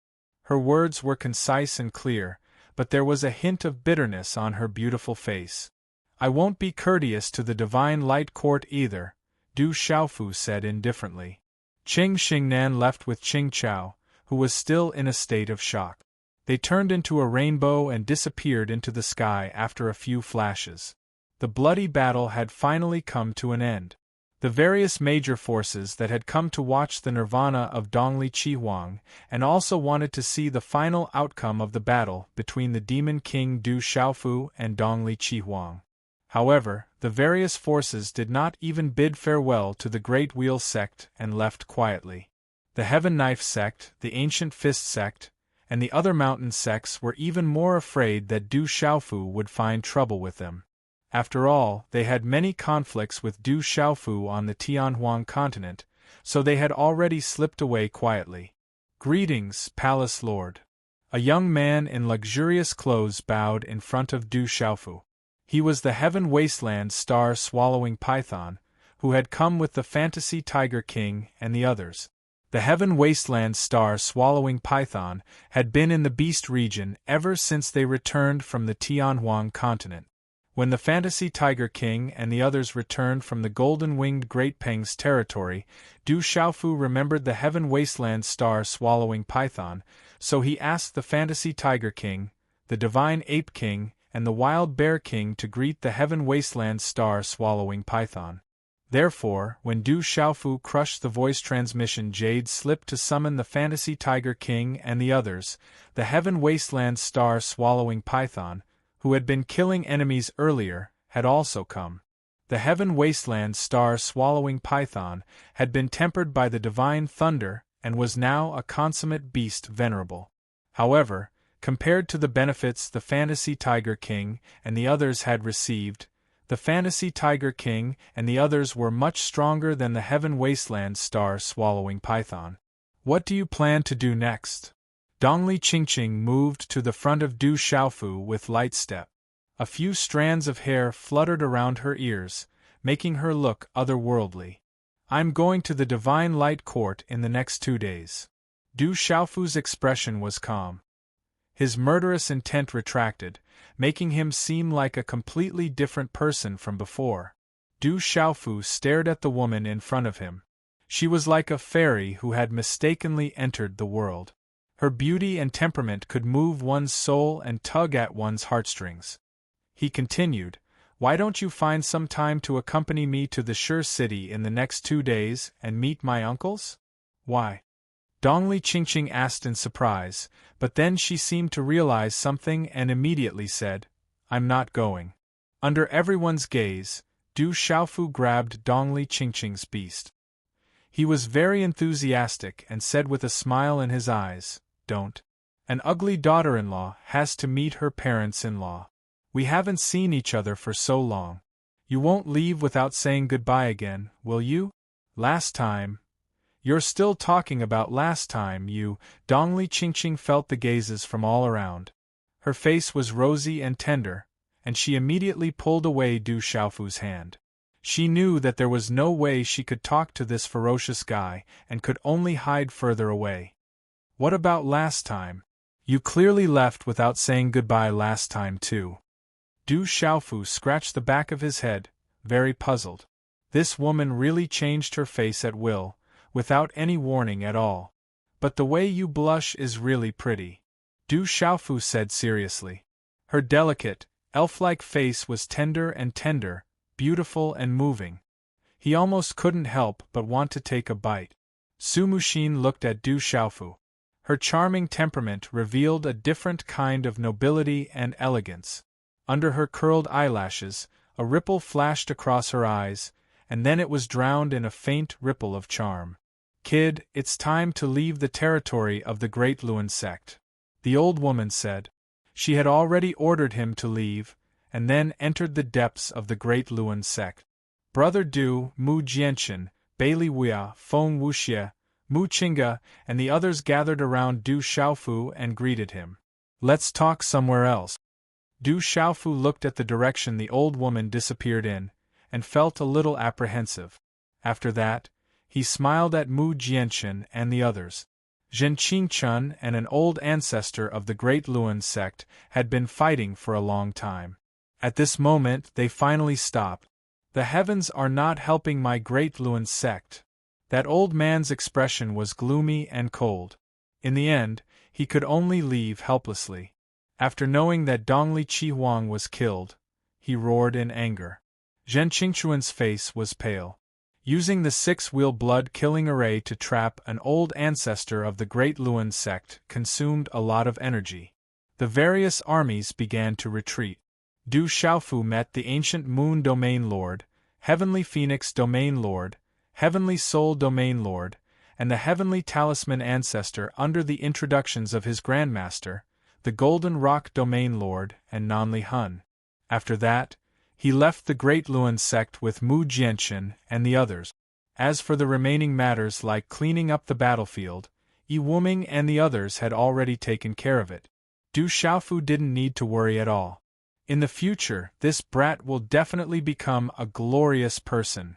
Her words were concise and clear, but there was a hint of bitterness on her beautiful face. "I won't be courteous to the Divine Light Court either," Du Xiaofu said indifferently. Qing Xingnan left with Qing Chao, who was still in a state of shock. They turned into a rainbow and disappeared into the sky after a few flashes. The bloody battle had finally come to an end. The various major forces that had come to watch the nirvana of Dongli Qihuang and also wanted to see the final outcome of the battle between the Demon King Du Xiaofu and Dongli Qihuang. However, the various forces did not even bid farewell to the Great Wheel sect and left quietly. The Heaven Knife sect, the Ancient Fist sect, and the other mountain sects were even more afraid that Du Xiaofu would find trouble with them. After all, they had many conflicts with Du Xiaofu on the Tianhuang continent, so they had already slipped away quietly. "Greetings, Palace Lord." A young man in luxurious clothes bowed in front of Du Xiaofu. He was the Heaven Wasteland star-swallowing python, who had come with the fantasy Tiger King and the others. The Heaven Wasteland star-swallowing python had been in the beast region ever since they returned from the Tianhuang continent. When the fantasy Tiger King and the others returned from the golden-winged Great Peng's territory, Du Xiaofu remembered the Heaven Wasteland star-swallowing python, so he asked the fantasy Tiger King, the divine Ape King, and the Wild Bear King to greet the Heaven Wasteland star-swallowing python. Therefore, when Du Xiaofu crushed the voice transmission jade slipped to summon the fantasy Tiger King and the others, the Heaven Wasteland star-swallowing python, who had been killing enemies earlier, had also come. The Heaven Wasteland star-swallowing python had been tempered by the divine thunder and was now a consummate beast venerable. However, compared to the benefits the fantasy Tiger King and the others had received, the fantasy Tiger King and the others were much stronger than the Heaven Wasteland star-swallowing python. What do you plan to do next? Dongli Qingqing moved to the front of Du Xiaofu with light step. A few strands of hair fluttered around her ears, making her look otherworldly. I'm going to the Divine Light Court in the next 2 days. Du Xiaofu's expression was calm. His murderous intent retracted, making him seem like a completely different person from before. Du Xiaofu stared at the woman in front of him. She was like a fairy who had mistakenly entered the world. Her beauty and temperament could move one's soul and tug at one's heartstrings. He continued, "Why don't you find some time to accompany me to the Sure City in the next 2 days and meet my uncles?" "Why?" Dongli Qingqing asked in surprise, but then she seemed to realize something and immediately said, "I'm not going." Under everyone's gaze, Du Xiaofu grabbed Dongli Qingqing's beast. He was very enthusiastic and said with a smile in his eyes, "Don't. An ugly daughter-in-law has to meet her parents-in-law. We haven't seen each other for so long. You won't leave without saying goodbye again, will you? Last time. You're still talking about last time you." Dongli Qingqing felt the gazes from all around. Her face was rosy and tender, and she immediately pulled away Du Xiaofu's hand. She knew that there was no way she could talk to this ferocious guy and could only hide further away. "What about last time? You clearly left without saying goodbye last time too." Du Xiaofu scratched the back of his head, very puzzled. This woman really changed her face at will, without any warning at all. "But the way you blush is really pretty," Du Xiaofu said seriously. Her delicate, elf-like face was tender, beautiful and moving. He almost couldn't help but want to take a bite. Su Muxin looked at Du Xiaofu. Her charming temperament revealed a different kind of nobility and elegance. Under her curled eyelashes, a ripple flashed across her eyes, and then it was drowned in a faint ripple of charm. "Kid, it's time to leave the territory of the Great Luan sect," the old woman said. She had already ordered him to leave, and then entered the depths of the Great Luan sect. Brother Du, Mu Jianchen, Bailey Wuya, Feng Wuxie, Mu Qingge, and the others gathered around Du Xiaofu and greeted him. "Let's talk somewhere else." Du Xiaofu looked at the direction the old woman disappeared in, and felt a little apprehensive. After that, he smiled at Mu Jianchen and the others. Zhen Qingchun and an old ancestor of the Great Luan sect had been fighting for a long time. At this moment they finally stopped. "The heavens are not helping my Great Luan sect." That old man's expression was gloomy and cold. In the end, he could only leave helplessly. After knowing that Dongli Qihuang was killed, he roared in anger. Zhen Qingchuan's face was pale. Using the 6-wheel blood-killing array to trap an old ancestor of the Great Luan sect consumed a lot of energy. The various armies began to retreat. Du Xiaofu met the ancient Moon Domain Lord, Heavenly Phoenix Domain Lord, Heavenly Soul Domain Lord, and the Heavenly Talisman Ancestor under the introductions of his Grandmaster, the Golden Rock Domain Lord and Nanli Hun. After that, he left the Great Luan sect with Mu Jianchen and the others. As for the remaining matters like cleaning up the battlefield, Yi Wuming and the others had already taken care of it. Du Xiaofu didn't need to worry at all. In the future, this brat will definitely become a glorious person.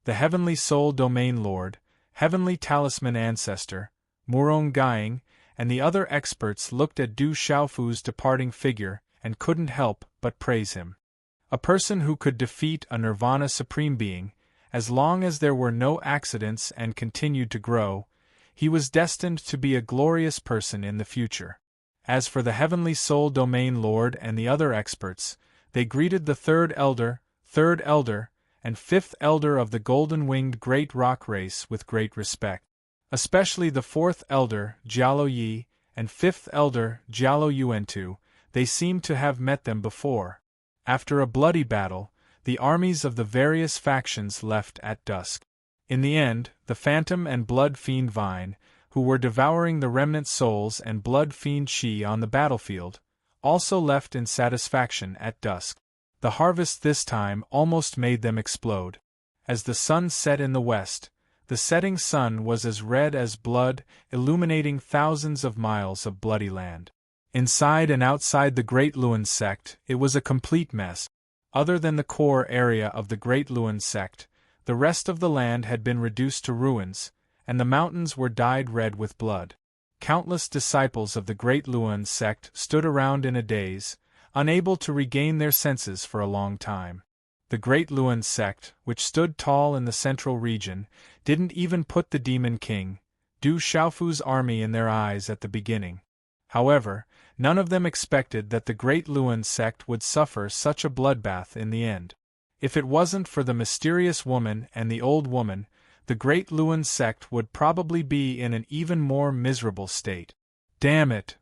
the Heavenly Soul Domain Lord, Heavenly Talisman Ancestor, Murong Gying, and the other experts looked at Du Xiaofu's departing figure and couldn't help but praise him. A person who could defeat a Nirvana Supreme Being, as long as there were no accidents and continued to grow, he was destined to be a glorious person in the future. As for the Heavenly Soul Domain Lord and the other experts, they greeted the third elder, and fifth elder of the golden-winged great rock race with great respect. Especially the fourth elder, Jialo Yi, and fifth elder, Jialo Yuantu, they seemed to have met them before. After a bloody battle, the armies of the various factions left at dusk. In the end, the Phantom and Blood Fiend Vine, who were devouring the remnant souls and Blood Fiend Shi on the battlefield, also left in satisfaction at dusk. The harvest this time almost made them explode. As the sun set in the west, the setting sun was as red as blood, illuminating thousands of miles of bloody land. Inside and outside the Great Luan sect, it was a complete mess. Other than the core area of the Great Luan sect, the rest of the land had been reduced to ruins, and the mountains were dyed red with blood. Countless disciples of the Great Luan sect stood around in a daze, unable to regain their senses for a long time. The Great Luan sect, which stood tall in the central region, didn't even put the Demon King, Du Xiaofu's army in their eyes at the beginning. However, none of them expected that the Great Luan sect would suffer such a bloodbath in the end. If it wasn't for the mysterious woman and the old woman, the Great Luan sect would probably be in an even more miserable state. Damn it!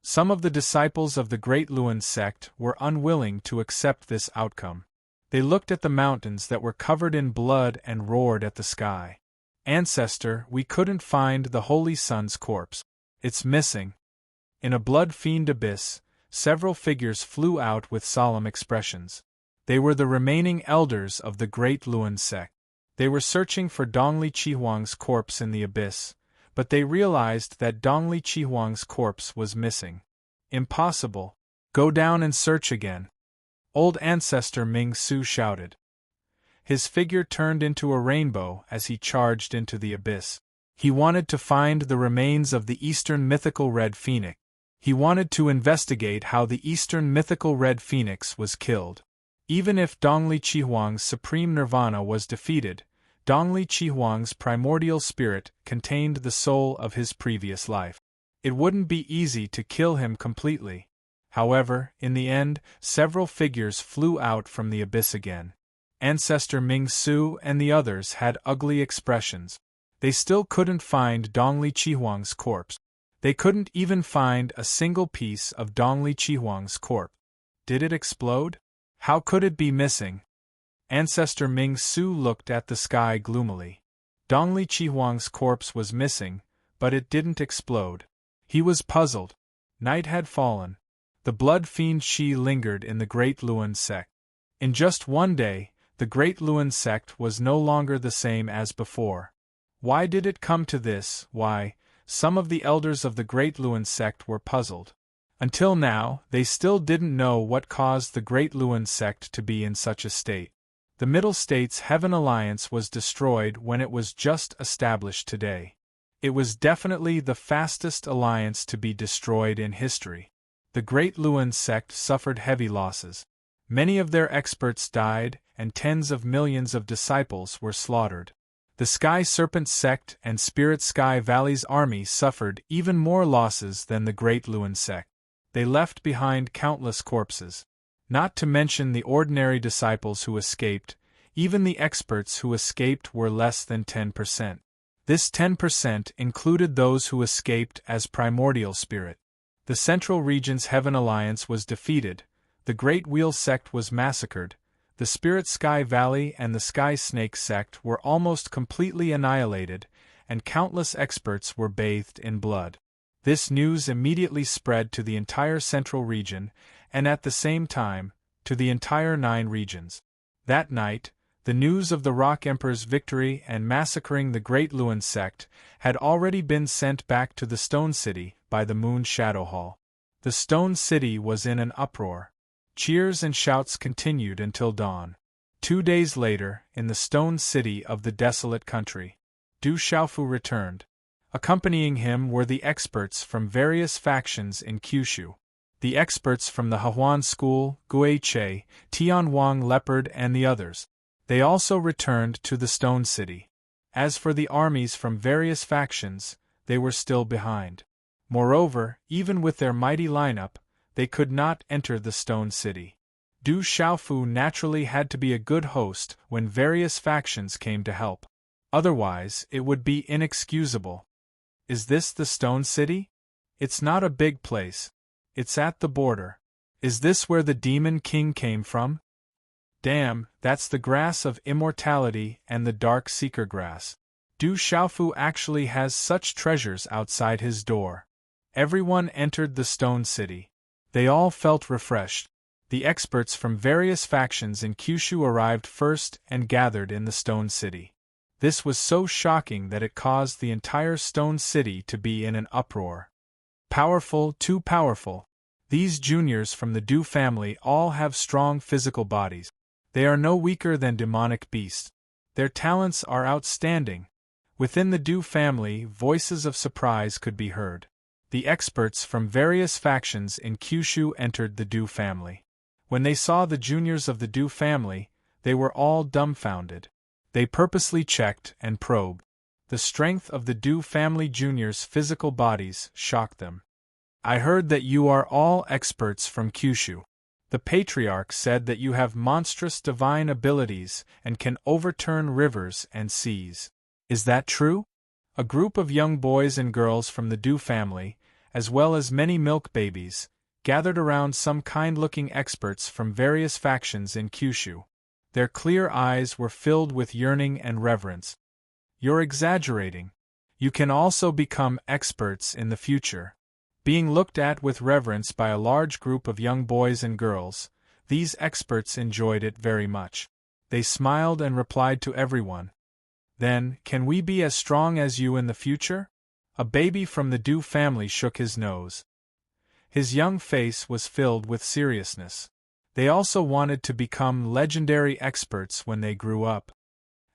Some of the disciples of the Great Luan sect were unwilling to accept this outcome. They looked at the mountains that were covered in blood and roared at the sky. Ancestor, we couldn't find the Holy Sun's corpse. It's missing. In a blood-fiend abyss, several figures flew out with solemn expressions. They were the remaining elders of the Great Luan sect. They were searching for Dongli Chihuang's corpse in the abyss, but they realized that Dongli Chihuang's corpse was missing. Impossible. Go down and search again. Old Ancestor Ming Su shouted. His figure turned into a rainbow as he charged into the abyss. He wanted to find the remains of the Eastern mythical Red Phoenix. He wanted to investigate how the Eastern mythical Red Phoenix was killed. Even if Dongli Chihuang's supreme nirvana was defeated, Dongli Chihuang's primordial spirit contained the soul of his previous life. It wouldn't be easy to kill him completely. However, in the end, several figures flew out from the abyss again. Ancestor Ming Su and the others had ugly expressions. They still couldn't find Dongli Chihuang's corpse. They couldn't even find a single piece of Dongli Chihuang's corpse. Did it explode? How could it be missing? Ancestor Ming Su looked at the sky gloomily. Dongli Chihuang's corpse was missing, but it didn't explode. He was puzzled. Night had fallen. The blood fiend Shi lingered in the Great Luan sect. In just one day, the Great Luan sect was no longer the same as before. Why did it come to this? Why, some of the elders of the Great Luan sect were puzzled. Until now, they still didn't know what caused the Great Luan sect to be in such a state. The Middle States Heaven Alliance was destroyed when it was just established today. It was definitely the fastest alliance to be destroyed in history. The Great Luan sect suffered heavy losses. Many of their experts died, and tens of millions of disciples were slaughtered. The Sky Serpent sect and Spirit Sky Valley's army suffered even more losses than the Great Luan sect. They left behind countless corpses. Not to mention the ordinary disciples who escaped, even the experts who escaped were less than 10%. This 10% included those who escaped as primordial spirit. The Central Region's Heaven Alliance was defeated, the Great Wheel sect was massacred, the Spirit Sky Valley and the Sky Snake sect were almost completely annihilated, and countless experts were bathed in blood. This news immediately spread to the entire Central Region, and at the same time, to the entire 9 regions. That night, the news of the Rock Emperor's victory and massacring the Great Luan sect had already been sent back to the Stone City by the Moon Shadow Hall. The Stone City was in an uproar. Cheers and shouts continued until dawn. 2 days later, in the stone city of the desolate country, Du Xiaofu returned. Accompanying him were the experts from various factions in Kyushu. The experts from the Hahuan School, Gui Che, Tianwang Leopard and the others. They also returned to the stone city. As for the armies from various factions, they were still behind. Moreover, even with their mighty lineup, they could not enter the stone city. Du Xiaofu naturally had to be a good host when various factions came to help. Otherwise, it would be inexcusable. Is this the stone city? It's not a big place. It's at the border. Is this where the Demon King came from? Damn, that's the grass of immortality and the dark seeker grass. Du Xiaofu actually has such treasures outside his door. Everyone entered the stone city. They all felt refreshed. The experts from various factions in Kyushu arrived first and gathered in the stone city. This was so shocking that it caused the entire stone city to be in an uproar. Powerful, too powerful. These juniors from the Du family all have strong physical bodies. They are no weaker than demonic beasts. Their talents are outstanding. Within the Du family, voices of surprise could be heard. The experts from various factions in Kyushu entered the Du family. When they saw the juniors of the Du family, they were all dumbfounded. They purposely checked and probed. The strength of the Du family juniors' physical bodies shocked them. I heard that you are all experts from Kyushu. The patriarch said that you have monstrous divine abilities and can overturn rivers and seas. Is that true? A group of young boys and girls from the Du family, as well as many milk babies, gathered around some kind-looking experts from various factions in Kyushu. Their clear eyes were filled with yearning and reverence. You're exaggerating. You can also become experts in the future. Being looked at with reverence by a large group of young boys and girls, these experts enjoyed it very much. They smiled and replied to everyone. Then, can we be as strong as you in the future? A baby from the Du family shook his nose. His young face was filled with seriousness. They also wanted to become legendary experts when they grew up.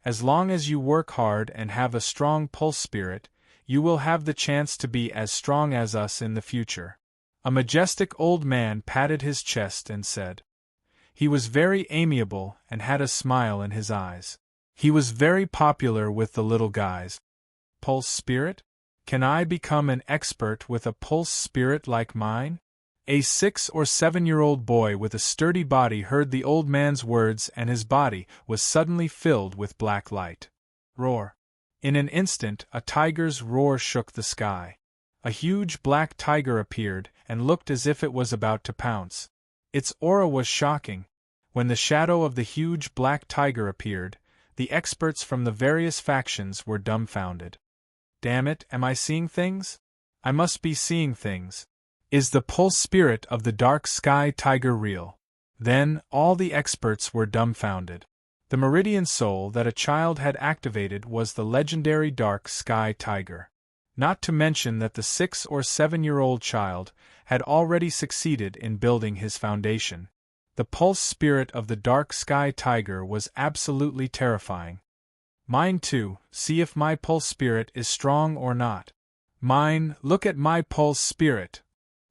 As long as you work hard and have a strong pulse spirit, you will have the chance to be as strong as us in the future. A majestic old man patted his chest and said. He was very amiable and had a smile in his eyes. He was very popular with the little guys. Pulse spirit? Can I become an expert with a pulse spirit like mine? A 6 or 7-year-old boy with a sturdy body heard the old man's words and his body was suddenly filled with black light. Roar. In an instant, a tiger's roar shook the sky. A huge black tiger appeared and looked as if it was about to pounce. Its aura was shocking. When the shadow of the huge black tiger appeared, the experts from the various factions were dumbfounded. Damn it, am I seeing things? I must be seeing things. Is the pulse spirit of the dark sky tiger real? Then, all the experts were dumbfounded. The meridian soul that a child had activated was the legendary dark sky tiger. Not to mention that the 6 or 7-year-old child had already succeeded in building his foundation. The pulse spirit of the dark sky tiger was absolutely terrifying. Mine too, see if my pulse spirit is strong or not. Mine, look at my pulse spirit.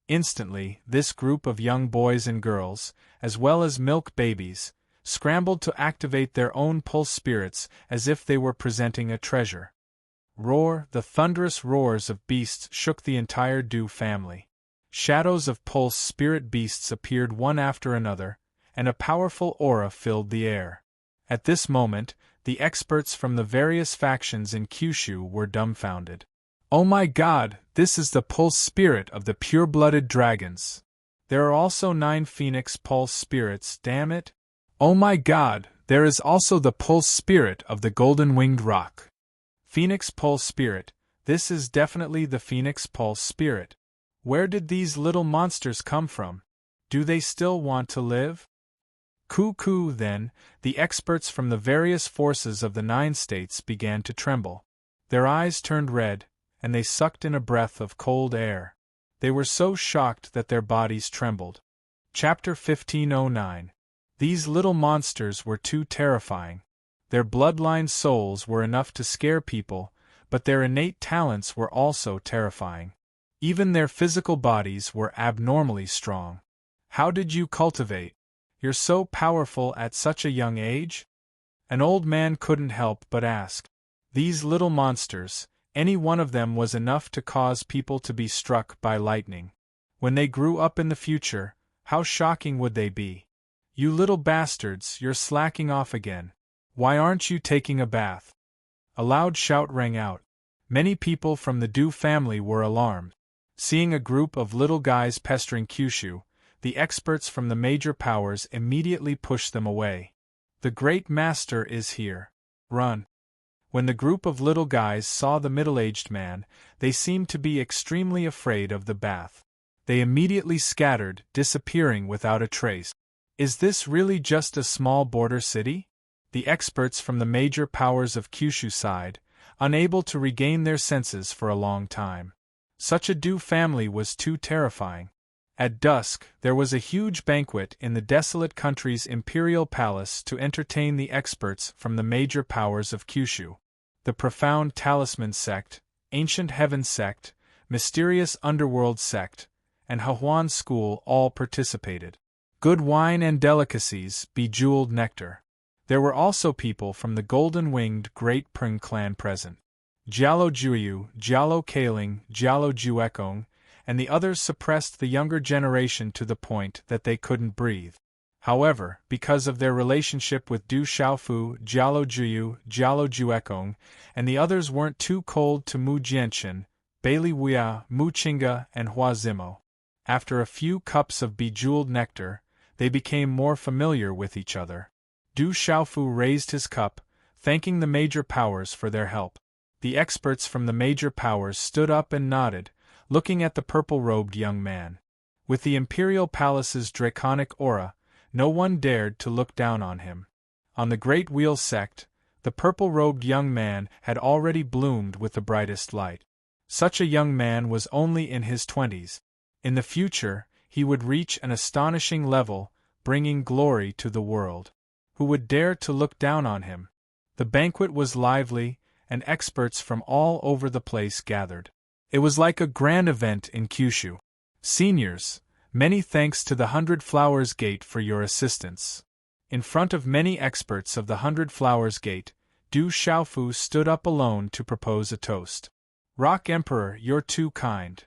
Instantly, this group of young boys and girls, as well as milk babies, scrambled to activate their own pulse spirits as if they were presenting a treasure. Roar, the thunderous roars of beasts shook the entire Du family. Shadows of pulse spirit beasts appeared one after another, and a powerful aura filled the air. At this moment, the experts from the various factions in Kyushu were dumbfounded. Oh my god, this is the pulse spirit of the pure-blooded dragons. There are also 9 phoenix pulse spirits, damn it. Oh my god, there is also the pulse spirit of the golden-winged rock. Phoenix pulse spirit, this is definitely the phoenix pulse spirit. Where did these little monsters come from? Do they still want to live? Cuckoo, then, the experts from the various forces of the 9 states began to tremble. Their eyes turned red, and they sucked in a breath of cold air. They were so shocked that their bodies trembled. Chapter 1509. These little monsters were too terrifying. Their bloodline souls were enough to scare people, but their innate talents were also terrifying. Even their physical bodies were abnormally strong. How did you cultivate? You're so powerful at such a young age? An old man couldn't help but ask. These little monsters, any one of them was enough to cause people to be struck by lightning. When they grew up in the future, how shocking would they be? You little bastards, you're slacking off again. Why aren't you taking a bath? A loud shout rang out. Many people from the Du family were alarmed. Seeing a group of little guys pestering Kyushu, the experts from the major powers immediately pushed them away. The great master is here. Run. When the group of little guys saw the middle-aged man, they seemed to be extremely afraid of the bath. They immediately scattered, disappearing without a trace. Is this really just a small border city? The experts from the major powers of Kyushu sighed, unable to regain their senses for a long time. Such a Du family was too terrifying. At dusk, there was a huge banquet in the desolate country's imperial palace to entertain the experts from the major powers of Kyushu. The profound talisman sect, ancient heaven sect, mysterious underworld sect, and Hahuan school all participated. Good wine and delicacies, bejeweled nectar. There were also people from the golden-winged Great Prng clan present. Jialo Juyu, Jialo Kaling, Jialo Juekong, and the others suppressed the younger generation to the point that they couldn't breathe. However, because of their relationship with Du Xiaofu, Jialo Juyu, Jialo Juekong, and the others weren't too cold to Mu Jianchen, Bailey Wuya, Mu Qingga, and Hua Zimo. After a few cups of bejeweled nectar, they became more familiar with each other. Du Xiaofu raised his cup, thanking the major powers for their help. The experts from the major powers stood up and nodded, looking at the purple-robed young man. With the imperial palace's draconic aura, no one dared to look down on him. On the Great Wheel sect, the purple-robed young man had already bloomed with the brightest light. Such a young man was only in his 20s. In the future, he would reach an astonishing level, bringing glory to the world. Who would dare to look down on him? The banquet was lively, and experts from all over the place gathered. It was like a grand event in Kyushu. Seniors, many thanks to the 100 Flowers Gate for your assistance. In front of many experts of the 100 Flowers Gate, Du Xiaofu stood up alone to propose a toast. Rock Emperor, you're too kind.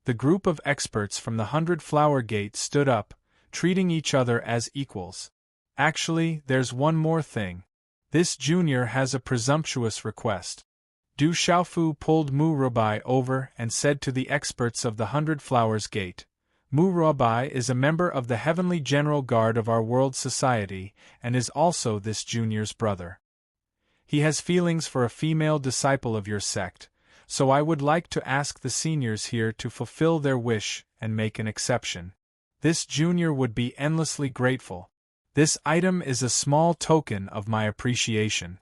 The group of experts from the 100 Flower Gate stood up, treating each other as equals. Actually, there's one more thing. This junior has a presumptuous request. Du Xiaofu pulled Mu Rubai over and said to the experts of the 100 Flowers Gate, Mu Rubai is a member of the Heavenly General Guard of our world society and is also this junior's brother. He has feelings for a female disciple of your sect, so I would like to ask the seniors here to fulfill their wish and make an exception. This junior would be endlessly grateful. This item is a small token of my appreciation.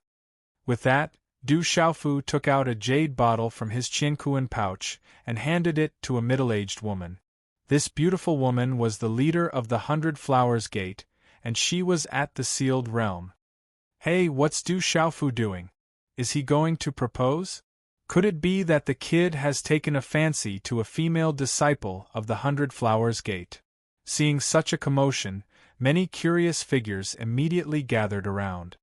With that, Du Xiaofu took out a jade bottle from his Qiankuan pouch and handed it to a middle-aged woman. This beautiful woman was the leader of the 100 Flowers Gate, and she was at the sealed realm. Hey, what's Du Xiaofu doing? Is he going to propose? Could it be that the kid has taken a fancy to a female disciple of the 100 Flowers Gate? Seeing such a commotion, many curious figures immediately gathered around.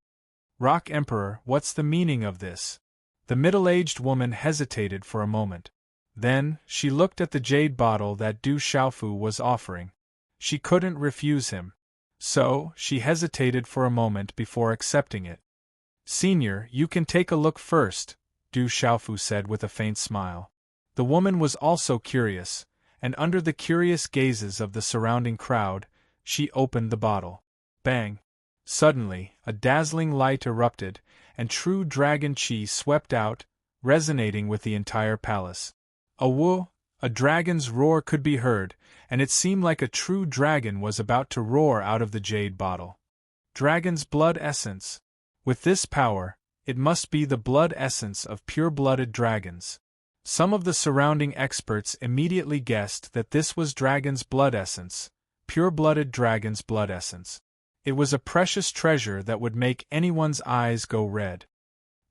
Rock Emperor, what's the meaning of this? The middle-aged woman hesitated for a moment. Then, she looked at the jade bottle that Du Xiaofu was offering. She couldn't refuse him. So, she hesitated for a moment before accepting it. Senior, you can take a look first, Du Xiaofu said with a faint smile. The woman was also curious, and under the curious gazes of the surrounding crowd, she opened the bottle. Bang! Suddenly, a dazzling light erupted, and true dragon chi swept out, resonating with the entire palace. A dragon's roar could be heard, and it seemed like a true dragon was about to roar out of the jade bottle. Dragon's blood essence. With this power, it must be the blood essence of pure-blooded dragons. Some of the surrounding experts immediately guessed that this was dragon's blood essence, pure-blooded dragon's blood essence. It was a precious treasure that would make anyone's eyes go red.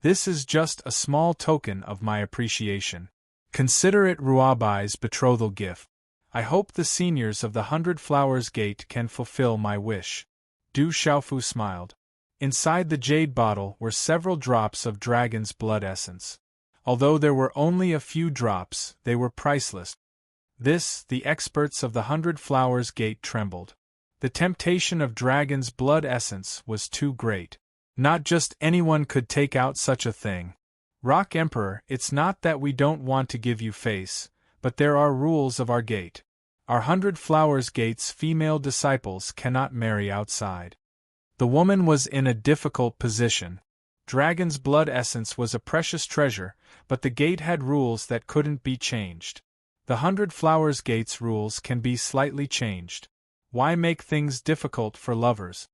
This is just a small token of my appreciation. Consider it Ruabai's betrothal gift. I hope the seniors of the 100 Flowers Gate can fulfill my wish. Du Xiaofu smiled. Inside the jade bottle were several drops of dragon's blood essence. Although there were only a few drops, they were priceless. This, the experts of the 100 Flowers Gate trembled. The temptation of dragon's blood essence was too great. Not just anyone could take out such a thing. Rock Emperor, it's not that we don't want to give you face, but there are rules of our gate. Our 100 Flowers Gate's female disciples cannot marry outside. The woman was in a difficult position. Dragon's blood essence was a precious treasure, but the gate had rules that couldn't be changed. The 100 Flowers Gate's rules can be slightly changed. Why make things difficult for lovers?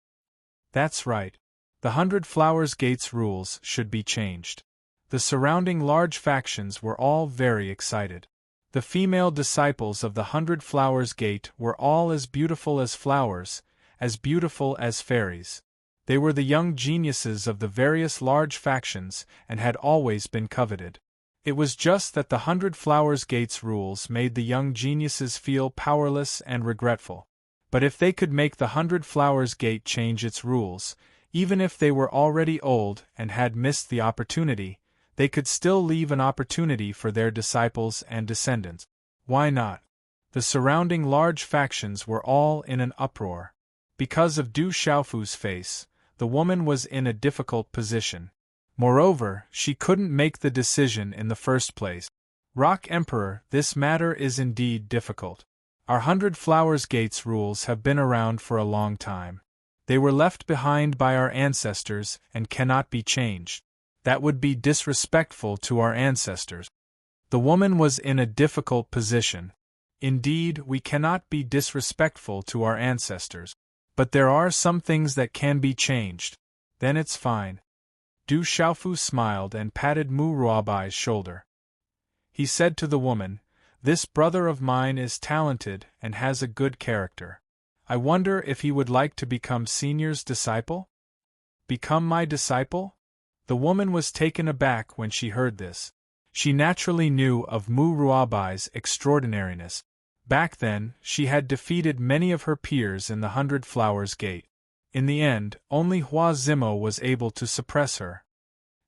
That's right. The 100 Flowers Gate's rules should be changed. The surrounding large factions were all very excited. The female disciples of the 100 Flowers Gate were all as beautiful as flowers, as beautiful as fairies. They were the young geniuses of the various large factions and had always been coveted. It was just that the 100 Flowers Gate's rules made the young geniuses feel powerless and regretful. But if they could make the 100 Flowers Gate change its rules, even if they were already old and had missed the opportunity, they could still leave an opportunity for their disciples and descendants. Why not? The surrounding large factions were all in an uproar. Because of Du Xiaofu's face, the woman was in a difficult position. Moreover, she couldn't make the decision in the first place. Rock Emperor, this matter is indeed difficult. Our 100 Flowers Gate's rules have been around for a long time. They were left behind by our ancestors and cannot be changed. That would be disrespectful to our ancestors. The woman was in a difficult position. Indeed, we cannot be disrespectful to our ancestors. But there are some things that can be changed. Then it's fine. Du Xiaofu smiled and patted Mu Ruabai's shoulder. He said to the woman, "This brother of mine is talented and has a good character. I wonder if he would like to become Senior's disciple?" "Become my disciple?" The woman was taken aback when she heard this. She naturally knew of Mu Ruabai's extraordinariness. Back then, she had defeated many of her peers in the 100 Flowers Gate. In the end, only Hua Zimo was able to suppress her.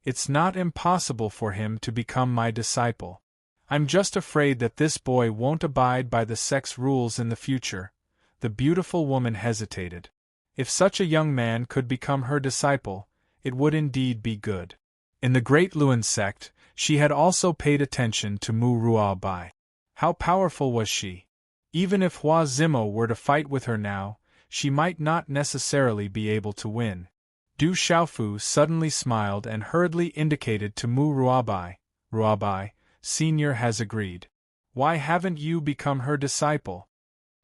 "It's not impossible for him to become my disciple. I'm just afraid that this boy won't abide by the sex rules in the future." The beautiful woman hesitated. If such a young man could become her disciple, it would indeed be good. In the Great Luan sect, she had also paid attention to Mu Ruabai. How powerful was she? Even if Hua Zimo were to fight with her now, she might not necessarily be able to win. Du Xiaofu suddenly smiled and hurriedly indicated to Mu Ruabai, "Ruabai, Senior has agreed. Why haven't you become her disciple?"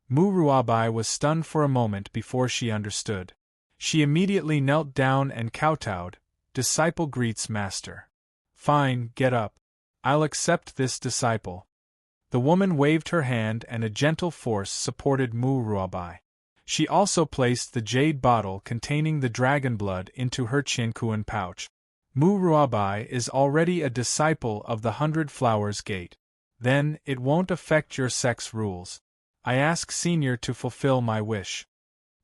Mu Ruabai was stunned for a moment before she understood. She immediately knelt down and kowtowed, "Disciple greets master." "Fine, get up. I'll accept this disciple." The woman waved her hand and a gentle force supported Mu Ruabai. She also placed the jade bottle containing the dragon blood into her Qiankuan pouch. "Mu Ruabai is already a disciple of the 100 Flowers Gate. Then, it won't affect your sex rules. I ask Senior to fulfill my wish."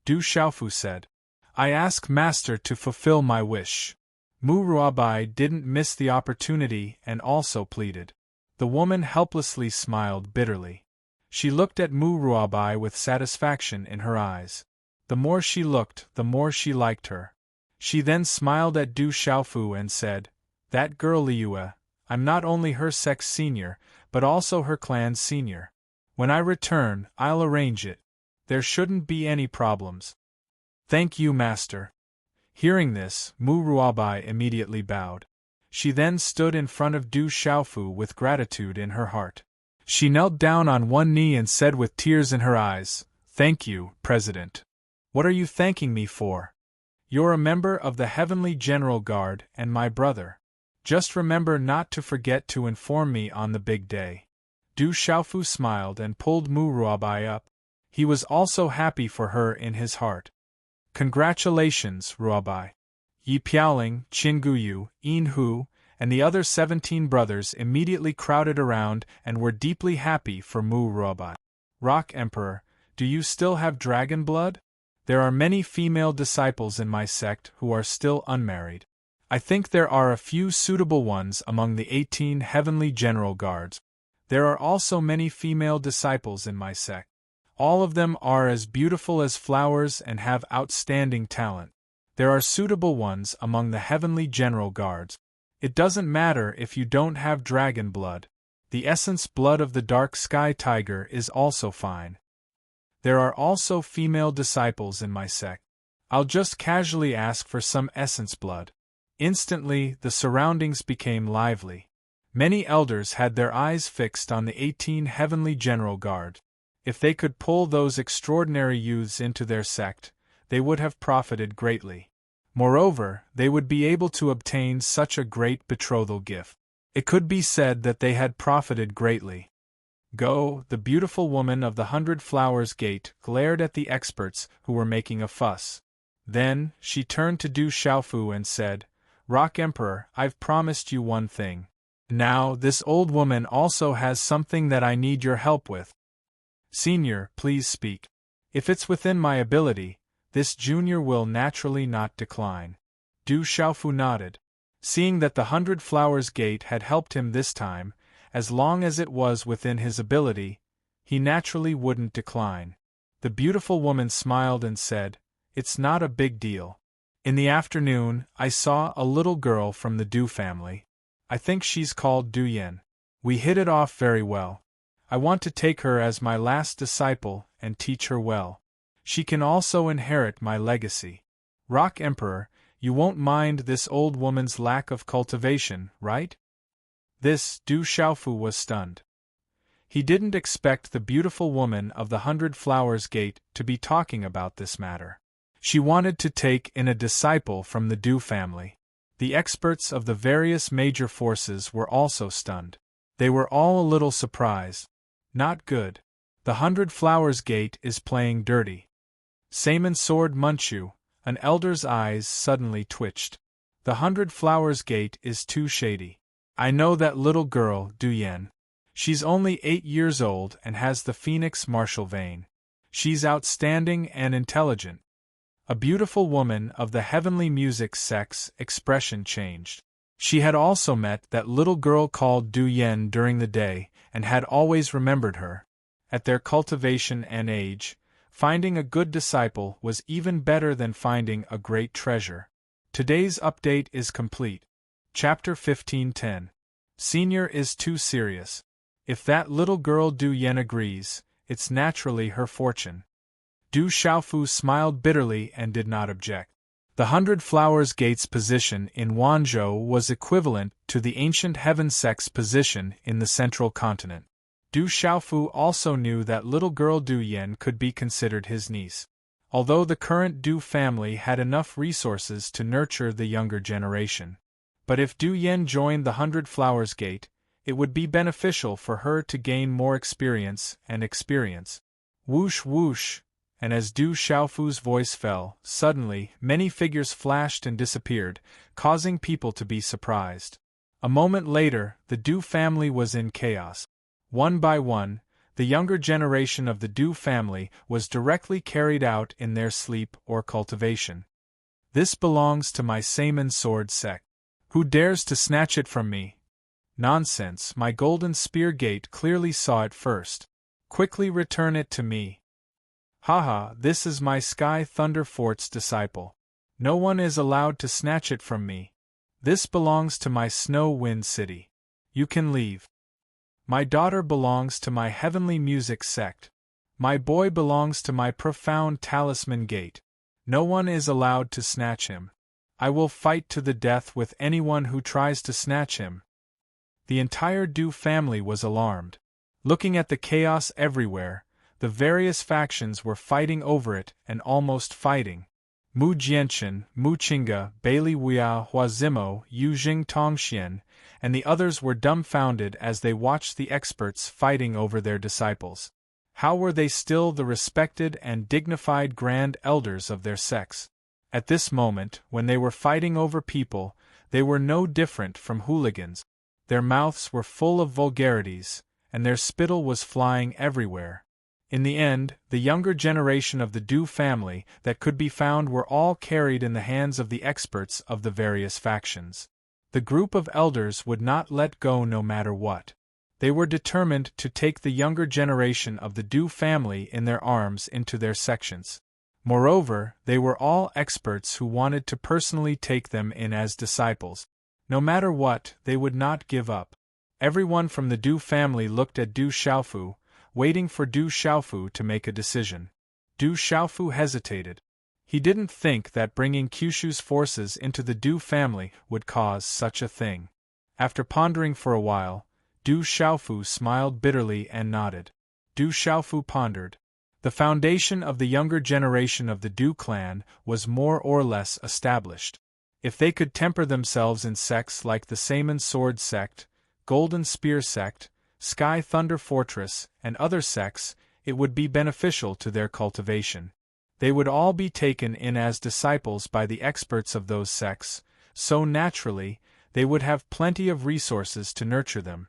Du Xiaofu said. "I ask Master to fulfill my wish." Mu Ruabai didn't miss the opportunity and also pleaded. The woman helplessly smiled bitterly. She looked at Mu Ruabai with satisfaction in her eyes. The more she looked, the more she liked her. She then smiled at Du Xiaofu and said, "That girl Liue, I'm not only her sex senior, but also her clan's senior. When I return, I'll arrange it. There shouldn't be any problems." "Thank you, Master." Hearing this, Mu Ruabai immediately bowed. She then stood in front of Du Xiaofu with gratitude in her heart. She knelt down on one knee and said with tears in her eyes, "Thank you, President." "What are you thanking me for?" "You're a member of the Heavenly General Guard and my brother. Just remember not to forget to inform me on the big day." Du Xiaofu smiled and pulled Mu Ruabai up. He was also happy for her in his heart. Congratulations, Ruobai. Yi Piaoling, Qin Guyu, Yin Hu, and the other 17 brothers immediately crowded around and were deeply happy for Mu Ruobai. Rock Emperor, do you still have dragon blood? There are many female disciples in my sect who are still unmarried. I think there are a few suitable ones among the 18 heavenly general guards. There are also many female disciples in my sect. All of them are as beautiful as flowers and have outstanding talent. There are suitable ones among the heavenly general guards. It doesn't matter if you don't have dragon blood. The essence blood of the dark sky tiger is also fine. There are also female disciples in my sect. I'll just casually ask for some essence blood. Instantly, the surroundings became lively. Many elders had their eyes fixed on the 18 heavenly general guard. If they could pull those extraordinary youths into their sect, they would have profited greatly. Moreover, they would be able to obtain such a great betrothal gift. It could be said that they had profited greatly. Go, the beautiful woman of the 100 Flowers Gate, glared at the experts who were making a fuss. Then, she turned to Du Xiaofu and said, Rock Emperor, I've promised you one thing. Now, this old woman also has something that I need your help with. Senior, please speak. If it's within my ability, this junior will naturally not decline. Du Xiaofu nodded. Seeing that the 100 Flowers Gate had helped him this time, as long as it was within his ability, he naturally wouldn't decline. The beautiful woman smiled and said, It's not a big deal. In the afternoon, I saw a little girl from the Du family. I think she's called Du Yen. We hit it off very well. I want to take her as my last disciple and teach her well. She can also inherit my legacy. Rock Emperor, you won't mind this old woman's lack of cultivation, right? This, Du Xiaofu was stunned. He didn't expect the beautiful woman of the 100 Flowers Gate to be talking about this matter. She wanted to take in a disciple from the Du family. The experts of the various major forces were also stunned. They were all a little surprised. Not good. The 100 Flowers Gate is playing dirty. Saman Sword Munchu, an elder's eyes suddenly twitched. The 100 Flowers Gate is too shady. I know that little girl, Du Yen. She's only 8 years old and has the phoenix martial vein. She's outstanding and intelligent. A beautiful woman of the heavenly music sect's expression changed. She had also met that little girl called Du Yen during the day and had always remembered her. At their cultivation and age, finding a good disciple was even better than finding a great treasure. Today's update is complete. Chapter 15:10. Senior is too serious. If that little girl Du Yen agrees, it's naturally her fortune. Du Xiaofu smiled bitterly and did not object. The 100 Flowers Gate's position in Wanzhou was equivalent to the ancient Heaven Sect's position in the central continent. Du Xiaofu also knew that little girl Du Yen could be considered his niece. Although the current Du family had enough resources to nurture the younger generation. But if Du Yen joined the 100 Flowers Gate, it would be beneficial for her to gain more experience. Whoosh whoosh, and as Du Xiaofu's voice fell, suddenly, many figures flashed and disappeared, causing people to be surprised. A moment later, the Du family was in chaos. One by one, the younger generation of the Du family was directly carried out in their sleep or cultivation. This belongs to my Saman Sword sect. Who dares to snatch it from me? Nonsense, my golden spear gate clearly saw it first. Quickly return it to me. Haha, this is my Sky Thunder Fort's disciple. No one is allowed to snatch it from me. This belongs to my Snow Wind City. You can leave. My daughter belongs to my Heavenly Music sect. My boy belongs to my Profound Talisman Gate. No one is allowed to snatch him. I will fight to the death with anyone who tries to snatch him. The entire Du family was alarmed. Looking at the chaos everywhere, the various factions were fighting over it and almost fighting. Mu Jianchen, Mu Qingge, Bailey Wuya Huazimo, Yu Jing Tongxian, and the others were dumbfounded as they watched the experts fighting over their disciples. How were they still the respected and dignified grand elders of their sex? At this moment, when they were fighting over people, they were no different from hooligans. Their mouths were full of vulgarities, and their spittle was flying everywhere. In the end, the younger generation of the Du family that could be found were all carried in the hands of the experts of the various factions. The group of elders would not let go no matter what. They were determined to take the younger generation of the Du family in their arms into their sections. Moreover, they were all experts who wanted to personally take them in as disciples. No matter what, they would not give up. Everyone from the Du family looked at Du Xiaofu, waiting for Du Xiaofu to make a decision. Du Xiaofu hesitated. He didn't think that bringing Kyushu's forces into the Du family would cause such a thing. After pondering for a while, Du Xiaofu smiled bitterly and nodded. Du Xiaofu pondered. The foundation of the younger generation of the Du clan was more or less established. If they could temper themselves in sects like the Saman Sword Sect, Golden Spear Sect, Sky Thunder Fortress, and other sects, it would be beneficial to their cultivation. They would all be taken in as disciples by the experts of those sects, so naturally, they would have plenty of resources to nurture them.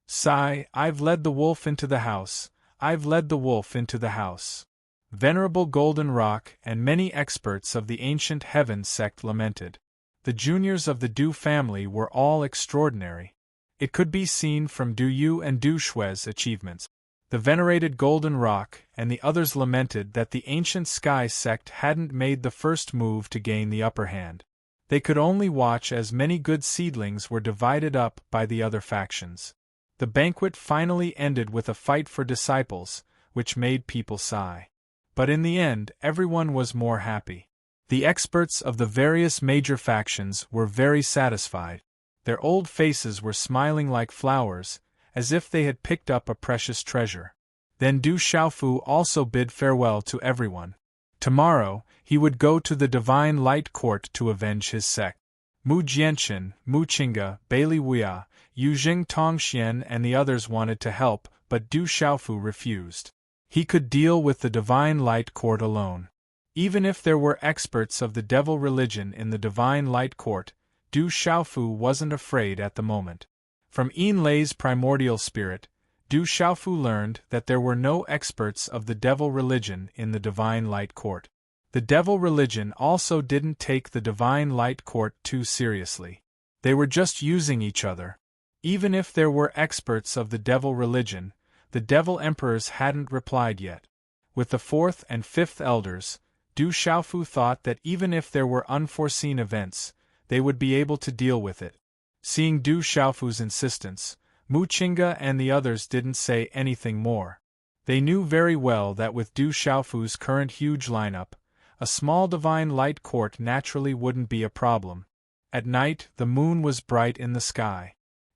Sigh, I've led the wolf into the house, I've led the wolf into the house. Venerable Golden Rock and many experts of the ancient Heaven sect lamented. The juniors of the Du family were all extraordinary. It could be seen from Du Yu and Du Shui's achievements. The venerated Golden Rock and the others lamented that the ancient Sky sect hadn't made the first move to gain the upper hand. They could only watch as many good seedlings were divided up by the other factions. The banquet finally ended with a fight for disciples, which made people sigh. But in the end, everyone was more happy. The experts of the various major factions were very satisfied. Their old faces were smiling like flowers, as if they had picked up a precious treasure. Then Du Xiaofu also bid farewell to everyone. Tomorrow, he would go to the Divine Light Court to avenge his sect. Mu Jianqin, Mu Qingge, Bailey Wuya, Yu Jing Tongxian and the others wanted to help, but Du Xiaofu refused. He could deal with the Divine Light Court alone. Even if there were experts of the devil religion in the Divine Light Court, Du Xiaofu wasn't afraid at the moment. From Yin Lei's primordial spirit, Du Xiaofu learned that there were no experts of the devil religion in the Divine Light Court. The devil religion also didn't take the Divine Light Court too seriously. They were just using each other. Even if there were experts of the devil religion, the devil emperors hadn't replied yet. With the fourth and fifth elders, Du Xiaofu thought that even if there were unforeseen events, they would be able to deal with it. Seeing Du Xiaofu's insistence, Mu Qingge and the others didn't say anything more. They knew very well that with Du Xiaofu's current huge lineup, a small Divine Light Court naturally wouldn't be a problem. At night, the moon was bright in the sky.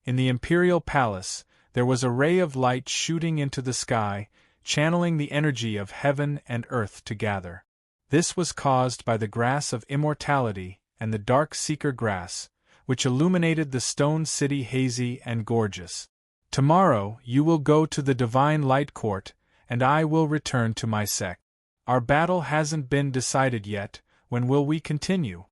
In the Imperial Palace, there was a ray of light shooting into the sky, channeling the energy of heaven and earth to gather. This was caused by the grass of immortality and the dark seeker grass, which illuminated the stone city hazy and gorgeous. Tomorrow you will go to the Divine Light Court, and I will return to my sect. Our battle hasn't been decided yet. When will we continue?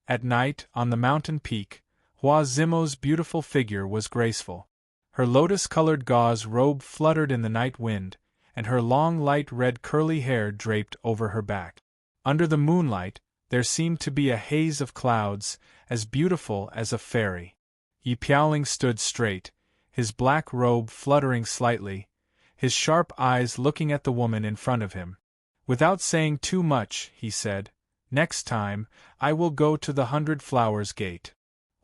At night, on the mountain peak, Hua Zimo's beautiful figure was graceful. Her lotus-colored gauze robe fluttered in the night wind, and her long light red curly hair draped over her back. Under the moonlight, there seemed to be a haze of clouds, as beautiful as a fairy. Yi Piaoling stood straight, his black robe fluttering slightly, his sharp eyes looking at the woman in front of him. Without saying too much, he said, "Next time, I will go to the 100 Flowers Gate."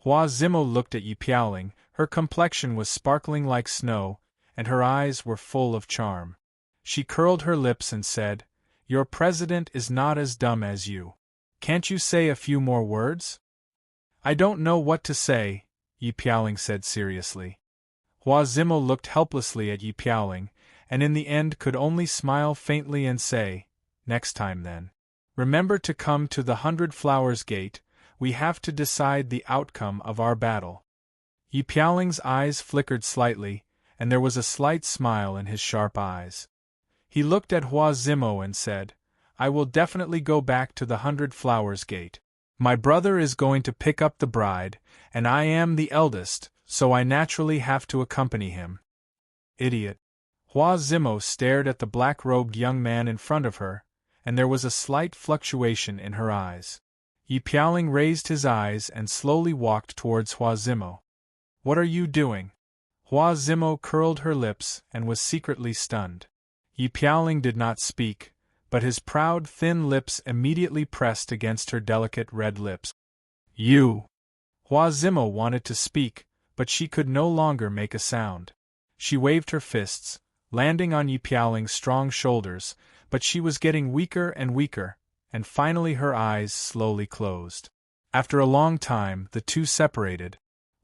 Hua Zimo looked at Yi Piaoling. Her complexion was sparkling like snow, and her eyes were full of charm. She curled her lips and said, "Your president is not as dumb as you. Can't you say a few more words?" "I don't know what to say," Yi Piaoling said seriously. Hua Zimo looked helplessly at Yi Piaoling, and in the end could only smile faintly and say, "Next time then. Remember to come to the 100 Flowers Gate. We have to decide the outcome of our battle." Yi Piaoling's eyes flickered slightly, and there was a slight smile in his sharp eyes. He looked at Hua Zimo and said, I will definitely go back to the 100 Flowers Gate. My brother is going to pick up the bride, and I am the eldest, so I naturally have to accompany him. Idiot. Hua Zimo stared at the black-robed young man in front of her, and there was a slight fluctuation in her eyes. Yi Piaoling raised his eyes and slowly walked towards Hua Zimo. What are you doing? Hua Zimo curled her lips and was secretly stunned. Yi Piaoling did not speak, but his proud thin lips immediately pressed against her delicate red lips. You! Hua Zimo wanted to speak, but she could no longer make a sound. She waved her fists, landing on Yi Piaoling's strong shoulders, but she was getting weaker and weaker, and finally her eyes slowly closed. After a long time, the two separated.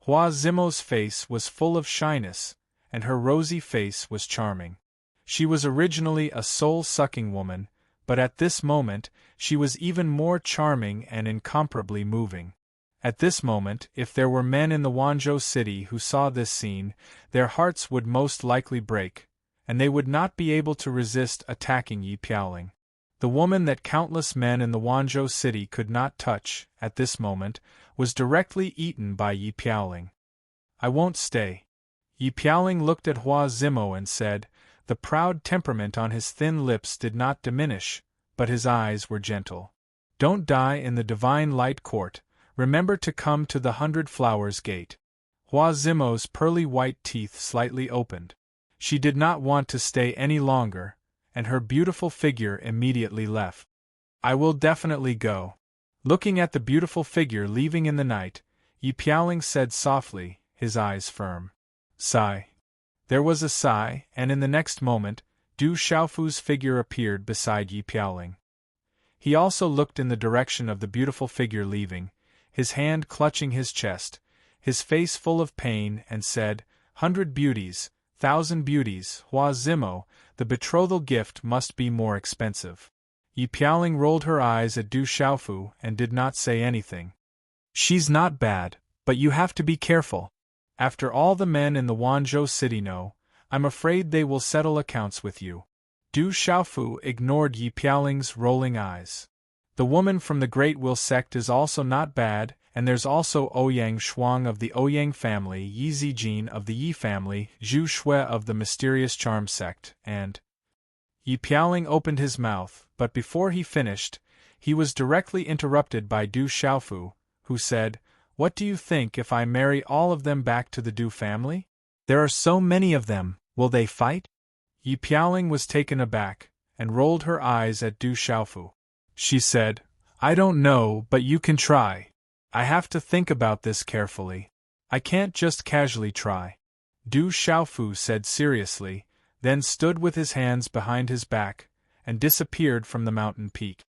Hua Zimo's face was full of shyness, and her rosy face was charming. She was originally a soul-sucking woman, but at this moment, she was even more charming and incomparably moving. At this moment, if there were men in the Wanzhou city who saw this scene, their hearts would most likely break, and they would not be able to resist attacking Yi Piaoling. The woman that countless men in the Wanzhou city could not touch, at this moment, was directly eaten by Yi Piaoling. I won't stay. Yi Piaoling looked at Hua Zimo and said, the proud temperament on his thin lips did not diminish, but his eyes were gentle. Don't die in the divine light court, remember to come to the 100 Flowers Gate. Hua Zimo's pearly white teeth slightly opened. She did not want to stay any longer, and her beautiful figure immediately left. I will definitely go. Looking at the beautiful figure leaving in the night, Yi Piaoling said softly, his eyes firm. Sigh. There was a sigh, and in the next moment, Du Xiaofu's figure appeared beside Yi Piaoling. He also looked in the direction of the beautiful figure leaving, his hand clutching his chest, his face full of pain, and said, 100 beauties, 1,000 beauties, Hua Zimo, the betrothal gift must be more expensive. Yi Piaoling rolled her eyes at Du Xiaofu and did not say anything. She's not bad, but you have to be careful. After all the men in the Wanzhou city know, I'm afraid they will settle accounts with you. Du Xiaofu ignored Yi Piaoling's rolling eyes. The woman from the Great Will sect is also not bad, and there's also Ouyang Shuang of the Ouyang family, Yi Zijin of the Yi family, Zhu Shui of the Mysterious Charm sect, and... Yi Piaoling opened his mouth, but before he finished, he was directly interrupted by Du Xiaofu, who said, What do you think if I marry all of them back to the Du family? There are so many of them, will they fight? Yi Piaoling was taken aback, and rolled her eyes at Du Xiaofu. She said, I don't know, but you can try. I have to think about this carefully. I can't just casually try. Du Xiaofu said seriously, then stood with his hands behind his back, and disappeared from the mountain peak.